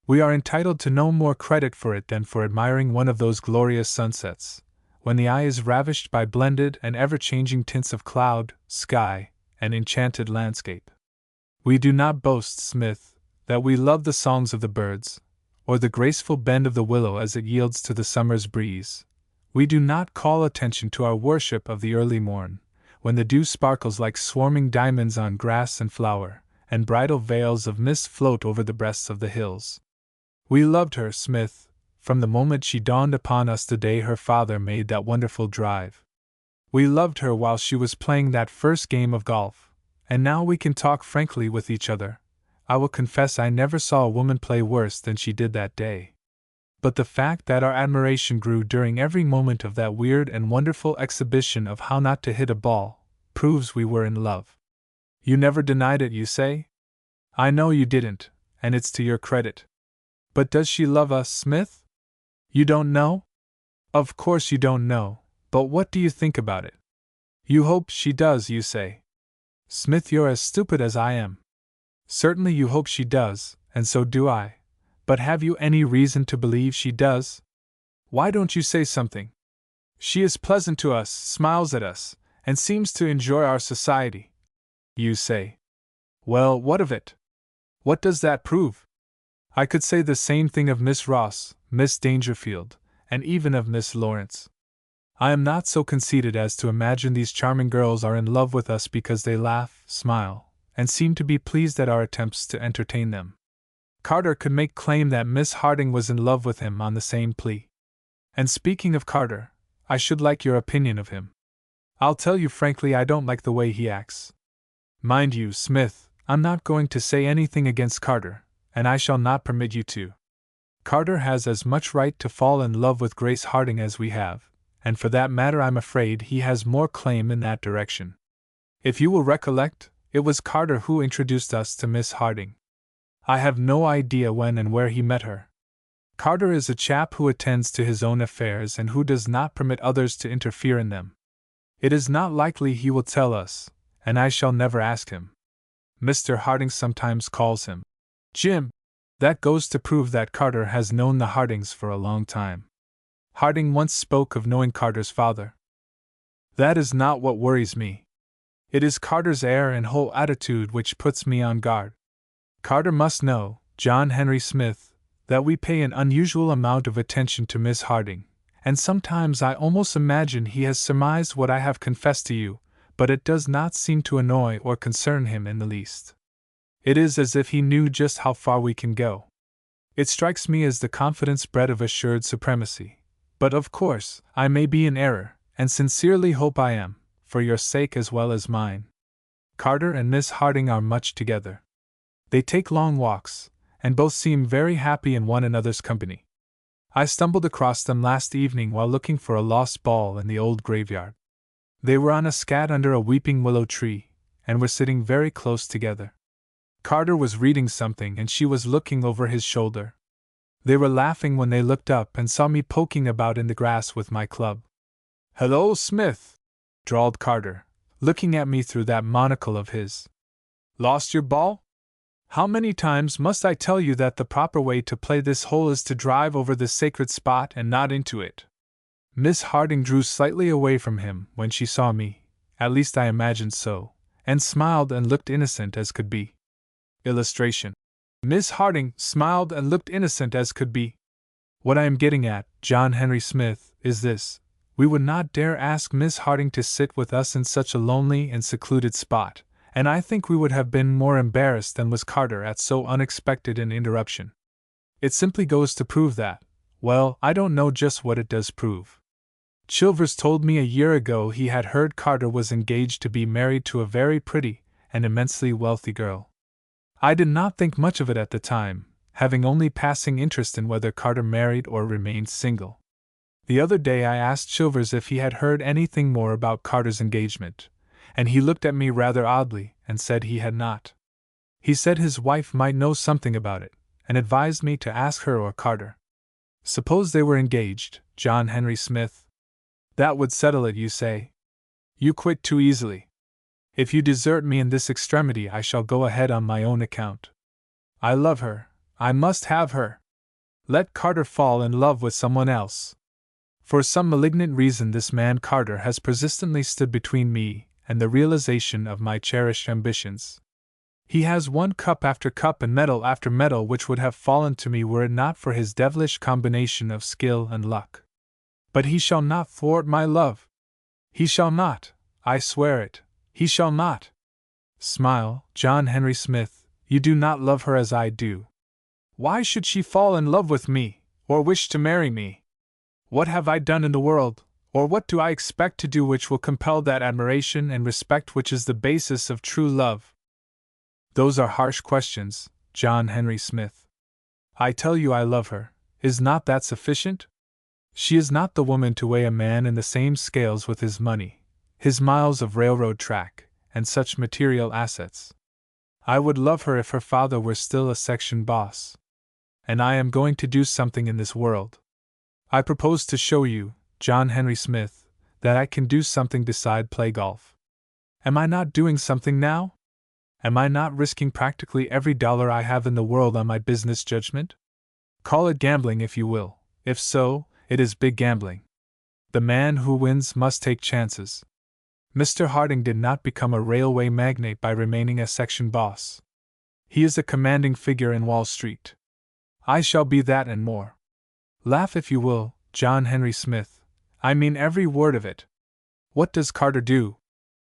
We are entitled to no more credit for it than for admiring one of those glorious sunsets, when the eye is ravished by blended and ever-changing tints of cloud, sky, and enchanted landscape. We do not boast, Smith, that we love the songs of the birds, or the graceful bend of the willow as it yields to the summer's breeze. We do not call attention to our worship of the early morn, when the dew sparkles like swarming diamonds on grass and flower, and bridal veils of mist float over the breasts of the hills. We loved her, Smith, from the moment she dawned upon us the day her father made that wonderful drive. We loved her while she was playing that first game of golf, and now we can talk frankly with each other. I will confess I never saw a woman play worse than she did that day. But the fact that our admiration grew during every moment of that weird and wonderful exhibition of how not to hit a ball proves we were in love. You never denied it, you say? I know you didn't, and it's to your credit. But does she love us, Smith? You don't know? Of course you don't know, but what do you think about it? You hope she does, you say. Smith, you're as stupid as I am. Certainly you hope she does, and so do I. But have you any reason to believe she does? Why don't you say something? She is pleasant to us, smiles at us, and seems to enjoy our society. You say. Well, what of it? What does that prove? I could say the same thing of Miss Ross, Miss Dangerfield, and even of Miss Lawrence. I am not so conceited as to imagine these charming girls are in love with us because they laugh, smile, and seem to be pleased at our attempts to entertain them. Carter could make claim that Miss Harding was in love with him on the same plea. And speaking of Carter, I should like your opinion of him. I'll tell you frankly, I don't like the way he acts. Mind you, Smith, I'm not going to say anything against Carter, and I shall not permit you to. Carter has as much right to fall in love with Grace Harding as we have, and for that matter I'm afraid he has more claim in that direction. If you will recollect, it was Carter who introduced us to Miss Harding. I have no idea when and where he met her. Carter is a chap who attends to his own affairs and who does not permit others to interfere in them. It is not likely he will tell us, and I shall never ask him. Mr. Harding sometimes calls him Jim. That goes to prove that Carter has known the Hardings for a long time. Harding once spoke of knowing Carter's father. That is not what worries me. It is Carter's air and whole attitude which puts me on guard. Carter must know, John Henry Smith, that we pay an unusual amount of attention to Miss Harding, and sometimes I almost imagine he has surmised what I have confessed to you, but it does not seem to annoy or concern him in the least. It is as if he knew just how far we can go. It strikes me as the confidence bred of assured supremacy, but of course, I may be in error, and sincerely hope I am, for your sake as well as mine. Carter and Miss Harding are much together. They take long walks, and both seem very happy in one another's company. I stumbled across them last evening while looking for a lost ball in the old graveyard. They were on a scat under a weeping willow tree, and were sitting very close together. Carter was reading something and she was looking over his shoulder. They were laughing when they looked up and saw me poking about in the grass with my club. "Hello, Smith," drawled Carter, looking at me through that monocle of his. "Lost your ball? How many times must I tell you that the proper way to play this hole is to drive over this sacred spot and not into it?" Miss Harding drew slightly away from him when she saw me, at least I imagined so, and smiled and looked innocent as could be. Illustration. Miss Harding smiled and looked innocent as could be. What I am getting at, John Henry Smith, is this: we would not dare ask Miss Harding to sit with us in such a lonely and secluded spot, and I think we would have been more embarrassed than was Carter at so unexpected an interruption. It simply goes to prove that, well, I don't know just what it does prove. Chilvers told me a year ago he had heard Carter was engaged to be married to a very pretty and immensely wealthy girl. I did not think much of it at the time, having only passing interest in whether Carter married or remained single. The other day I asked Chilvers if he had heard anything more about Carter's engagement, and he looked at me rather oddly and said he had not. He said his wife might know something about it, and advised me to ask her or Carter. Suppose they were engaged, John Henry Smith? That would settle it, you say? You quit too easily. If you desert me in this extremity, I shall go ahead on my own account. I love her. I must have her. Let Carter fall in love with someone else. For some malignant reason, this man Carter has persistently stood between me and the realization of my cherished ambitions. He has won cup after cup and medal after medal which would have fallen to me were it not for his devilish combination of skill and luck. But he shall not thwart my love. He shall not, I swear it. He shall not. Smile, John Henry Smith, you do not love her as I do. Why should she fall in love with me, or wish to marry me? What have I done in the world, or what do I expect to do which will compel that admiration and respect which is the basis of true love? Those are harsh questions, John Henry Smith. I tell you I love her. Is not that sufficient? She is not the woman to weigh a man in the same scales with his money, his miles of railroad track, and such material assets. I would love her if her father were still a section boss. And I am going to do something in this world. I propose to show you, John Henry Smith, that I can do something beside play golf. Am I not doing something now? Am I not risking practically every dollar I have in the world on my business judgment? Call it gambling if you will. If so, it is big gambling. The man who wins must take chances. Mr. Harding did not become a railway magnate by remaining a section boss. He is a commanding figure in Wall Street. I shall be that and more. Laugh if you will, John Henry Smith. I mean every word of it. What does Carter do?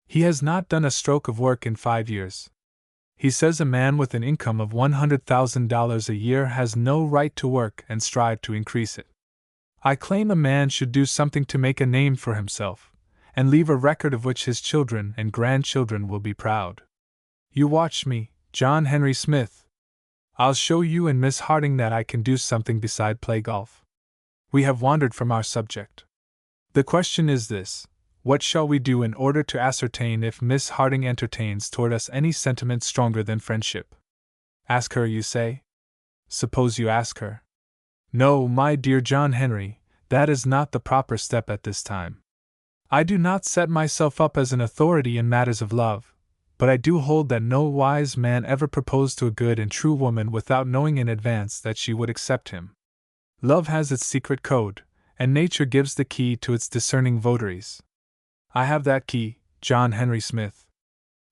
He has not done a stroke of work in 5 years. He says a man with an income of $100,000 a year has no right to work and strive to increase it. I claim a man should do something to make a name for himself, and leave a record of which his children and grandchildren will be proud. You watch me, John Henry Smith. I'll show you and Miss Harding that I can do something beside play golf. We have wandered from our subject. The question is this: what shall we do in order to ascertain if Miss Harding entertains toward us any sentiment stronger than friendship? Ask her, you say? Suppose you ask her. No, my dear John Henry, that is not the proper step at this time. I do not set myself up as an authority in matters of love, but I do hold that no wise man ever proposed to a good and true woman without knowing in advance that she would accept him. Love has its secret code, and nature gives the key to its discerning votaries. I have that key, John Henry Smith.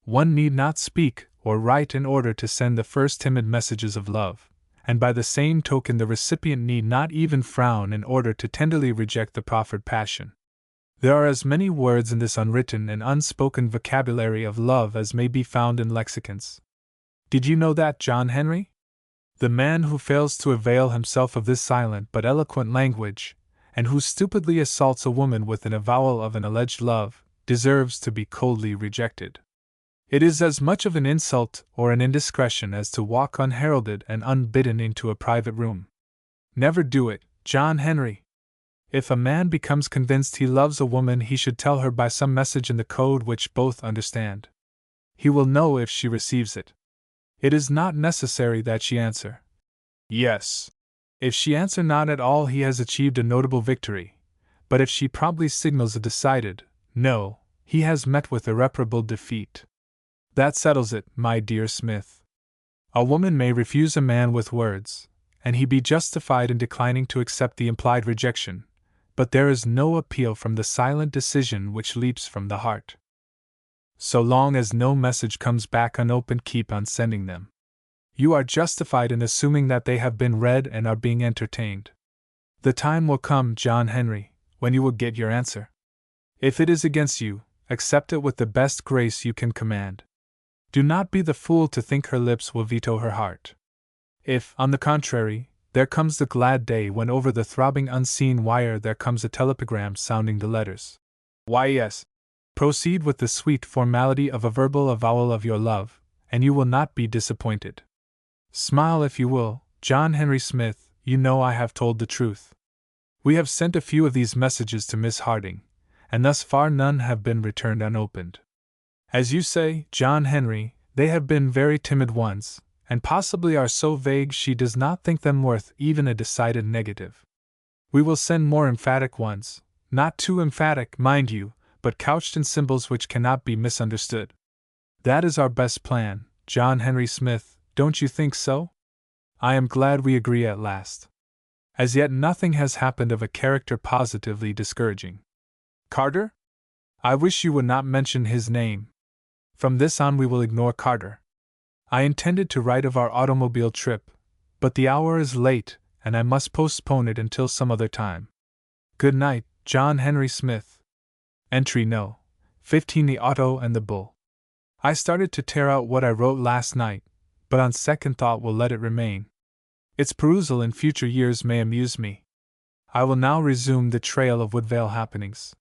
One need not speak or write in order to send the first timid messages of love, and by the same token the recipient need not even frown in order to tenderly reject the proffered passion. There are as many words in this unwritten and unspoken vocabulary of love as may be found in lexicons. Did you know that, John Henry? The man who fails to avail himself of this silent but eloquent language, and who stupidly assaults a woman with an avowal of an alleged love, deserves to be coldly rejected. It is as much of an insult or an indiscretion as to walk unheralded and unbidden into a private room. Never do it, John Henry. If a man becomes convinced he loves a woman, he should tell her by some message in the code which both understand. He will know if she receives it. It is not necessary that she answer yes. If she answer not at all, he has achieved a notable victory, but if she promptly signals a decided no, he has met with irreparable defeat. That settles it, my dear Smith. A woman may refuse a man with words, and he be justified in declining to accept the implied rejection, but there is no appeal from the silent decision which leaps from the heart. So long as no message comes back unopened, keep on sending them. You are justified in assuming that they have been read and are being entertained. The time will come, John Henry, when you will get your answer. If it is against you, accept it with the best grace you can command. Do not be the fool to think her lips will veto her heart. If, on the contrary, there comes the glad day when over the throbbing unseen wire there comes a telegram sounding the letters, why yes, proceed with the sweet formality of a verbal avowal of your love, and you will not be disappointed. Smile if you will, John Henry Smith, you know I have told the truth. We have sent a few of these messages to Miss Harding, and thus far none have been returned unopened. As you say, John Henry, they have been very timid ones, and possibly are so vague she does not think them worth even a decided negative. We will send more emphatic ones, not too emphatic, mind you, but couched in symbols which cannot be misunderstood. That is our best plan, John Henry Smith, don't you think so? I am glad we agree at last. As yet nothing has happened of a character positively discouraging. Carter? I wish you would not mention his name. From this on we will ignore Carter. I intended to write of our automobile trip, but the hour is late, and I must postpone it until some other time. Good night, John Henry Smith. Entry No. 15 The Auto and the Bull. I started to tear out what I wrote last night, but on second thought will let it remain. Its perusal in future years may amuse me. I will now resume the trail of Woodvale happenings.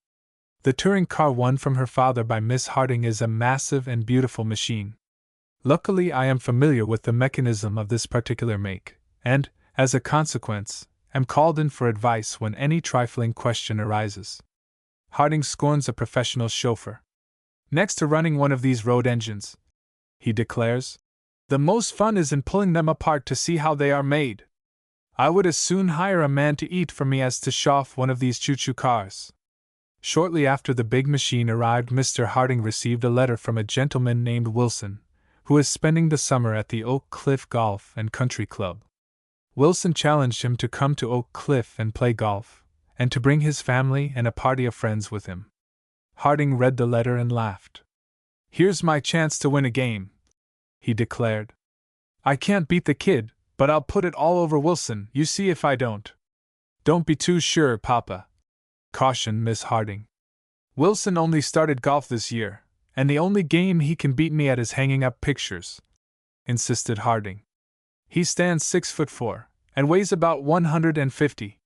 The touring car won from her father by Miss Harding is a massive and beautiful machine. Luckily, I am familiar with the mechanism of this particular make, and, as a consequence, am called in for advice when any trifling question arises. Harding scorns a professional chauffeur. Next to running one of these road engines, he declares, the most fun is in pulling them apart to see how they are made. I would as soon hire a man to eat for me as to chaff one of these choo-choo cars. Shortly after the big machine arrived, Mr. Harding received a letter from a gentleman named Wilson, who is spending the summer at the Oak Cliff Golf and Country Club. Wilson challenged him to come to Oak Cliff and play golf, and to bring his family and a party of friends with him. Harding read the letter and laughed. Here's my chance to win a game, he declared. I can't beat the kid, but I'll put it all over Wilson, you see if I don't. Don't be too sure, Papa, cautioned Miss Harding. Wilson only started golf this year, and the only game he can beat me at is hanging up pictures, insisted Harding. He stands 6'4", and weighs about 150.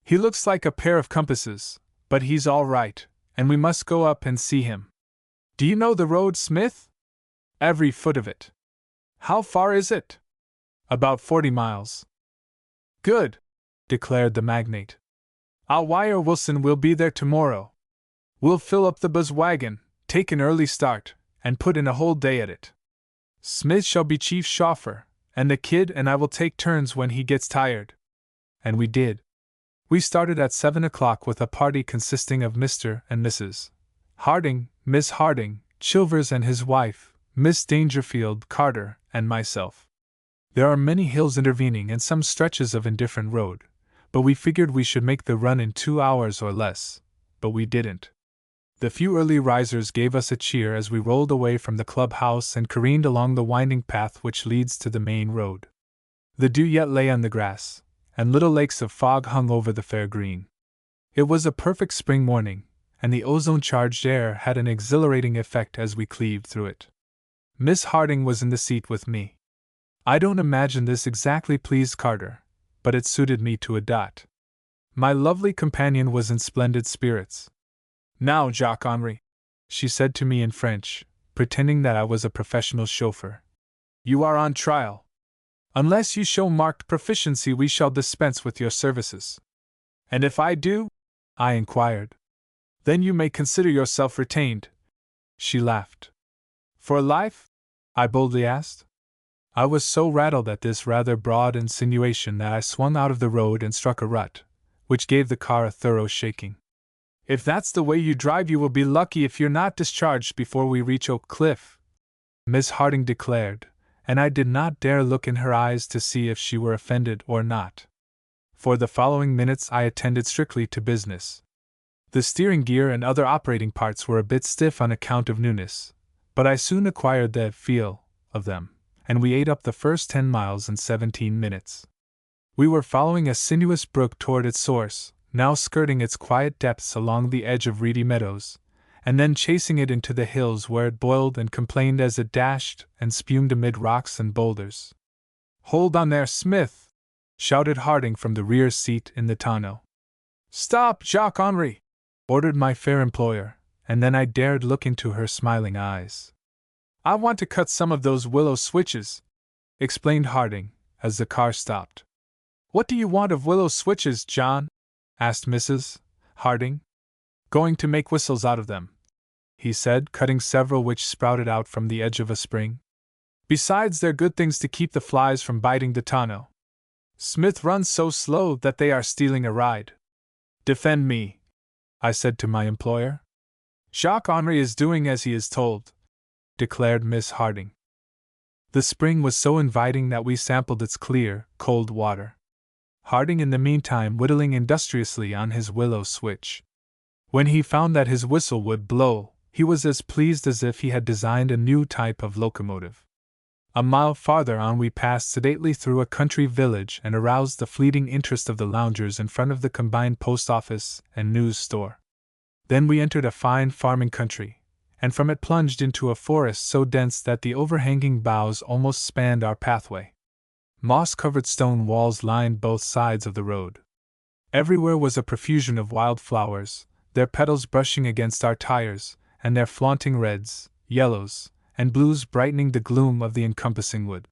He looks like a pair of compasses, but he's all right, and we must go up and see him. Do you know the road, Smith? Every foot of it. How far is it? About 40 miles. Good, declared the magnate. I'll wire Wilson we'll be there tomorrow. We'll fill up the buzz wagon, take an early start, and put in a whole day at it. Smith shall be chief chauffeur, and the kid and I will take turns when he gets tired. And we did. We started at 7 o'clock with a party consisting of Mr. and Mrs. Harding, Miss Harding, Chilvers and his wife, Miss Dangerfield, Carter, and myself. There are many hills intervening and some stretches of indifferent road, but we figured we should make the run in 2 hours or less, but we didn't. The few early risers gave us a cheer as we rolled away from the clubhouse and careened along the winding path which leads to the main road. The dew yet lay on the grass, and little lakes of fog hung over the fair green. It was a perfect spring morning, and the ozone-charged air had an exhilarating effect as we cleaved through it. Miss Harding was in the seat with me. I don't imagine this exactly pleased Carter, but it suited me to a dot. My lovely companion was in splendid spirits. Now, Jacques Henri, she said to me in French, pretending that I was a professional chauffeur, you are on trial. Unless you show marked proficiency, we shall dispense with your services. And if I do? I inquired. Then you may consider yourself retained. She laughed. For life? I boldly asked. I was so rattled at this rather broad insinuation that I swung out of the road and struck a rut, which gave the car a thorough shaking. If that's the way you drive, you will be lucky if you're not discharged before we reach Oak Cliff, Miss Harding declared, and I did not dare look in her eyes to see if she were offended or not. For the following minutes I attended strictly to business. The steering gear and other operating parts were a bit stiff on account of newness, but I soon acquired the feel of them, and we ate up the first 10 miles in 17 minutes. We were following a sinuous brook toward its source, now skirting its quiet depths along the edge of reedy meadows, and then chasing it into the hills where it boiled and complained as it dashed and spumed amid rocks and boulders. Hold on there, Smith! Shouted Harding from the rear seat in the tonneau. Stop, Jacques Henri! Ordered my fair employer, and then I dared look into her smiling eyes. I want to cut some of those willow switches, explained Harding, as the car stopped. What do you want of willow switches, John? Asked Mrs. Harding. Going to make whistles out of them, he said, cutting several which sprouted out from the edge of a spring. Besides, they're good things to keep the flies from biting the tonneau. Smith runs so slow that they are stealing a ride. Defend me, I said to my employer. Jacques Henri is doing as he is told, declared Miss Harding. The spring was so inviting that we sampled its clear, cold water. Harding in the meantime whittling industriously on his willow switch. When he found that his whistle would blow, he was as pleased as if he had designed a new type of locomotive. A mile farther on we passed sedately through a country village and aroused the fleeting interest of the loungers in front of the combined post office and news store. Then we entered a fine farming country, and from it plunged into a forest so dense that the overhanging boughs almost spanned our pathway. Moss-covered stone walls lined both sides of the road. Everywhere was a profusion of wild flowers, their petals brushing against our tires, and their flaunting reds, yellows, and blues brightening the gloom of the encompassing wood.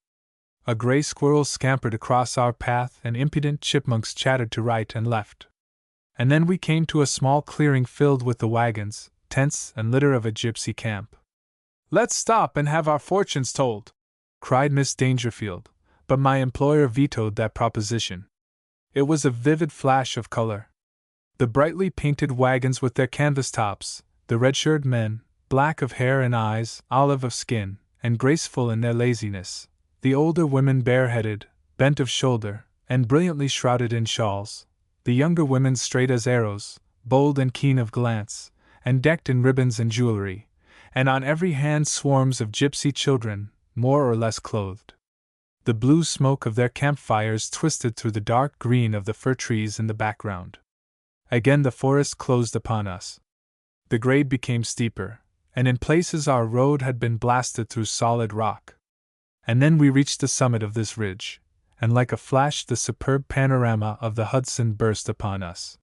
A gray squirrel scampered across our path, and impudent chipmunks chattered to right and left. And then we came to a small clearing filled with the wagons, tents, and litter of a gypsy camp. "Let's stop and have our fortunes told," cried Miss Dangerfield, but my employer vetoed that proposition. It was a vivid flash of color. The brightly painted wagons with their canvas tops, the red-shirted men, black of hair and eyes, olive of skin, and graceful in their laziness, the older women bareheaded, bent of shoulder, and brilliantly shrouded in shawls, the younger women straight as arrows, bold and keen of glance, and decked in ribbons and jewelry, and on every hand swarms of gypsy children, more or less clothed. The blue smoke of their campfires twisted through the dark green of the fir trees in the background. Again the forest closed upon us. The grade became steeper, and in places our road had been blasted through solid rock. And then we reached the summit of this ridge, and like a flash the superb panorama of the Hudson burst upon us.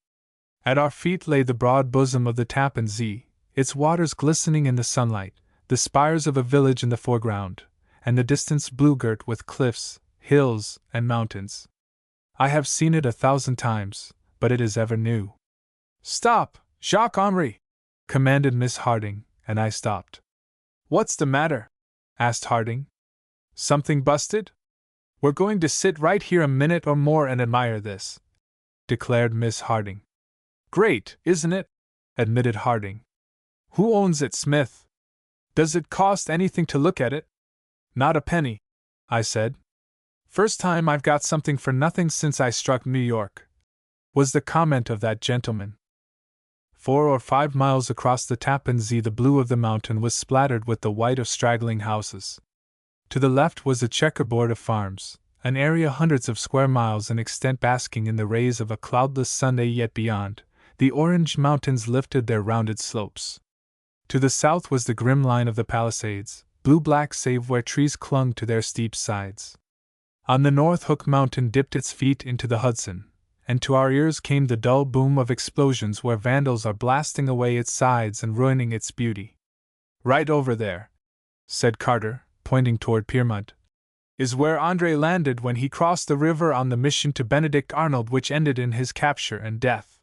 At our feet lay the broad bosom of the Tappan Zee, its waters glistening in the sunlight, the spires of a village in the foreground, and the distance blue-girt with cliffs, hills, and mountains. I have seen it 1,000 times, but it is ever new. "Stop, Jacques-Henri!" commanded Miss Harding, and I stopped. "What's the matter?" asked Harding. "Something busted?" "We're going to sit right here a minute or more and admire this," declared Miss Harding. "Great, isn't it?" admitted Harding. "Who owns it, Smith? Does it cost anything to look at it?" "Not a penny," I said. "First time I've got something for nothing since I struck New York," was the comment of that gentleman. 4 or 5 miles across the Tappan Zee the blue of the mountain was splattered with the white of straggling houses. To the left was a checkerboard of farms, an area hundreds of square miles in extent basking in the rays of a cloudless Sunday, yet beyond, the orange mountains lifted their rounded slopes. To the south was the grim line of the Palisades, blue-black save where trees clung to their steep sides. On the north Hook Mountain dipped its feet into the Hudson, and to our ears came the dull boom of explosions where vandals are blasting away its sides and ruining its beauty. "Right over there," said Carter, pointing toward Piermont, "is where André landed when he crossed the river on the mission to Benedict Arnold which ended in his capture and death.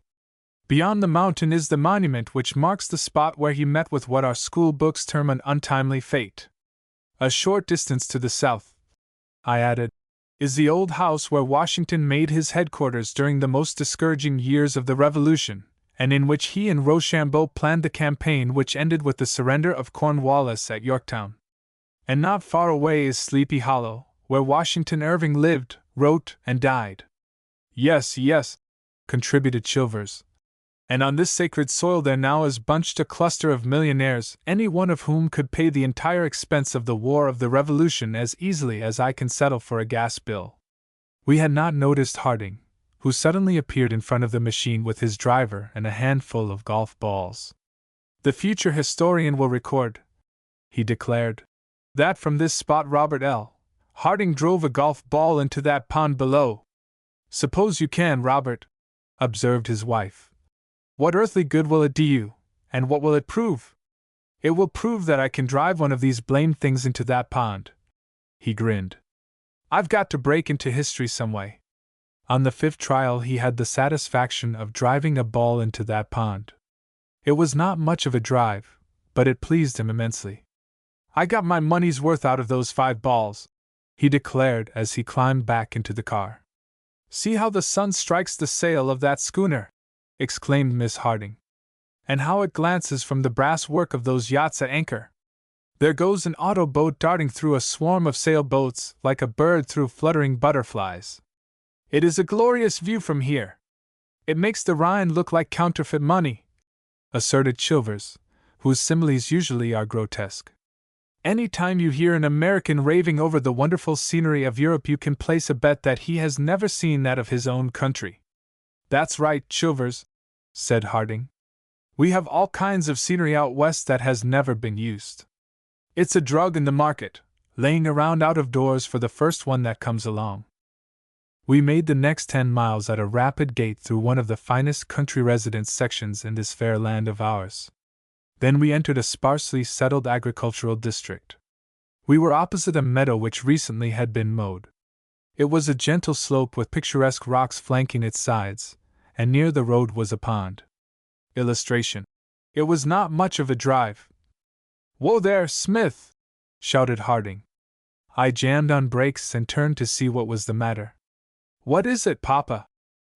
Beyond the mountain is the monument which marks the spot where he met with what our school books term an untimely fate. A short distance to the south," I added, "is the old house where Washington made his headquarters during the most discouraging years of the Revolution, and in which he and Rochambeau planned the campaign which ended with the surrender of Cornwallis at Yorktown. And not far away is Sleepy Hollow, where Washington Irving lived, wrote, and died." "Yes, yes," contributed Chilvers. "And on this sacred soil there now is bunched a cluster of millionaires, any one of whom could pay the entire expense of the War of the Revolution as easily as I can settle for a gas bill." We had not noticed Harding, who suddenly appeared in front of the machine with his driver and a handful of golf balls. "The future historian will record," he declared, "that from this spot Robert L. Harding drove a golf ball into that pond below." "Suppose you can, Robert," observed his wife. "What earthly good will it do you, and what will it prove?" "It will prove that I can drive one of these blamed things into that pond." He grinned. "I've got to break into history some way." On the 5th trial he had the satisfaction of driving a ball into that pond. It was not much of a drive, but it pleased him immensely. "I got my money's worth out of those 5 balls," he declared as he climbed back into the car. "See how the sun strikes the sail of that schooner," exclaimed Miss Harding. "And how it glances from the brass work of those yachts at anchor. There goes an auto boat darting through a swarm of sailboats like a bird through fluttering butterflies. It is a glorious view from here. It makes the Rhine look like counterfeit money," asserted Chilvers, whose similes usually are grotesque. "Any time you hear an American raving over the wonderful scenery of Europe you can place a bet that he has never seen that of his own country." "That's right, Chilvers," said Harding. "We have all kinds of scenery out west that has never been used. It's a drug in the market, laying around out of doors for the first one that comes along." We made the next 10 miles at a rapid gait through one of the finest country residence sections in this fair land of ours. Then we entered a sparsely settled agricultural district. We were opposite a meadow which recently had been mowed. It was a gentle slope with picturesque rocks flanking its sides, and near the road was a pond. Illustration. It was not much of a drive. "Whoa there, Smith!" shouted Harding. I jammed on brakes and turned to see what was the matter. "What is it, Papa?"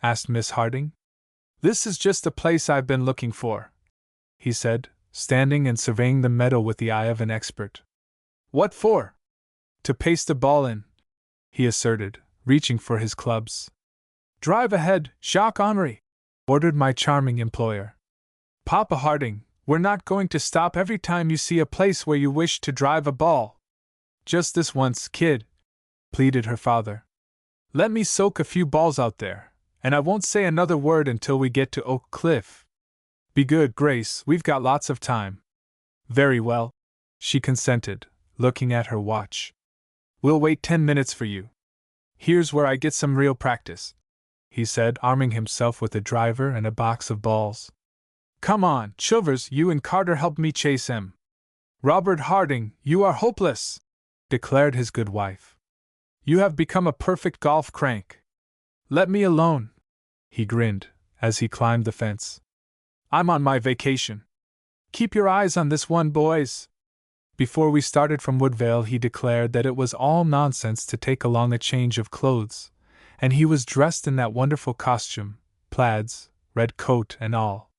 asked Miss Harding. "This is just the place I've been looking for," he said, standing and surveying the meadow with the eye of an expert. "What for?" "To paste a ball in," he asserted, reaching for his clubs. "Drive ahead, Jacques Henri," ordered my charming employer. "Papa Harding, we're not going to stop every time you see a place where you wish to drive a ball. Just this once, kid," pleaded her father. "Let me soak a few balls out there, and I won't say another word until we get to Oak Cliff." "Be good, Grace, we've got lots of time." "Very well," she consented, looking at her watch. "We'll wait 10 minutes for you. Here's where I get some real practice," he said, arming himself with a driver and a box of balls. "Come on, Chilvers, you and Carter help me chase him." "Robert Harding, you are hopeless," declared his good wife. "You have become a perfect golf crank." "Let me alone," he grinned, as he climbed the fence. "I'm on my vacation. Keep your eyes on this one, boys." Before we started from Woodvale, he declared that it was all nonsense to take along a change of clothes, and he was dressed in that wonderful costume, plaids, red coat and all.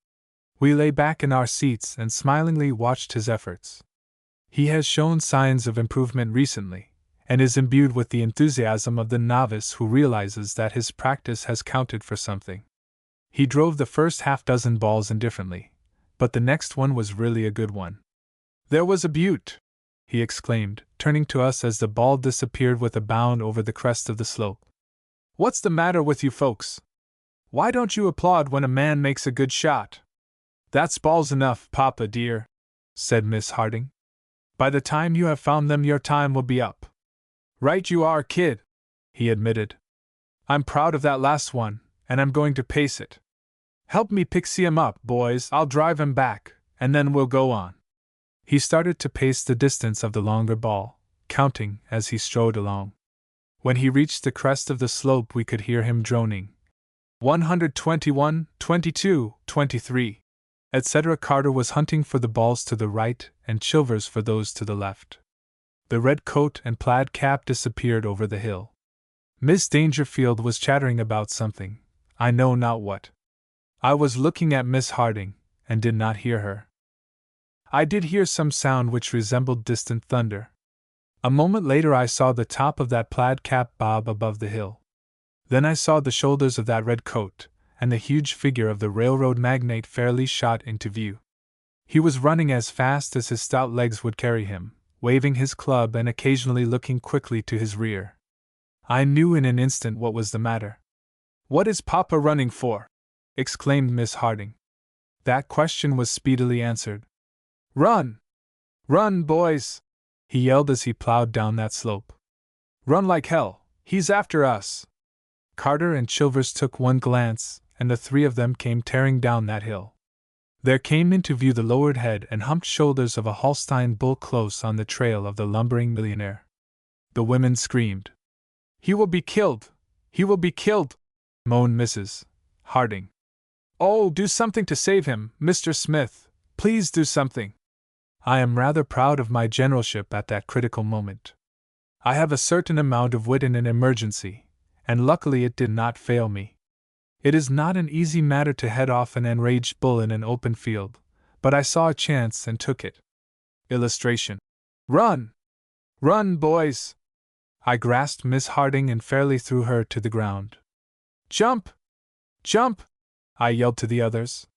We lay back in our seats and smilingly watched his efforts. He has shown signs of improvement recently, and is imbued with the enthusiasm of the novice who realizes that his practice has counted for something. He drove the first half-dozen balls indifferently, but the next one was really a good one. "There was a beaut!" he exclaimed, turning to us as the ball disappeared with a bound over the crest of the slope. "What's the matter with you folks? Why don't you applaud when a man makes a good shot?" "That's balls enough, Papa dear," said Miss Harding. "By the time you have found them, your time will be up." "Right you are, kid," he admitted. "I'm proud of that last one, and I'm going to pace it. Help me pixie him up, boys, I'll drive him back, and then we'll go on." He started to pace the distance of the longer ball, counting as he strode along. When he reached the crest of the slope, we could hear him droning. 121, 22, 23, etc. Carter was hunting for the balls to the right and Chilvers for those to the left. The red coat and plaid cap disappeared over the hill. Miss Dangerfield was chattering about something, I know not what. I was looking at Miss Harding, and did not hear her. I did hear some sound which resembled distant thunder. A moment later I saw the top of that plaid cap bob above the hill. Then I saw the shoulders of that red coat, and the huge figure of the railroad magnate fairly shot into view. He was running as fast as his stout legs would carry him, waving his club and occasionally looking quickly to his rear. I knew in an instant what was the matter. "What is Papa running for?" exclaimed Miss Harding. That question was speedily answered. "Run! Run, boys!" he yelled as he plowed down that slope. "Run like hell, he's after us!" Carter and Chilvers took one glance, and the three of them came tearing down that hill. There came into view the lowered head and humped shoulders of a Holstein bull close on the trail of the lumbering millionaire. The women screamed. "He will be killed! He will be killed!" moaned Mrs. Harding. "Oh, do something to save him, Mr. Smith! Please do something!" I am rather proud of my generalship at that critical moment. I have a certain amount of wit in an emergency, and luckily it did not fail me. It is not an easy matter to head off an enraged bull in an open field, but I saw a chance and took it. Illustration. "Run! Run, boys!" I grasped Miss Harding and fairly threw her to the ground. "Jump! Jump!" I yelled to the others.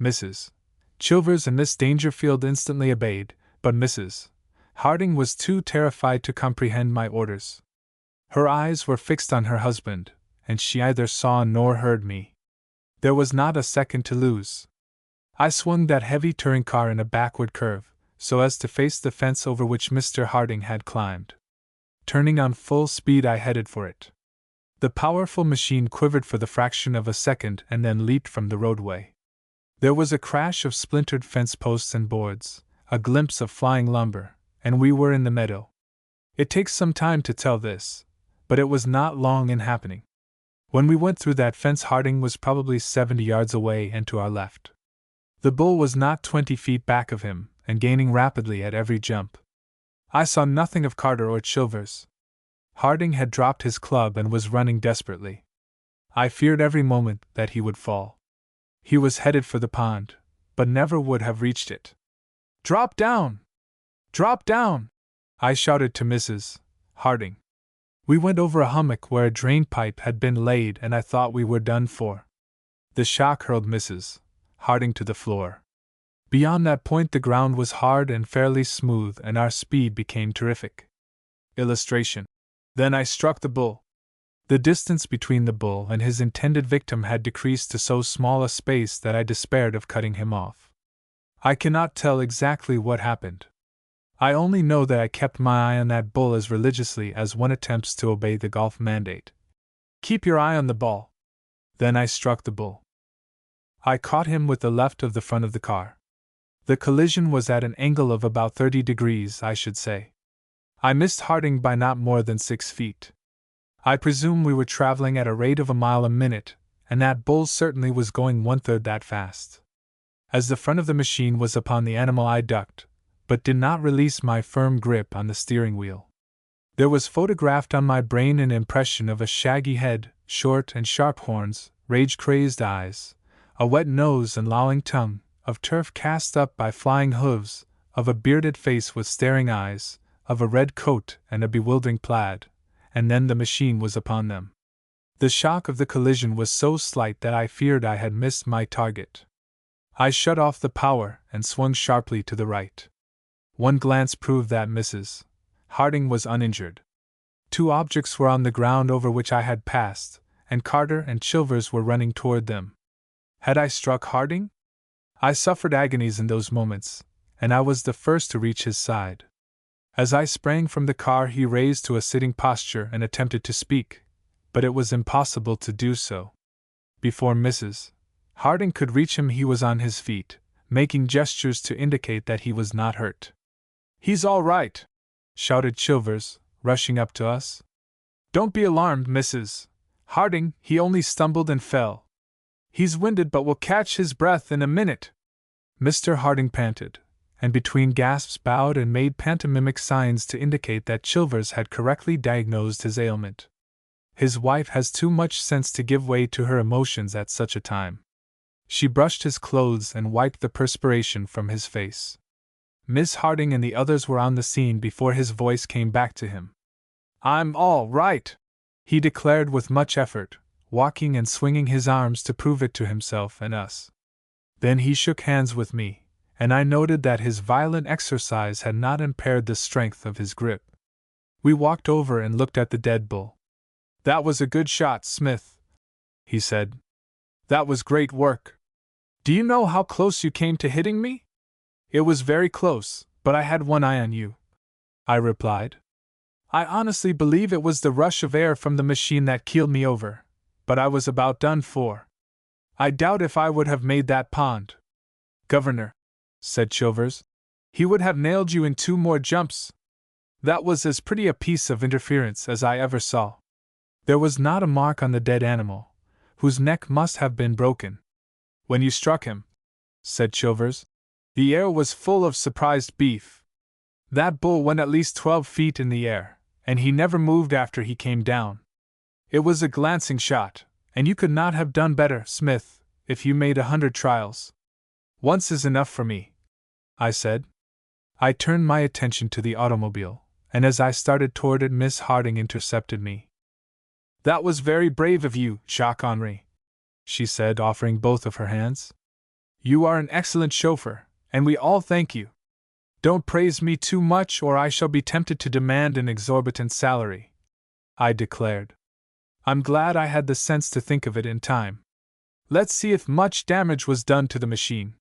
Mrs. Chilvers and Miss Dangerfield instantly obeyed, but Mrs. Harding was too terrified to comprehend my orders. Her eyes were fixed on her husband, and she either saw nor heard me. There was not a second to lose. I swung that heavy touring car in a backward curve, so as to face the fence over which Mr. Harding had climbed. Turning on full speed, I headed for it. The powerful machine quivered for the fraction of a second and then leaped from the roadway. There was a crash of splintered fence posts and boards, a glimpse of flying lumber, and we were in the meadow. It takes some time to tell this, but it was not long in happening. When we went through that fence, Harding was probably 70 yards away and to our left. The bull was not 20 feet back of him, and gaining rapidly at every jump. I saw nothing of Carter or Chilvers. Harding had dropped his club and was running desperately. I feared every moment that he would fall. He was headed for the pond, but never would have reached it. "Drop down! Drop down!" I shouted to Mrs. Harding. We went over a hummock where a drain pipe had been laid, and I thought we were done for. The shock hurled Mrs. Harding to the floor. Beyond that point the ground was hard and fairly smooth, and our speed became terrific. Illustration. Then I struck the bull. The distance between the bull and his intended victim had decreased to so small a space that I despaired of cutting him off. I cannot tell exactly what happened. I only know that I kept my eye on that bull as religiously as one attempts to obey the golf mandate. Keep your eye on the ball. Then I struck the bull. I caught him with the left of the front of the car. The collision was at an angle of about 30 degrees, I should say. I missed Harding by not more than 6 feet. I presume we were traveling at a rate of a mile a minute, and that bull certainly was going 1/3 that fast. As the front of the machine was upon the animal, I ducked, but did not release my firm grip on the steering wheel. There was photographed on my brain an impression of a shaggy head, short and sharp horns, rage-crazed eyes, a wet nose and lolling tongue, of turf cast up by flying hooves, of a bearded face with staring eyes, of a red coat and a bewildering plaid, and then the machine was upon them. The shock of the collision was so slight that I feared I had missed my target. I shut off the power and swung sharply to the right. One glance proved that Mrs. Harding was uninjured. 2 objects were on the ground over which I had passed, and Carter and Chilvers were running toward them. Had I struck Harding? I suffered agonies in those moments, and I was the first to reach his side. As I sprang from the car, he raised to a sitting posture and attempted to speak, but it was impossible to do so. Before Mrs. Harding could reach him, he was on his feet, making gestures to indicate that he was not hurt. "He's all right!" shouted Chilvers, rushing up to us. "Don't be alarmed, Mrs. Harding, he only stumbled and fell. He's winded but will catch his breath in a minute." Mr. Harding panted, and between gasps bowed and made pantomimic signs to indicate that Chilvers had correctly diagnosed his ailment. His wife has too much sense to give way to her emotions at such a time. She brushed his clothes and wiped the perspiration from his face. Miss Harding and the others were on the scene before his voice came back to him. "I'm all right," he declared with much effort, walking and swinging his arms to prove it to himself and us. Then he shook hands with me, and I noted that his violent exercise had not impaired the strength of his grip. We walked over and looked at the dead bull. "That was a good shot, Smith," he said. "That was great work. Do you know how close you came to hitting me?" "It was very close, but I had one eye on you," I replied. "I honestly believe it was the rush of air from the machine that keeled me over, but I was about done for. I doubt if I would have made that pond." "Governor," said Chilvers, "he would have nailed you in 2 more jumps. That was as pretty a piece of interference as I ever saw. There was not a mark on the dead animal, whose neck must have been broken." "When you struck him," said Chilvers, "the air was full of surprised beef. That bull went at least 12 feet in the air, and he never moved after he came down. It was a glancing shot, and you could not have done better, Smith, if you made 100 trials." "Once is enough for me," I said. I turned my attention to the automobile, and as I started toward it, Miss Harding intercepted me. "That was very brave of you, Jacques Henri," she said, offering both of her hands. "You are an excellent chauffeur, and we all thank you. Don't praise me too much or I shall be tempted to demand an exorbitant salary," I declared. "I'm glad I had the sense to think of it in time. Let's see if much damage was done to the machine."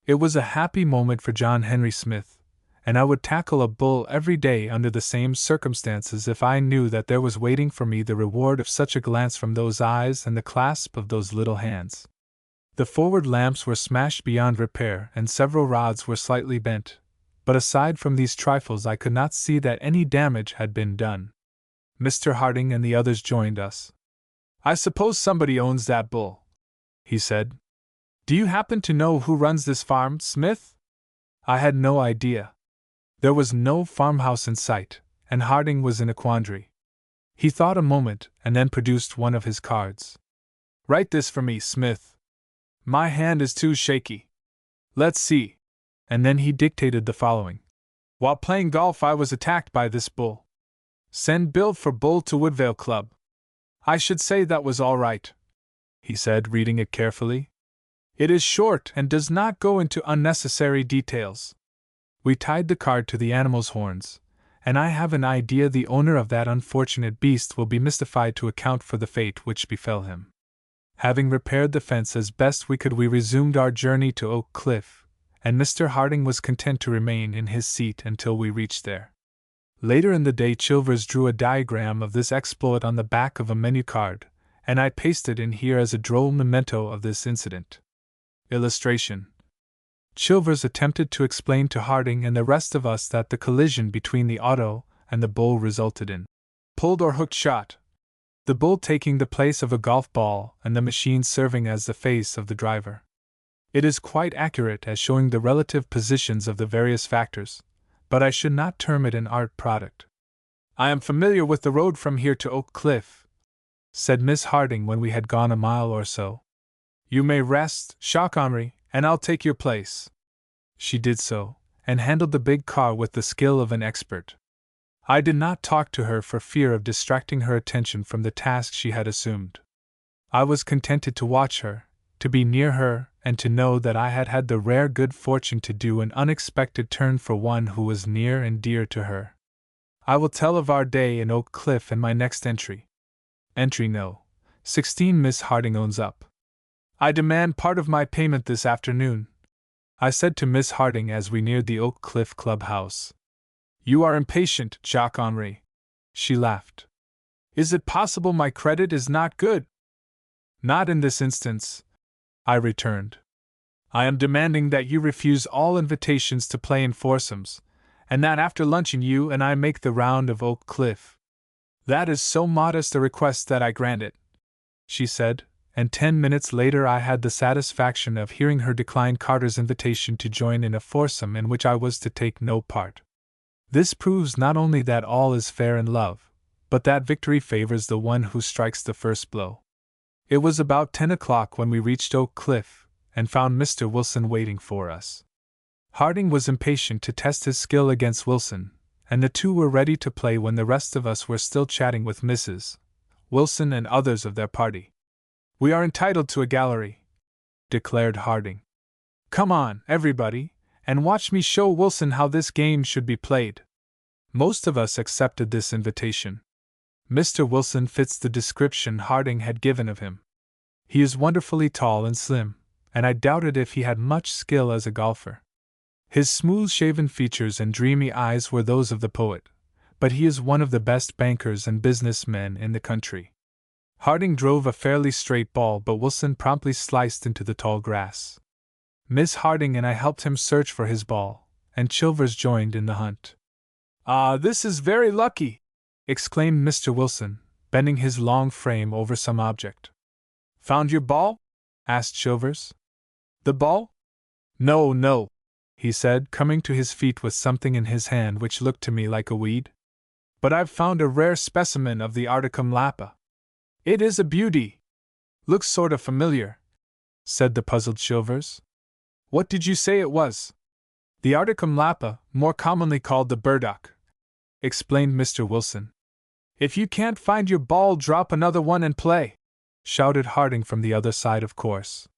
It was a happy moment for John Henry Smith, and I would tackle a bull every day under the same circumstances if I knew that there was waiting for me the reward of such a glance from those eyes and the clasp of those little hands. The forward lamps were smashed beyond repair and several rods were slightly bent, but aside from these trifles I could not see that any damage had been done. Mr. Harding and the others joined us. "I suppose somebody owns that bull," he said. "Do you happen to know who runs this farm, Smith?" I had no idea. There was no farmhouse in sight, and Harding was in a quandary. He thought a moment and then produced one of his cards. "Write this for me, Smith. My hand is too shaky. Let's see." And then he dictated the following. "While playing golf I was attacked by this bull. Send bill for bull to Woodvale Club." "I should say that was all right," he said, reading it carefully. "It is short and does not go into unnecessary details." We tied the card to the animal's horns, and I have an idea the owner of that unfortunate beast will be mystified to account for the fate which befell him. Having repaired the fence as best we could, we resumed our journey to Oak Cliff, and Mr. Harding was content to remain in his seat until we reached there. Later in the day Chilvers drew a diagram of this exploit on the back of a menu card, and I pasted in here as a droll memento of this incident. Illustration. Chilvers attempted to explain to Harding and the rest of us that the collision between the auto and the bull resulted in pulled or hooked shot, the bull taking the place of a golf ball and the machine serving as the face of the driver. It is quite accurate as showing the relative positions of the various factors, but I should not term it an art product. "I am familiar with the road from here to Oak Cliff," said Miss Harding when we had gone a mile or so. "You may rest, Jacques-Henri, and I'll take your place." She did so, and handled the big car with the skill of an expert. I did not talk to her for fear of distracting her attention from the task she had assumed. I was contented to watch her, to be near her, and to know that I had had the rare good fortune to do an unexpected turn for one who was near and dear to her. I will tell of our day in Oak Cliff in my next entry. Entry No. 16. Miss Harding owns up. "I demand part of my payment this afternoon," I said to Miss Harding as we neared the Oak Cliff clubhouse. "You are impatient, Jacques-Henri." She laughed. "Is it possible my credit is not good?" "Not in this instance," I returned. "I am demanding that you refuse all invitations to play in foursomes, and that after luncheon you and I make the round of Oak Cliff. That is so modest a request that I grant it," she said, and 10 minutes later I had the satisfaction of hearing her decline Carter's invitation to join in a foursome in which I was to take no part. This proves not only that all is fair in love, but that victory favors the one who strikes the first blow. It was about 10 o'clock when we reached Oak Cliff, and found Mr. Wilson waiting for us. Harding was impatient to test his skill against Wilson, and the two were ready to play when the rest of us were still chatting with Mrs. Wilson and others of their party. "We are entitled to a gallery," declared Harding. "Come on, everybody, and watch me show Wilson how this game should be played." Most of us accepted this invitation. Mr. Wilson fits the description Harding had given of him. He is wonderfully tall and slim, and I doubted if he had much skill as a golfer. His smooth-shaven features and dreamy eyes were those of the poet, but he is one of the best bankers and businessmen in the country. Harding drove a fairly straight ball, but Wilson promptly sliced into the tall grass. Miss Harding and I helped him search for his ball, and Chilvers joined in the hunt. "Ah, this is very lucky!" exclaimed Mr. Wilson, bending his long frame over some object. "Found your ball?" asked Chilvers. "The ball? No, he said, coming to his feet with something in his hand which looked to me like a weed. "But I've found a rare specimen of the Articum lapa. It is a beauty. Looks sort of familiar," said the puzzled Chilvers. "What did you say it was?" "The Articum lapa, more commonly called the burdock," explained Mr. Wilson. "If you can't find your ball, drop another one and play," shouted Harding from the other side, of course.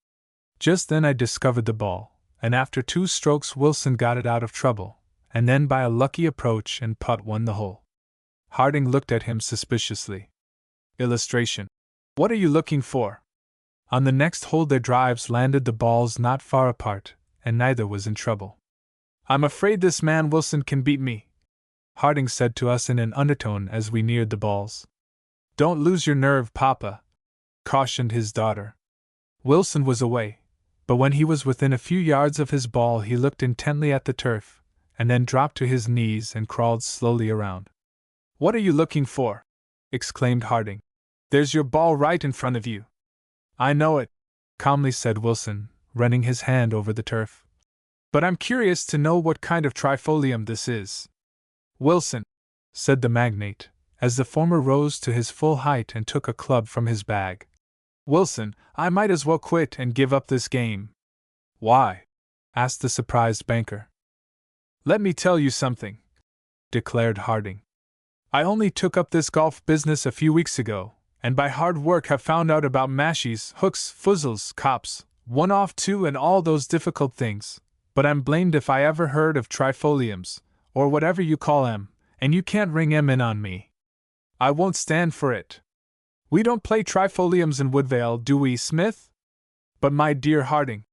Just then I discovered the ball, and after 2 strokes Wilson got it out of trouble, and then by a lucky approach and putt won the hole. Harding looked at him suspiciously. Illustration. "What are you looking for?" On the next hole their drives landed the balls not far apart, and neither was in trouble. I'm afraid this man Wilson can beat me, Harding said to us in an undertone as we neared the balls. Don't lose your nerve, Papa, cautioned his daughter. Wilson was away, but when he was within a few yards of his ball he looked intently at the turf, and then dropped to his knees and crawled slowly around. What are you looking for? Exclaimed Harding. There's your ball right in front of you. I know it, calmly said Wilson, running his hand over the turf. But I'm curious to know what kind of trifolium this is. Wilson, said the magnate, as the former rose to his full height and took a club from his bag. Wilson, I might as well quit and give up this game. Why? Asked the surprised banker. Let me tell you something, declared Harding. I only took up this golf business a few weeks ago, and by hard work have found out about mashies, hooks, fuzzles, cops, one-off two and all those difficult things, but I'm blamed if I ever heard of trifoliums, or whatever you call 'em, and you can't ring 'em in on me. I won't stand for it. We don't play trifoliums in Woodvale, do we, Smith? But my dear Harding,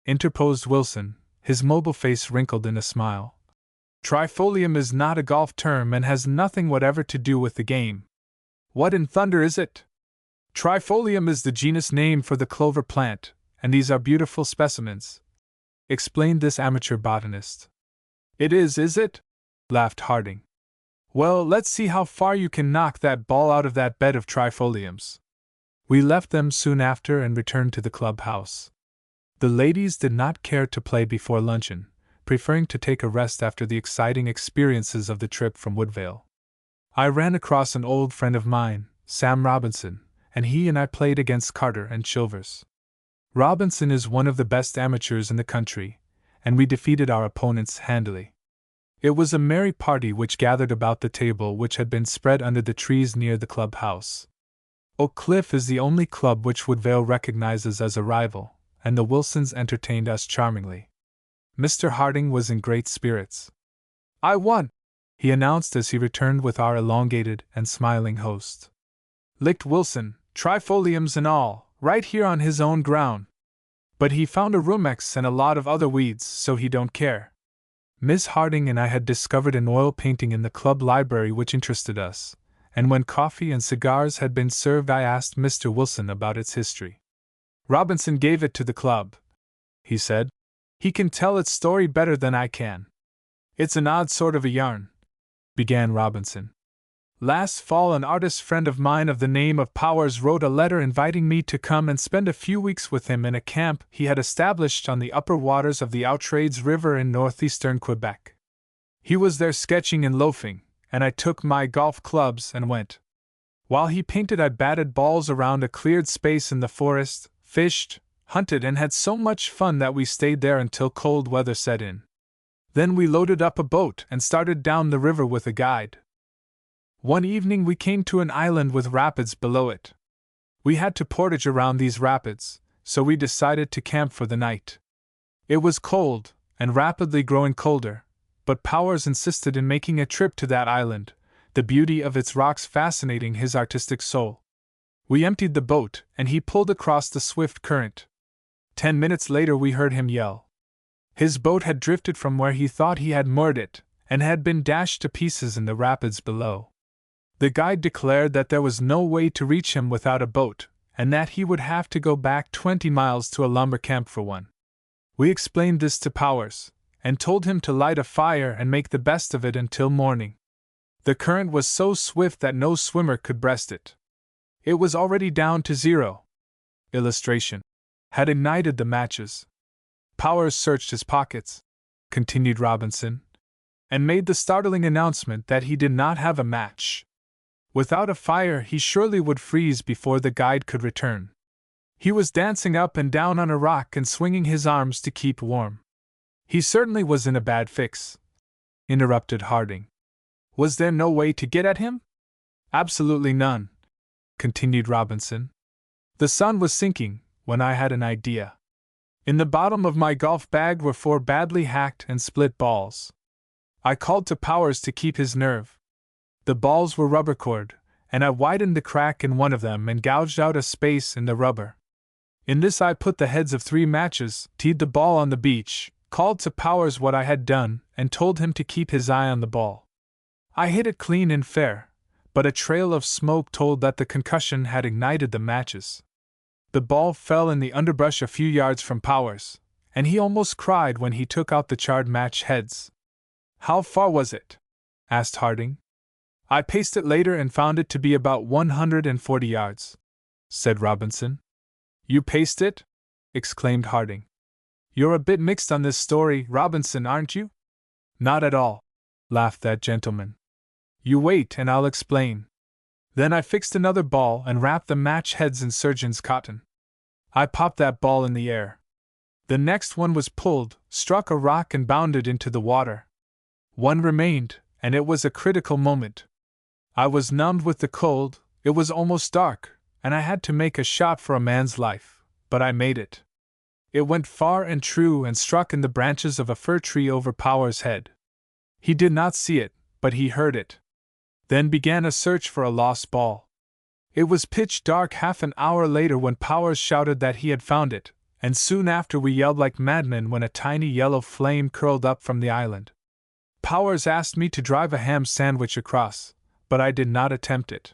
interposed Wilson, his mobile face wrinkled in a smile. Trifolium is not a golf term and has nothing whatever to do with the game. What in thunder is it? Trifolium is the genus name for the clover plant, and these are beautiful specimens, explained this amateur botanist. It is it? Laughed Harding. Well, let's see how far you can knock that ball out of that bed of trifoliums. We left them soon after and returned to the clubhouse. The ladies did not care to play before luncheon, preferring to take a rest after the exciting experiences of the trip from Woodvale. I ran across an old friend of mine, Sam Robinson, and he and I played against Carter and Chilvers. Robinson is one of the best amateurs in the country, and we defeated our opponents handily. It was a merry party which gathered about the table which had been spread under the trees near the clubhouse. Oak Cliff is the only club which Woodvale recognizes as a rival, and the Wilsons entertained us charmingly. Mr. Harding was in great spirits. I won, he announced as he returned with our elongated and smiling host. Licked Wilson, trifoliums and all, right here on his own ground. But he found a rumex and a lot of other weeds, so he don't care. Miss Harding and I had discovered an oil painting in the club library which interested us, and when coffee and cigars had been served I asked Mr. Wilson about its history. Robinson gave it to the club, he said. He can tell its story better than I can. It's an odd sort of a yarn, began Robinson. Last fall an artist friend of mine of the name of Powers wrote a letter inviting me to come and spend a few weeks with him in a camp he had established on the upper waters of the Outrades River in northeastern Quebec. He was there sketching and loafing, and I took my golf clubs and went. While he painted I batted balls around a cleared space in the forest, fished, hunted and had so much fun that we stayed there until cold weather set in. Then we loaded up a boat and started down the river with a guide. One evening we came to an island with rapids below it. We had to portage around these rapids, so we decided to camp for the night. It was cold, and rapidly growing colder, but Powers insisted in making a trip to that island, the beauty of its rocks fascinating his artistic soul. We emptied the boat, and he pulled across the swift current. 10 minutes later we heard him yell. His boat had drifted from where he thought he had moored it, and had been dashed to pieces in the rapids below. The guide declared that there was no way to reach him without a boat, and that he would have to go back 20 miles to a lumber camp for one. We explained this to Powers, and told him to light a fire and make the best of it until morning. The current was so swift that no swimmer could breast it. It was already down to 0. Illustration. Had ignited the matches. Powers searched his pockets, continued Robinson, and made the startling announcement that he did not have a match. Without a fire he surely would freeze before the guide could return. He was dancing up and down on a rock and swinging his arms to keep warm. He certainly was in a bad fix, interrupted Harding. Was there no way to get at him? Absolutely none, continued Robinson. The sun was sinking when I had an idea. In the bottom of my golf bag were 4 badly hacked and split balls. I called to Powers to keep his nerve. The balls were rubber cored, and I widened the crack in one of them and gouged out a space in the rubber. In this I put the heads of 3 matches, teed the ball on the beach, called to Powers what I had done, and told him to keep his eye on the ball. I hit it clean and fair, but a trail of smoke told that the concussion had ignited the matches. The ball fell in the underbrush a few yards from Powers, and he almost cried when he took out the charred match heads. "How far was it?" asked Harding. "I paced it later and found it to be about 140 yards, said Robinson. "You paced it?" exclaimed Harding. "You're a bit mixed on this story, Robinson, aren't you?" "Not at all," laughed that gentleman. "You wait and I'll explain." Then I fixed another ball and wrapped the match heads in surgeon's cotton. I popped that ball in the air. The next one was pulled, struck a rock and bounded into the water. One remained, and it was a critical moment. I was numbed with the cold, it was almost dark, and I had to make a shot for a man's life, but I made it. It went far and true and struck in the branches of a fir tree over Powers' head. He did not see it, but he heard it. Then began a search for a lost ball. It was pitch dark half an hour later when Powers shouted that he had found it, and soon after we yelled like madmen when a tiny yellow flame curled up from the island. Powers asked me to drive a ham sandwich across, but I did not attempt it.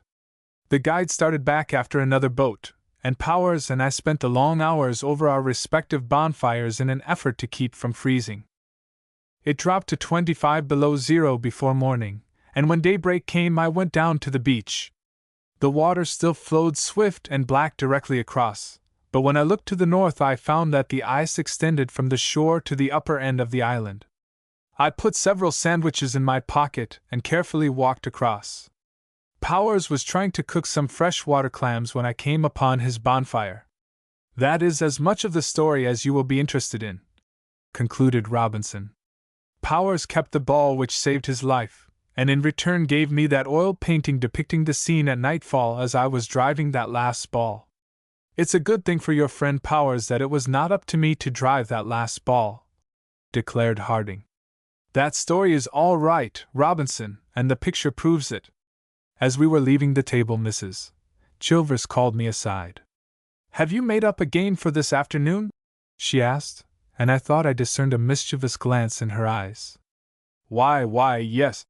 The guide started back after another boat, and Powers and I spent the long hours over our respective bonfires in an effort to keep from freezing. It dropped to 25 below zero before morning, and when daybreak came I went down to the beach. The water still flowed swift and black directly across, but when I looked to the north I found that the ice extended from the shore to the upper end of the island. I put several sandwiches in my pocket and carefully walked across. Powers was trying to cook some freshwater clams when I came upon his bonfire. That is as much of the story as you will be interested in, concluded Robinson. Powers kept the ball which saved his life, and in return gave me that oil painting depicting the scene at nightfall as I was driving that last ball. It's a good thing for your friend Powers that it was not up to me to drive that last ball, declared Harding. That story is all right, Robinson, and the picture proves it. As we were leaving the table, Mrs. Chilvers called me aside. "Have you made up a game for this afternoon?" she asked, and I thought I discerned a mischievous glance in her eyes. Why, yes.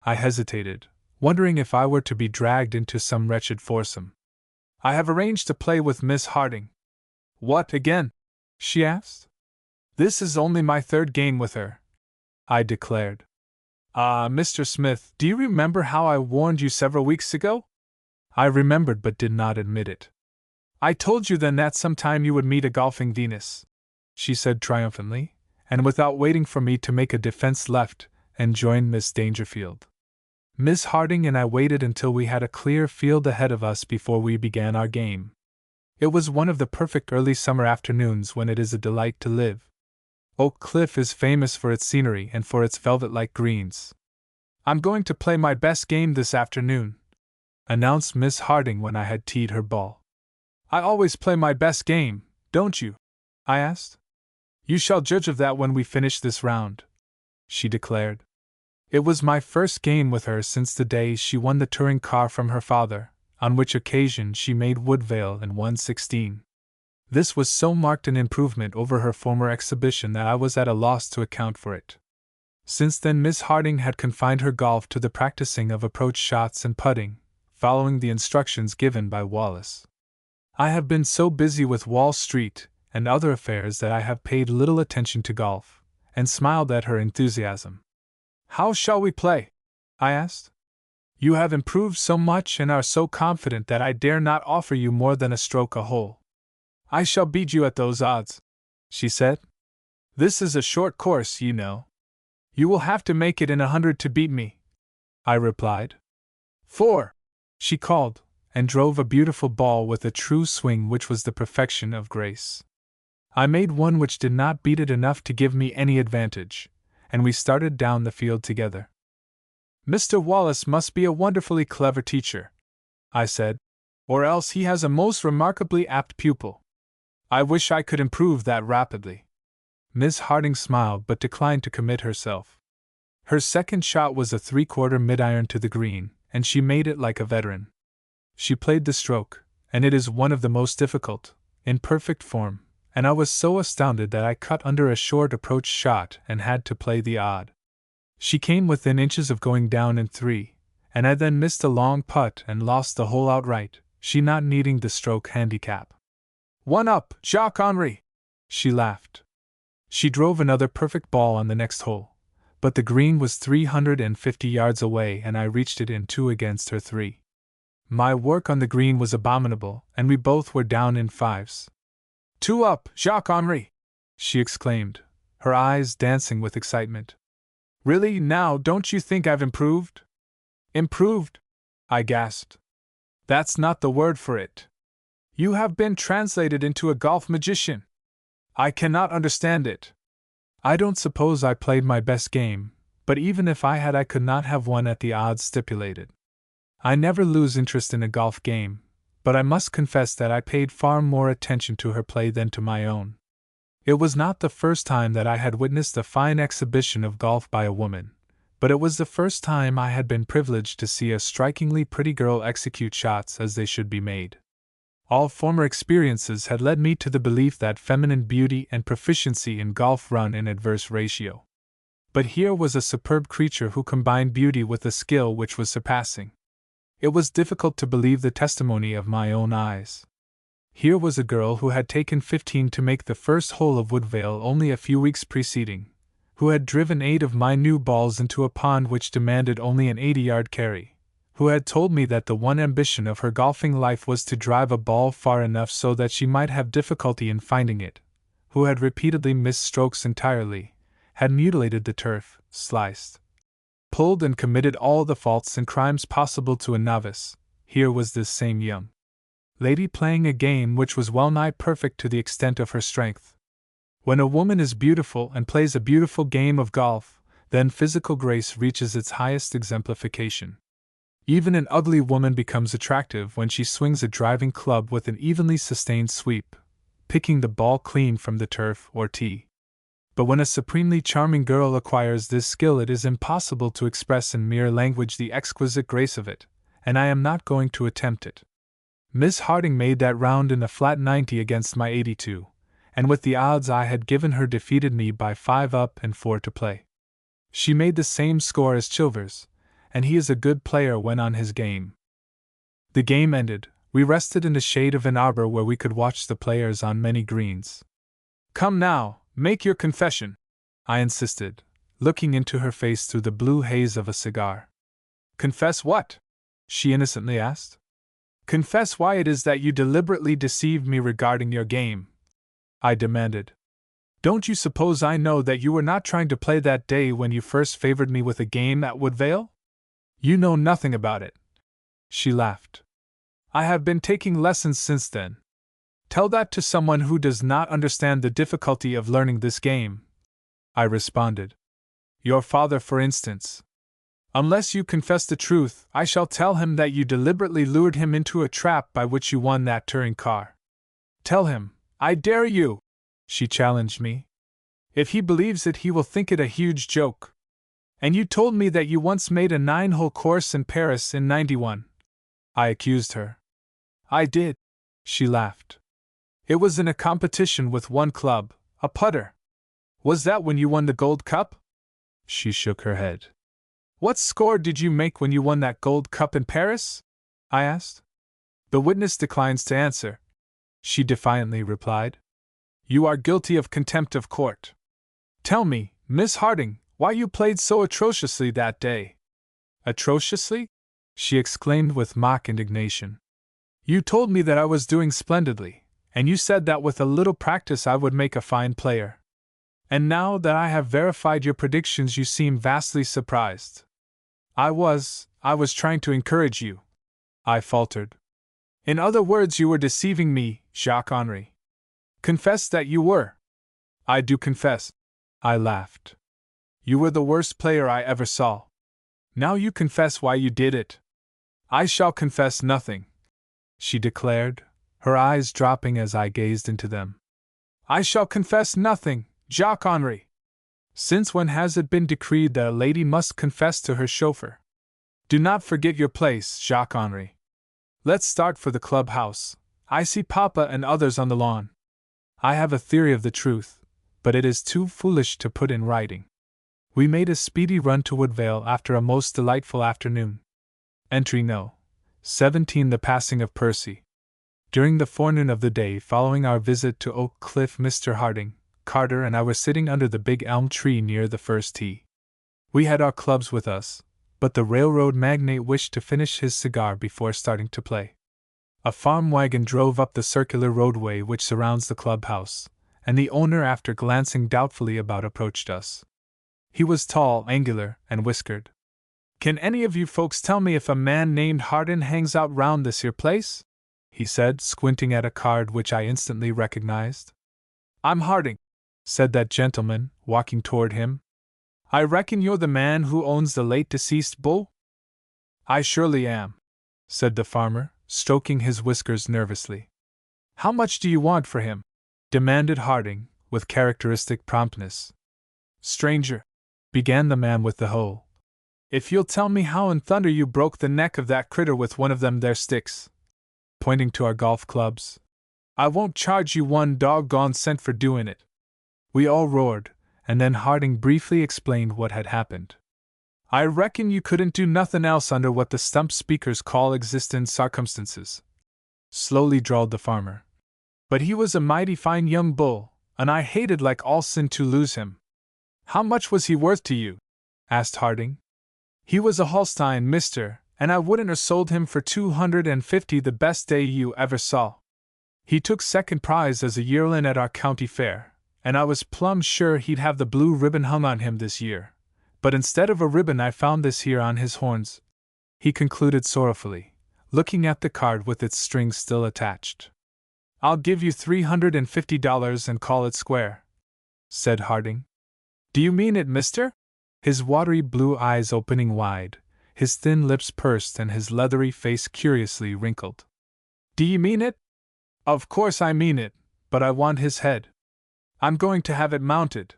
I hesitated, wondering if I were to be dragged into some wretched foursome. "I have arranged to play with Miss Harding." "What, again?" she asked. "This is only my third game with her," I declared. Mr. Smith, do you remember how I warned you several weeks ago?" I remembered but did not admit it. "I told you then that sometime you would meet a golfing Venus," she said triumphantly, and without waiting for me to make a defense left and joined Miss Dangerfield. Miss Harding and I waited until we had a clear field ahead of us before we began our game. It was one of the perfect early summer afternoons when it is a delight to live. Oak Cliff is famous for its scenery and for its velvet-like greens. "I'm going to play my best game this afternoon," announced Miss Harding when I had teed her ball. "I always play my best game, don't you?" I asked. "You shall judge of that when we finish this round," she declared. It was my first game with her since the day she won the touring car from her father, on which occasion she made Woodvale and won 16. This was so marked an improvement over her former exhibition that I was at a loss to account for it. Since then Miss Harding had confined her golf to the practicing of approach shots and putting, following the instructions given by Wallace. I have been so busy with Wall Street and other affairs that I have paid little attention to golf, and smiled at her enthusiasm. "How shall we play?" I asked. "You have improved so much and are so confident that I dare not offer you more than a stroke a hole." "I shall beat you at those odds," she said. "This is a short course, you know." "You will have to make it in 100 to beat me," I replied. "4!" she called, and drove a beautiful ball with a true swing which was the perfection of grace. I made one which did not beat it enough to give me any advantage, and we started down the field together. "Mr. Wallace must be a wonderfully clever teacher," I said, "or else he has a most remarkably apt pupil. I wish I could improve that rapidly." Miss Harding smiled but declined to commit herself. Her second shot was a 3/4 mid-iron to the green, and she made it like a veteran. She played the stroke, and it is one of the most difficult, in perfect form, and I was so astounded that I cut under a short approach shot and had to play the odd. She came within inches of going down in 3, and I then missed a long putt and lost the hole outright, she not needing the stroke handicap. "One up, Jacques-Henri!" she laughed. She drove another perfect ball on the next hole, but the green was 350 yards away and I reached it in 2 against her 3. My work on the green was abominable, and we both were down in 5s. "Two up, Jacques-Henri!" she exclaimed, her eyes dancing with excitement. "Really, now, don't you think I've improved?" "Improved?" I gasped. "That's not the word for it. You have been translated into a golf magician. I cannot understand it. I don't suppose I played my best game, but even if I had, I could not have won at the odds stipulated. I never lose interest in a golf game, but I must confess that I paid far more attention to her play than to my own. It was not the first time that I had witnessed a fine exhibition of golf by a woman, but it was the first time I had been privileged to see a strikingly pretty girl execute shots as they should be made. All former experiences had led me to the belief that feminine beauty and proficiency in golf run in adverse ratio. But here was a superb creature who combined beauty with a skill which was surpassing. It was difficult to believe the testimony of my own eyes. Here was a girl who had taken 15 to make the first hole of Woodvale only a few weeks preceding, who had driven 8 of my new balls into a pond which demanded only an 80-yard carry, who had told me that the one ambition of her golfing life was to drive a ball far enough so that she might have difficulty in finding it, who had repeatedly missed strokes entirely, had mutilated the turf, sliced, pulled and committed all the faults and crimes possible to a novice. Here was this same young lady playing a game which was well nigh perfect to the extent of her strength. When a woman is beautiful and plays a beautiful game of golf, then physical grace reaches its highest exemplification. Even an ugly woman becomes attractive when she swings a driving club with an evenly sustained sweep, picking the ball clean from the turf or tee. But when a supremely charming girl acquires this skill, it is impossible to express in mere language the exquisite grace of it, and I am not going to attempt it. Miss Harding made that round in a flat 90 against my 82, and with the odds I had given her defeated me by 5 up and 4 to play. She made the same score as Chilvers, and he is a good player when on his game. The game ended, we rested in the shade of an arbor where we could watch the players on many greens. "Come now, make your confession," I insisted, looking into her face through the blue haze of a cigar. "Confess what?" she innocently asked. "Confess why it is that you deliberately deceived me regarding your game," I demanded. "Don't you suppose I know that you were not trying to play that day when you first favored me with a game at Woodvale? You know nothing about it." She laughed. "I have been taking lessons since then. Tell that to someone who does not understand the difficulty of learning this game," I responded. "Your father, for instance. Unless you confess the truth, I shall tell him that you deliberately lured him into a trap by which you won that touring car. Tell him, I dare you," she challenged me. "If he believes it, he will think it a huge joke. And you told me that you once made a 9-hole course in Paris in '91. I accused her. "I did," she laughed. "It was in a competition with one club, a putter." "Was that when you won the Gold Cup?" She shook her head. "What score did you make when you won that Gold Cup in Paris?" I asked. "The witness declines to answer," she defiantly replied. "You are guilty of contempt of court. Tell me, Miss Harding, why you played so atrociously that day." "Atrociously?" she exclaimed with mock indignation. "You told me that I was doing splendidly, and you said that with a little practice I would make a fine player. And now that I have verified your predictions, you seem vastly surprised." I was trying to encourage you," I faltered. "In other words, you were deceiving me, Jacques-Henri. Confess that you were." "I do confess," I laughed. "You were the worst player I ever saw. Now you confess why you did it." "I shall confess nothing," she declared, her eyes dropping as I gazed into them. "I shall confess nothing, Jacques-Henri. Since when has it been decreed that a lady must confess to her chauffeur? Do not forget your place, Jacques-Henri. Let's start for the clubhouse. I see Papa and others on the lawn." I have a theory of the truth, but it is too foolish to put in writing. We made a speedy run to Woodvale after a most delightful afternoon. Entry No. 17 The Passing of Percy. During the forenoon of the day following our visit to Oak Cliff, Mr. Harding, Carter, and I were sitting under the big elm tree near the first tee. We had our clubs with us, but the railroad magnate wished to finish his cigar before starting to play. A farm wagon drove up the circular roadway which surrounds the clubhouse, and the owner, after glancing doubtfully about, approached us. He was tall, angular, and whiskered. "Can any of you folks tell me if a man named Hardin hangs out round this here place?" he said, squinting at a card which I instantly recognized. "I'm Harding," said that gentleman, walking toward him. "I reckon you're the man who owns the late deceased bull?" "I surely am," said the farmer, stroking his whiskers nervously. "How much do you want for him?" demanded Harding, with characteristic promptness. "Stranger," began the man with the hoe, "if you'll tell me how in thunder you broke the neck of that critter with one of them there sticks," pointing to our golf clubs, "I won't charge you one doggone cent for doing it." We all roared, and then Harding briefly explained what had happened. "I reckon you couldn't do nothing else under what the stump speakers call existin' sarcumstances," slowly drawled the farmer. "But he was a mighty fine young bull, and I hated like all sin to lose him." "How much was he worth to you?" asked Harding. "He was a Holstein, mister, and I wouldn't 'a' sold him for $250 the best day you ever saw. He took second prize as a yearlin' at our county fair, and I was plumb sure he'd have the blue ribbon hung on him this year. But instead of a ribbon I found this here on his horns," he concluded sorrowfully, looking at the card with its strings still attached. "I'll give you $350 and call it square," said Harding. "Do you mean it, mister?" His watery blue eyes opening wide, his thin lips pursed, and his leathery face curiously wrinkled. "Do you mean it?" "Of course I mean it, but I want his head. I'm going to have it mounted."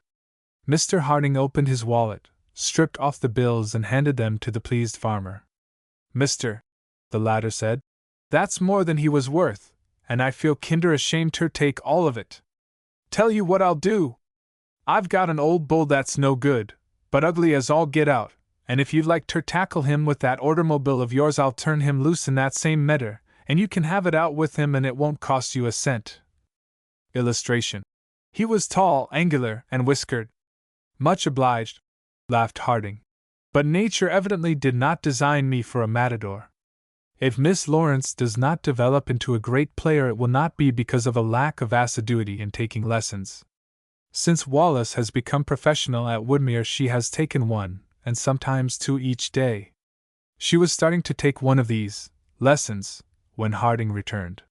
Mr. Harding opened his wallet, stripped off the bills, and handed them to the pleased farmer. "Mister," the latter said, "that's more than he was worth, and I feel kinder ashamed ter take all of it. Tell you what I'll do. I've got an old bull that's no good, but ugly as all get out, and if you'd like ter tackle him with that ordermobile of yours, I'll turn him loose in that same medder, and you can have it out with him, and it won't cost you a cent." Illustration. He was tall, angular, and whiskered. "Much obliged," laughed Harding. "But nature evidently did not design me for a matador. If Miss Lawrence does not develop into a great player, it will not be because of a lack of assiduity in taking lessons. Since Wallace has become professional at Woodmere, she has taken one, and sometimes two each day. She was starting to take one of these lessons when Harding returned.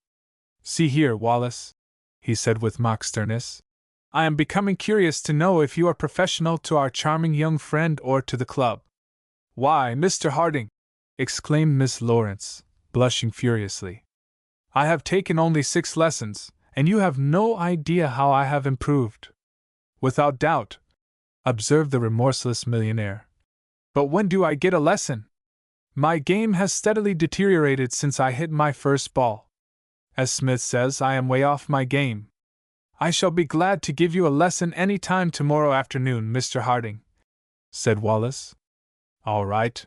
"See here, Wallace," he said with mock sternness, "I am becoming curious to know if you are professional to our charming young friend or to the club." "Why, Mr. Harding!" exclaimed Miss Lawrence, blushing furiously. "I have taken only 6 lessons, and you have no idea how I have improved." "Without doubt," observed the remorseless millionaire. "But when do I get a lesson? My game has steadily deteriorated since I hit my first ball. As Smith says, I am way off my game. I shall be glad to give you a lesson any time tomorrow afternoon, Mr. Harding," said Wallace. "All right.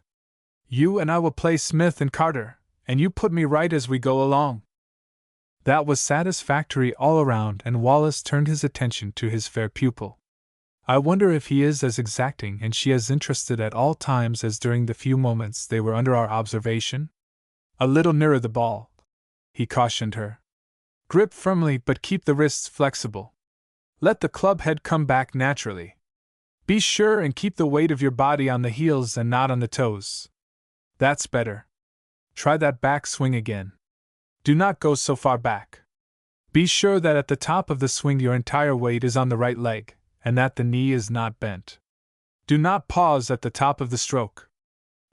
You and I will play Smith and Carter, and you put me right as we go along." That was satisfactory all around, and Wallace turned his attention to his fair pupil. I wonder if he is as exacting and she as interested at all times as during the few moments they were under our observation? "A little nearer the ball," he cautioned her. "Grip firmly, but keep the wrists flexible. Let the club head come back naturally. Be sure and keep the weight of your body on the heels and not on the toes. That's better. Try that back swing again. Do not go so far back. Be sure that at the top of the swing your entire weight is on the right leg, and that the knee is not bent. Do not pause at the top of the stroke.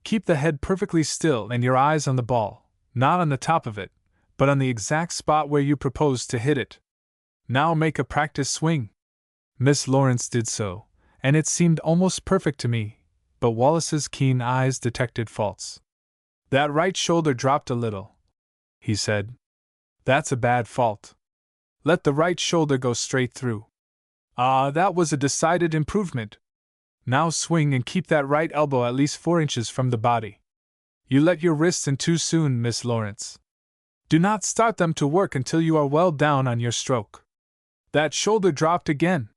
Keep the head perfectly still and your eyes on the ball, not on the top of it, but on the exact spot where you propose to hit it. Now make a practice swing." Miss Lawrence did so, and it seemed almost perfect to me, but Wallace's keen eyes detected faults. "That right shoulder dropped a little," he said. "That's a bad fault. Let the right shoulder go straight through. Ah, that was a decided improvement. Now swing and keep that right elbow at least 4 inches from the body. You let your wrists in too soon, Miss Lawrence. Do not start them to work until you are well down on your stroke. That shoulder dropped again.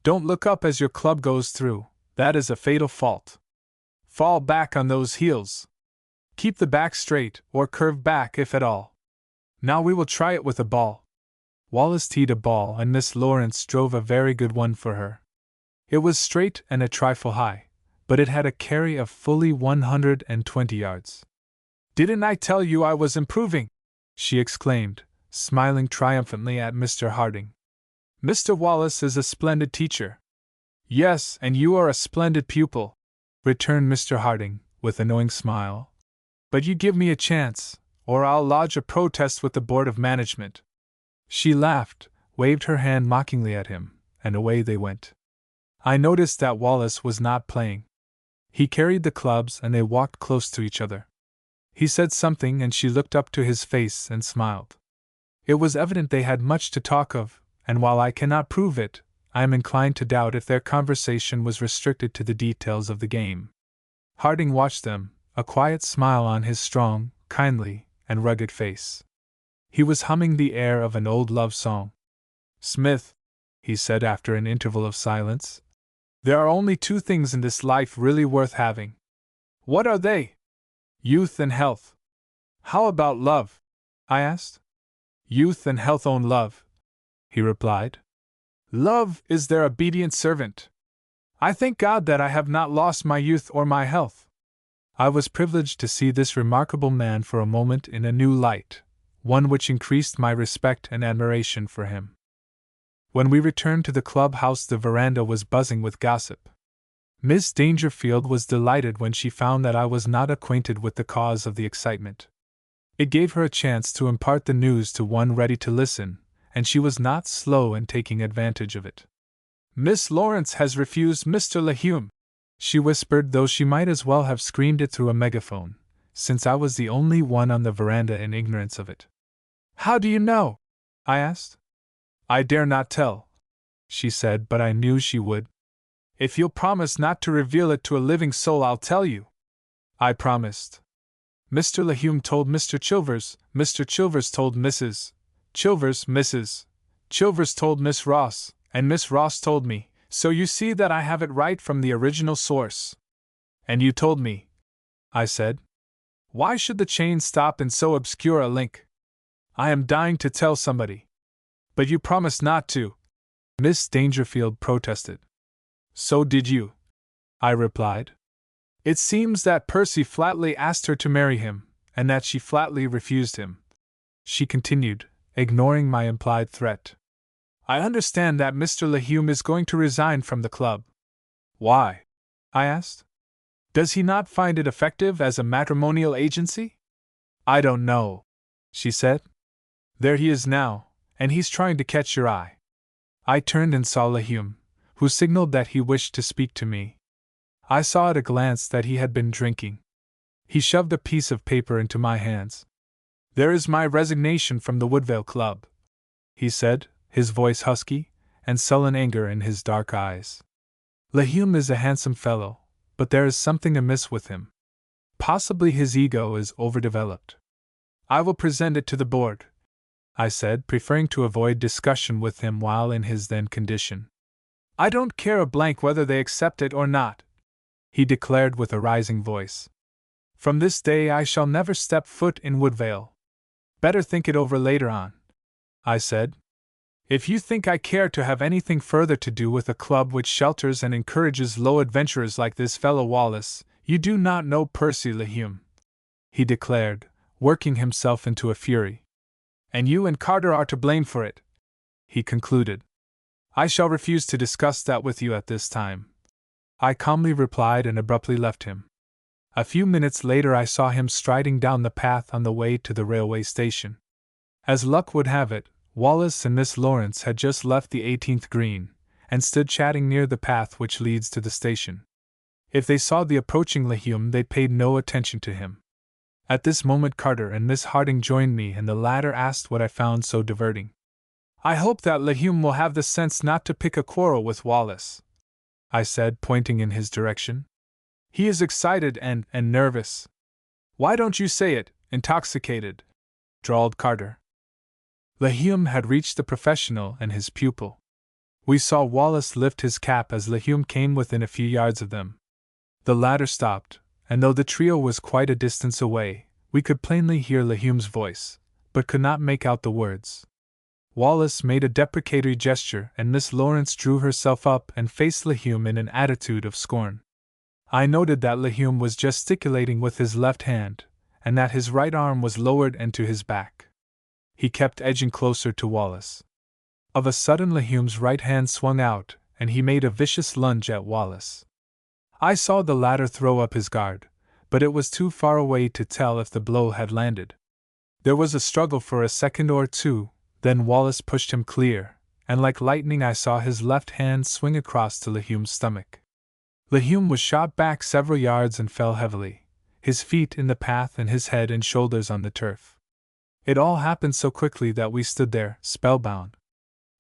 Don't look up as your club goes through, that is a fatal fault. Fall back on those heels. Keep the back straight, or curve back if at all. Now we will try it with a ball. Wallace teed a ball and Miss Lawrence drove a very good one for her. It was straight and a trifle high, but it had a carry of fully 120 yards. Didn't I tell you I was improving? She exclaimed, smiling triumphantly at Mr. Harding. Mr. Wallace is a splendid teacher. Yes, and you are a splendid pupil, returned Mr. Harding, with a knowing smile. But you give me a chance, or I'll lodge a protest with the Board of Management. She laughed, waved her hand mockingly at him, and away they went. I noticed that Wallace was not playing. He carried the clubs and they walked close to each other. He said something and she looked up to his face and smiled. It was evident they had much to talk of, and while I cannot prove it, I am inclined to doubt if their conversation was restricted to the details of the game. Harding watched them, a quiet smile on his strong, kindly, and rugged face. He was humming the air of an old love song. Smith, he said after an interval of silence, there are only 2 things in this life really worth having. What are they? Youth and health. How about love? I asked. Youth and health own love, he replied. Love is their obedient servant. I thank God that I have not lost my youth or my health. I was privileged to see this remarkable man for a moment in a new light, one which increased my respect and admiration for him. When we returned to the clubhouse, the veranda was buzzing with gossip. Miss Dangerfield was delighted when she found that I was not acquainted with the cause of the excitement. It gave her a chance to impart the news to one ready to listen, and she was not slow in taking advantage of it. Miss Lawrence has refused Mr. Lehume, she whispered, though she might as well have screamed it through a megaphone, since I was the only one on the veranda in ignorance of it. How do you know? I asked. I dare not tell, she said, but I knew she would. If you'll promise not to reveal it to a living soul, I'll tell you. I promised. Mr. Lehume told Mr. Chilvers, Mr. Chilvers told Mrs. Chilvers, Mrs. Chilvers told Miss Ross, and Miss Ross told me, so you see that I have it right from the original source. And you told me, I said. Why should the chain stop in so obscure a link? I am dying to tell somebody. But you promised not to, Miss Dangerfield protested. So did you, I replied. It seems that Percy flatly asked her to marry him, and that she flatly refused him. She continued, ignoring my implied threat. I understand that Mr. Lehume is going to resign from the club. Why? I asked. Does he not find it effective as a matrimonial agency? I don't know, she said. There he is now, and he's trying to catch your eye. I turned and saw Lehume, who signaled that he wished to speak to me. I saw at a glance that he had been drinking. He shoved a piece of paper into my hands. There is my resignation from the Woodvale Club, he said, his voice husky, and sullen anger in his dark eyes. Lehume is a handsome fellow, but there is something amiss with him. Possibly his ego is overdeveloped. I will present it to the board, I said, preferring to avoid discussion with him while in his then condition. I don't care a blank whether they accept it or not, he declared with a rising voice. From this day I shall never step foot in Woodvale. Better think it over later on, I said. If you think I care to have anything further to do with a club which shelters and encourages low adventurers like this fellow Wallace, you do not know Percy Lehume, he declared, working himself into a fury. And you and Carter are to blame for it, he concluded. I shall refuse to discuss that with you at this time, I calmly replied and abruptly left him. A few minutes later I saw him striding down the path on the way to the railway station. As luck would have it, Wallace and Miss Lawrence had just left the 18th Green, and stood chatting near the path which leads to the station. If they saw the approaching Lehume, they paid no attention to him. At this moment Carter and Miss Harding joined me, and the latter asked what I found so diverting. I hope that Lahum will have the sense not to pick a quarrel with Wallace, I said, pointing in his direction. He is excited and nervous. Why don't you say it, intoxicated? Drawled Carter. Lahum had reached the professional and his pupil. We saw Wallace lift his cap as Lahum came within a few yards of them. The latter stopped, and though the trio was quite a distance away, we could plainly hear Lahum's voice, but could not make out the words. Wallace made a deprecatory gesture, and Miss Lawrence drew herself up and faced Lahum in an attitude of scorn. I noted that Lahum was gesticulating with his left hand, and that his right arm was lowered and to his back. He kept edging closer to Wallace. Of a sudden Lahum's right hand swung out, and he made a vicious lunge at Wallace. I saw the latter throw up his guard, but it was too far away to tell if the blow had landed. There was a struggle for a second or two, then Wallace pushed him clear, and like lightning I saw his left hand swing across to Lahum's stomach. Lahum was shot back several yards and fell heavily, his feet in the path and his head and shoulders on the turf. It all happened so quickly that we stood there, spellbound.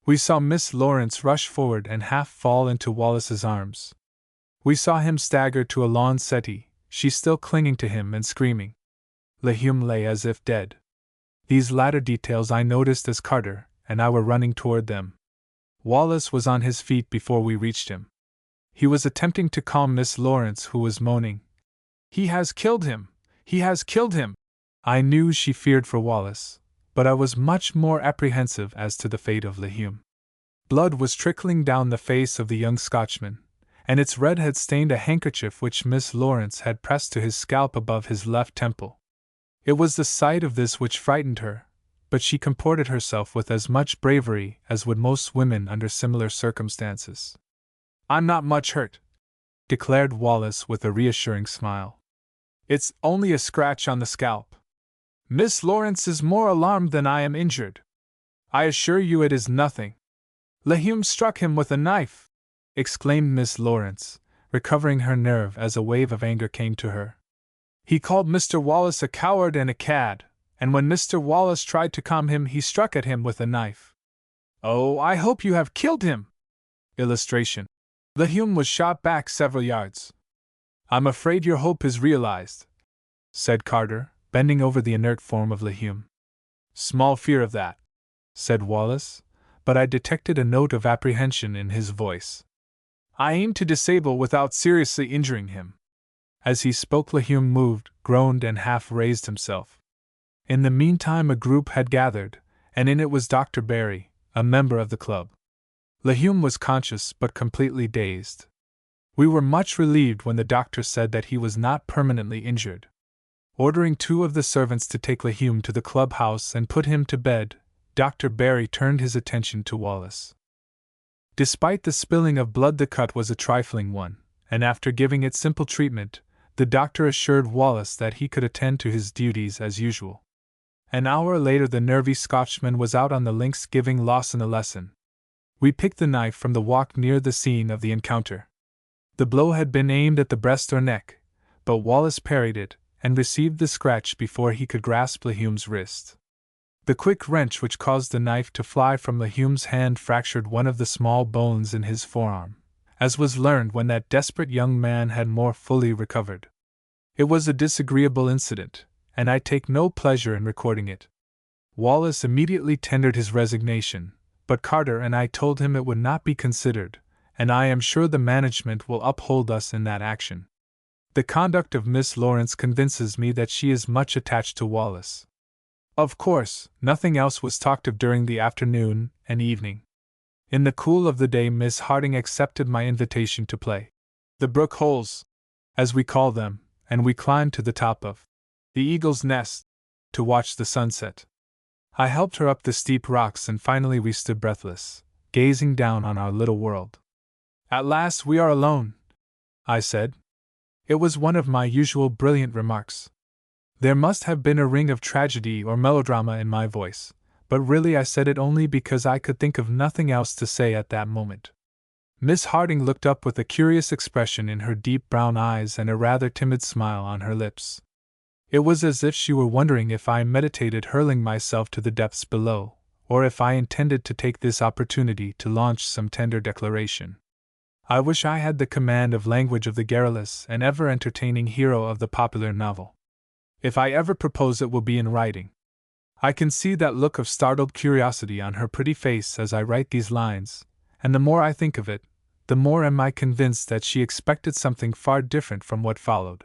We saw Miss Lawrence rush forward and half fall into Wallace's arms. We saw him stagger to a lawn settee, she still clinging to him and screaming. Lahum lay as if dead. These latter details I noticed as Carter and I were running toward them. Wallace was on his feet before we reached him. He was attempting to calm Miss Lawrence, who was moaning. "He has killed him! He has killed him!" I knew she feared for Wallace, but I was much more apprehensive as to the fate of Lahum. Blood was trickling down the face of the young Scotchman, and its red had stained a handkerchief which Miss Lawrence had pressed to his scalp above his left temple. It was the sight of this which frightened her, but she comported herself with as much bravery as would most women under similar circumstances. "I'm not much hurt," declared Wallace with a reassuring smile. "It's only a scratch on the scalp. Miss Lawrence is more alarmed than I am injured. I assure you it is nothing." "Lahum struck him with a knife!" exclaimed Miss Lawrence, recovering her nerve as a wave of anger came to her. "He called Mr. Wallace a coward and a cad, and when Mr. Wallace tried to calm him he struck at him with a knife. Oh, I hope you have killed him!" Illustration. Lahum was shot back several yards. "I'm afraid your hope is realized," said Carter, bending over the inert form of Lahum. "Small fear of that," said Wallace, but I detected a note of apprehension in his voice. "I aim to disable without seriously injuring him." As he spoke, Lahum moved, groaned, and half raised himself. In the meantime a group had gathered, and in it was Dr. Barry, a member of the club. Lahum was conscious but completely dazed. We were much relieved when the doctor said that he was not permanently injured. Ordering two of the servants to take Lahum to the clubhouse and put him to bed, Dr. Barry turned his attention to Wallace. Despite the spilling of blood, the cut was a trifling one, and after giving it simple treatment, the doctor assured Wallace that he could attend to his duties as usual. An hour later the nervy Scotchman was out on the links giving Lawson a lesson. We picked the knife from the walk near the scene of the encounter. The blow had been aimed at the breast or neck, but Wallace parried it, and received the scratch before he could grasp Lahum's wrist. The quick wrench which caused the knife to fly from Lahum's hand fractured one of the small bones in his forearm, as was learned when that desperate young man had more fully recovered. It was a disagreeable incident, and I take no pleasure in recording it. Wallace immediately tendered his resignation, but Carter and I told him it would not be considered, and I am sure the management will uphold us in that action. The conduct of Miss Lawrence convinces me that she is much attached to Wallace. Of course, nothing else was talked of during the afternoon and evening. In the cool of the day Miss Harding accepted my invitation to play the brook holes, as we call them, and we climbed to the top of the Eagle's Nest to watch the sunset. I helped her up the steep rocks, and finally we stood breathless, gazing down on our little world. "At last we are alone," I said. It was one of my usual brilliant remarks. There must have been a ring of tragedy or melodrama in my voice, but really I said it only because I could think of nothing else to say at that moment. Miss Harding looked up with a curious expression in her deep brown eyes and a rather timid smile on her lips. It was as if she were wondering if I meditated hurling myself to the depths below, or if I intended to take this opportunity to launch some tender declaration. I wish I had the command of language of the garrulous and ever-entertaining hero of the popular novel. If I ever propose, it will be in writing. I can see that look of startled curiosity on her pretty face as I write these lines, and the more I think of it, the more am I convinced that she expected something far different from what followed.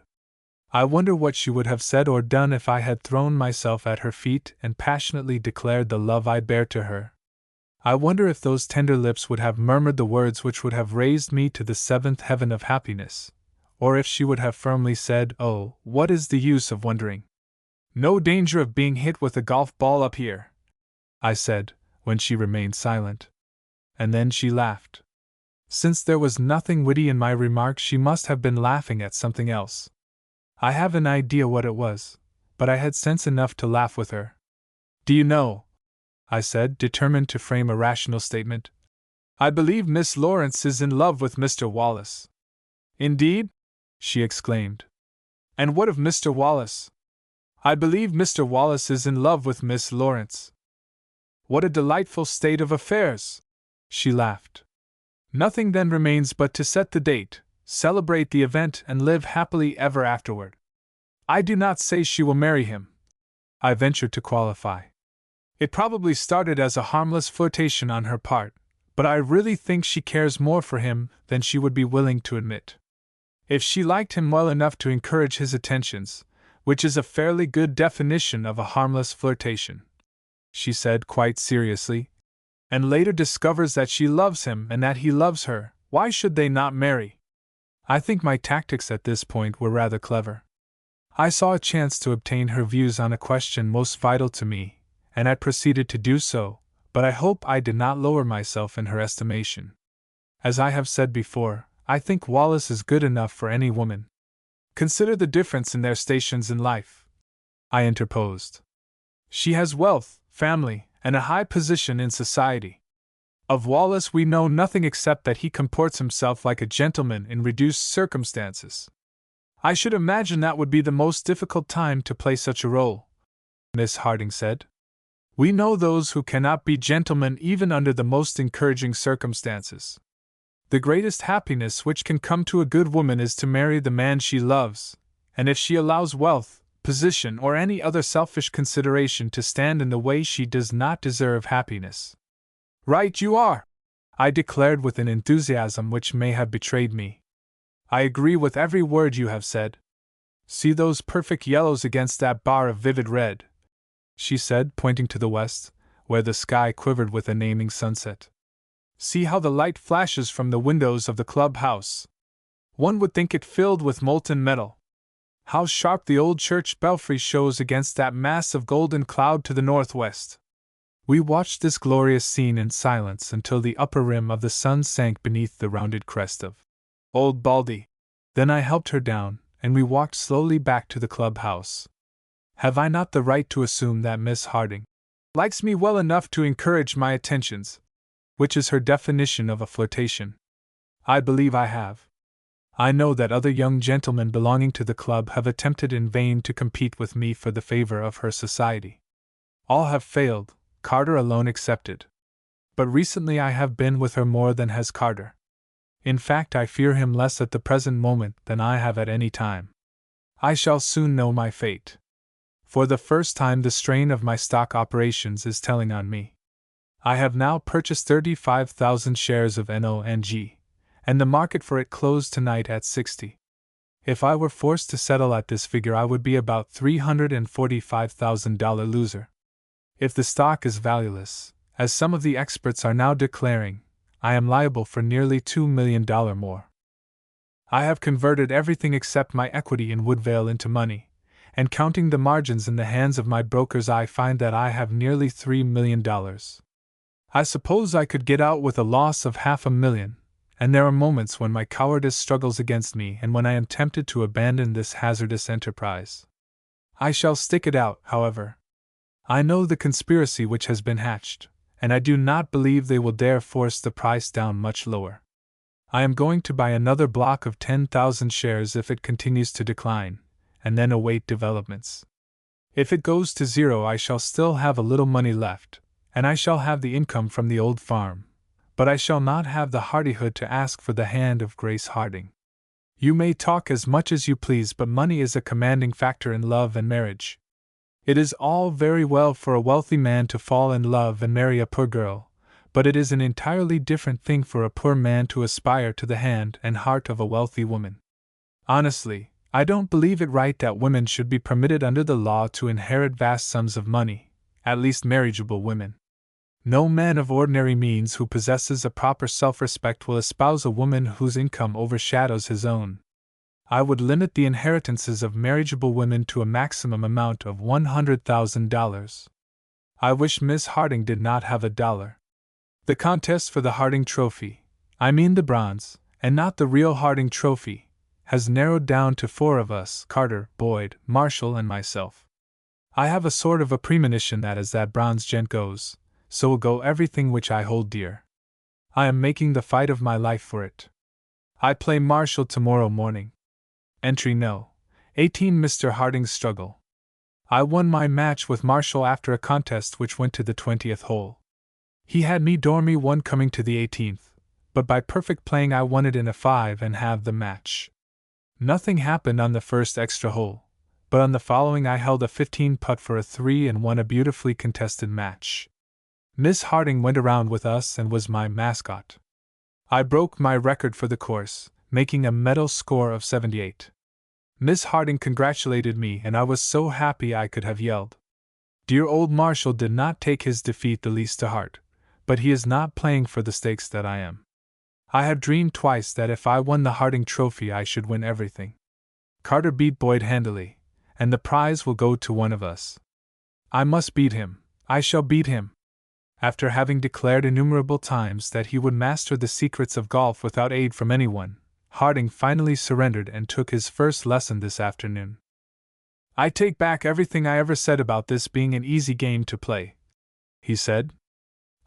I wonder what she would have said or done if I had thrown myself at her feet and passionately declared the love I bear to her. I wonder if those tender lips would have murmured the words which would have raised me to the seventh heaven of happiness, or if she would have firmly said, "Oh, what is the use of wondering? No danger of being hit with a golf ball up here," I said, when she remained silent. And then she laughed. Since there was nothing witty in my remark, she must have been laughing at something else. I have an idea what it was, but I had sense enough to laugh with her. "Do you know," I said, determined to frame a rational statement, "I believe Miss Lawrence is in love with Mr. Wallace." "Indeed?" she exclaimed. "And what of Mr. Wallace?" "I believe Mr. Wallace is in love with Miss Lawrence." "What a delightful state of affairs!" she laughed. "Nothing then remains but to set the date, celebrate the event, and live happily ever afterward." "I do not say she will marry him," I ventured to qualify. "It probably started as a harmless flirtation on her part, but I really think she cares more for him than she would be willing to admit. If she liked him well enough to encourage his attentions, which is a fairly good definition of a harmless flirtation," she said quite seriously, "and later discovers that she loves him and that he loves her, why should they not marry?" I think my tactics at this point were rather clever. I saw a chance to obtain her views on a question most vital to me, and I proceeded to do so, but I hope I did not lower myself in her estimation. As I have said before, I think Wallace is good enough for any woman. "Consider the difference in their stations in life," I interposed. "She has wealth, family, and a high position in society. Of Wallace we know nothing except that he comports himself like a gentleman in reduced circumstances. I should imagine that would be the most difficult time to play such a role," Miss Harding said. "We know those who cannot be gentlemen even under the most encouraging circumstances. The greatest happiness which can come to a good woman is to marry the man she loves, and if she allows wealth, position, or any other selfish consideration to stand in the way, she does not deserve happiness." "Right you are!" I declared with an enthusiasm which may have betrayed me. "I agree with every word you have said. See those perfect yellows against that bar of vivid red," she said, pointing to the west, where the sky quivered with a naming sunset. "See how the light flashes from the windows of the club house. One would think it filled with molten metal. How sharp the old church belfry shows against that mass of golden cloud to the northwest." We watched this glorious scene in silence until the upper rim of the sun sank beneath the rounded crest of Old Baldy. Then I helped her down, and we walked slowly back to the clubhouse. Have I not the right to assume that Miss Harding likes me well enough to encourage my attentions, which is her definition of a flirtation? I believe I have. I know that other young gentlemen belonging to the club have attempted in vain to compete with me for the favor of her society. All have failed, Carter alone excepted. But recently I have been with her more than has Carter. In fact, I fear him less at the present moment than I have at any time. I shall soon know my fate. For the first time the strain of my stock operations is telling on me. I have now purchased 35,000 shares of NONG, and the market for it closed tonight at 60. If I were forced to settle at this figure, I would be about $345,000 loser. If the stock is valueless, as some of the experts are now declaring, I am liable for nearly $2 million more. I have converted everything except my equity in Woodvale into money, and counting the margins in the hands of my brokers, I find that I have nearly $3 million. I suppose I could get out with a loss of $500,000, and there are moments when my cowardice struggles against me and when I am tempted to abandon this hazardous enterprise. I shall stick it out, however. I know the conspiracy which has been hatched, and I do not believe they will dare force the price down much lower. I am going to buy another block of 10,000 shares if it continues to decline, and then await developments. If it goes to zero, I shall still have a little money left, and I shall have the income from the old farm, but I shall not have the hardihood to ask for the hand of Grace Harding. You may talk as much as you please, but money is a commanding factor in love and marriage. It is all very well for a wealthy man to fall in love and marry a poor girl, but it is an entirely different thing for a poor man to aspire to the hand and heart of a wealthy woman. Honestly, I don't believe it right that women should be permitted under the law to inherit vast sums of money, at least marriageable women. No man of ordinary means who possesses a proper self-respect will espouse a woman whose income overshadows his own. I would limit the inheritances of marriageable women to a maximum amount of $100,000. I wish Miss Harding did not have $1. The contest for the Harding Trophy, I mean the bronze, and not the real Harding Trophy, has narrowed down to 4 of us: Carter, Boyd, Marshall, and myself. I have a sort of a premonition that as that bronze gent goes, so will go everything which I hold dear. I am making the fight of my life for it. I play Marshall tomorrow morning. Entry No. 18 Mr. Harding's Struggle. I won my match with Marshall after a contest which went to the 20th hole. He had me Dormy one coming to the 18th, but by perfect playing I won it in a 5 and have the match. Nothing happened on the first extra hole, but on the following I held a 15 putt for a 3 and won a beautifully contested match. Miss Harding went around with us and was my mascot. I broke my record for the course, making a medal score of 78. Miss Harding congratulated me and I was so happy I could have yelled. Dear old Marshall did not take his defeat the least to heart, but he is not playing for the stakes that I am. I have dreamed twice that if I won the Harding Trophy I should win everything. Carter beat Boyd handily, and the prize will go to one of us. I must beat him. I shall beat him. After having declared innumerable times that he would master the secrets of golf without aid from anyone, Harding finally surrendered and took his first lesson this afternoon. I take back everything I ever said about this being an easy game to play, he said.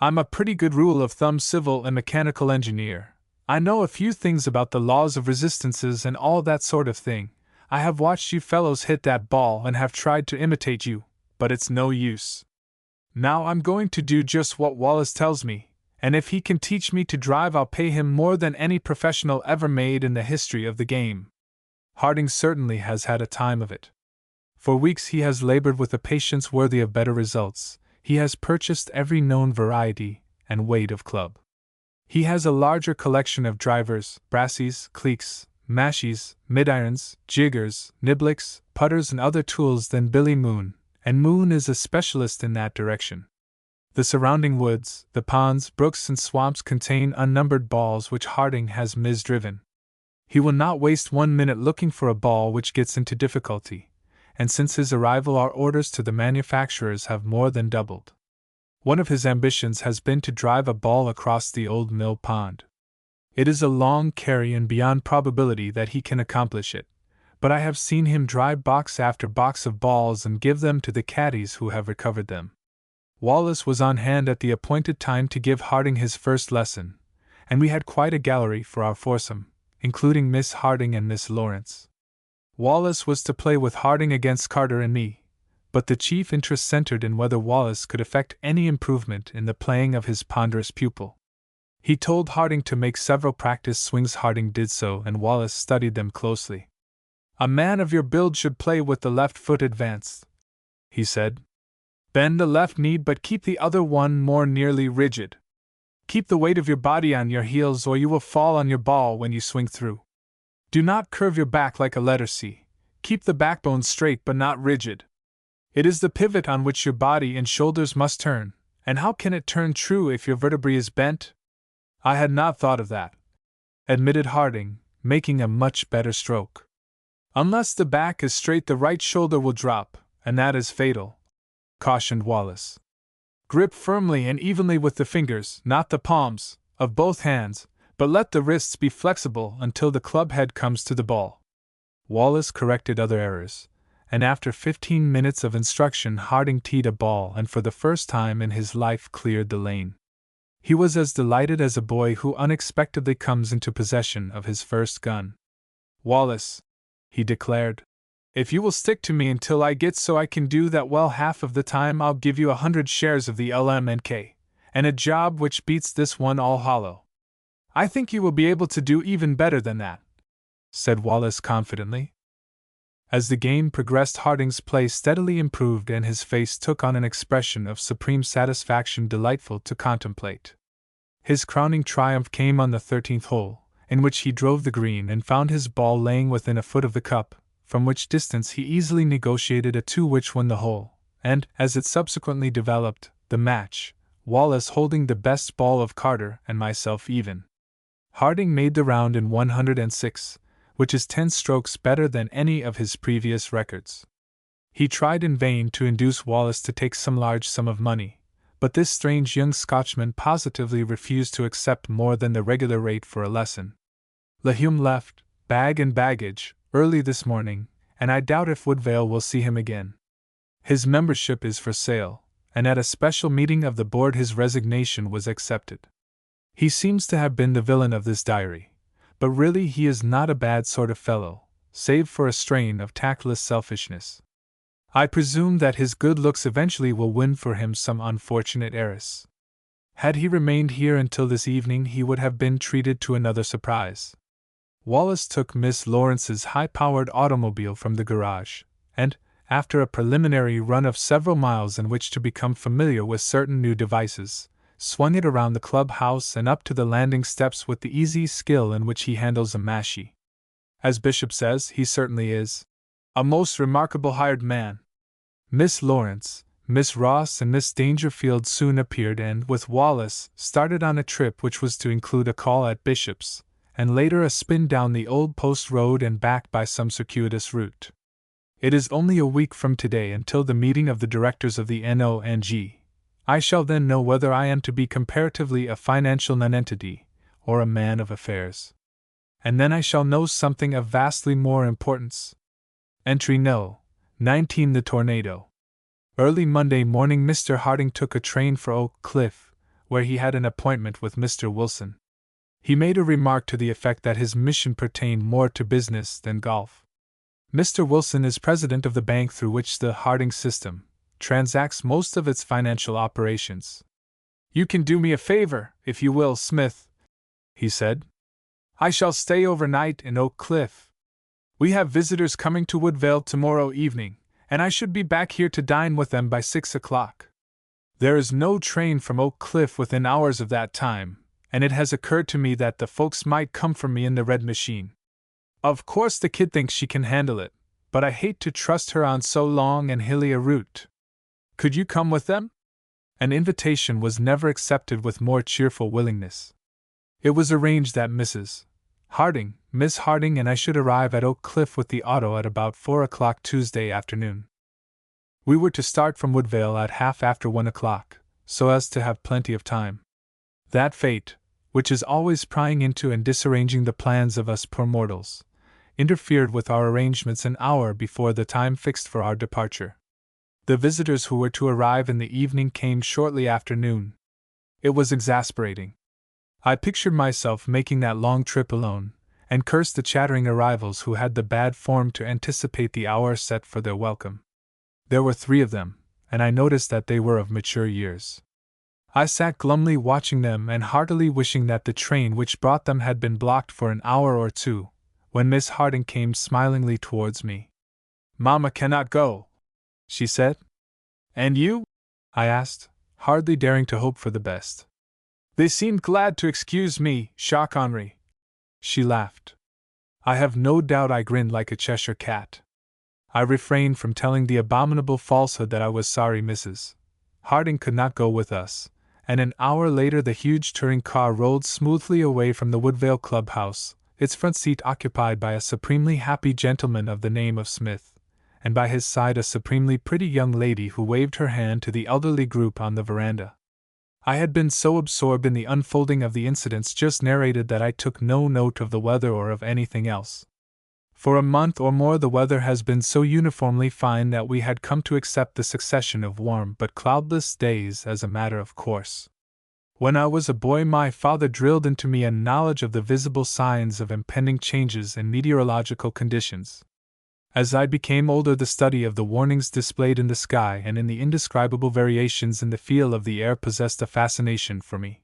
I'm a pretty good rule of thumb civil and mechanical engineer. I know a few things about the laws of resistances and all that sort of thing. I have watched you fellows hit that ball and have tried to imitate you, but it's no use. Now I'm going to do just what Wallace tells me, and if he can teach me to drive I'll pay him more than any professional ever made in the history of the game. Harding certainly has had a time of it. For weeks he has labored with a patience worthy of better results. He has purchased every known variety and weight of club. He has a larger collection of drivers, brassies, cleeks, mashies, midirons, jiggers, niblicks, putters and other tools than Billy Moon, and Moon is a specialist in that direction. The surrounding woods, the ponds, brooks and swamps contain unnumbered balls which Harding has misdriven. He will not waste 1 minute looking for a ball which gets into difficulty, and since his arrival our orders to the manufacturers have more than doubled. One of his ambitions has been to drive a ball across the old mill pond. It is a long carry and beyond probability that he can accomplish it, but I have seen him drive box after box of balls and give them to the caddies who have recovered them. Wallace was on hand at the appointed time to give Harding his first lesson, and we had quite a gallery for our foursome, including Miss Harding and Miss Lawrence. Wallace was to play with Harding against Carter and me, but the chief interest centered in whether Wallace could effect any improvement in the playing of his ponderous pupil. He told Harding to make several practice swings. Harding did so, and Wallace studied them closely. A man of your build should play with the left foot advanced, he said. Bend the left knee but keep the other one more nearly rigid. Keep the weight of your body on your heels or you will fall on your ball when you swing through. Do not curve your back like a letter C. Keep the backbone straight but not rigid. It is the pivot on which your body and shoulders must turn, and how can it turn true if your vertebrae is bent? I had not thought of that, admitted Harding, making a much better stroke. Unless the back is straight the right shoulder will drop, and that is fatal, cautioned Wallace. Grip firmly and evenly with the fingers, not the palms, of both hands, but let the wrists be flexible until the club head comes to the ball. Wallace corrected other errors, and after 15 minutes of instruction Harding teed a ball and for the first time in his life cleared the lane. He was as delighted as a boy who unexpectedly comes into possession of his first gun. Wallace, he declared, If you will stick to me until I get so I can do that well half of the time, I'll give you 100 shares of the LM&K, and a job which beats this one all hollow. I think you will be able to do even better than that," said Wallace confidently. As the game progressed, Harding's play steadily improved and his face took on an expression of supreme satisfaction delightful to contemplate. His crowning triumph came on the 13th hole, in which he drove the green and found his ball laying within a foot of the cup, from which distance he easily negotiated a 2 which won the hole, and, as it subsequently developed, the match, Wallace holding the best ball of Carter and myself even. Harding made the round in 106, which is 10 strokes better than any of his previous records. He tried in vain to induce Wallace to take some large sum of money, but this strange young Scotchman positively refused to accept more than the regular rate for a lesson. Upham left, bag and baggage, early this morning, and I doubt if Woodvale will see him again. His membership is for sale, and at a special meeting of the board his resignation was accepted. He seems to have been the villain of this diary, but really he is not a bad sort of fellow, save for a strain of tactless selfishness. I presume that his good looks eventually will win for him some unfortunate heiress. Had he remained here until this evening, he would have been treated to another surprise. Wallace took Miss Lawrence's high-powered automobile from the garage, and, after a preliminary run of several miles in which to become familiar with certain new devices, swung it around the clubhouse and up to the landing steps with the easy skill in which he handles a mashie. As Bishop says, he certainly is a most remarkable hired man. Miss Lawrence, Miss Ross, and Miss Dangerfield soon appeared and, with Wallace, started on a trip which was to include a call at Bishop's, and later a spin down the Old Post Road and back by some circuitous route. It is only a week from today until the meeting of the directors of the NONG. I shall then know whether I am to be comparatively a financial nonentity, or a man of affairs. And then I shall know something of vastly more importance. Entry No. 19 The Tornado. Early Monday morning Mr. Harding took a train for Oak Cliff, where he had an appointment with Mr. Wilson. He made a remark to the effect that his mission pertained more to business than golf. Mr. Wilson is president of the bank through which the Harding system transacts most of its financial operations. "You can do me a favor, if you will, Smith," he said. "I shall stay overnight in Oak Cliff. We have visitors coming to Woodvale tomorrow evening, and I should be back here to dine with them by 6 o'clock. There is no train from Oak Cliff within hours of that time, and it has occurred to me that the folks might come for me in the red machine. Of course the kid thinks she can handle it, but I hate to trust her on so long and hilly a route. Could you come with them?" An invitation was never accepted with more cheerful willingness. It was arranged that Mrs. Harding, Miss Harding, and I should arrive at Oak Cliff with the auto at about 4 o'clock Tuesday afternoon. We were to start from Woodvale at half after 1 o'clock, so as to have plenty of time. That fate, which is always prying into and disarranging the plans of us poor mortals, interfered with our arrangements an hour before the time fixed for our departure. The visitors who were to arrive in the evening came shortly after noon. It was exasperating. I pictured myself making that long trip alone, and cursed the chattering arrivals who had the bad form to anticipate the hour set for their welcome. There were 3 of them, and I noticed that they were of mature years. I sat glumly watching them and heartily wishing that the train which brought them had been blocked for an hour or 2, when Miss Harding came smilingly towards me. "Mamma cannot go," she said. "And you?" I asked, hardly daring to hope for the best. "They seemed glad to excuse me, Jacques Henri." She laughed. I have no doubt I grinned like a Cheshire cat. I refrained from telling the abominable falsehood that I was sorry Mrs. Harding could not go with us, and an hour later the huge touring car rolled smoothly away from the Woodvale clubhouse, its front seat occupied by a supremely happy gentleman of the name of Smith, and by his side a supremely pretty young lady who waved her hand to the elderly group on the veranda. I had been so absorbed in the unfolding of the incidents just narrated that I took no note of the weather or of anything else. For a month or more the weather has been so uniformly fine that we had come to accept the succession of warm but cloudless days as a matter of course. When I was a boy my father drilled into me a knowledge of the visible signs of impending changes in meteorological conditions. As I became older, the study of the warnings displayed in the sky and in the indescribable variations in the feel of the air possessed a fascination for me.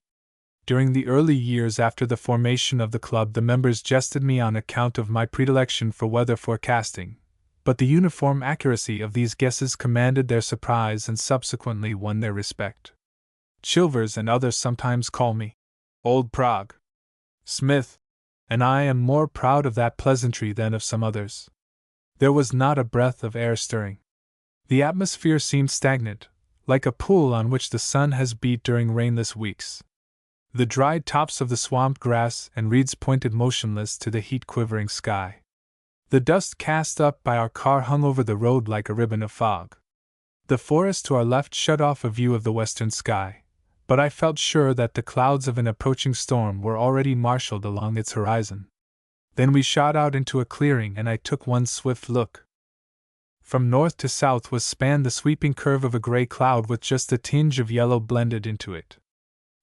During the early years after the formation of the club, the members jested me on account of my predilection for weather forecasting, but the uniform accuracy of these guesses commanded their surprise and subsequently won their respect. Chilvers and others sometimes call me Old Prague Smith, and I am more proud of that pleasantry than of some others. There was not a breath of air stirring. The atmosphere seemed stagnant, like a pool on which the sun has beat during rainless weeks. The dried tops of the swamped grass and reeds pointed motionless to the heat-quivering sky. The dust cast up by our car hung over the road like a ribbon of fog. The forest to our left shut off a view of the western sky, but I felt sure that the clouds of an approaching storm were already marshaled along its horizon. Then we shot out into a clearing and I took one swift look. From north to south was spanned the sweeping curve of a gray cloud with just a tinge of yellow blended into it.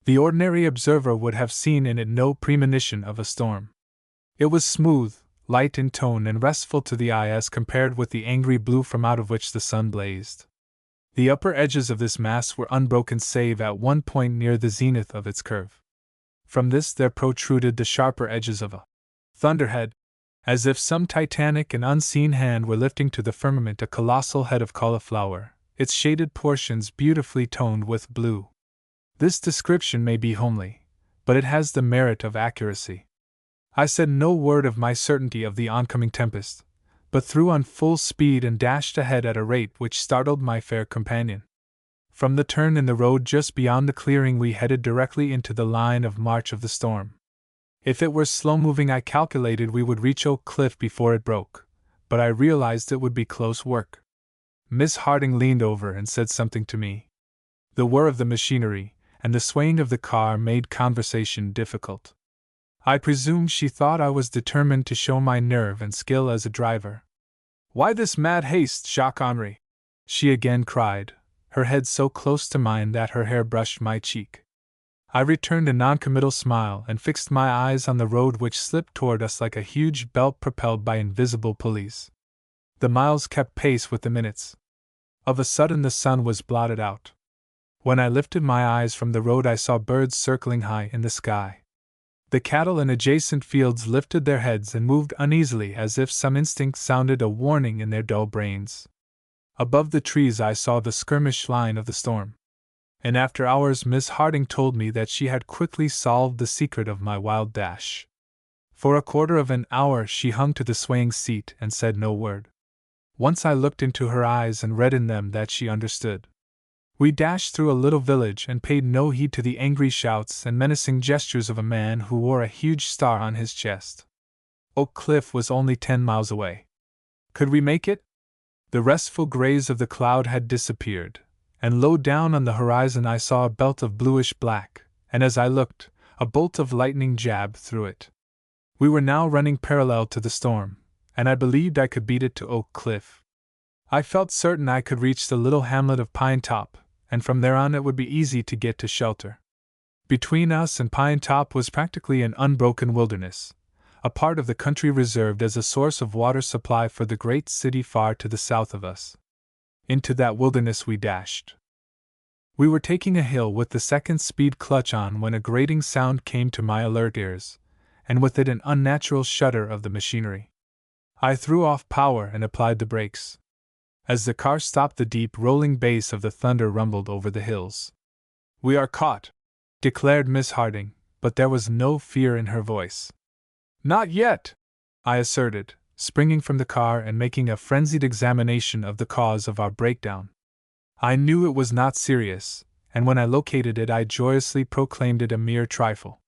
The ordinary observer would have seen in it no premonition of a storm. It was smooth, light in tone and restful to the eye as compared with the angry blue from out of which the sun blazed. The upper edges of this mass were unbroken save at one point near the zenith of its curve. From this there protruded the sharper edges of a thunderhead, as if some titanic and unseen hand were lifting to the firmament a colossal head of cauliflower, its shaded portions beautifully toned with blue. This description may be homely, but it has the merit of accuracy. I said no word of my certainty of the oncoming tempest, but threw on full speed and dashed ahead at a rate which startled my fair companion. From the turn in the road just beyond the clearing we headed directly into the line of march of the storm. If it were slow-moving I calculated we would reach Oak Cliff before it broke, but I realized it would be close work. Miss Harding leaned over and said something to me. The whir of the machinery and the swaying of the car made conversation difficult. I presume she thought I was determined to show my nerve and skill as a driver. "Why this mad haste, Jacques-Henri?" she again cried, her head so close to mine that her hair brushed my cheek. I returned a noncommittal smile and fixed my eyes on the road which slipped toward us like a huge belt propelled by invisible pulleys. The miles kept pace with the minutes. Of a sudden the sun was blotted out. When I lifted my eyes from the road I saw birds circling high in the sky. The cattle in adjacent fields lifted their heads and moved uneasily as if some instinct sounded a warning in their dull brains. Above the trees I saw the skirmish line of the storm. And after hours Miss Harding told me that she had quickly solved the secret of my wild dash. For a quarter of an hour she hung to the swaying seat and said no word. Once I looked into her eyes and read in them that she understood. We dashed through a little village and paid no heed to the angry shouts and menacing gestures of a man who wore a huge star on his chest. Oak Cliff was only 10 miles away. Could we make it? The restful grays of the cloud had disappeared, and low down on the horizon I saw a belt of bluish black, and as I looked, a bolt of lightning jabbed through it. We were now running parallel to the storm, and I believed I could beat it to Oak Cliff. I felt certain I could reach the little hamlet of Pine Top, and from there on it would be easy to get to shelter. Between us and Pine Top was practically an unbroken wilderness, a part of the country reserved as a source of water supply for the great city far to the south of us. Into that wilderness we dashed. We were taking a hill with the second speed clutch on when a grating sound came to my alert ears, and with it an unnatural shudder of the machinery. I threw off power and applied the brakes. As the car stopped, the deep rolling bass of the thunder rumbled over the hills. "We are caught," declared Miss Harding, but there was no fear in her voice. "Not yet," I asserted, springing from the car and making a frenzied examination of the cause of our breakdown. I knew it was not serious, and when I located it I joyously proclaimed it a mere trifle.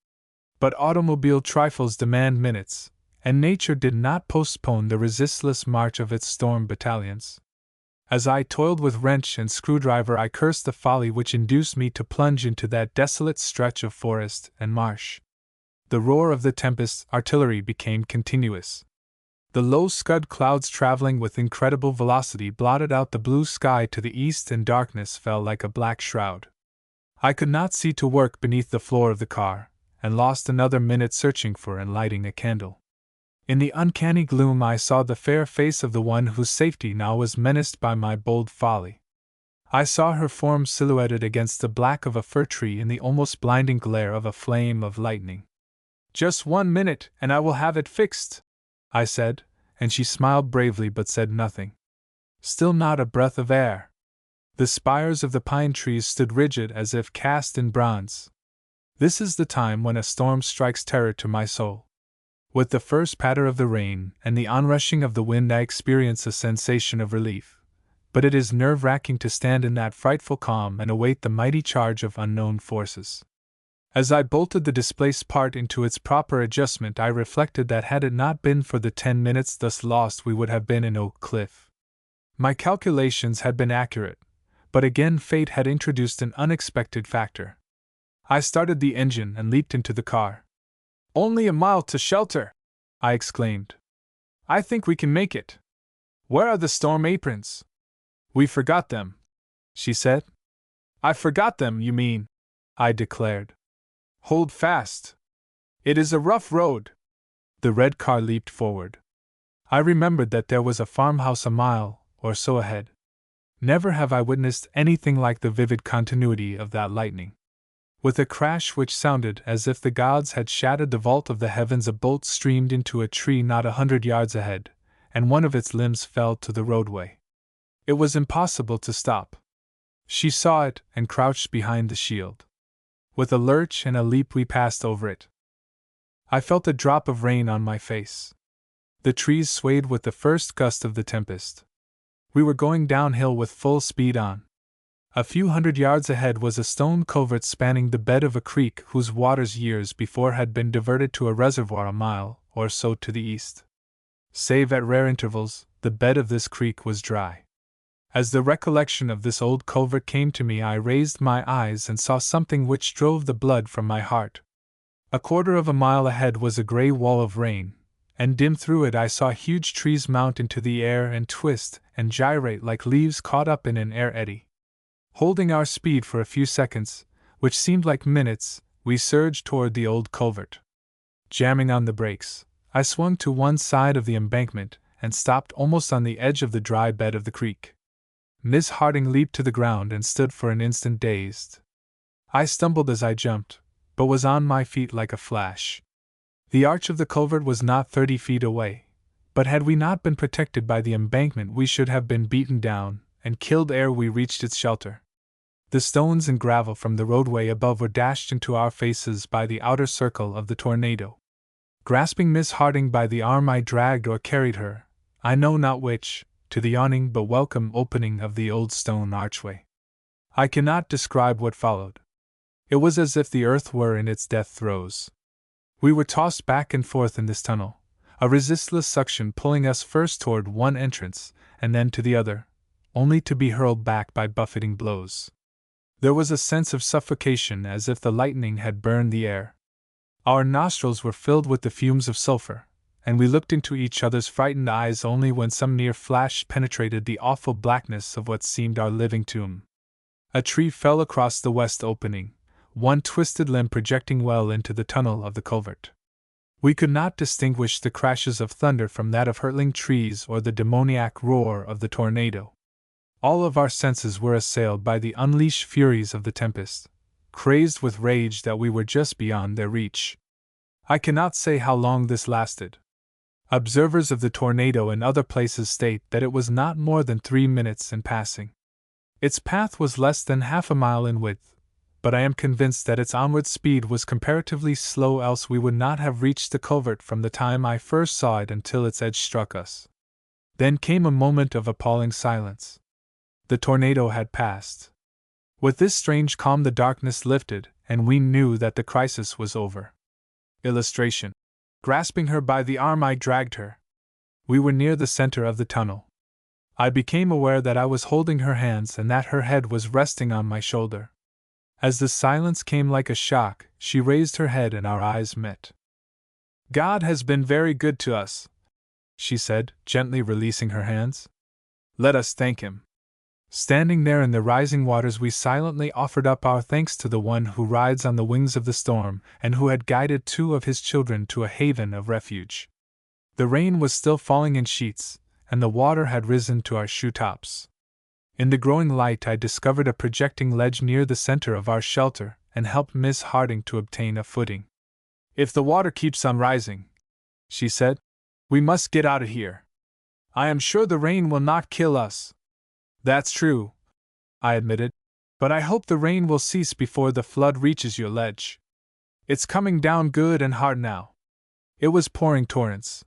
But automobile trifles demand minutes, and nature did not postpone the resistless march of its storm battalions. As I toiled with wrench and screwdriver I cursed the folly which induced me to plunge into that desolate stretch of forest and marsh. The roar of the tempest's artillery became continuous. The low scud clouds traveling with incredible velocity blotted out the blue sky to the east and darkness fell like a black shroud. I could not see to work beneath the floor of the car, and lost another minute searching for and lighting a candle. In the uncanny gloom I saw the fair face of the one whose safety now was menaced by my bold folly. I saw her form silhouetted against the black of a fir tree in the almost blinding glare of a flame of lightning. "Just 1 minute, and I will have it fixed," I said, and she smiled bravely but said nothing. Still not a breath of air. The spires of the pine trees stood rigid as if cast in bronze. This is the time when a storm strikes terror to my soul. With the first patter of the rain and the onrushing of the wind I experience a sensation of relief, but it is nerve-wracking to stand in that frightful calm and await the mighty charge of unknown forces. As I bolted the displaced part into its proper adjustment, I reflected that had it not been for the 10 minutes thus lost we would have been in Oak Cliff. My calculations had been accurate, but again fate had introduced an unexpected factor. I started the engine and leaped into the car. "Only a mile to shelter!" I exclaimed. "I think we can make it. Where are the storm aprons?" "We forgot them," she said. "I forgot them, you mean," I declared. "Hold fast. It is a rough road." The red car leaped forward. I remembered that there was a farmhouse a mile or so ahead. Never have I witnessed anything like the vivid continuity of that lightning. With a crash which sounded as if the gods had shattered the vault of the heavens, a bolt streamed into a tree not 100 yards ahead, and one of its limbs fell to the roadway. It was impossible to stop. She saw it and crouched behind the shield. With a lurch and a leap we passed over it. I felt a drop of rain on my face. The trees swayed with the first gust of the tempest. We were going downhill with full speed on. A few 100 yards ahead was a stone culvert spanning the bed of a creek whose waters years before had been diverted to a reservoir a mile or so to the east. Save at rare intervals, the bed of this creek was dry. As the recollection of this old culvert came to me, I raised my eyes and saw something which drove the blood from my heart. A quarter of a mile ahead was a gray wall of rain, and dim through it I saw huge trees mount into the air and twist and gyrate like leaves caught up in an air eddy. Holding our speed for a few seconds, which seemed like minutes, we surged toward the old culvert. Jamming on the brakes, I swung to one side of the embankment and stopped almost on the edge of the dry bed of the creek. Miss Harding leaped to the ground and stood for an instant dazed. I stumbled as I jumped, but was on my feet like a flash. The arch of the culvert was not 30 feet away, but had we not been protected by the embankment we should have been beaten down and killed ere we reached its shelter. The stones and gravel from the roadway above were dashed into our faces by the outer circle of the tornado. Grasping Miss Harding by the arm, I dragged or carried her, I know not which, to the yawning but welcome opening of the old stone archway. I cannot describe what followed. It was as if the earth were in its death throes. We were tossed back and forth in this tunnel, a resistless suction pulling us first toward one entrance and then to the other, only to be hurled back by buffeting blows. There was a sense of suffocation as if the lightning had burned the air. Our nostrils were filled with the fumes of sulfur, and we looked into each other's frightened eyes only when some near flash penetrated the awful blackness of what seemed our living tomb. A tree fell across the west opening, one twisted limb projecting well into the tunnel of the culvert. We could not distinguish the crashes of thunder from that of hurtling trees or the demoniac roar of the tornado. All of our senses were assailed by the unleashed furies of the tempest, crazed with rage that we were just beyond their reach. I cannot say how long this lasted. Observers of the tornado in other places state that it was not more than 3 minutes in passing. Its path was less than half a mile in width, but I am convinced that its onward speed was comparatively slow, else we would not have reached the culvert from the time I first saw it until its edge struck us. Then came a moment of appalling silence. The tornado had passed. With this strange calm the darkness lifted, and we knew that the crisis was over. Illustration. Grasping her by the arm, I dragged her. We were near the center of the tunnel. I became aware that I was holding her hands and that her head was resting on my shoulder. As the silence came like a shock, she raised her head and our eyes met. "God has been very good to us," she said, gently releasing her hands. "Let us thank Him." Standing there in the rising waters, we silently offered up our thanks to the One who rides on the wings of the storm and who had guided 2 of His children to a haven of refuge. The rain was still falling in sheets, and the water had risen to our shoe tops. In the growing light, I discovered a projecting ledge near the center of our shelter and helped Miss Harding to obtain a footing. "If the water keeps on rising," she said, "we must get out of here. I am sure the rain will not kill us." "That's true," I admitted, "but I hope the rain will cease before the flood reaches your ledge. It's coming down good and hard now." It was pouring torrents.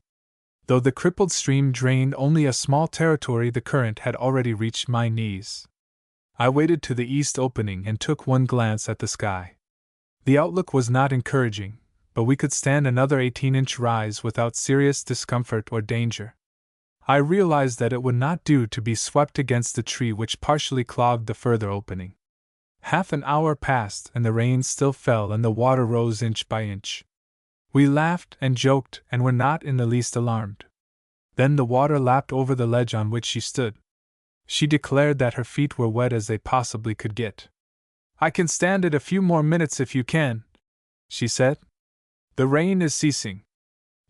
Though the crippled stream drained only a small territory, the current had already reached my knees. I waded to the east opening and took one glance at the sky. The outlook was not encouraging, but we could stand another 18-inch rise without serious discomfort or danger. I realized that it would not do to be swept against the tree which partially clogged the further opening. Half an hour passed and the rain still fell and the water rose inch by inch. We laughed and joked and were not in the least alarmed. Then the water lapped over the ledge on which she stood. She declared that her feet were wet as they possibly could get. "I can stand it a few more minutes if you can," she said. "The rain is ceasing."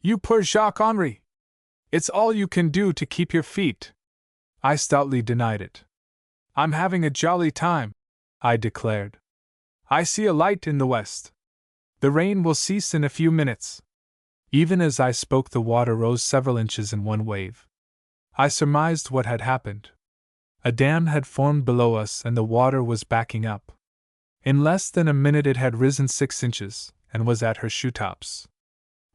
"You poor Jacques-Henri! It's all you can do to keep your feet." I stoutly denied it. "I'm having a jolly time," I declared. "I see a light in the west. The rain will cease in a few minutes." Even as I spoke, the water rose several inches in one wave. I surmised what had happened. A dam had formed below us and the water was backing up. In less than a minute it had risen 6 inches, and was at her shoe tops.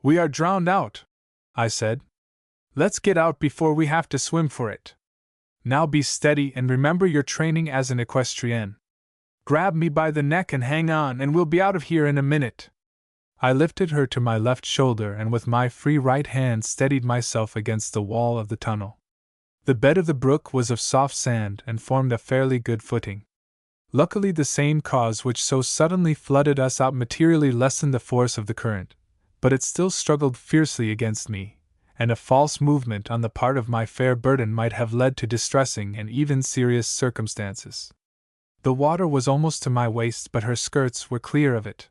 "We are drowned out," I said. "Let's get out before we have to swim for it. Now be steady and remember your training as an equestrienne. Grab me by the neck and hang on, and we'll be out of here in a minute." I lifted her to my left shoulder and with my free right hand steadied myself against the wall of the tunnel. The bed of the brook was of soft sand and formed a fairly good footing. Luckily, the same cause which so suddenly flooded us out materially lessened the force of the current, but it still struggled fiercely against me, and a false movement on the part of my fair burden might have led to distressing and even serious circumstances. The water was almost to my waist, but her skirts were clear of it.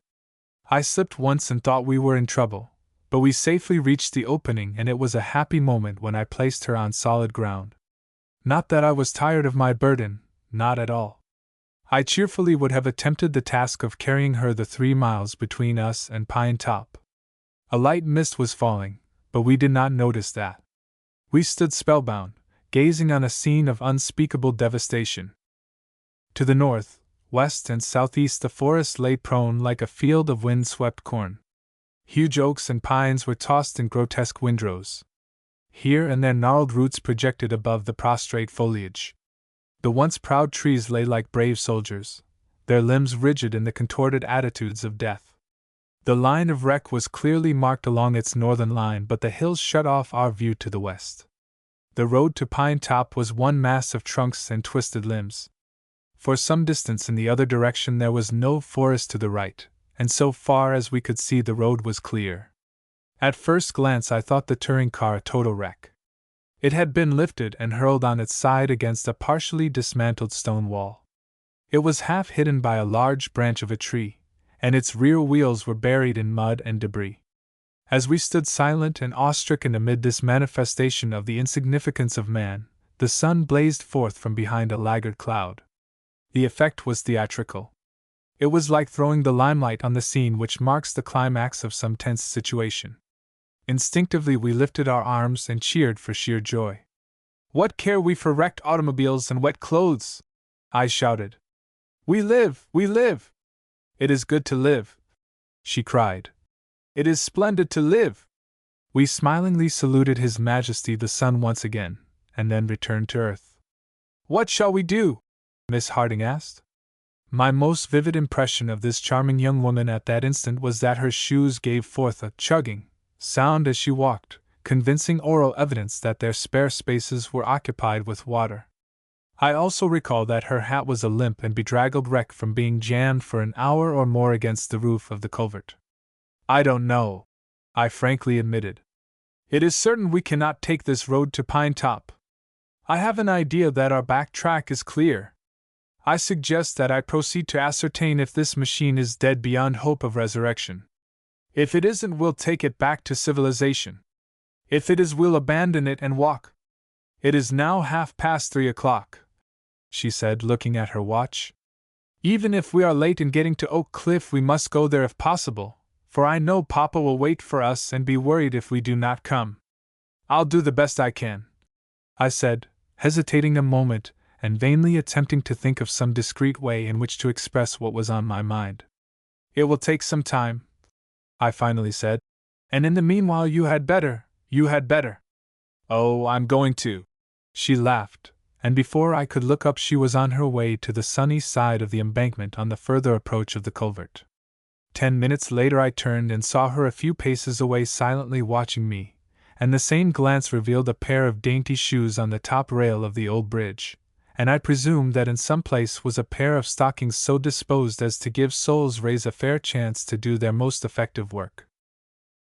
I slipped once and thought we were in trouble, but we safely reached the opening, and it was a happy moment when I placed her on solid ground. Not that I was tired of my burden, not at all. I cheerfully would have attempted the task of carrying her the 3 miles between us and Pine Top. A light mist was falling, but we did not notice that. We stood spellbound, gazing on a scene of unspeakable devastation. To the north, west, and southeast the forest lay prone like a field of wind-swept corn. Huge oaks and pines were tossed in grotesque windrows. Here and there gnarled roots projected above the prostrate foliage. The once proud trees lay like brave soldiers, their limbs rigid in the contorted attitudes of death. The line of wreck was clearly marked along its northern line, but the hills shut off our view to the west. The road to Pine Top was one mass of trunks and twisted limbs. For some distance in the other direction there was no forest to the right, and so far as we could see the road was clear. At first glance I thought the touring car a total wreck. It had been lifted and hurled on its side against a partially dismantled stone wall. It was half hidden by a large branch of a tree, and its rear wheels were buried in mud and debris. As we stood silent and awe-stricken amid this manifestation of the insignificance of man, the sun blazed forth from behind a laggard cloud. The effect was theatrical. It was like throwing the limelight on the scene which marks the climax of some tense situation. Instinctively we lifted our arms and cheered for sheer joy. "What care we for wrecked automobiles and wet clothes?" I shouted. "We live! We live! It is good to live!" she cried. "It is splendid to live!" We smilingly saluted His Majesty the Sun once again, and then returned to earth. "What shall we do?" Miss Harding asked. My most vivid impression of this charming young woman at that instant was that her shoes gave forth a chugging sound as she walked, convincing oral evidence that their spare spaces were occupied with water. I also recall that her hat was a limp and bedraggled wreck from being jammed for an hour or more against the roof of the culvert. "I don't know," I frankly admitted. "It is certain we cannot take this road to Pine Top. I have an idea that our back track is clear. I suggest that I proceed to ascertain if this machine is dead beyond hope of resurrection. If it isn't, we'll take it back to civilization." If it is, we'll abandon it and walk. It is now 3:30, she said, looking at her watch. Even if we are late in getting to Oak Cliff, we must go there if possible, for I know Papa will wait for us and be worried if we do not come. I'll do the best I can, I said, hesitating a moment and vainly attempting to think of some discreet way in which to express what was on my mind. It will take some time, I finally said, and in the meanwhile you had better. Oh, I'm going to. She laughed, and before I could look up she was on her way to the sunny side of the embankment on the further approach of the culvert. 10 minutes later I turned and saw her a few paces away silently watching me, and the same glance revealed a pair of dainty shoes on the top rail of the old bridge, and I presumed that in some place was a pair of stockings so disposed as to give soles rays a fair chance to do their most effective work.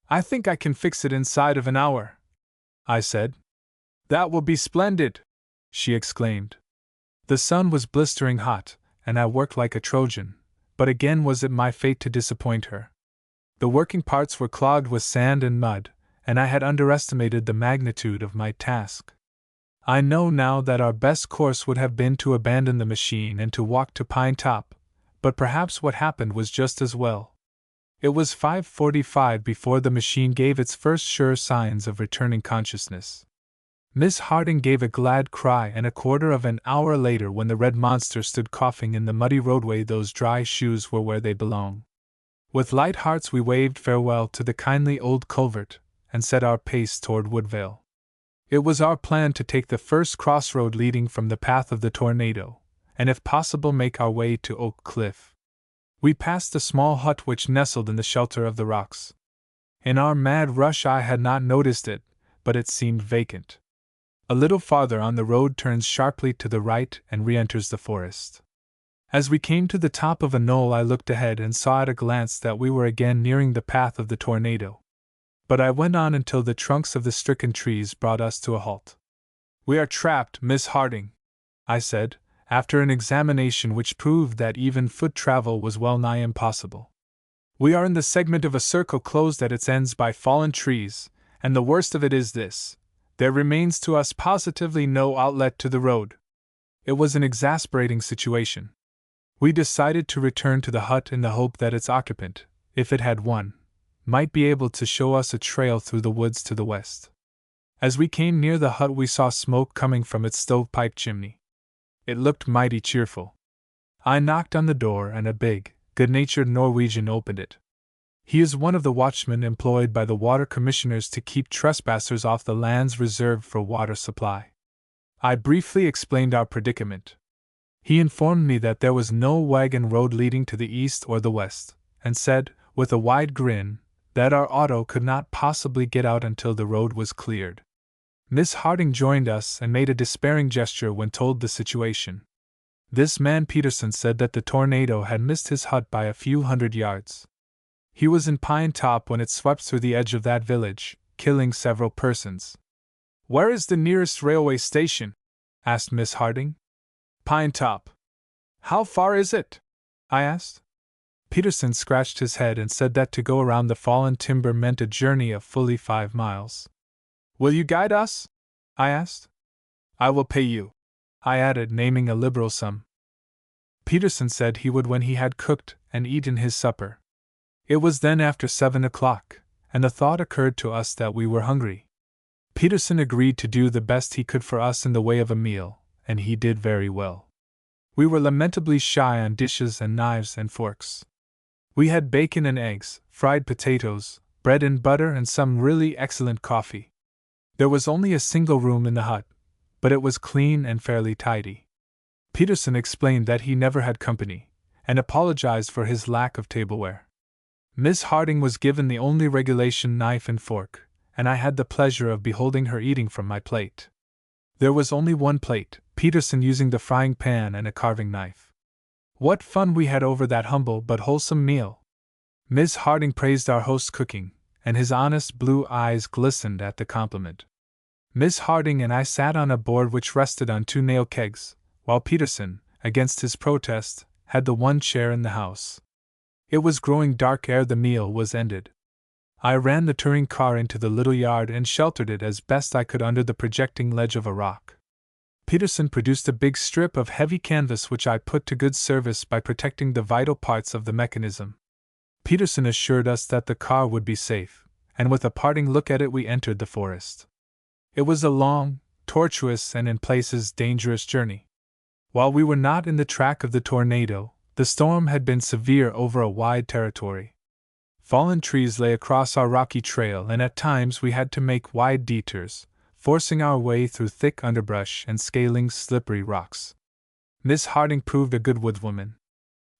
I think I can fix it inside of an hour, I said. That will be splendid, she exclaimed. The sun was blistering hot, and I worked like a Trojan, but again was it my fate to disappoint her. The working parts were clogged with sand and mud, and I had underestimated the magnitude of my task. I know now that our best course would have been to abandon the machine and to walk to Pine Top, but perhaps what happened was just as well. It was 5:45 before the machine gave its first sure signs of returning consciousness. Miss Harding gave a glad cry, and a quarter of an hour later, when the red monster stood coughing in the muddy roadway, those dry shoes were where they belong. With light hearts we waved farewell to the kindly old culvert, and set our pace toward Woodvale. It was our plan to take the first crossroad leading from the path of the tornado, and if possible make our way to Oak Cliff. We passed a small hut which nestled in the shelter of the rocks. In our mad rush I had not noticed it, but it seemed vacant. A little farther on the road turns sharply to the right and re-enters the forest. As we came to the top of a knoll I looked ahead and saw at a glance that we were again nearing the path of the tornado. But I went on until the trunks of the stricken trees brought us to a halt. We are trapped, Miss Harding, I said, after an examination which proved that even foot travel was well nigh impossible. We are in the segment of a circle closed at its ends by fallen trees, and the worst of it is this: there remains to us positively no outlet to the road. It was an exasperating situation. We decided to return to the hut in the hope that its occupant, if it had one, might be able to show us a trail through the woods to the west. As we came near the hut we saw smoke coming from its stovepipe chimney. It looked mighty cheerful. I knocked on the door and a big, good-natured Norwegian opened it. He is one of the watchmen employed by the water commissioners to keep trespassers off the lands reserved for water supply. I briefly explained our predicament. He informed me that there was no wagon road leading to the east or the west, and said, with a wide grin, that our auto could not possibly get out until the road was cleared. Miss Harding joined us and made a despairing gesture when told the situation. This man Peterson said that the tornado had missed his hut by a few hundred yards. He was in Pine Top when it swept through the edge of that village, killing several persons. Where is the nearest railway station? Asked Miss Harding. Pine Top. How far is it? I asked. Peterson scratched his head and said that to go around the fallen timber meant a journey of fully 5 miles. Will you guide us? I asked. I will pay you, I added, naming a liberal sum. Peterson said he would when he had cooked and eaten his supper. It was then after 7 o'clock, and the thought occurred to us that we were hungry. Peterson agreed to do the best he could for us in the way of a meal, and he did very well. We were lamentably shy on dishes and knives and forks. We had bacon and eggs, fried potatoes, bread and butter, and some really excellent coffee. There was only a single room in the hut, but it was clean and fairly tidy. Peterson explained that he never had company, and apologized for his lack of tableware. Miss Harding was given the only regulation knife and fork, and I had the pleasure of beholding her eating from my plate. There was only one plate, Peterson using the frying pan and a carving knife. What fun we had over that humble but wholesome meal! Miss Harding praised our host's cooking, and his honest blue eyes glistened at the compliment. Miss Harding and I sat on a board which rested on 2 nail kegs, while Peterson, against his protest, had the one chair in the house. It was growing dark ere the meal was ended. I ran the touring car into the little yard and sheltered it as best I could under the projecting ledge of a rock. Peterson produced a big strip of heavy canvas which I put to good service by protecting the vital parts of the mechanism. Peterson assured us that the car would be safe, and with a parting look at it we entered the forest. It was a long, tortuous, and in places dangerous journey. While we were not in the track of the tornado, the storm had been severe over a wide territory. Fallen trees lay across our rocky trail, and at times we had to make wide detours, forcing our way through thick underbrush and scaling slippery rocks. Miss Harding proved a good woodwoman.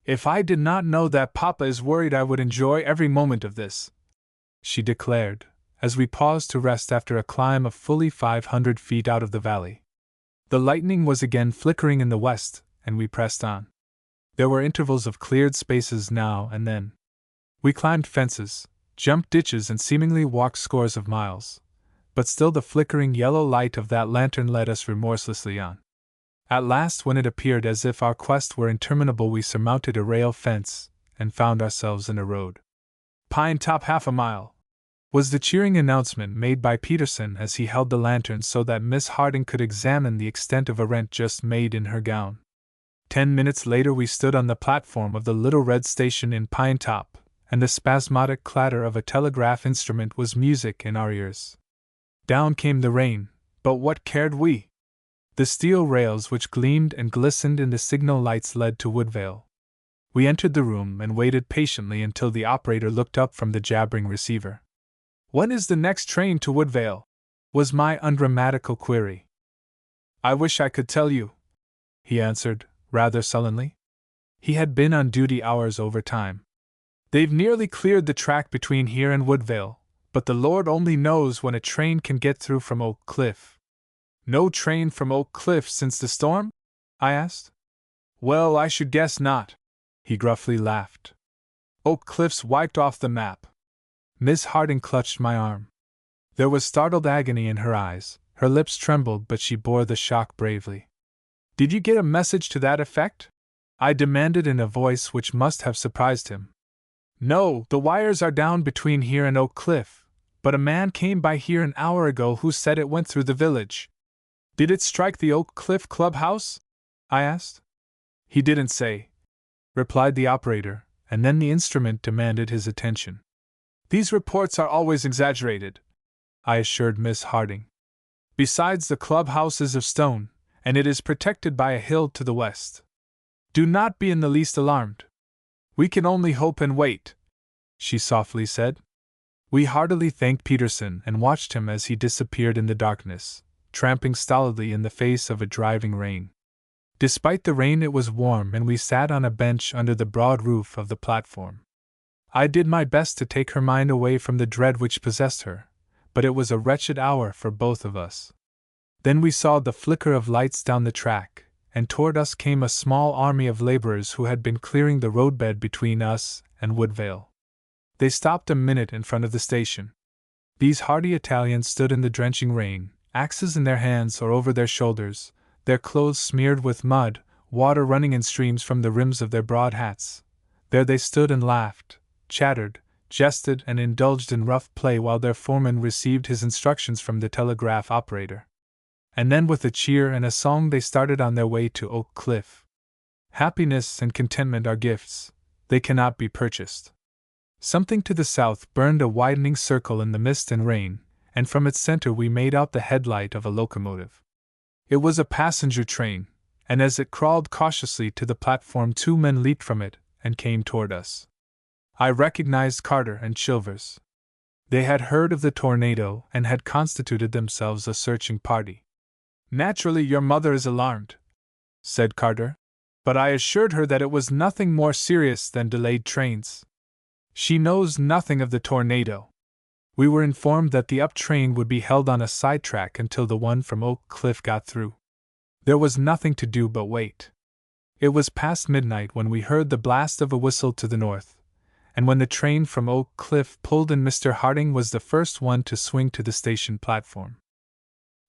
"If I did not know that Papa is worried, I would enjoy every moment of this," she declared, as we paused to rest after a climb of fully 500 feet out of the valley. The lightning was again flickering in the west, and we pressed on. There were intervals of cleared spaces now and then. We climbed fences, jumped ditches, and seemingly walked scores of miles, but still the flickering yellow light of that lantern led us remorselessly on. At last, when it appeared as if our quest were interminable, we surmounted a rail fence and found ourselves in a road. "Pine Top half a mile," was the cheering announcement made by Peterson as he held the lantern so that Miss Harding could examine the extent of a rent just made in her gown. 10 minutes later we stood on the platform of the little red station in Pine Top, and the spasmodic clatter of a telegraph instrument was music in our ears. Down came the rain, but what cared we? The steel rails which gleamed and glistened in the signal lights led to Woodvale. We entered the room and waited patiently until the operator looked up from the jabbering receiver. "When is the next train to Woodvale?" was my ungrammatical query. "I wish I could tell you," he answered, rather sullenly. He had been on duty hours overtime. "They've nearly cleared the track between here and Woodvale, but the Lord only knows when a train can get through from Oak Cliff." "No train from Oak Cliff since the storm?" I asked. "Well, I should guess not," he gruffly laughed. "Oak Cliff's wiped off the map." Miss Harding clutched my arm. There was startled agony in her eyes, her lips trembled, but she bore the shock bravely. "Did you get a message to that effect?" I demanded in a voice which must have surprised him. "No, the wires are down between here and Oak Cliff, but a man came by here an hour ago who said it went through the village." "Did it strike the Oak Cliff clubhouse?" I asked. "He didn't say," replied the operator, and then the instrument demanded his attention. "These reports are always exaggerated," I assured Miss Harding. "Besides, the clubhouse is of stone, and it is protected by a hill to the west. Do not be in the least alarmed. We can only hope and wait," she softly said. We heartily thanked Peterson and watched him as he disappeared in the darkness, tramping stolidly in the face of a driving rain. Despite the rain, it was warm, and we sat on a bench under the broad roof of the platform. I did my best to take her mind away from the dread which possessed her, but it was a wretched hour for both of us. Then we saw the flicker of lights down the track, and toward us came a small army of laborers who had been clearing the roadbed between us and Woodvale. They stopped a minute in front of the station. These hardy Italians stood in the drenching rain, axes in their hands or over their shoulders, their clothes smeared with mud, water running in streams from the rims of their broad hats. There they stood and laughed, chattered, jested, and indulged in rough play while their foreman received his instructions from the telegraph operator. And then, with a cheer and a song, they started on their way to Oak Cliff. Happiness and contentment are gifts, they cannot be purchased. Something to the south burned a widening circle in the mist and rain, and from its center we made out the headlight of a locomotive. It was a passenger train, and as it crawled cautiously to the platform, 2 men leaped from it and came toward us. I recognized Carter and Chilvers. They had heard of the tornado and had constituted themselves a searching party. "Naturally, your mother is alarmed," said Carter, "but I assured her that it was nothing more serious than delayed trains. She knows nothing of the tornado." We were informed that the up train would be held on a sidetrack until the one from Oak Cliff got through. There was nothing to do but wait. It was past midnight when we heard the blast of a whistle to the north, and when the train from Oak Cliff pulled in, Mr. Harding was the first one to swing to the station platform.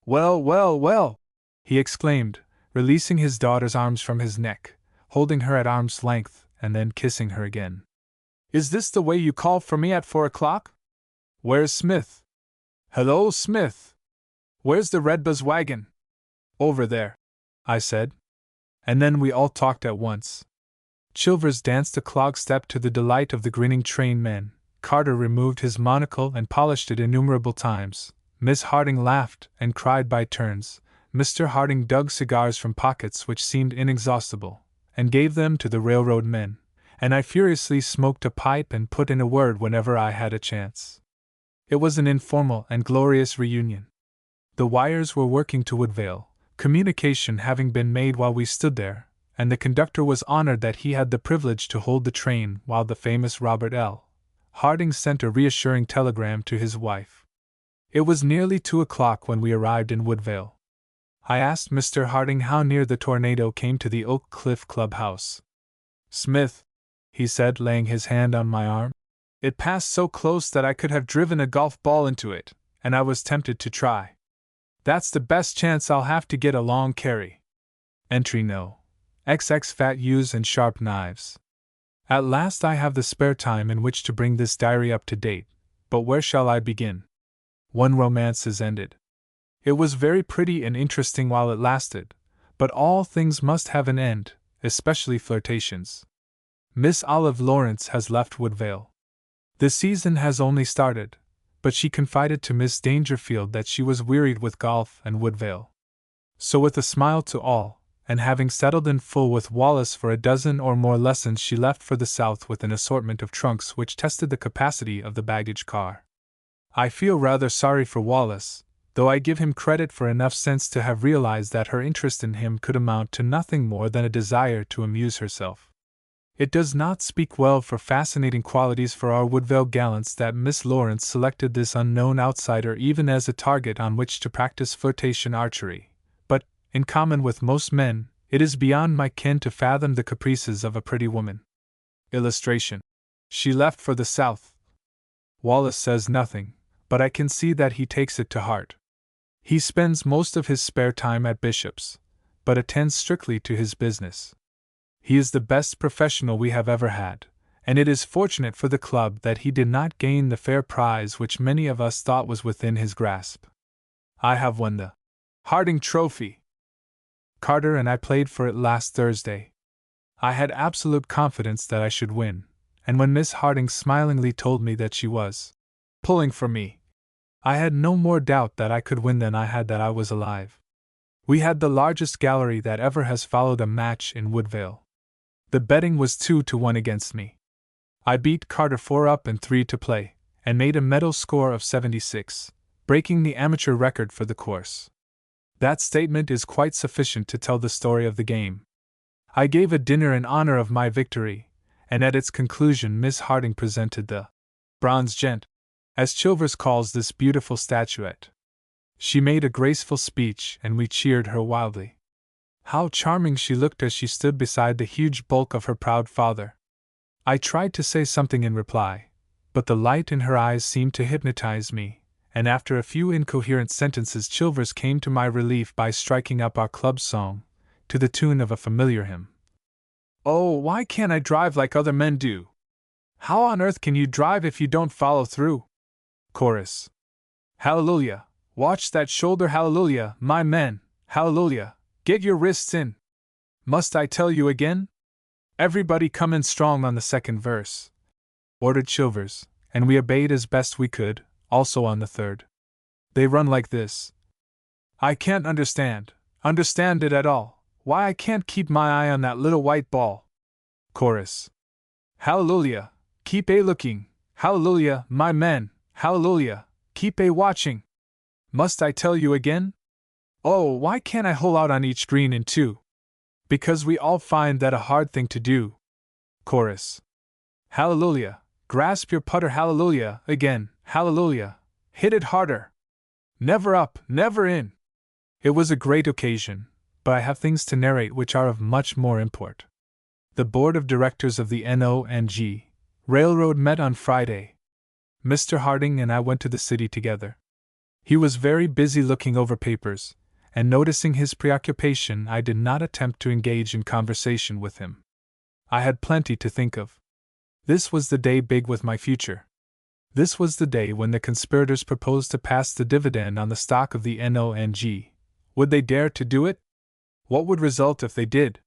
"Well, well, well!" he exclaimed, releasing his daughter's arms from his neck, holding her at arm's length, and then kissing her again. "Is this the way you called for me at 4 o'clock? Where's Smith? Hello, Smith! Where's the red buzz wagon? Over there, I said. And then we all talked at once. Chilvers danced a clog step to the delight of the grinning train men. Carter removed his monocle and polished it innumerable times. Miss Harding laughed and cried by turns. Mr. Harding dug cigars from pockets which seemed inexhaustible, and gave them to the railroad men, and I furiously smoked a pipe and put in a word whenever I had a chance. It was an informal and glorious reunion. The wires were working to Woodvale, communication having been made while we stood there, and the conductor was honored that he had the privilege to hold the train while the famous Robert L. Harding sent a reassuring telegram to his wife. It was nearly 2 o'clock when we arrived in Woodvale. I asked Mr. Harding how near the tornado came to the Oak Cliff Clubhouse. Smith, he said, laying his hand on my arm, it passed so close that I could have driven a golf ball into it, and I was tempted to try. That's the best chance I'll have to get a long carry. Entry No. XX Fat Use and Sharp Knives. At last I have the spare time in which to bring this diary up to date, but where shall I begin? One romance is ended. It was very pretty and interesting while it lasted, but all things must have an end, especially flirtations. Miss Olive Lawrence has left Woodvale. The season has only started, but she confided to Miss Dangerfield that she was wearied with golf and Woodvale. So with a smile to all, and having settled in full with Wallace for a dozen or more lessons, she left for the south with an assortment of trunks which tested the capacity of the baggage car. I feel rather sorry for Wallace, though I give him credit for enough sense to have realized that her interest in him could amount to nothing more than a desire to amuse herself. It does not speak well for fascinating qualities for our Woodvale gallants that Miss Lawrence selected this unknown outsider even as a target on which to practice flirtation archery, but, in common with most men, it is beyond my ken to fathom the caprices of a pretty woman. Illustration. She left for the south. Wallace says nothing, but I can see that he takes it to heart. He spends most of his spare time at Bishop's, but attends strictly to his business. He is the best professional we have ever had, and it is fortunate for the club that he did not gain the fair prize which many of us thought was within his grasp. I have won the Harding Trophy. Carter and I played for it last Thursday. I had absolute confidence that I should win, and when Miss Harding smilingly told me that she was pulling for me, I had no more doubt that I could win than I had that I was alive. We had the largest gallery that ever has followed a match in Woodvale. The betting was 2-1 against me. I beat Carter 4 up and 3 to play, and made a medal score of 76, breaking the amateur record for the course. That statement is quite sufficient to tell the story of the game. I gave a dinner in honor of my victory, and at its conclusion Miss Harding presented the bronze gent, as Chilvers calls this beautiful statuette. She made a graceful speech, and we cheered her wildly. How charming she looked as she stood beside the huge bulk of her proud father. I tried to say something in reply, but the light in her eyes seemed to hypnotize me, and after a few incoherent sentences Chilvers came to my relief by striking up our club song, to the tune of a familiar hymn. Oh, why can't I drive like other men do? How on earth can you drive if you don't follow through? Chorus. Hallelujah! Watch that shoulder, hallelujah, my men, hallelujah! Get your wrists in. Must I tell you again? Everybody come in strong on the second verse, ordered Chilvers, and we obeyed as best we could, also on the third. They run like this. I can't understand it at all, why I can't keep my eye on that little white ball. Chorus. Hallelujah, keep a looking, hallelujah, my men, hallelujah, keep a watching. Must I tell you again? Oh, why can't I hole out on each green in 2? Because we all find that a hard thing to do. Chorus. Hallelujah, grasp your putter, hallelujah, again, hallelujah, hit it harder. Never up, never in. It was a great occasion, but I have things to narrate which are of much more import. The board of directors of the N.O.N.G. Railroad met on Friday. Mr. Harding and I went to the city together. He was very busy looking over papers, and noticing his preoccupation, I did not attempt to engage in conversation with him. I had plenty to think of. This was the day big with my future. This was the day when the conspirators proposed to pass the dividend on the stock of the NONG. Would they dare to do it? What would result if they did?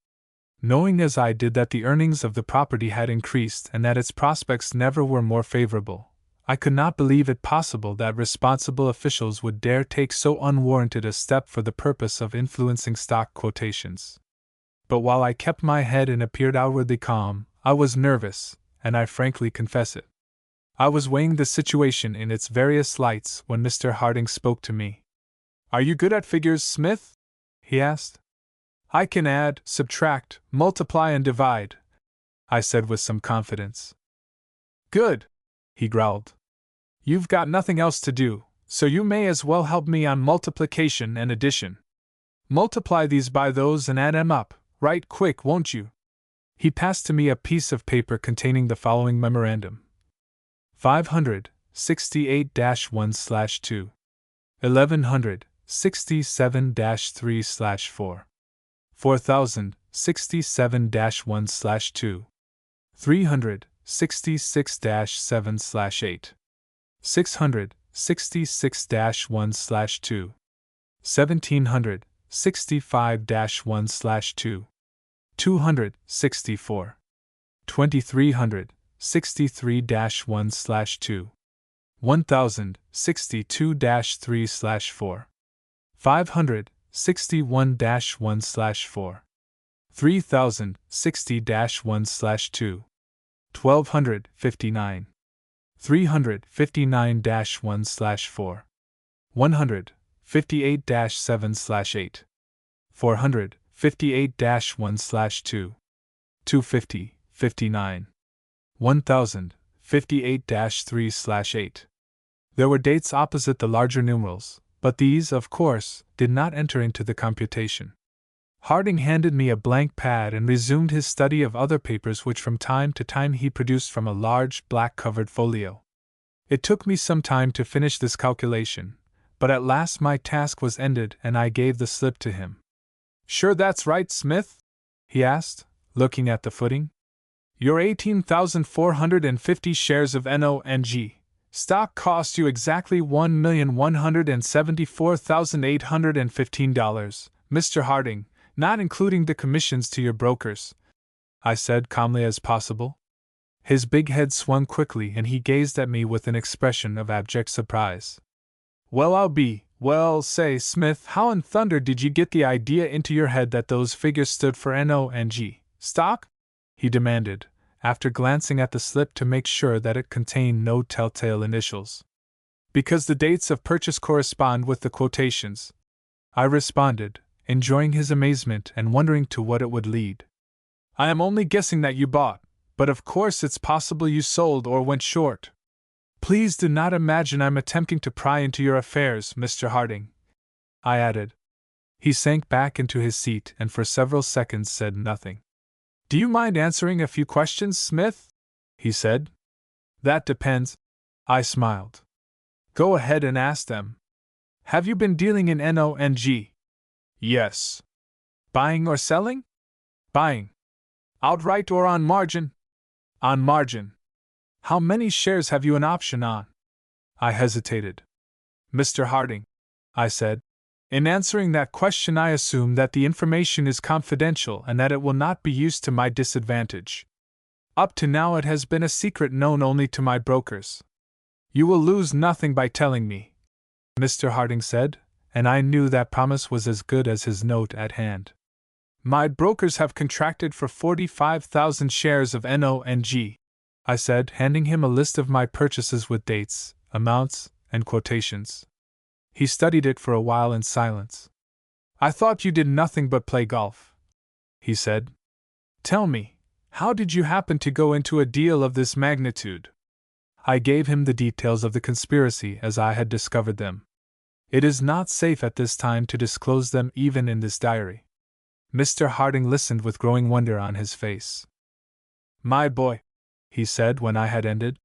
Knowing as I did that the earnings of the property had increased and that its prospects never were more favorable, I could not believe it possible that responsible officials would dare take so unwarranted a step for the purpose of influencing stock quotations. But while I kept my head and appeared outwardly calm, I was nervous, and I frankly confess it. I was weighing the situation in its various lights when Mr. Harding spoke to me. "Are you good at figures, Smith?" he asked. "I can add, subtract, multiply, and divide," I said with some confidence. "Good," he growled. "You've got nothing else to do, so you may as well help me on multiplication and addition. Multiply these by those and add 'em up, right quick, won't you?" He passed to me a piece of paper containing the following memorandum: 568-1/2, 1167-3/4, 4067-1/2, 366-7/8, 666-1/2, 1765-1/2, 264, 2363-1/2, 1062-3/4, 561-1/4, 3060-1/2, 1259, 359-1/4, 158-7/8, 458-1/2, 250, 59, 1058-3/8. There were dates opposite the larger numerals, but these, of course, did not enter into the computation. Harding handed me a blank pad and resumed his study of other papers which from time to time he produced from a large, black-covered folio. It took me some time to finish this calculation, but at last my task was ended and I gave the slip to him. "Sure that's right, Smith?" he asked, looking at the footing. "Your 18,450 shares of NONG stock cost you exactly $1,174,815, Mr. Harding, not including the commissions to your brokers," I said calmly as possible. His big head swung quickly and he gazed at me with an expression of abject surprise. Well, say, Smith, how in thunder did you get the idea into your head that those figures stood for NONG stock?" he demanded, after glancing at the slip to make sure that it contained no telltale initials. "Because the dates of purchase correspond with the quotations," I responded, enjoying his amazement and wondering to what it would lead. "I am only guessing that you bought, but of course it's possible you sold or went short. Please do not imagine I'm attempting to pry into your affairs, Mr. Harding," I added. He sank back into his seat and for several seconds said nothing. "Do you mind answering a few questions, Smith?" he said. "That depends," I smiled. "Go ahead and ask them. Have you been dealing in NONG?" "Yes." "Buying or selling?" "Buying." "Outright or on margin?" "On margin." "How many shares have you an option on?" I hesitated. "Mr. Harding," I said, "in answering that question I assume that the information is confidential and that it will not be used to my disadvantage. Up to now it has been a secret known only to my brokers." "You will lose nothing by telling me," Mr. Harding said, and I knew that promise was as good as his note at hand. "My brokers have contracted for 45,000 shares of NONG," I said, handing him a list of my purchases with dates, amounts, and quotations. He studied it for a while in silence. "I thought you did nothing but play golf," he said. "Tell me, how did you happen to go into a deal of this magnitude?" I gave him the details of the conspiracy as I had discovered them. It is not safe at this time to disclose them even in this diary. Mr. Harding listened with growing wonder on his face. "My boy," he said when I had ended,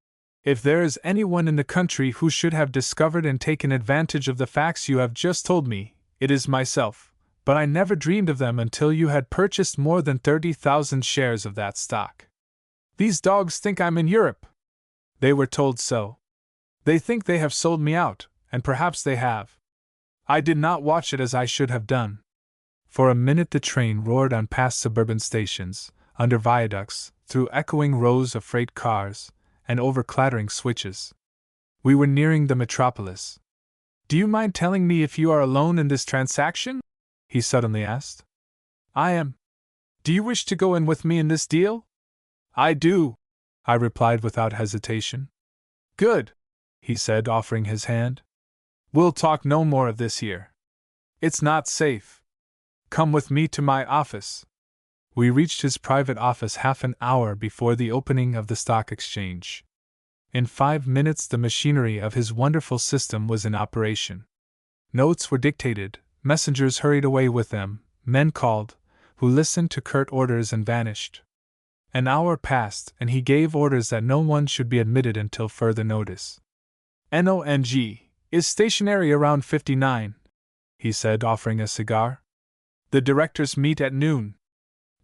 "if there is anyone in the country who should have discovered and taken advantage of the facts you have just told me, it is myself, but I never dreamed of them until you had purchased more than 30,000 shares of that stock. These dogs think I'm in Europe." They were told so. They think they have sold me out, and perhaps they have. I did not watch it as I should have done. For a minute the train roared on past suburban stations, under viaducts, through echoing rows of freight cars, and over clattering switches. We were nearing the metropolis. "Do you mind telling me if you are alone in this transaction?" he suddenly asked. "I am." "Do you wish to go in with me in this deal?" "I do," I replied without hesitation. "Good," he said, offering his hand. "We'll talk no more of this here. It's not safe. Come with me to my office." We reached his private office half an hour before the opening of the stock exchange. In 5 minutes the machinery of his wonderful system was in operation. Notes were dictated, messengers hurried away with them, men called, who listened to curt orders and vanished. An hour passed, and he gave orders that no one should be admitted until further notice. "NONG is stationary around 59, he said, offering a cigar. "The directors meet at noon.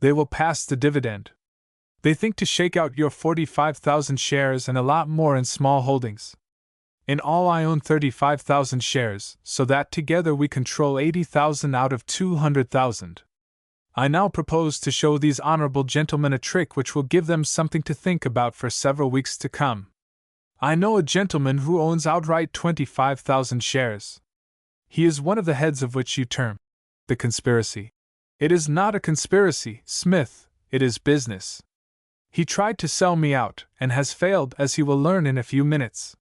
They will pass the dividend. They think to shake out your 45,000 shares and a lot more in small holdings. In all I own 35,000 shares, so that together we control 80,000 out of 200,000. I now propose to show these honorable gentlemen a trick which will give them something to think about for several weeks to come. I know a gentleman who owns outright 25,000 shares. He is one of the heads of which you term the conspiracy. It is not a conspiracy, Smith, it is business. He tried to sell me out, and has failed, as he will learn in a few minutes.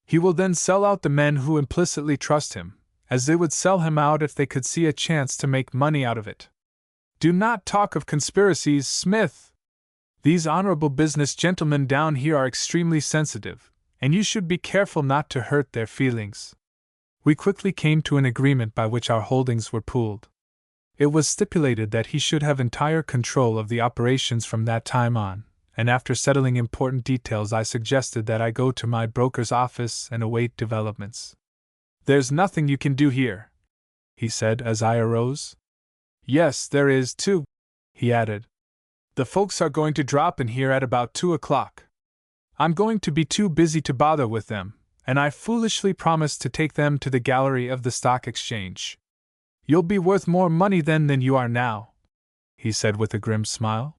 He will then sell out the men who implicitly trust him, as they would sell him out if they could see a chance to make money out of it. Do not talk of conspiracies, Smith. These honorable business gentlemen down here are extremely sensitive, and you should be careful not to hurt their feelings." We quickly came to an agreement by which our holdings were pooled. It was stipulated that he should have entire control of the operations from that time on, and after settling important details I suggested that I go to my broker's office and await developments. "There's nothing you can do here," he said as I arose. "Yes, there is, too," he added. "The folks are going to drop in here at about 2 o'clock. I'm going to be too busy to bother with them, and I foolishly promised to take them to the gallery of the stock exchange. You'll be worth more money then than you are now," he said with a grim smile.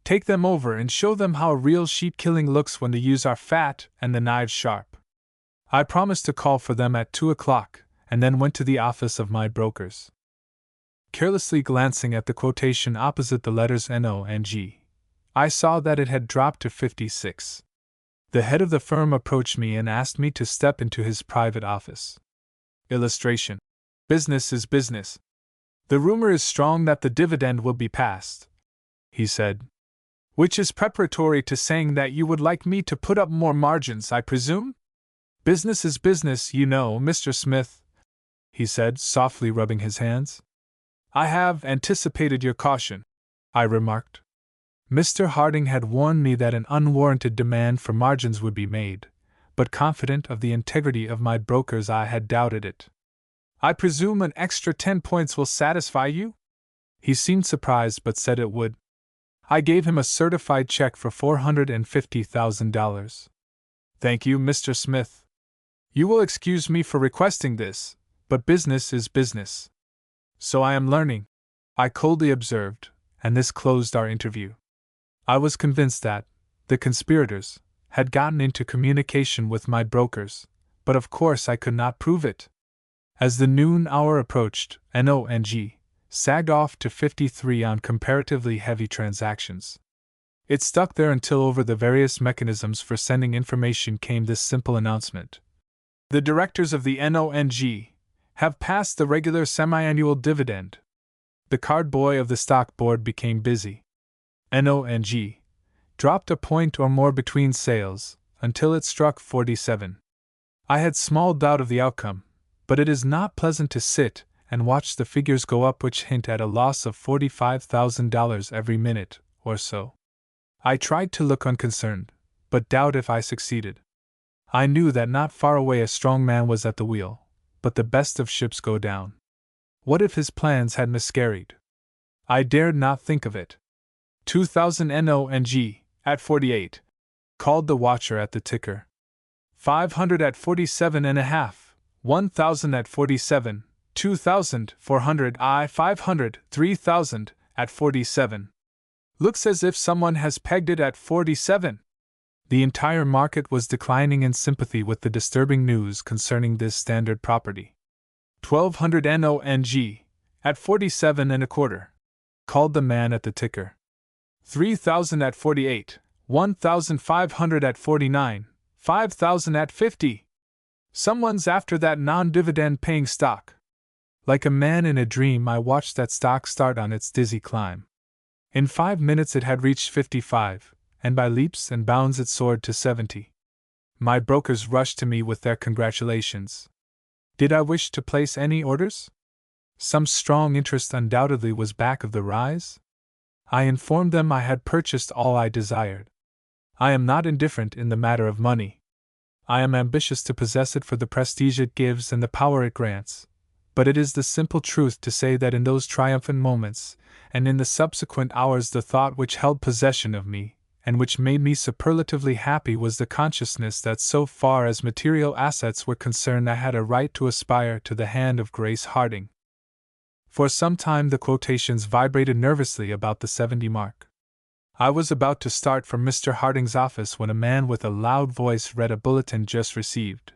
"Take them over and show them how real sheep killing looks when the ewes are fat and the knives sharp." I promised to call for them at 2 o'clock, and then went to the office of my brokers. Carelessly glancing at the quotation opposite the letters NONG, I saw that it had dropped to 56. The head of the firm approached me and asked me to step into his private office. Illustration. Business is business. "The rumor is strong that the dividend will be passed," he said. "Which is preparatory to saying that you would like me to put up more margins, I presume? Business is business, you know, Mr. Smith," he said, softly rubbing his hands. "I have anticipated your caution," I remarked. Mr. Harding had warned me that an unwarranted demand for margins would be made, but confident of the integrity of my brokers I had doubted it. "I presume an extra 10 points will satisfy you?" He seemed surprised but said it would. I gave him a certified check for $450,000. "Thank you, Mr. Smith. You will excuse me for requesting this, but business is business." "So I am learning," I coldly observed, and this closed our interview. I was convinced that the conspirators had gotten into communication with my brokers, but of course I could not prove it. As the noon hour approached, NONG sagged off to 53 on comparatively heavy transactions. It stuck there until over the various mechanisms for sending information came this simple announcement: "The directors of the NONG have passed the regular semi-annual dividend." The card boy of the stock board became busy. NONG dropped a point or more between sales, until it struck 47. I had small doubt of the outcome, but it is not pleasant to sit and watch the figures go up which hint at a loss of $45,000 every minute or so. I tried to look unconcerned, but doubt if I succeeded. I knew that not far away a strong man was at the wheel, but the best of ships go down. What if his plans had miscarried? I dared not think of it. 2000 NONG, at 48, called the watcher at the ticker. 500 at 47.5, 1,000 at 47, 2,000, 400, 500, 3,000 at 47. Looks as if someone has pegged it at 47. The entire market was declining in sympathy with the disturbing news concerning this standard property. 1,200 NONG, at 47.25, called the man at the ticker. 3,000 at 48, 1,500 at 49, 5,000 at 50. Someone's after that non-dividend paying stock. Like a man in a dream, I watched that stock start on its dizzy climb. In 5 minutes it had reached 55, and by leaps and bounds it soared to 70. My brokers rushed to me with their congratulations. Did I wish to place any orders? Some strong interest undoubtedly was back of the rise. I informed them I had purchased all I desired. I am not indifferent in the matter of money. I am ambitious to possess it for the prestige it gives and the power it grants, but it is the simple truth to say that in those triumphant moments, and in the subsequent hours, the thought which held possession of me, and which made me superlatively happy, was the consciousness that so far as material assets were concerned I had a right to aspire to the hand of Grace Harding. For some time the quotations vibrated nervously about the 70 mark. I was about to start for Mr. Harding's office when a man with a loud voice read a bulletin just received.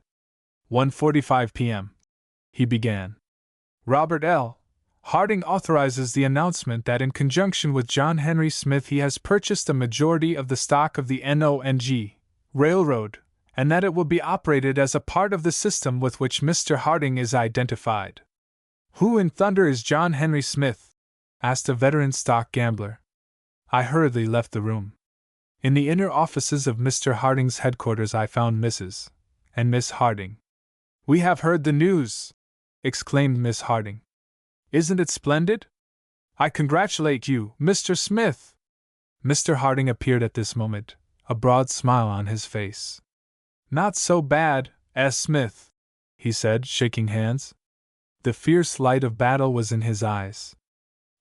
1:45 p.m. He began. Robert L. Harding authorizes the announcement that in conjunction with John Henry Smith he has purchased a majority of the stock of the NONG Railroad, and that it will be operated as a part of the system with which Mr. Harding is identified. Who in thunder is John Henry Smith? Asked a veteran stock gambler. I hurriedly left the room. In the inner offices of Mr. Harding's headquarters I found Mrs. and Miss Harding. We have heard the news, exclaimed Miss Harding. Isn't it splendid? I congratulate you, Mr. Smith. Mr. Harding appeared at this moment, a broad smile on his face. Not so bad, S. Smith, he said, shaking hands. The fierce light of battle was in his eyes.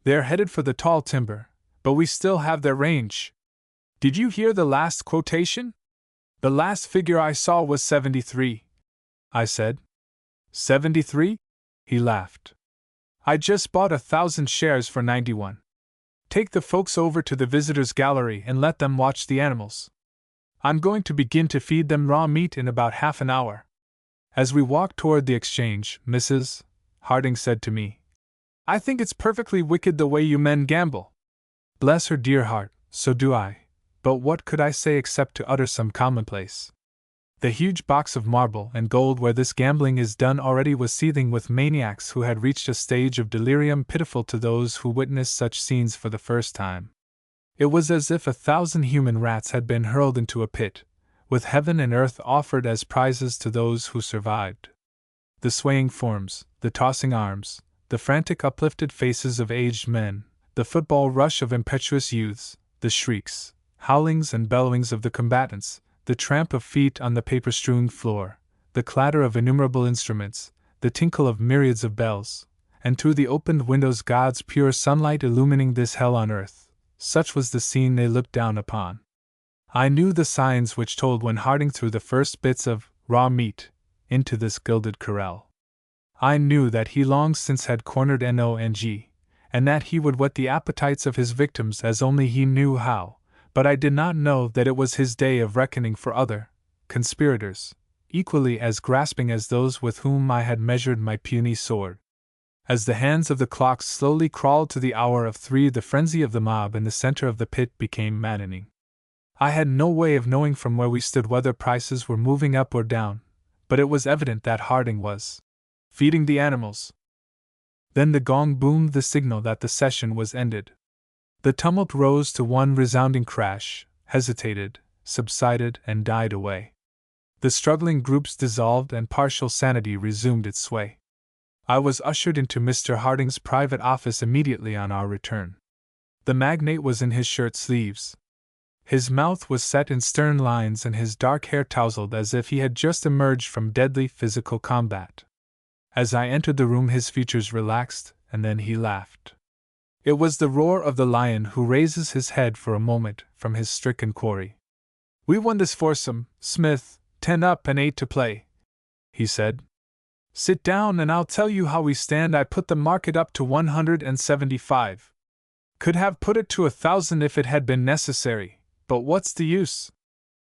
They're headed for the tall timber, but we still have their range. Did you hear the last quotation? The last figure I saw was 73. I said. 73? He laughed. I just bought 1,000 shares for 91. Take the folks over to the visitors' gallery and let them watch the animals. I'm going to begin to feed them raw meat in about half an hour. As we walked toward the exchange, Mrs. Harding said to me, I think it's perfectly wicked the way you men gamble. Bless her dear heart, so do I, but what could I say except to utter some commonplace? The huge box of marble and gold where this gambling is done already was seething with maniacs who had reached a stage of delirium pitiful to those who witnessed such scenes for the first time. It was as if 1,000 human rats had been hurled into a pit, with heaven and earth offered as prizes to those who survived. The swaying forms, the tossing arms, the frantic uplifted faces of aged men, the football rush of impetuous youths, the shrieks, howlings and bellowings of the combatants, the tramp of feet on the paper-strewn floor, the clatter of innumerable instruments, the tinkle of myriads of bells, and through the opened windows God's pure sunlight illumining this hell on earth, such was the scene they looked down upon. I knew the signs which told when Harding threw the first bits of raw meat into this gilded corral. I knew that he long since had cornered NONG, and that he would whet the appetites of his victims as only he knew how. But I did not know that it was his day of reckoning for other conspirators, equally as grasping as those with whom I had measured my puny sword. As the hands of the clock slowly crawled to the hour of 3, the frenzy of the mob in the center of the pit became maddening. I had no way of knowing from where we stood whether prices were moving up or down, but it was evident that Harding was feeding the animals. Then the gong boomed the signal that the session was ended. The tumult rose to one resounding crash, hesitated, subsided, and died away. The struggling groups dissolved and partial sanity resumed its sway. I was ushered into Mr. Harding's private office immediately on our return. The magnate was in his shirt sleeves. His mouth was set in stern lines and his dark hair tousled as if he had just emerged from deadly physical combat. As I entered the room his features relaxed, and then he laughed. It was the roar of the lion who raises his head for a moment from his stricken quarry. We won this foursome, Smith, 10 up and 8 to play, he said. Sit down and I'll tell you how we stand. I put the market up to 175. Could have put it to 1,000 if it had been necessary, but what's the use?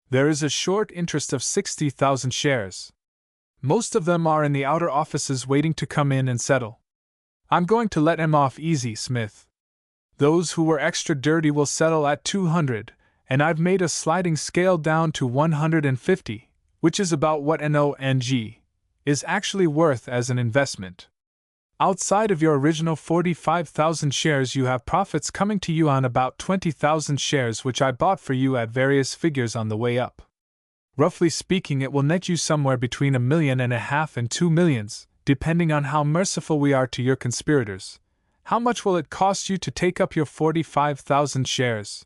There is a short interest of 60,000 shares. Most of them are in the outer offices waiting to come in and settle. I'm going to let 'em off easy, Smith. Those who were extra dirty will settle at 200, and I've made a sliding scale down to 150, which is about what NONG is actually worth as an investment. Outside of your original 45,000 shares, you have profits coming to you on about 20,000 shares which I bought for you at various figures on the way up. Roughly speaking, it will net you somewhere between $1.5 million and $2 million, depending on how merciful we are to your conspirators. How much will it cost you to take up your 45,000 shares?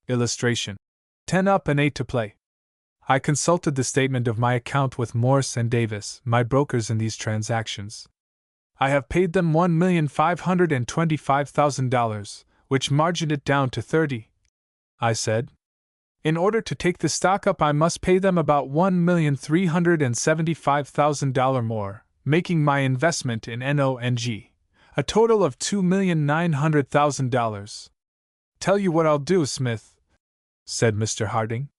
Illustration. 10 up and 8 to play. I consulted the statement of my account with Morse and Davis, my brokers in these transactions. I have paid them $1,525,000, which margined it down to 30. I said. In order to take the stock up, I must pay them about $1,375,000 more, making my investment in NONG a total of $2,900,000. Tell you what I'll do, Smith, said Mr. Harding.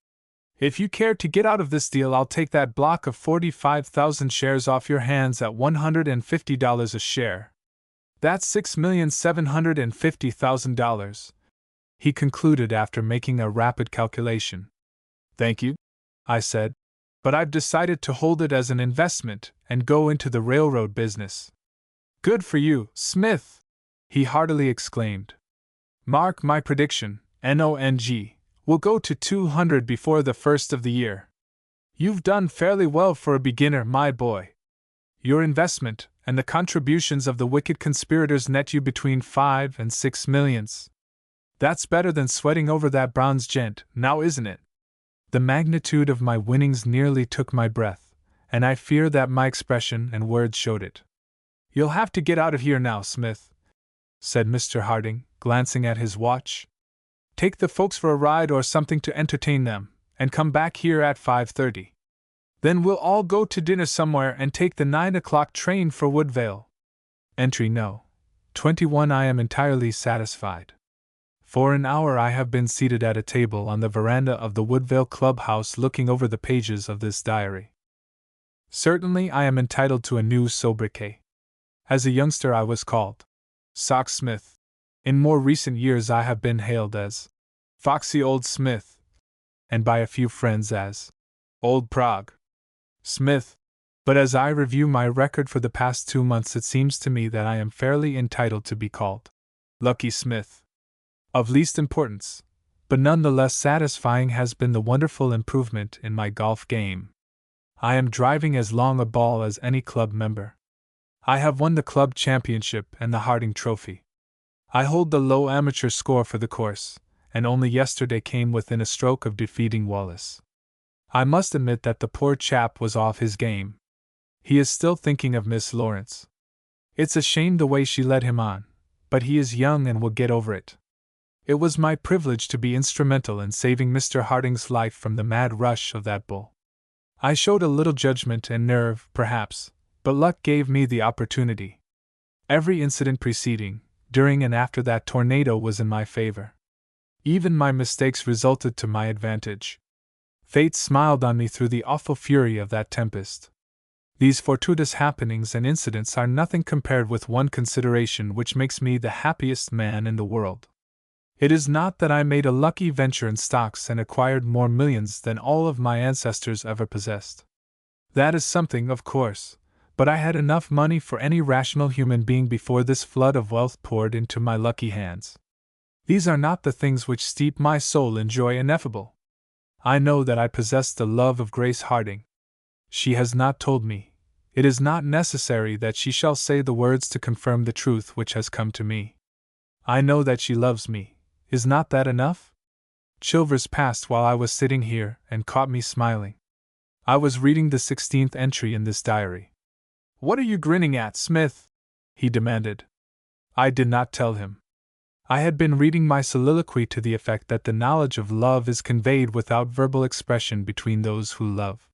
If you care to get out of this deal, I'll take that block of 45,000 shares off your hands at $150 a share. That's $6,750,000, he concluded after making a rapid calculation. Thank you, I said, but I've decided to hold it as an investment and go into the railroad business. Good for you, Smith, he heartily exclaimed. Mark my prediction, NONG will go to 200 before the first of the year. You've done fairly well for a beginner, my boy. Your investment and the contributions of the wicked conspirators net you between 5 and 6 millions. That's better than sweating over that bronze gent, now isn't it? The magnitude of my winnings nearly took my breath, and I fear that my expression and words showed it. You'll have to get out of here now, Smith, said Mr. Harding, glancing at his watch. Take the folks for a ride or something to entertain them, and come back here at 5:30. Then we'll all go to dinner somewhere and take the 9 o'clock train for Woodvale. Entry No. 21. I am entirely satisfied. For an hour I have been seated at a table on the veranda of the Woodvale clubhouse looking over the pages of this diary. Certainly I am entitled to a new sobriquet. As a youngster I was called Sock Smith. In more recent years I have been hailed as Foxy Old Smith, and by a few friends as Old Prague Smith, but as I review my record for the past 2 months it seems to me that I am fairly entitled to be called Lucky Smith. Of least importance, but none the less satisfying has been the wonderful improvement in my golf game. I am driving as long a ball as any club member. I have won the club championship and the Harding Trophy. I hold the low amateur score for the course, and only yesterday came within a stroke of defeating Wallace. I must admit that the poor chap was off his game. He is still thinking of Miss Lawrence. It's a shame the way she led him on, but he is young and will get over it. It was my privilege to be instrumental in saving Mr. Harding's life from the mad rush of that bull. I showed a little judgment and nerve, perhaps, but luck gave me the opportunity. Every incident preceding, during and after that tornado was in my favor. Even my mistakes resulted to my advantage. Fate smiled on me through the awful fury of that tempest. These fortuitous happenings and incidents are nothing compared with one consideration which makes me the happiest man in the world. It is not that I made a lucky venture in stocks and acquired more millions than all of my ancestors ever possessed. That is something, of course, but I had enough money for any rational human being before this flood of wealth poured into my lucky hands. These are not the things which steep my soul in joy ineffable. I know that I possess the love of Grace Harding. She has not told me. It is not necessary that she shall say the words to confirm the truth which has come to me. I know that she loves me. Is not that enough? Chilvers passed while I was sitting here and caught me smiling. I was reading the 16th entry in this diary. What are you grinning at, Smith? He demanded. I did not tell him. I had been reading my soliloquy to the effect that the knowledge of love is conveyed without verbal expression between those who love.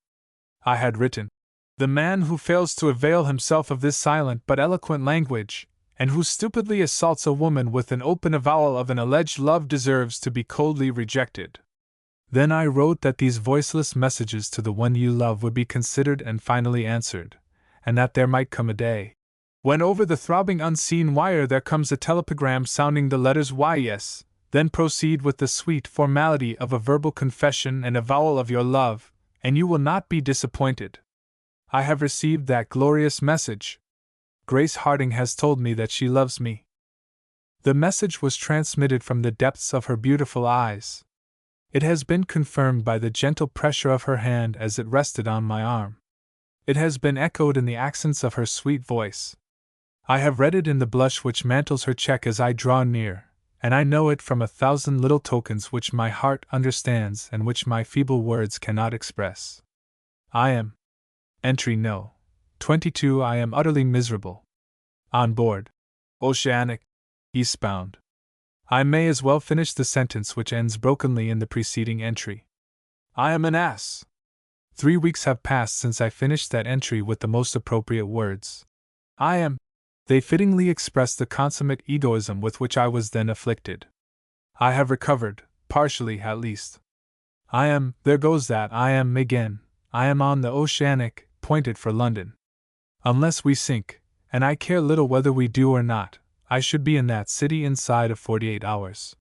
I had written. The man who fails to avail himself of this silent but eloquent language, and who stupidly assaults a woman with an open avowal of an alleged love deserves to be coldly rejected. Then I wrote that these voiceless messages to the one you love would be considered and finally answered, and that there might come a day when over the throbbing unseen wire there comes a telepagram sounding the letters YS, then proceed with the sweet formality of a verbal confession and avowal of your love, and you will not be disappointed. I have received that glorious message. Grace Harding has told me that she loves me. The message was transmitted from the depths of her beautiful eyes. It has been confirmed by the gentle pressure of her hand as it rested on my arm. It has been echoed in the accents of her sweet voice. I have read it in the blush which mantles her cheek as I draw near, and I know it from 1,000 little tokens which my heart understands and which my feeble words cannot express. I am. Entry No. 22. I am utterly miserable. On board. Oceanic. Eastbound. I may as well finish the sentence which ends brokenly in the preceding entry. I am an ass. 3 weeks have passed since I finished that entry with the most appropriate words. I am. They fittingly express the consummate egoism with which I was then afflicted. I have recovered, partially at least. I am. There goes that I am again. I am on the Oceanic, pointed for London. Unless we sink, and I care little whether we do or not, I should be in that city inside of 48 hours.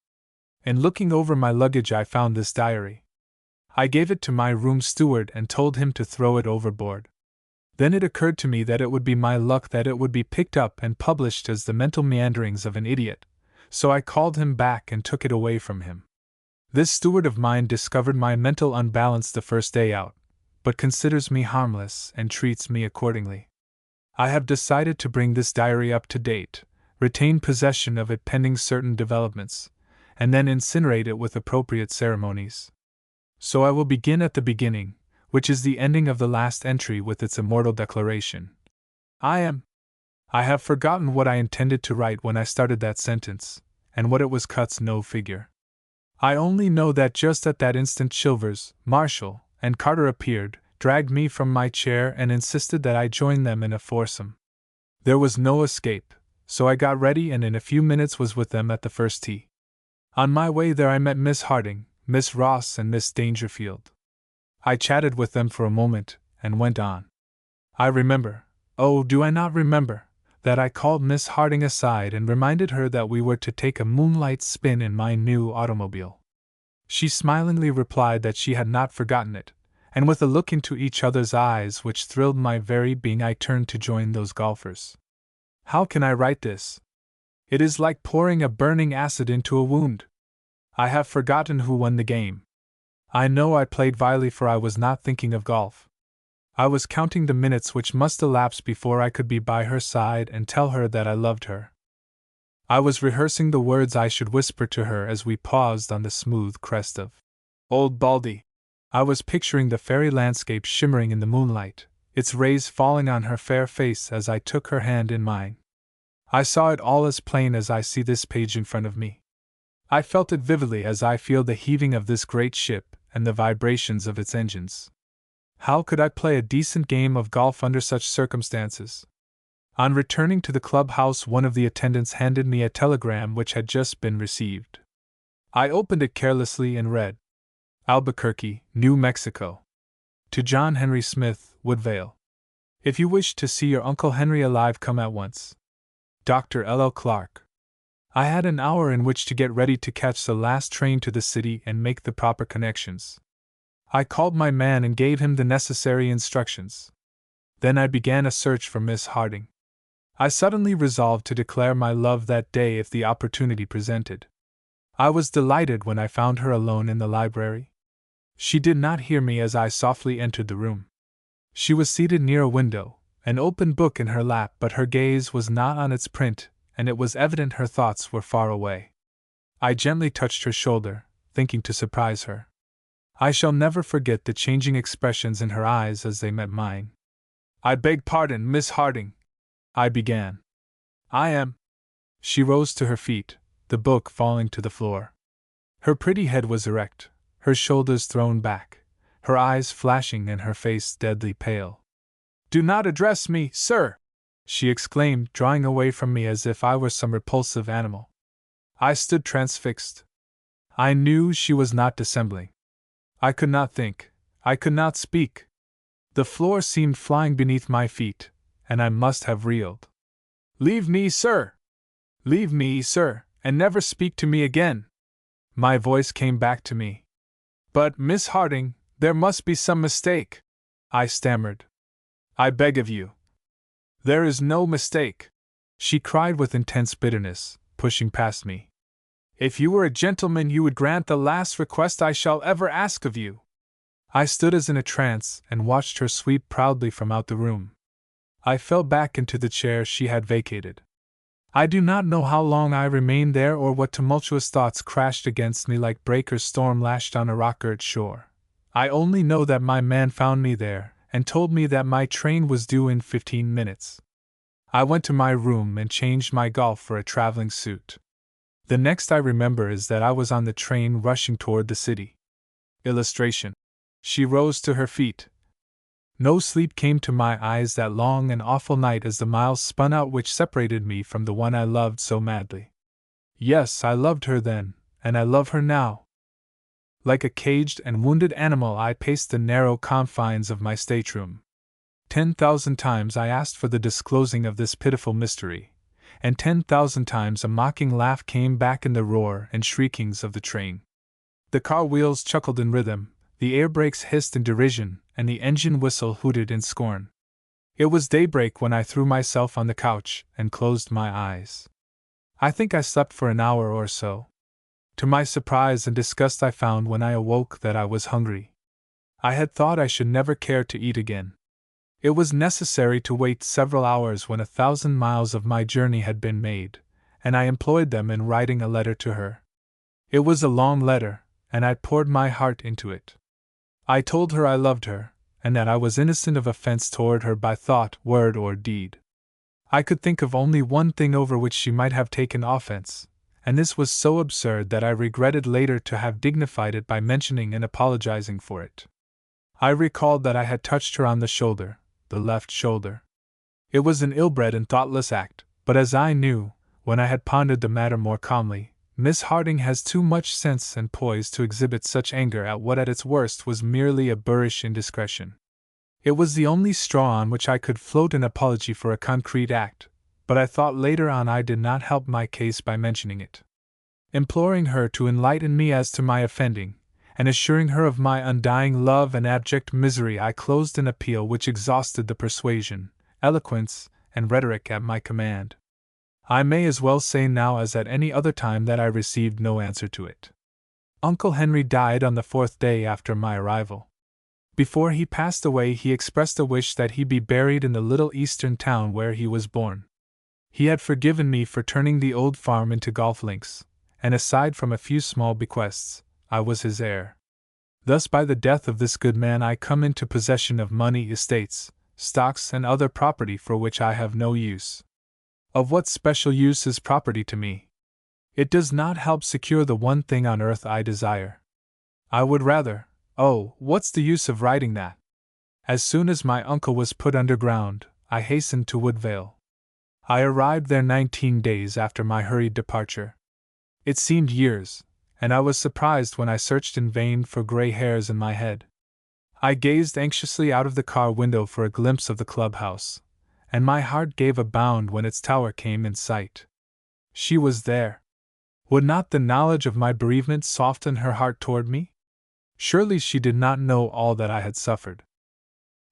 In looking over my luggage I found this diary. I gave it to my room steward and told him to throw it overboard. Then it occurred to me that it would be my luck that it would be picked up and published as the mental meanderings of an idiot, so I called him back and took it away from him. This steward of mine discovered my mental unbalance the first day out, but considers me harmless and treats me accordingly. I have decided to bring this diary up to date, retain possession of it pending certain developments, and then incinerate it with appropriate ceremonies. So I will begin at the beginning, which is the ending of the last entry with its immortal declaration. I am. I have forgotten what I intended to write when I started that sentence, and what it was cuts no figure. I only know that just at that instant Chilvers, Marshall, and Carter appeared, dragged me from my chair and insisted that I join them in a foursome. There was no escape, so I got ready and in a few minutes was with them at the first tee. On my way there I met Miss Harding, Miss Ross and Miss Dangerfield. I chatted with them for a moment, and went on. I remember, oh, do I not remember, that I called Miss Harding aside and reminded her that we were to take a moonlight spin in my new automobile. She smilingly replied that she had not forgotten it, and with a look into each other's eyes which thrilled my very being I turned to join those golfers. How can I write this? It is like pouring a burning acid into a wound. I have forgotten who won the game. I know I played vilely for I was not thinking of golf. I was counting the minutes which must elapse before I could be by her side and tell her that I loved her. I was rehearsing the words I should whisper to her as we paused on the smooth crest of Old Baldy. I was picturing the fairy landscape shimmering in the moonlight, its rays falling on her fair face as I took her hand in mine. I saw it all as plain as I see this page in front of me. I felt it vividly as I feel the heaving of this great ship and the vibrations of its engines. How could I play a decent game of golf under such circumstances? On returning to the clubhouse, one of the attendants handed me a telegram which had just been received. I opened it carelessly and read, Albuquerque, New Mexico. To John Henry Smith, Woodvale. If you wish to see your Uncle Henry alive, come at once. Dr. L. Clark. I had an hour in which to get ready to catch the last train to the city and make the proper connections. I called my man and gave him the necessary instructions. Then I began a search for Miss Harding. I suddenly resolved to declare my love that day if the opportunity presented. I was delighted when I found her alone in the library. She did not hear me as I softly entered the room. She was seated near a window, an open book in her lap, but her gaze was not on its print, and it was evident her thoughts were far away. I gently touched her shoulder, thinking to surprise her. I shall never forget the changing expressions in her eyes as they met mine. I beg pardon, Miss Harding, I began. I am. She rose to her feet, the book falling to the floor. Her pretty head was erect, her shoulders thrown back, her eyes flashing and her face deadly pale. "Do not address me, sir!" she exclaimed, drawing away from me as if I were some repulsive animal. I stood transfixed. I knew she was not dissembling. I could not think. I could not speak. The floor seemed flying beneath my feet, and I must have reeled. "Leave me, sir! Leave me, sir, and never speak to me again!" My voice came back to me. "But, Miss Harding, there must be some mistake," I stammered. "I beg of you." "There is no mistake," she cried with intense bitterness, pushing past me. "If you were a gentleman, you would grant the last request I shall ever ask of you." I stood as in a trance and watched her sweep proudly from out the room. I fell back into the chair she had vacated. I do not know how long I remained there or what tumultuous thoughts crashed against me like breakers storm lashed on a rock-girt shore. I only know that my man found me there and told me that my train was due in 15 minutes. I went to my room and changed my golf for a traveling suit. The next I remember is that I was on the train rushing toward the city. Illustration. She rose to her feet. No sleep came to my eyes that long and awful night as the miles spun out which separated me from the one I loved so madly. Yes, I loved her then, and I love her now. Like a caged and wounded animal, I paced the narrow confines of my stateroom. 10,000 times I asked for the disclosing of this pitiful mystery, and 10,000 times a mocking laugh came back in the roar and shriekings of the train. The car wheels chuckled in rhythm, the air brakes hissed in derision, and the engine whistle hooted in scorn. It was daybreak when I threw myself on the couch and closed my eyes. I think I slept for an hour or so. To my surprise and disgust, I found when I awoke that I was hungry. I had thought I should never care to eat again. It was necessary to wait several hours when 1,000 miles of my journey had been made, and I employed them in writing a letter to her. It was a long letter, and I poured my heart into it. I told her I loved her, and that I was innocent of offense toward her by thought, word, or deed. I could think of only one thing over which she might have taken offense, and this was so absurd that I regretted later to have dignified it by mentioning and apologizing for it. I recalled that I had touched her on the shoulder, the left shoulder. It was an ill-bred and thoughtless act, but as I knew, when I had pondered the matter more calmly, Miss Harding has too much sense and poise to exhibit such anger at what at its worst was merely a boorish indiscretion. It was the only straw on which I could float an apology for a concrete act, but I thought later on I did not help my case by mentioning it. Imploring her to enlighten me as to my offending, and assuring her of my undying love and abject misery, I closed an appeal which exhausted the persuasion, eloquence, and rhetoric at my command. I may as well say now as at any other time that I received no answer to it. Uncle Henry died on the 4th day after my arrival. Before he passed away, he expressed a wish that he be buried in the little eastern town where he was born. He had forgiven me for turning the old farm into golf links, and aside from a few small bequests, I was his heir. Thus, by the death of this good man, I come into possession of money, estates, stocks, and other property for which I have no use. Of what special use is property to me? It does not help secure the one thing on earth I desire. I would rather— oh, what's the use of writing that? As soon as my uncle was put underground, I hastened to Woodvale. I arrived there 19 days after my hurried departure. It seemed years, and I was surprised when I searched in vain for gray hairs in my head. I gazed anxiously out of the car window for a glimpse of the clubhouse, and my heart gave a bound when its tower came in sight. She was there. Would not the knowledge of my bereavement soften her heart toward me? Surely she did not know all that I had suffered.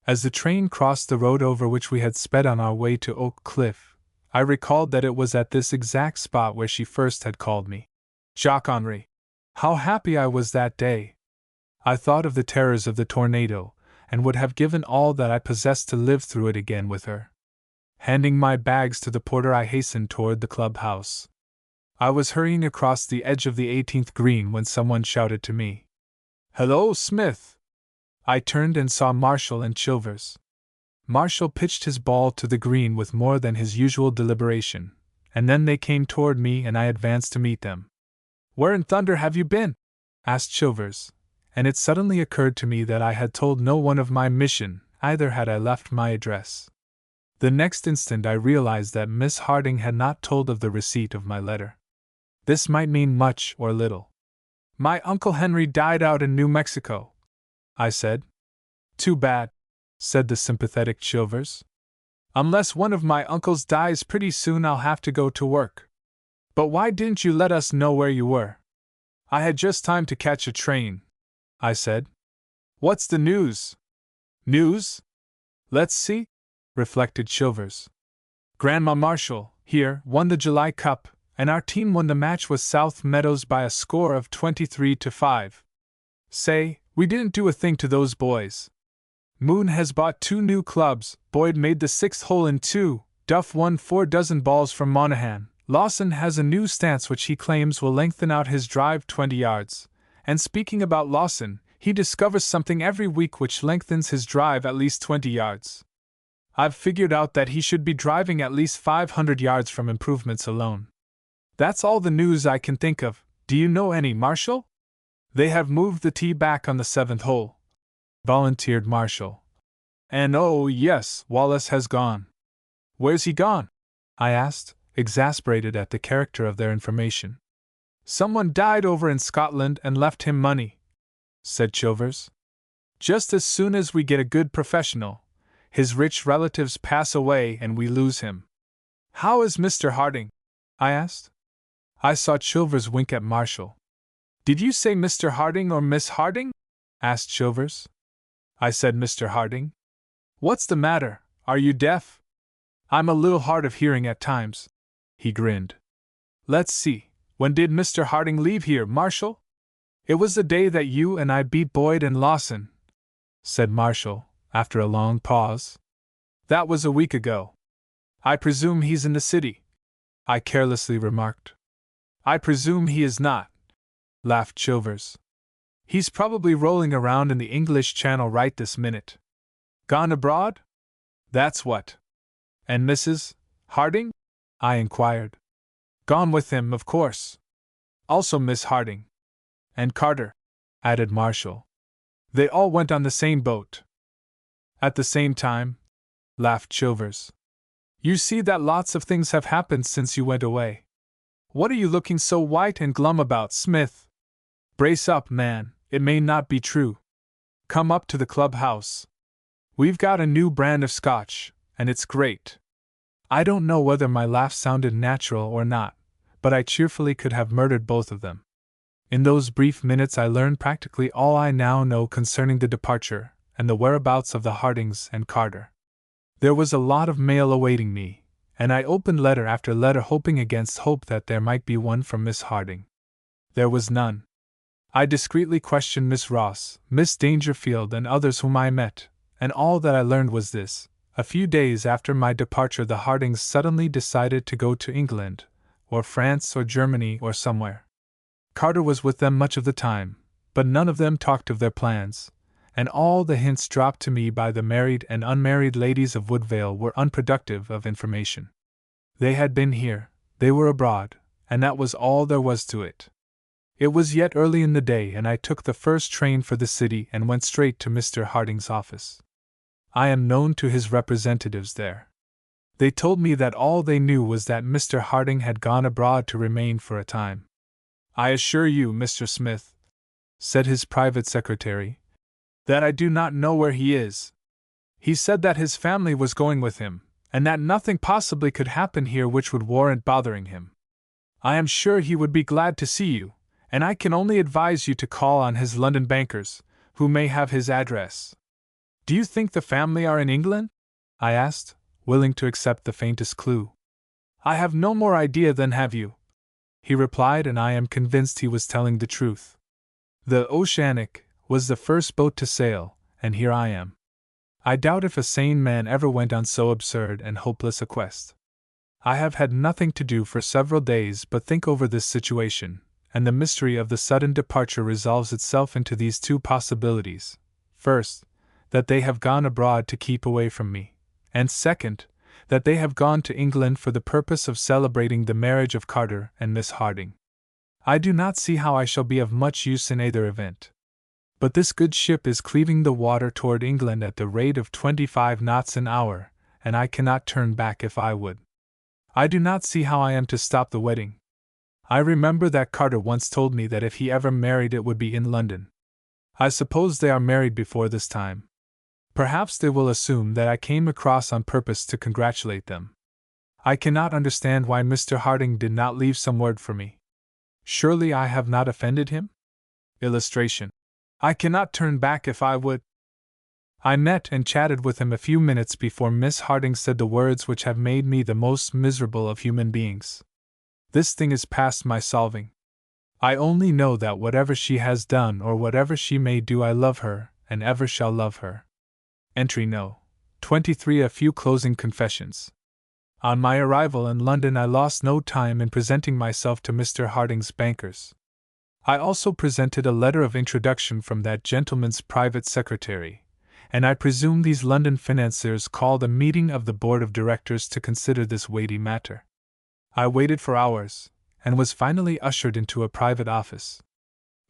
As the train crossed the road over which we had sped on our way to Oak Cliff, I recalled that it was at this exact spot where she first had called me Jacques Henri. How happy I was that day! I thought of the terrors of the tornado, and would have given all that I possessed to live through it again with her. Handing my bags to the porter, I hastened toward the clubhouse. I was hurrying across the edge of the 18th green when someone shouted to me, "Hello, Smith!" I turned and saw Marshall and Chilvers. Marshall pitched his ball to the green with more than his usual deliberation, and then they came toward me and I advanced to meet them. "Where in thunder have you been?" asked Chilvers, and it suddenly occurred to me that I had told no one of my mission, either had I left my address. The next instant I realized that Miss Harding had not told of the receipt of my letter. This might mean much or little. "My Uncle Henry died out in New Mexico," I said. "Too bad," said the sympathetic Chilvers. "Unless one of my uncles dies pretty soon, I'll have to go to work. But why didn't you let us know where you were?" "I had just time to catch a train," I said. "What's the news?" "News? Let's see," reflected Chilvers. "Grandma Marshall, here, won the July Cup, and our team won the match with South Meadows by a score of 23-5. Say, we didn't do a thing to those boys. Moon has bought 2 new clubs, Boyd made the 6th hole in 2, Duff won 4 dozen balls from Monahan, Lawson has a new stance which he claims will lengthen out his drive 20 yards, and speaking about Lawson, he discovers something every week which lengthens his drive at least 20 yards. I've figured out that he should be driving at least 500 yards from improvements alone. That's all the news I can think of. Do you know any, Marshall?" "They have moved the tee back on the 7th hole," volunteered Marshall. "And oh, yes, Wallace has gone." "Where's he gone?" I asked, exasperated at the character of their information. "Someone died over in Scotland and left him money," said Chilvers. "Just as soon as we get a good professional, his rich relatives pass away and we lose him." "How is Mr. Harding?" I asked. I saw Chilvers wink at Marshall. "Did you say Mr. Harding or Miss Harding?" asked Chilvers. "I said Mr. Harding." "What's the matter? Are you deaf?" "I'm a little hard of hearing at times." He grinned. "Let's see, when did Mr. Harding leave here, Marshall?" "It was the day that you and I beat Boyd and Lawson," said Marshall, after a long pause. "That was a week ago." "I presume he's in the city," I carelessly remarked. "I presume he is not," laughed Chilvers. "He's probably rolling around in the English Channel right this minute." "Gone abroad?" "That's what." "And Mrs. Harding?" I inquired. "Gone with him, of course. Also Miss Harding." "And Carter," added Marshall. "They all went on the same boat." "At the same time?" laughed Chilvers. "You see that lots of things have happened since you went away. What are you looking so white and glum about, Smith? Brace up, man, it may not be true. Come up to the clubhouse. We've got a new brand of scotch, and it's great." I don't know whether my laugh sounded natural or not, but I cheerfully could have murdered both of them. In those brief minutes I learned practically all I now know concerning the departure and the whereabouts of the Hardings and Carter. There was a lot of mail awaiting me, and I opened letter after letter hoping against hope that there might be one from Miss Harding. There was none. I discreetly questioned Miss Ross, Miss Dangerfield, and others whom I met, and all that I learned was this: a few days after my departure the Hardings suddenly decided to go to England, or France or Germany or somewhere. Carter was with them much of the time, but none of them talked of their plans, and all the hints dropped to me by the married and unmarried ladies of Woodvale were unproductive of information. They had been here, they were abroad, and that was all there was to it. It was yet early in the day, and I took the first train for the city and went straight to Mr. Harding's office. I am known to his representatives there. They told me that all they knew was that Mr. Harding had gone abroad to remain for a time. "I assure you, Mr. Smith," said his private secretary, "that I do not know where he is. He said that his family was going with him, and that nothing possibly could happen here which would warrant bothering him. I am sure he would be glad to see you, and I can only advise you to call on his London bankers, who may have his address." "Do you think the family are in England?" I asked, willing to accept the faintest clue. "I have no more idea than have you," he replied, and I am convinced he was telling the truth. The Oceanic was the first boat to sail, and here I am. I doubt if a sane man ever went on so absurd and hopeless a quest. I have had nothing to do for several days but think over this situation, and the mystery of the sudden departure resolves itself into these two possibilities: first, that they have gone abroad to keep away from me, and second, that they have gone to England for the purpose of celebrating the marriage of Carter and Miss Harding. I do not see how I shall be of much use in either event. But this good ship is cleaving the water toward England at the rate of 25 knots an hour, and I cannot turn back if I would. I do not see how I am to stop the wedding. I remember that Carter once told me that if he ever married it would be in London. I suppose they are married before this time. Perhaps they will assume that I came across on purpose to congratulate them. I cannot understand why Mr. Harding did not leave some word for me. Surely I have not offended him? Illustration. I cannot turn back if I would. I met and chatted with him a few minutes before Miss Harding said the words which have made me the most miserable of human beings. This thing is past my solving. I only know that whatever she has done or whatever she may do, I love her, and ever shall love her. Entry No. 23. A few closing confessions. On my arrival in London, I lost no time in presenting myself to Mr. Harding's bankers. I also presented a letter of introduction from that gentleman's private secretary, and I presume these London financiers called a meeting of the board of directors to consider this weighty matter. I waited for hours, and was finally ushered into a private office.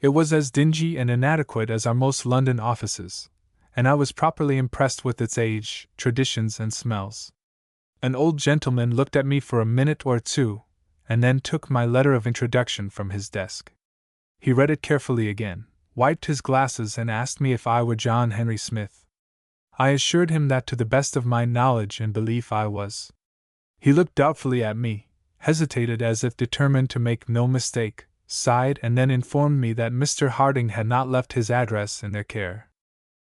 It was as dingy and inadequate as are most London offices, and I was properly impressed with its age, traditions, and smells. An old gentleman looked at me for a minute or two, and then took my letter of introduction from his desk. He read it carefully again, wiped his glasses, and asked me if I were John Henry Smith. I assured him that to the best of my knowledge and belief I was. He looked doubtfully at me, hesitated as if determined to make no mistake, sighed, and then informed me that Mr. Harding had not left his address in their care.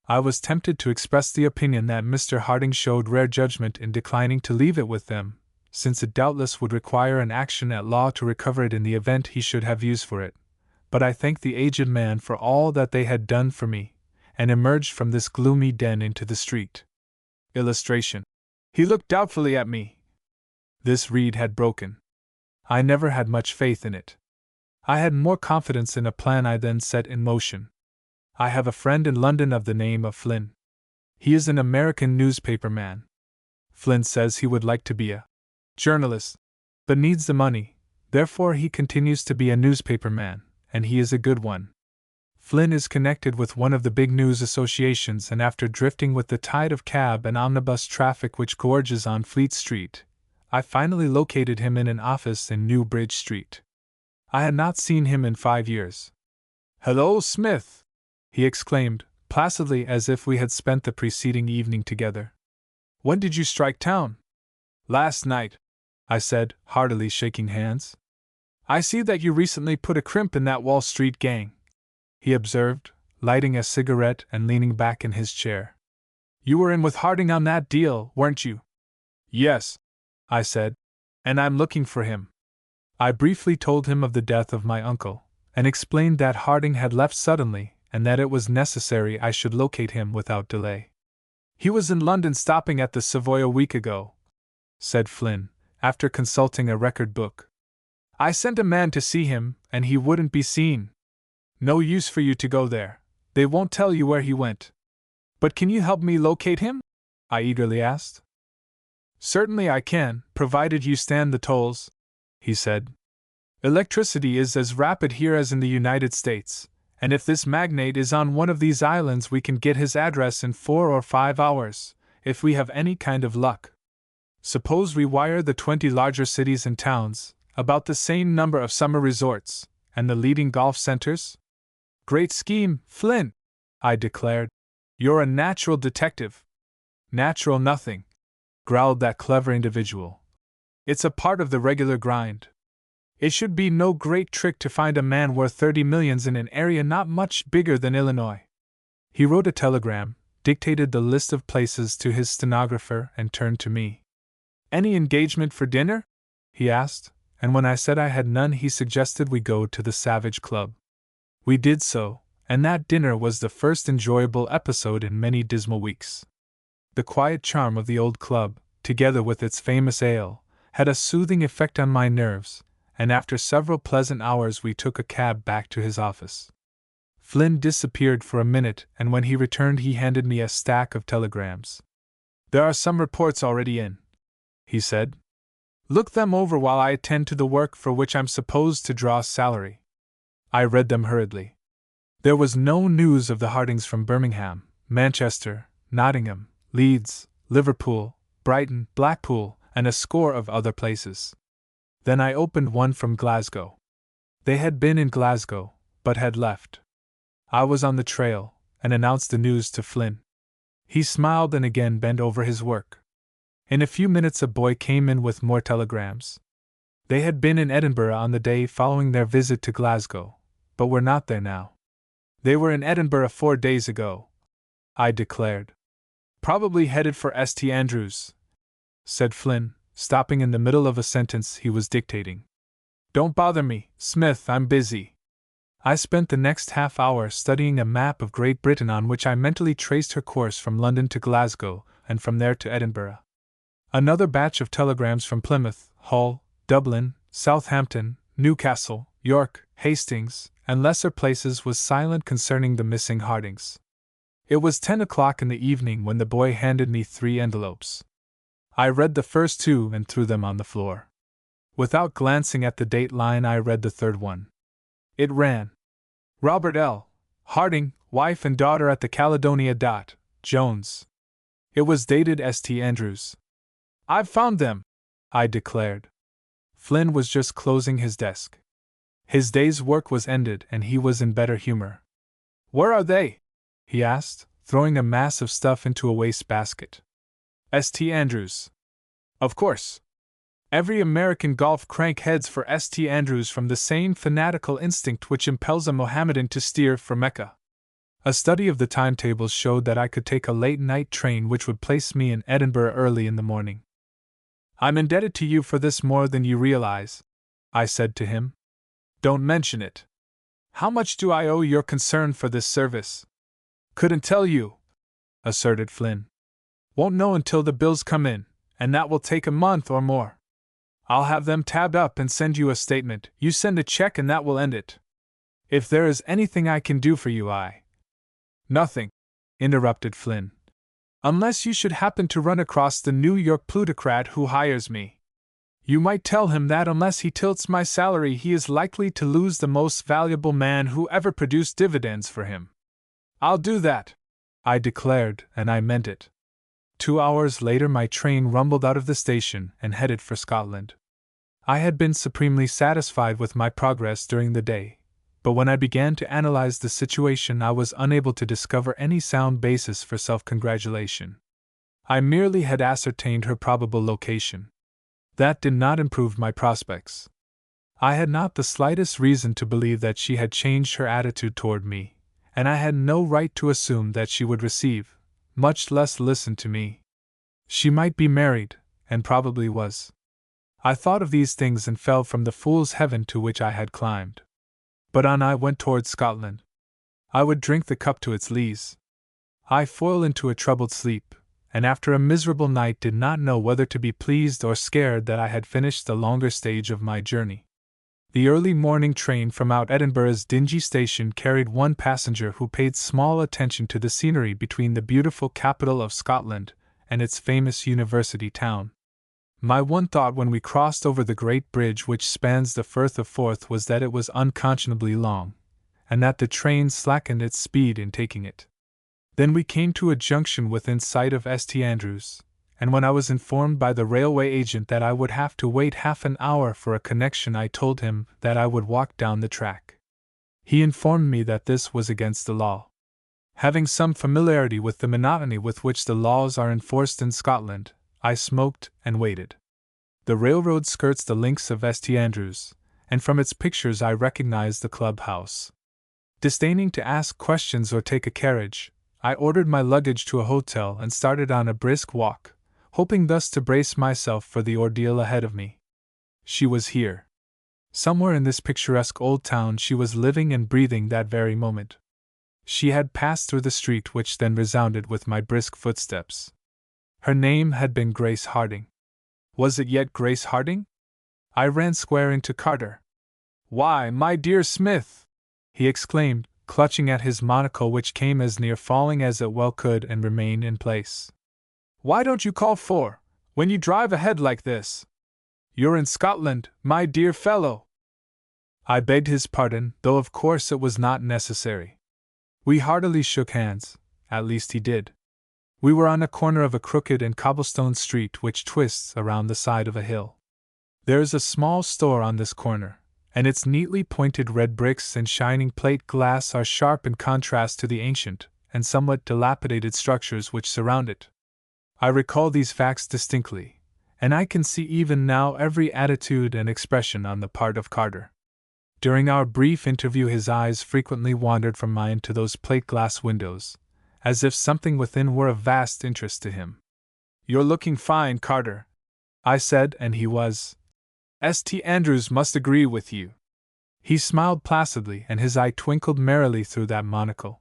I was tempted to express the opinion that Mr. Harding showed rare judgment in declining to leave it with them, since it doubtless would require an action at law to recover it in the event he should have use for it. But I thanked the aged man for all that they had done for me, and emerged from this gloomy den into the street. Illustration. He looked doubtfully at me. This reed had broken. I never had much faith in it. I had more confidence in a plan I then set in motion. I have a friend in London of the name of Flynn. He is an American newspaper man. Flynn says he would like to be a journalist, but needs the money, therefore he continues to be a newspaper man, and he is a good one. Flynn is connected with one of the big news associations, and after drifting with the tide of cab and omnibus traffic which gorges on Fleet Street, I finally located him in an office in New Bridge Street. I had not seen him in 5 years. "Hello, Smith!" he exclaimed, placidly, as if we had spent the preceding evening together. "When did you strike town?" "Last night," I said, heartily shaking hands. "I see that you recently put a crimp in that Wall Street gang," he observed, lighting a cigarette and leaning back in his chair. "You were in with Harding on that deal, weren't you?" "Yes," I said, "and I'm looking for him." I briefly told him of the death of my uncle, and explained that Harding had left suddenly, and that it was necessary I should locate him without delay. "He was in London stopping at the Savoy a week ago," said Flynn, after consulting a record book. "I sent a man to see him, and he wouldn't be seen. No use for you to go there, they won't tell you where he went." "But can you help me locate him?" I eagerly asked. "Certainly I can, provided you stand the tolls," he said. "Electricity is as rapid here as in the United States, and if this magnate is on one of these islands we can get his address in 4 or 5 hours, if we have any kind of luck. Suppose we wire the 20 larger cities and towns, about the same number of summer resorts, and the leading golf centers?" "Great scheme, Flynn!" I declared. "You're a natural detective." "Natural nothing," growled that clever individual. "It's a part of the regular grind. It should be no great trick to find a man worth 30 millions in an area not much bigger than Illinois." He wrote a telegram, dictated the list of places to his stenographer, and turned to me. "Any engagement for dinner?" he asked, and when I said I had none, he suggested we go to the Savage Club. We did so, and that dinner was the first enjoyable episode in many dismal weeks. The quiet charm of the old club, together with its famous ale, had a soothing effect on my nerves, and after several pleasant hours we took a cab back to his office. Flynn disappeared for a minute, and when he returned he handed me a stack of telegrams. "There are some reports already in," he said. "Look them over while I attend to the work for which I'm supposed to draw salary." I read them hurriedly. There was no news of the Hardings from Birmingham, Manchester, Nottingham, Leeds, Liverpool, Brighton, Blackpool, and a score of other places. Then I opened one from Glasgow. They had been in Glasgow, but had left. I was on the trail, and announced the news to Flynn. He smiled and again bent over his work. In a few minutes a boy came in with more telegrams. They had been in Edinburgh on the day following their visit to Glasgow, but were not there now. They were in Edinburgh 4 days ago, I declared. Probably headed for St. Andrews, said Flynn, stopping in the middle of a sentence he was dictating. Don't bother me, Smith, I'm busy. I spent the next half hour studying a map of Great Britain on which I mentally traced her course from London to Glasgow, and from there to Edinburgh. Another batch of telegrams from Plymouth, Hull, Dublin, Southampton, Newcastle, York, Hastings, and lesser places was silent concerning the missing Hardings. It was 10 o'clock in the evening when the boy handed me 3 envelopes. I read the first 2 and threw them on the floor. Without glancing at the date line, I read the third one. It ran: Robert L. Harding, wife and daughter at the Caledonia. Jones. It was dated St. Andrews. I've found them, I declared. Flynn was just closing his desk. His day's work was ended and he was in better humor. Where are they? He asked, throwing a mass of stuff into a wastebasket. St. Andrews. Of course. Every American golf crank heads for St. Andrews from the same fanatical instinct which impels a Mohammedan to steer for Mecca. A study of the timetables showed that I could take a late-night train which would place me in Edinburgh early in the morning. I'm indebted to you for this more than you realize, I said to him. Don't mention it. How much do I owe your concern for this service? Couldn't tell you, asserted Flynn. Won't know until the bills come in, and that will take a month or more. I'll have them tabbed up and send you a statement. You send a check and that will end it. If there is anything I can do for you, Nothing, interrupted Flynn. Unless you should happen to run across the New York plutocrat who hires me. You might tell him that unless he tilts my salary, he is likely to lose the most valuable man who ever produced dividends for him. I'll do that, I declared, and I meant it. 2 hours later my train rumbled out of the station and headed for Scotland. I had been supremely satisfied with my progress during the day, but when I began to analyze the situation I was unable to discover any sound basis for self-congratulation. I merely had ascertained her probable location. That did not improve my prospects. I had not the slightest reason to believe that she had changed her attitude toward me, and I had no right to assume that she would receive, much less listen to me. She might be married, and probably was. I thought of these things and fell from the fool's heaven to which I had climbed. But on I went toward Scotland. I would drink the cup to its lees. I fell into a troubled sleep, and after a miserable night did not know whether to be pleased or scared that I had finished the longer stage of my journey. The early morning train from out Edinburgh's dingy station carried one passenger who paid small attention to the scenery between the beautiful capital of Scotland and its famous university town. My one thought when we crossed over the great bridge which spans the Firth of Forth was that it was unconscionably long, and that the train slackened its speed in taking it. Then we came to a junction within sight of St. Andrews, and when I was informed by the railway agent that I would have to wait half an hour for a connection, I told him that I would walk down the track. He informed me that this was against the law. Having some familiarity with the monotony with which the laws are enforced in Scotland, I smoked and waited. The railroad skirts the links of St. Andrews, and from its pictures I recognized the clubhouse. Disdaining to ask questions or take a carriage, I ordered my luggage to a hotel and started on a brisk walk, hoping thus to brace myself for the ordeal ahead of me. She was here. Somewhere in this picturesque old town she was living and breathing that very moment. She had passed through the street which then resounded with my brisk footsteps. Her name had been Grace Harding. Was it yet Grace Harding? I ran square into Carter. Why, my dear Smith! He exclaimed, clutching at his monocle which came as near falling as it well could and remained in place. Why don't you call for, when you drive ahead like this? You're in Scotland, my dear fellow! I begged his pardon, though of course it was not necessary. We heartily shook hands, at least he did. We were on a corner of a crooked and cobblestone street which twists around the side of a hill. There is a small store on this corner, and its neatly pointed red bricks and shining plate glass are sharp in contrast to the ancient and somewhat dilapidated structures which surround it. I recall these facts distinctly, and I can see even now every attitude and expression on the part of Carter. During our brief interview, his eyes frequently wandered from mine to those plate glass windows, as if something within were of vast interest to him. "You're looking fine, Carter," I said, and he was. "St. Andrews must agree with you." He smiled placidly, and his eye twinkled merrily through that monocle.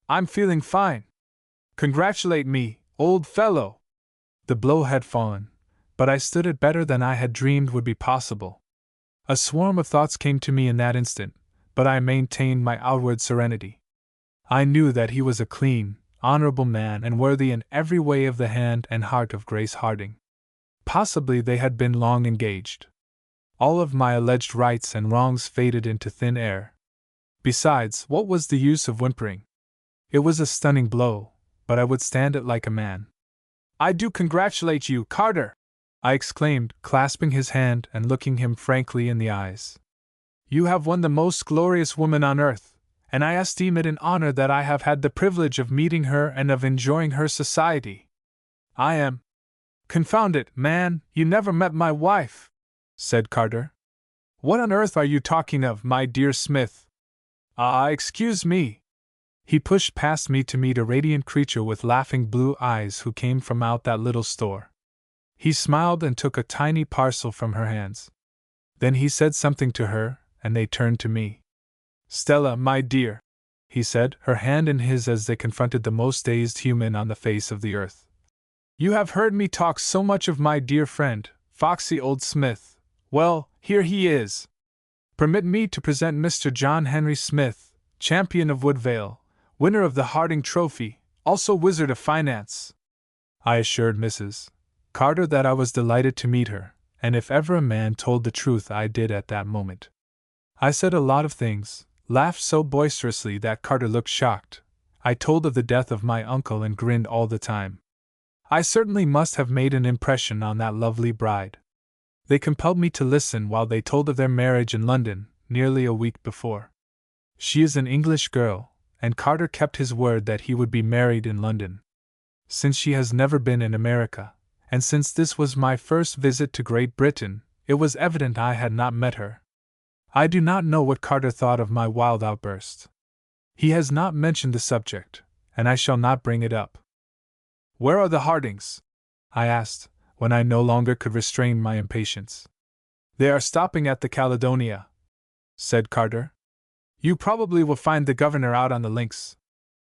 "I'm feeling fine. Congratulate me, old fellow." The blow had fallen, but I stood it better than I had dreamed would be possible. A swarm of thoughts came to me in that instant, but I maintained my outward serenity. I knew that he was a clean, honorable man and worthy in every way of the hand and heart of Grace Harding. Possibly they had been long engaged. All of my alleged rights and wrongs faded into thin air. Besides, what was the use of whimpering? It was a stunning blow, but I would stand it like a man. "I do congratulate you, Carter!" I exclaimed, clasping his hand and looking him frankly in the eyes. "You have won the most glorious woman on earth, and I esteem it an honor that I have had the privilege of meeting her and of enjoying her society. I am—" "Confound it, man, you never met my wife," said Carter. "What on earth are you talking of, my dear Smith?" Excuse me." He pushed past me to meet a radiant creature with laughing blue eyes who came from out that little store. He smiled and took a tiny parcel from her hands. Then he said something to her, and they turned to me. "Stella, my dear," he said, her hand in his as they confronted the most dazed human on the face of the earth. "You have heard me talk so much of my dear friend, foxy old Smith. Well, here he is. Permit me to present Mr. John Henry Smith, champion of Woodvale, winner of the Harding Trophy, also Wizard of Finance." I assured Mrs. Carter that I was delighted to meet her, and if ever a man told the truth, I did at that moment. I said a lot of things, laughed so boisterously that Carter looked shocked. I told of the death of my uncle and grinned all the time. I certainly must have made an impression on that lovely bride. They compelled me to listen while they told of their marriage in London, nearly a week before. She is an English girl, and Carter kept his word that he would be married in London. Since she has never been in America, and since this was my first visit to Great Britain, it was evident I had not met her. I do not know what Carter thought of my wild outburst. He has not mentioned the subject, and I shall not bring it up. "Where are the Hardings?" I asked, when I no longer could restrain my impatience. "They are stopping at the Caledonia," said Carter. "You probably will find the governor out on the links.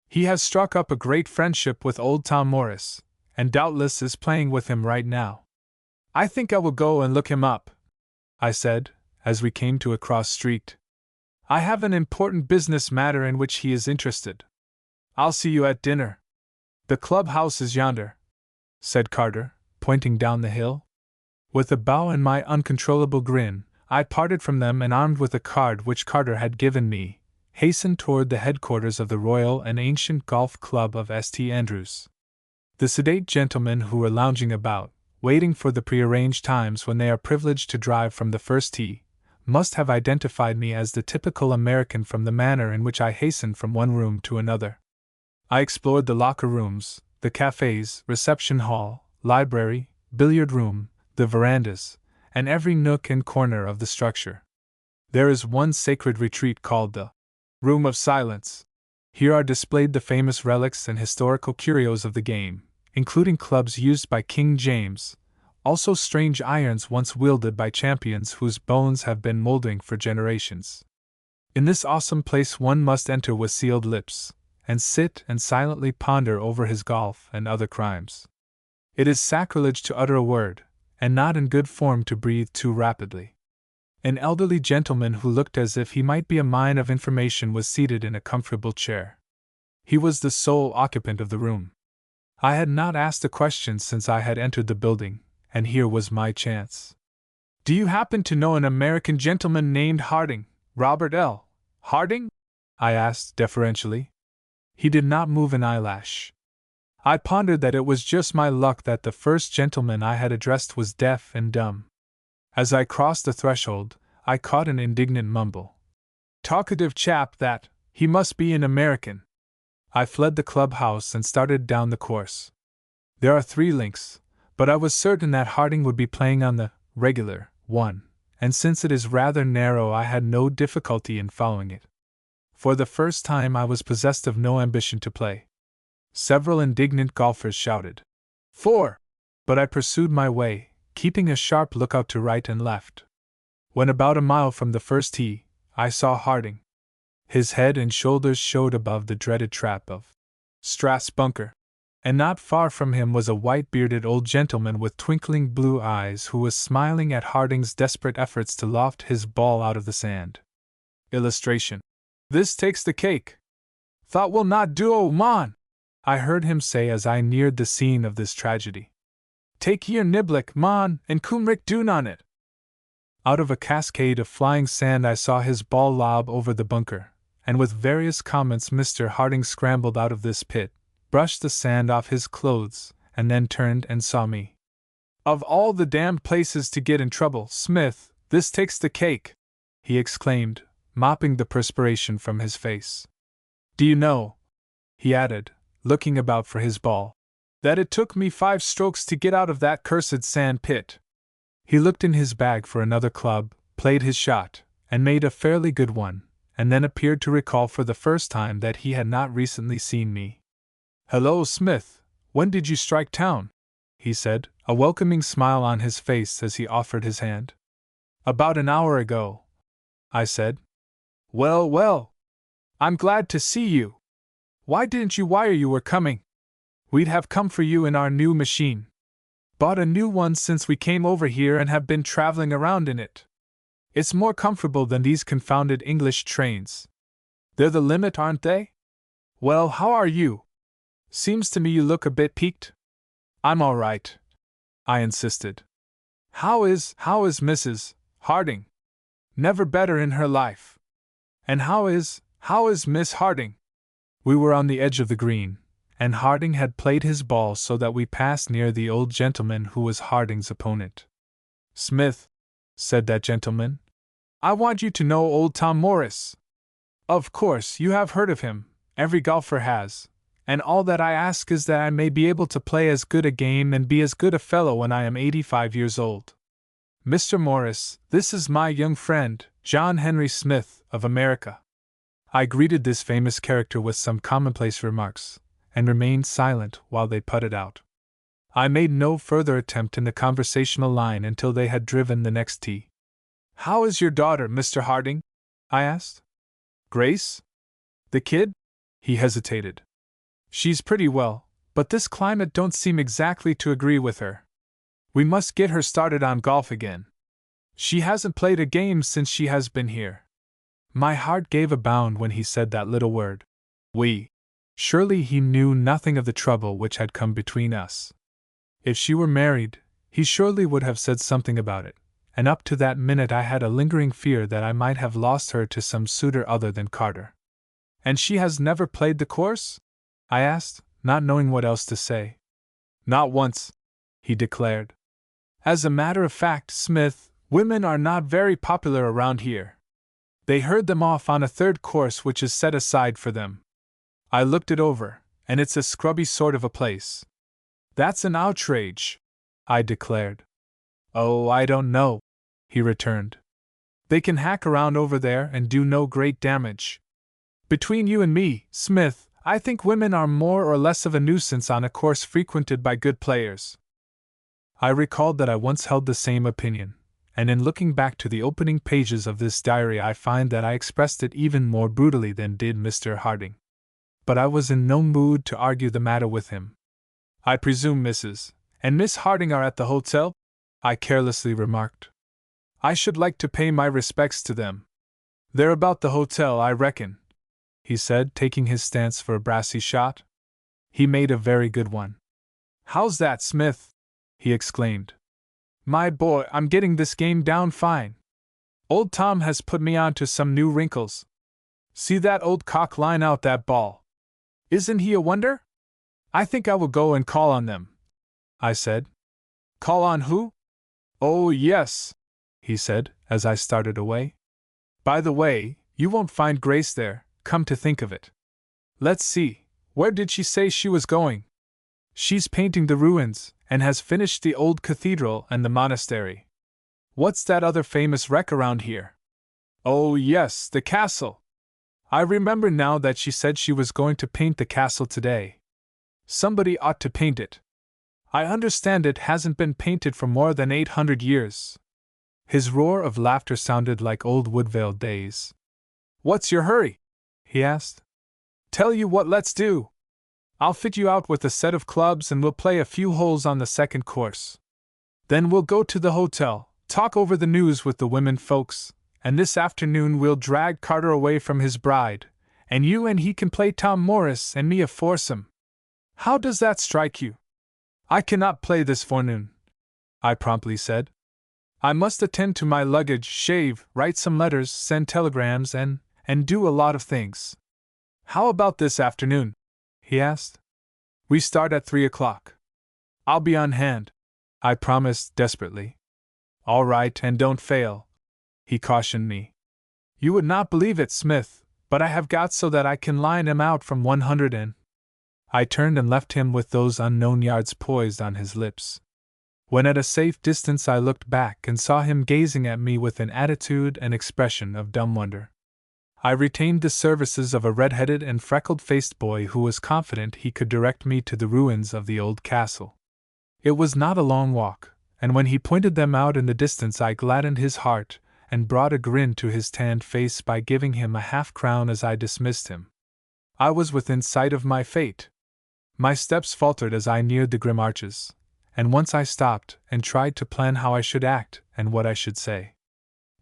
He has struck up a great friendship with old Tom Morris, and doubtless is playing with him right now." "I think I will go and look him up," I said, as we came to a cross street. "I have an important business matter in which he is interested. I'll see you at dinner. The clubhouse is yonder," said Carter, pointing down the hill. With a bow and my uncontrollable grin, I parted from them and, armed with a card which Carter had given me, hastened toward the headquarters of the Royal and Ancient Golf Club of St. Andrews. The sedate gentlemen who were lounging about, waiting for the prearranged times when they are privileged to drive from the first tee, must have identified me as the typical American from the manner in which I hastened from one room to another. I explored the locker rooms, the cafes, reception hall, library, billiard room, the verandas, and every nook and corner of the structure. There is one sacred retreat called the Room of Silence. Here are displayed the famous relics and historical curios of the game, including clubs used by King James, also strange irons once wielded by champions whose bones have been moldering for generations. In this awesome place one must enter with sealed lips, and sit and silently ponder over his golf and other crimes. It is sacrilege to utter a word, and not in good form to breathe too rapidly. An elderly gentleman who looked as if he might be a mine of information was seated in a comfortable chair. He was the sole occupant of the room. I had not asked a question since I had entered the building, and here was my chance. "Do you happen to know an American gentleman named Harding, Robert L. Harding?" I asked deferentially. He did not move an eyelash. I pondered that it was just my luck that the first gentleman I had addressed was deaf and dumb. As I crossed the threshold, I caught an indignant mumble. Talkative chap that, he must be an American. I fled the clubhouse and started down the course. There are 3 links, but I was certain that Harding would be playing on the regular one, and since it is rather narrow, I had no difficulty in following it. For the first time, I was possessed of no ambition to play. Several indignant golfers shouted, 4! But I pursued my way, keeping a sharp lookout to right and left. When about a mile from the first tee, I saw Harding. His head and shoulders showed above the dreaded trap of Strath's bunker, and not far from him was a white-bearded old gentleman with twinkling blue eyes who was smiling at Harding's desperate efforts to loft his ball out of the sand. Illustration. This takes the cake. Thought will not do, oh man, I heard him say as I neared the scene of this tragedy. Take your niblick, man, and kumrick doon on it. Out of a cascade of flying sand I saw his ball lob over the bunker, and with various comments Mr. Harding scrambled out of this pit, brushed the sand off his clothes, and then turned and saw me. Of all the damned places to get in trouble, Smith, this takes the cake, he exclaimed, mopping the perspiration from his face. Do you know, he added, looking about for his ball, that it took me 5 strokes to get out of that cursed sand pit. He looked in his bag for another club, played his shot, and made a fairly good one, and then appeared to recall for the first time that he had not recently seen me. Hello, Smith, when did you strike town? He said, a welcoming smile on his face as he offered his hand. About an hour ago, I said. Well, well, I'm glad to see you. Why didn't you wire you were coming? We'd have come for you in our new machine. Bought a new one since we came over here and have been traveling around in it. It's more comfortable than these confounded English trains. They're the limit, aren't they? Well, how are you? Seems to me you look a bit peaked. I'm all right, I insisted. How is Mrs. Harding? Never better in her life. And how is Miss Harding? We were on the edge of the green, and Harding had played his ball so that we passed near the old gentleman who was Harding's opponent. Smith, said that gentleman, I want you to know old Tom Morris. Of course, you have heard of him, every golfer has, and all that I ask is that I may be able to play as good a game and be as good a fellow when I am 85 years old. Mr. Morris, this is my young friend, John Henry Smith, of America. I greeted this famous character with some commonplace remarks, and remained silent while they putted out. I made no further attempt in the conversational line until they had driven the next tee. How is your daughter, Mr. Harding? I asked. Grace? The kid? He hesitated. She's pretty well, but this climate don't seem exactly to agree with her. We must get her started on golf again. She hasn't played a game since she has been here. My heart gave a bound when he said that little word. We. Surely he knew nothing of the trouble which had come between us. If she were married, he surely would have said something about it, and up to that minute I had a lingering fear that I might have lost her to some suitor other than Carter. And she has never played the course? I asked, not knowing what else to say. Not once, he declared. As a matter of fact, Smith, women are not very popular around here. They herd them off on a 3rd course which is set aside for them. I looked it over, and it's a scrubby sort of a place. That's an outrage, I declared. Oh, I don't know, he returned. They can hack around over there and do no great damage. Between you and me, Smith, I think women are more or less of a nuisance on a course frequented by good players. I recalled that I once held the same opinion, and in looking back to the opening pages of this diary I find that I expressed it even more brutally than did Mr. Harding. But I was in no mood to argue the matter with him. I presume Mrs. and Miss Harding are at the hotel? I carelessly remarked. I should like to pay my respects to them. They're about the hotel, I reckon, he said, taking his stance for a brassy shot. He made a very good one. How's that, Smith? He exclaimed. My boy, I'm getting this game down fine. Old Tom has put me on to some new wrinkles. See that old cock line out that ball. Isn't he a wonder? I think I will go and call on them, I said. Call on who? Oh, yes, he said, as I started away. By the way, you won't find Grace there, come to think of it. Let's see, where did she say she was going? She's painting the ruins, and has finished the old cathedral and the monastery. What's that other famous wreck around here? Oh, yes, the castle. I remember now that she said she was going to paint the castle today. Somebody ought to paint it. I understand it hasn't been painted for more than 800 years. His roar of laughter sounded like old Woodvale days. What's your hurry? He asked. Tell you what let's do. I'll fit you out with a set of clubs and we'll play a few holes on the second course. Then we'll go to the hotel, talk over the news with the women folks, and this afternoon we'll drag Carter away from his bride, and you and he can play Tom Morris and me a foursome. How does that strike you? I cannot play this forenoon, I promptly said. I must attend to my luggage, shave, write some letters, send telegrams, and do a lot of things. How about this afternoon? He asked. We start at 3 o'clock. I'll be on hand, I promised desperately. All right, and don't fail, he cautioned me. You would not believe it, Smith, but I have got so that I can line 'em out from 100 and... I turned and left him with those unknown yards poised on his lips. When at a safe distance I looked back and saw him gazing at me with an attitude and expression of dumb wonder. I retained the services of a red-headed and freckled-faced boy who was confident he could direct me to the ruins of the old castle. It was not a long walk, and when he pointed them out in the distance I gladdened his heart and brought a grin to his tanned face by giving him a half-crown as I dismissed him. I was within sight of my fate. My steps faltered as I neared the grim arches, and once I stopped and tried to plan how I should act and what I should say.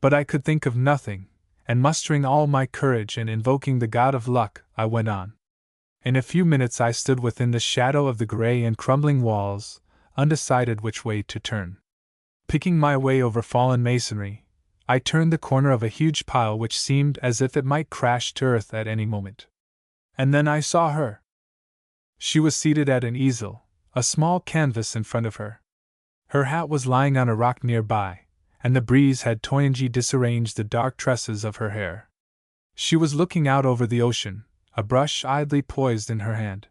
But I could think of nothing, and mustering all my courage and invoking the god of luck, I went on. In a few minutes I stood within the shadow of the gray and crumbling walls, undecided which way to turn. Picking my way over fallen masonry, I turned the corner of a huge pile which seemed as if it might crash to earth at any moment. And then I saw her. She was seated at an easel, a small canvas in front of her. Her hat was lying on a rock nearby, and the breeze had toyingly disarranged the dark tresses of her hair. She was looking out over the ocean, a brush idly poised in her hand.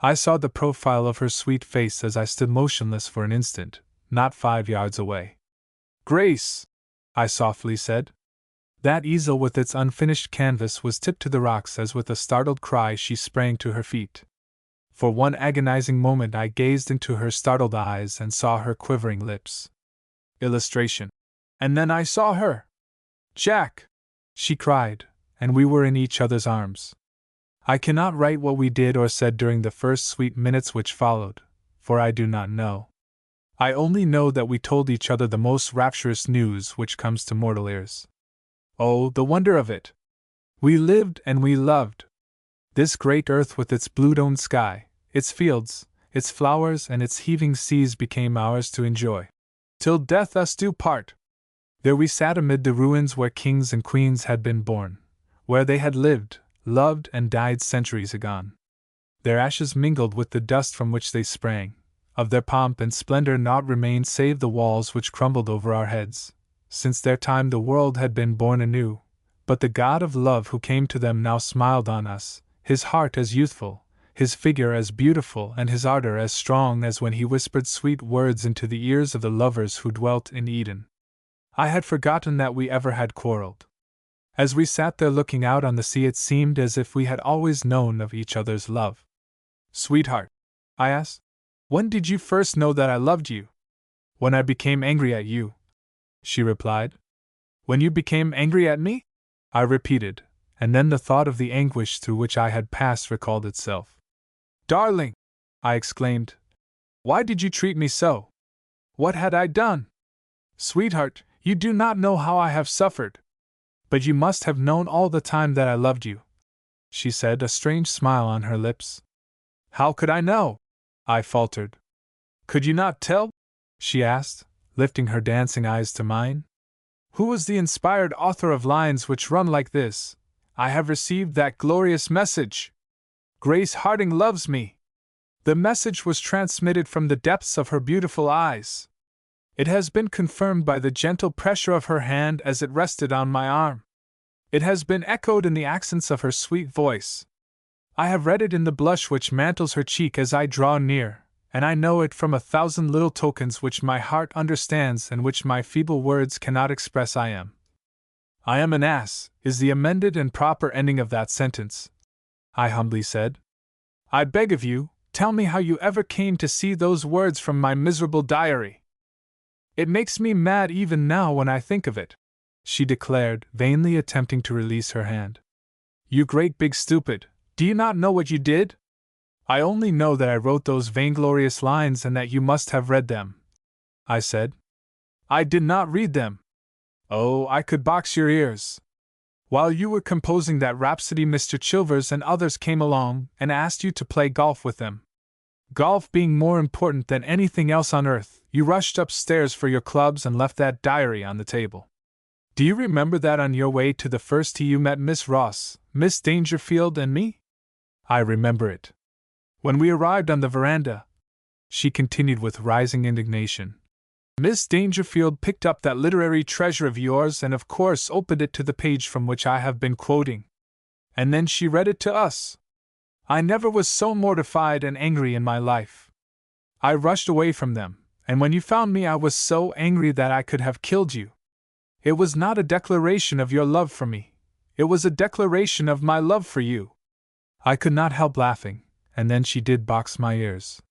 I saw the profile of her sweet face as I stood motionless for an instant, not 5 yards away. Grace, I softly said. That easel with its unfinished canvas was tipped to the rocks as with a startled cry she sprang to her feet. For one agonizing moment I gazed into her startled eyes and saw her quivering lips. Illustration. And then I saw her. Jack! She cried, and we were in each other's arms. I cannot write what we did or said during the first sweet minutes which followed, for I do not know. I only know that we told each other the most rapturous news which comes to mortal ears. Oh, the wonder of it! We lived and we loved. This great earth with its blue-domed sky, its fields, its flowers, and its heaving seas became ours to enjoy. Till death us do part. There we sat amid the ruins where kings and queens had been born, where they had lived, loved, and died centuries agone. Their ashes mingled with the dust from which they sprang. Of their pomp and splendor naught remained save the walls which crumbled over our heads. Since their time the world had been born anew, but the God of love who came to them now smiled on us, his heart as youthful, his figure as beautiful, and his ardor as strong as when he whispered sweet words into the ears of the lovers who dwelt in Eden. I had forgotten that we ever had quarreled. As we sat there looking out on the sea, it seemed as if we had always known of each other's love. Sweetheart, I asked, when did you first know that I loved you? When I became angry at you, she replied. When you became angry at me? I repeated, and then the thought of the anguish through which I had passed recalled itself. Darling, I exclaimed, why did you treat me so? What had I done? Sweetheart, you do not know how I have suffered. But you must have known all the time that I loved you, she said, a strange smile on her lips. How could I know? I faltered. Could you not tell? She asked, lifting her dancing eyes to mine. Who was the inspired author of lines which run like this? I have received that glorious message. Grace Harding loves me. The message was transmitted from the depths of her beautiful eyes. It has been confirmed by the gentle pressure of her hand as it rested on my arm. It has been echoed in the accents of her sweet voice. I have read it in the blush which mantles her cheek as I draw near, and I know it from 1,000 little tokens which my heart understands and which my feeble words cannot express. I am an ass, is the amended and proper ending of that sentence, I humbly said. I beg of you, tell me how you ever came to see those words from my miserable diary. It makes me mad even now when I think of it, she declared, vainly attempting to release her hand. You great big stupid, do you not know what you did? I only know that I wrote those vainglorious lines and that you must have read them, I said. I did not read them. Oh, I could box your ears. While you were composing that rhapsody, Mr. Chilvers and others came along and asked you to play golf with them. Golf being more important than anything else on earth, you rushed upstairs for your clubs and left that diary on the table. Do you remember that on your way to the first tee you met Miss Ross, Miss Dangerfield, and me? I remember it. When we arrived on the veranda, she continued with rising indignation, Miss Dangerfield picked up that literary treasure of yours and of course opened it to the page from which I have been quoting. And then she read it to us. I never was so mortified and angry in my life. I rushed away from them, and when you found me I was so angry that I could have killed you. It was not a declaration of your love for me. It was a declaration of my love for you. I could not help laughing, and then she did box my ears.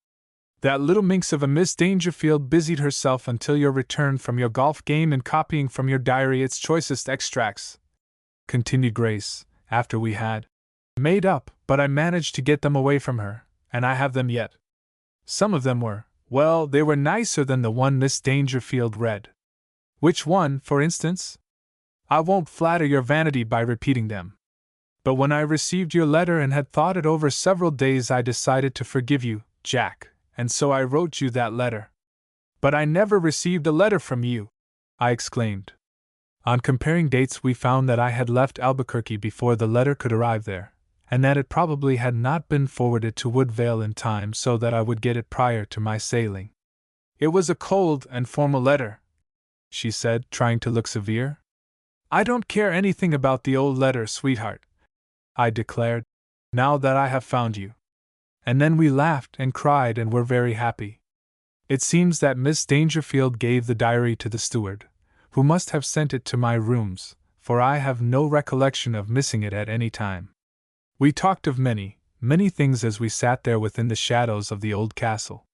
That little minx of a Miss Dangerfield busied herself until your return from your golf game in copying from your diary its choicest extracts, continued Grace, after we had made up, but I managed to get them away from her, and I have them yet. Some of them were, well, they were nicer than the one Miss Dangerfield read. Which one, for instance? I won't flatter your vanity by repeating them. But when I received your letter and had thought it over several days, I decided to forgive you, Jack, and so I wrote you that letter. But I never received a letter from you, I exclaimed. On comparing dates, we found that I had left Albuquerque before the letter could arrive there, and that it probably had not been forwarded to Woodvale in time so that I would get it prior to my sailing. It was a cold and formal letter, she said, trying to look severe. I don't care anything about the old letter, sweetheart, I declared, now that I have found you. And then we laughed and cried and were very happy. It seems that Miss Dangerfield gave the diary to the steward, who must have sent it to my rooms, for I have no recollection of missing it at any time. We talked of many, many things as we sat there within the shadows of the old castle.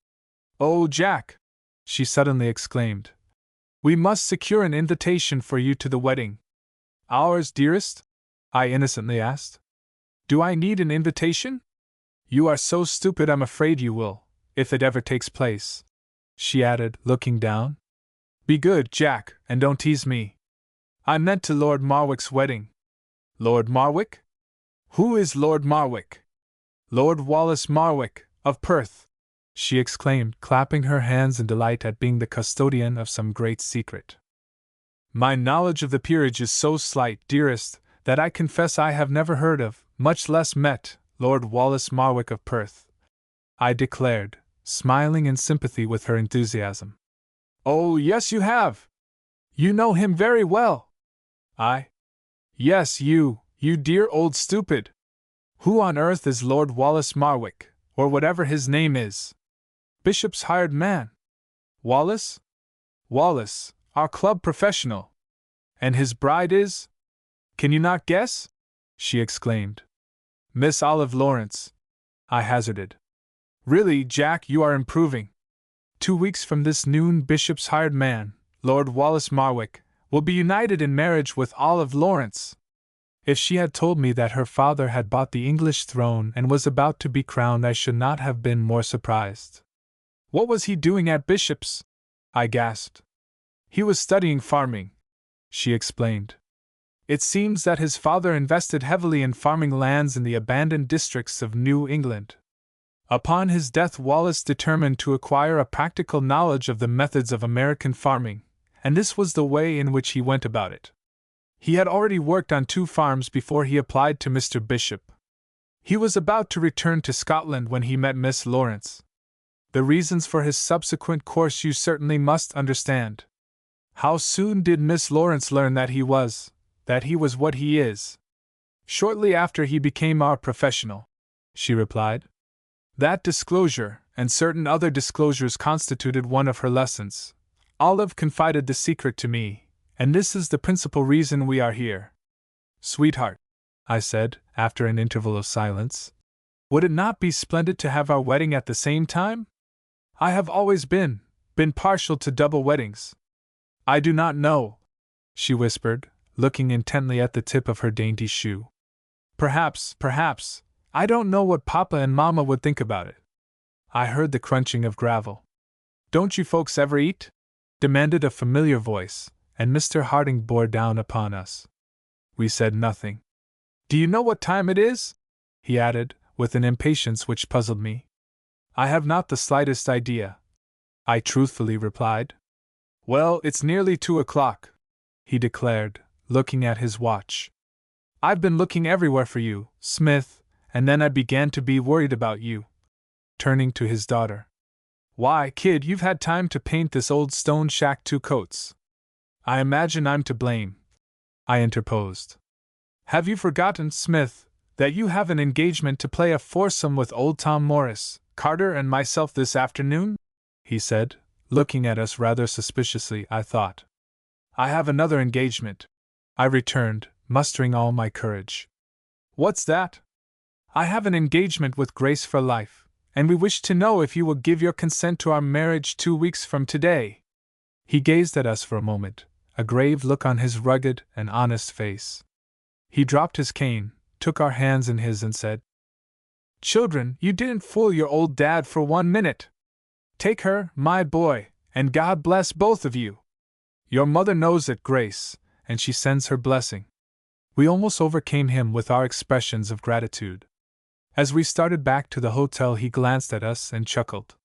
Oh, Jack, she suddenly exclaimed, we must secure an invitation for you to the wedding. Ours, dearest? I innocently asked. Do I need an invitation? You are so stupid, I'm afraid you will, if it ever takes place, she added, looking down. Be good, Jack, and don't tease me. I meant to Lord Marwick's wedding. Lord Marwick? Who is Lord Marwick? Lord Wallace Marwick, of Perth, she exclaimed, clapping her hands in delight at being the custodian of some great secret. My knowledge of the peerage is so slight, dearest, that I confess I have never heard of, much less met, Lord Wallace Marwick of Perth, I declared, smiling in sympathy with her enthusiasm. Oh, yes, you have. You know him very well. Yes, you dear old stupid. Who on earth is Lord Wallace Marwick, or whatever his name is? Bishop's hired man. Wallace? Wallace, our club professional. And his bride is? Can you not guess? She exclaimed. Miss Olive Lawrence, I hazarded. Really, Jack, you are improving. 2 weeks from this noon, Bishop's hired man, Lord Wallace Marwick, will be united in marriage with Olive Lawrence. If she had told me that her father had bought the English throne and was about to be crowned, I should not have been more surprised. What was he doing at Bishop's? I gasped. He was studying farming, she explained. It seems that his father invested heavily in farming lands in the abandoned districts of New England. Upon his death, Wallace determined to acquire a practical knowledge of the methods of American farming, and this was the way in which he went about it. He had already worked on 2 farms before he applied to Mr. Bishop. He was about to return to Scotland when he met Miss Lawrence. The reasons for his subsequent course you certainly must understand. How soon did Miss Lawrence learn that he was what he is? Shortly after he became our professional, she replied. That disclosure, and certain other disclosures, constituted one of her lessons. Olive confided the secret to me, and this is the principal reason we are here. Sweetheart, I said, after an interval of silence, would it not be splendid to have our wedding at the same time? I have always been partial to double weddings. I do not know, she whispered, looking intently at the tip of her dainty shoe. Perhaps, I don't know what Papa and Mama would think about it. I heard the crunching of gravel. Don't you folks ever eat? Demanded a familiar voice, and Mr. Harding bore down upon us. We said nothing. Do you know what time it is? He added, with an impatience which puzzled me. I have not the slightest idea, I truthfully replied. Well, it's nearly 2 o'clock, he declared, looking at his watch. I've been looking everywhere for you, Smith, and then I began to be worried about you. Turning to his daughter. Why, kid, you've had time to paint this old stone shack 2 coats. I imagine I'm to blame, I interposed. Have you forgotten, Smith, that you have an engagement to play a foursome with old Tom Morris, Carter, and myself this afternoon? He said, looking at us rather suspiciously, I thought. I have another engagement, I returned, mustering all my courage. What's that? I have an engagement with Grace for life, and we wish to know if you will give your consent to our marriage 2 weeks from today. He gazed at us for a moment, a grave look on his rugged and honest face. He dropped his cane, took our hands in his, and said, Children, you didn't fool your old dad for 1 minute. Take her, my boy, and God bless both of you. Your mother knows it, Grace, and she sends her blessing. We almost overcame him with our expressions of gratitude. As we started back to the hotel, he glanced at us and chuckled.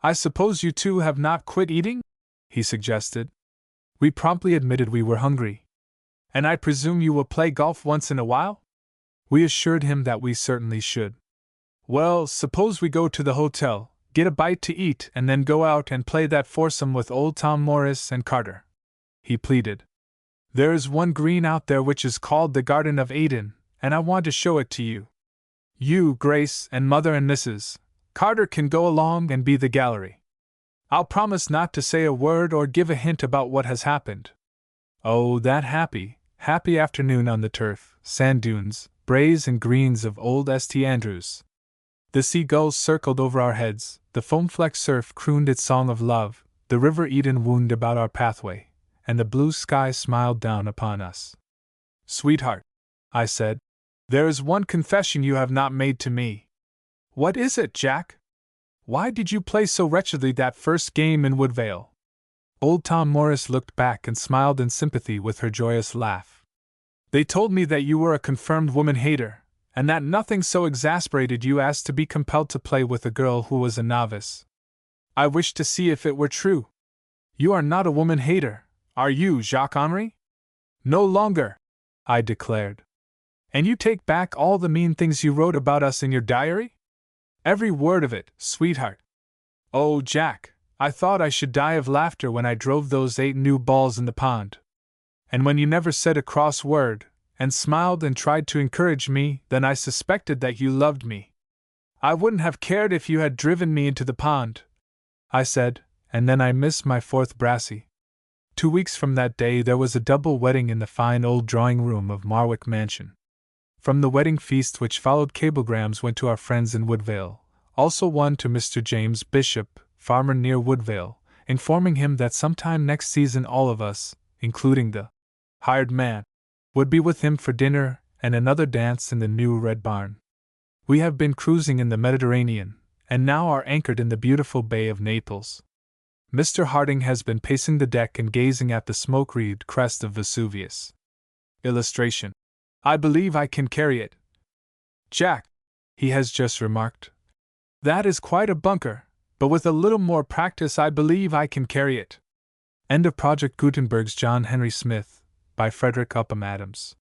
I suppose you two have not quit eating? He suggested. We promptly admitted we were hungry. And I presume you will play golf once in a while? We assured him that we certainly should. Well, suppose we go to the hotel, get a bite to eat, and then go out and play that foursome with old Tom Morris and Carter, he pleaded. There is one green out there which is called the Garden of Eden, and I want to show it to you. You, Grace, and Mother and Mrs. Carter can go along and be the gallery. I'll promise not to say a word or give a hint about what has happened. Oh, that happy afternoon on the turf, sand dunes, braes and greens of old St. Andrews. The seagulls circled over our heads, the foam-flecked surf crooned its song of love, the river Eden wound about our pathway, and the blue sky smiled down upon us. Sweetheart, I said, there is one confession you have not made to me. What is it, Jack? Why did you play so wretchedly that first game in Woodvale? Old Tom Morris looked back and smiled in sympathy with her joyous laugh. They told me that you were a confirmed woman-hater, and that nothing so exasperated you as to be compelled to play with a girl who was a novice. I wished to see if it were true. You are not a woman-hater, are you, Jacques-Henri? No longer, I declared. And you take back all the mean things you wrote about us in your diary? Every word of it, sweetheart. Oh, Jack, I thought I should die of laughter when I drove those 8 new balls in the pond. And when you never said a cross word, and smiled and tried to encourage me, then I suspected that you loved me. I wouldn't have cared if you had driven me into the pond, I said, and then I missed my 4th brassie. 2 weeks from that day there was a double wedding in the fine old drawing-room of Marwick Mansion. From the wedding feast which followed, cablegrams went to our friends in Woodvale, also one to Mr. James Bishop, farmer near Woodvale, informing him that sometime next season all of us, including the hired man, would be with him for dinner and another dance in the new Red Barn. We have been cruising in the Mediterranean, and now are anchored in the beautiful Bay of Naples. Mr. Harding has been pacing the deck and gazing at the smoke-wreathed crest of Vesuvius. Illustration. I believe I can carry it. Jack, he has just remarked. That is quite a bunker, but with a little more practice I believe I can carry it. End of Project Gutenberg's John Henry Smith, by Frederick Upham Adams.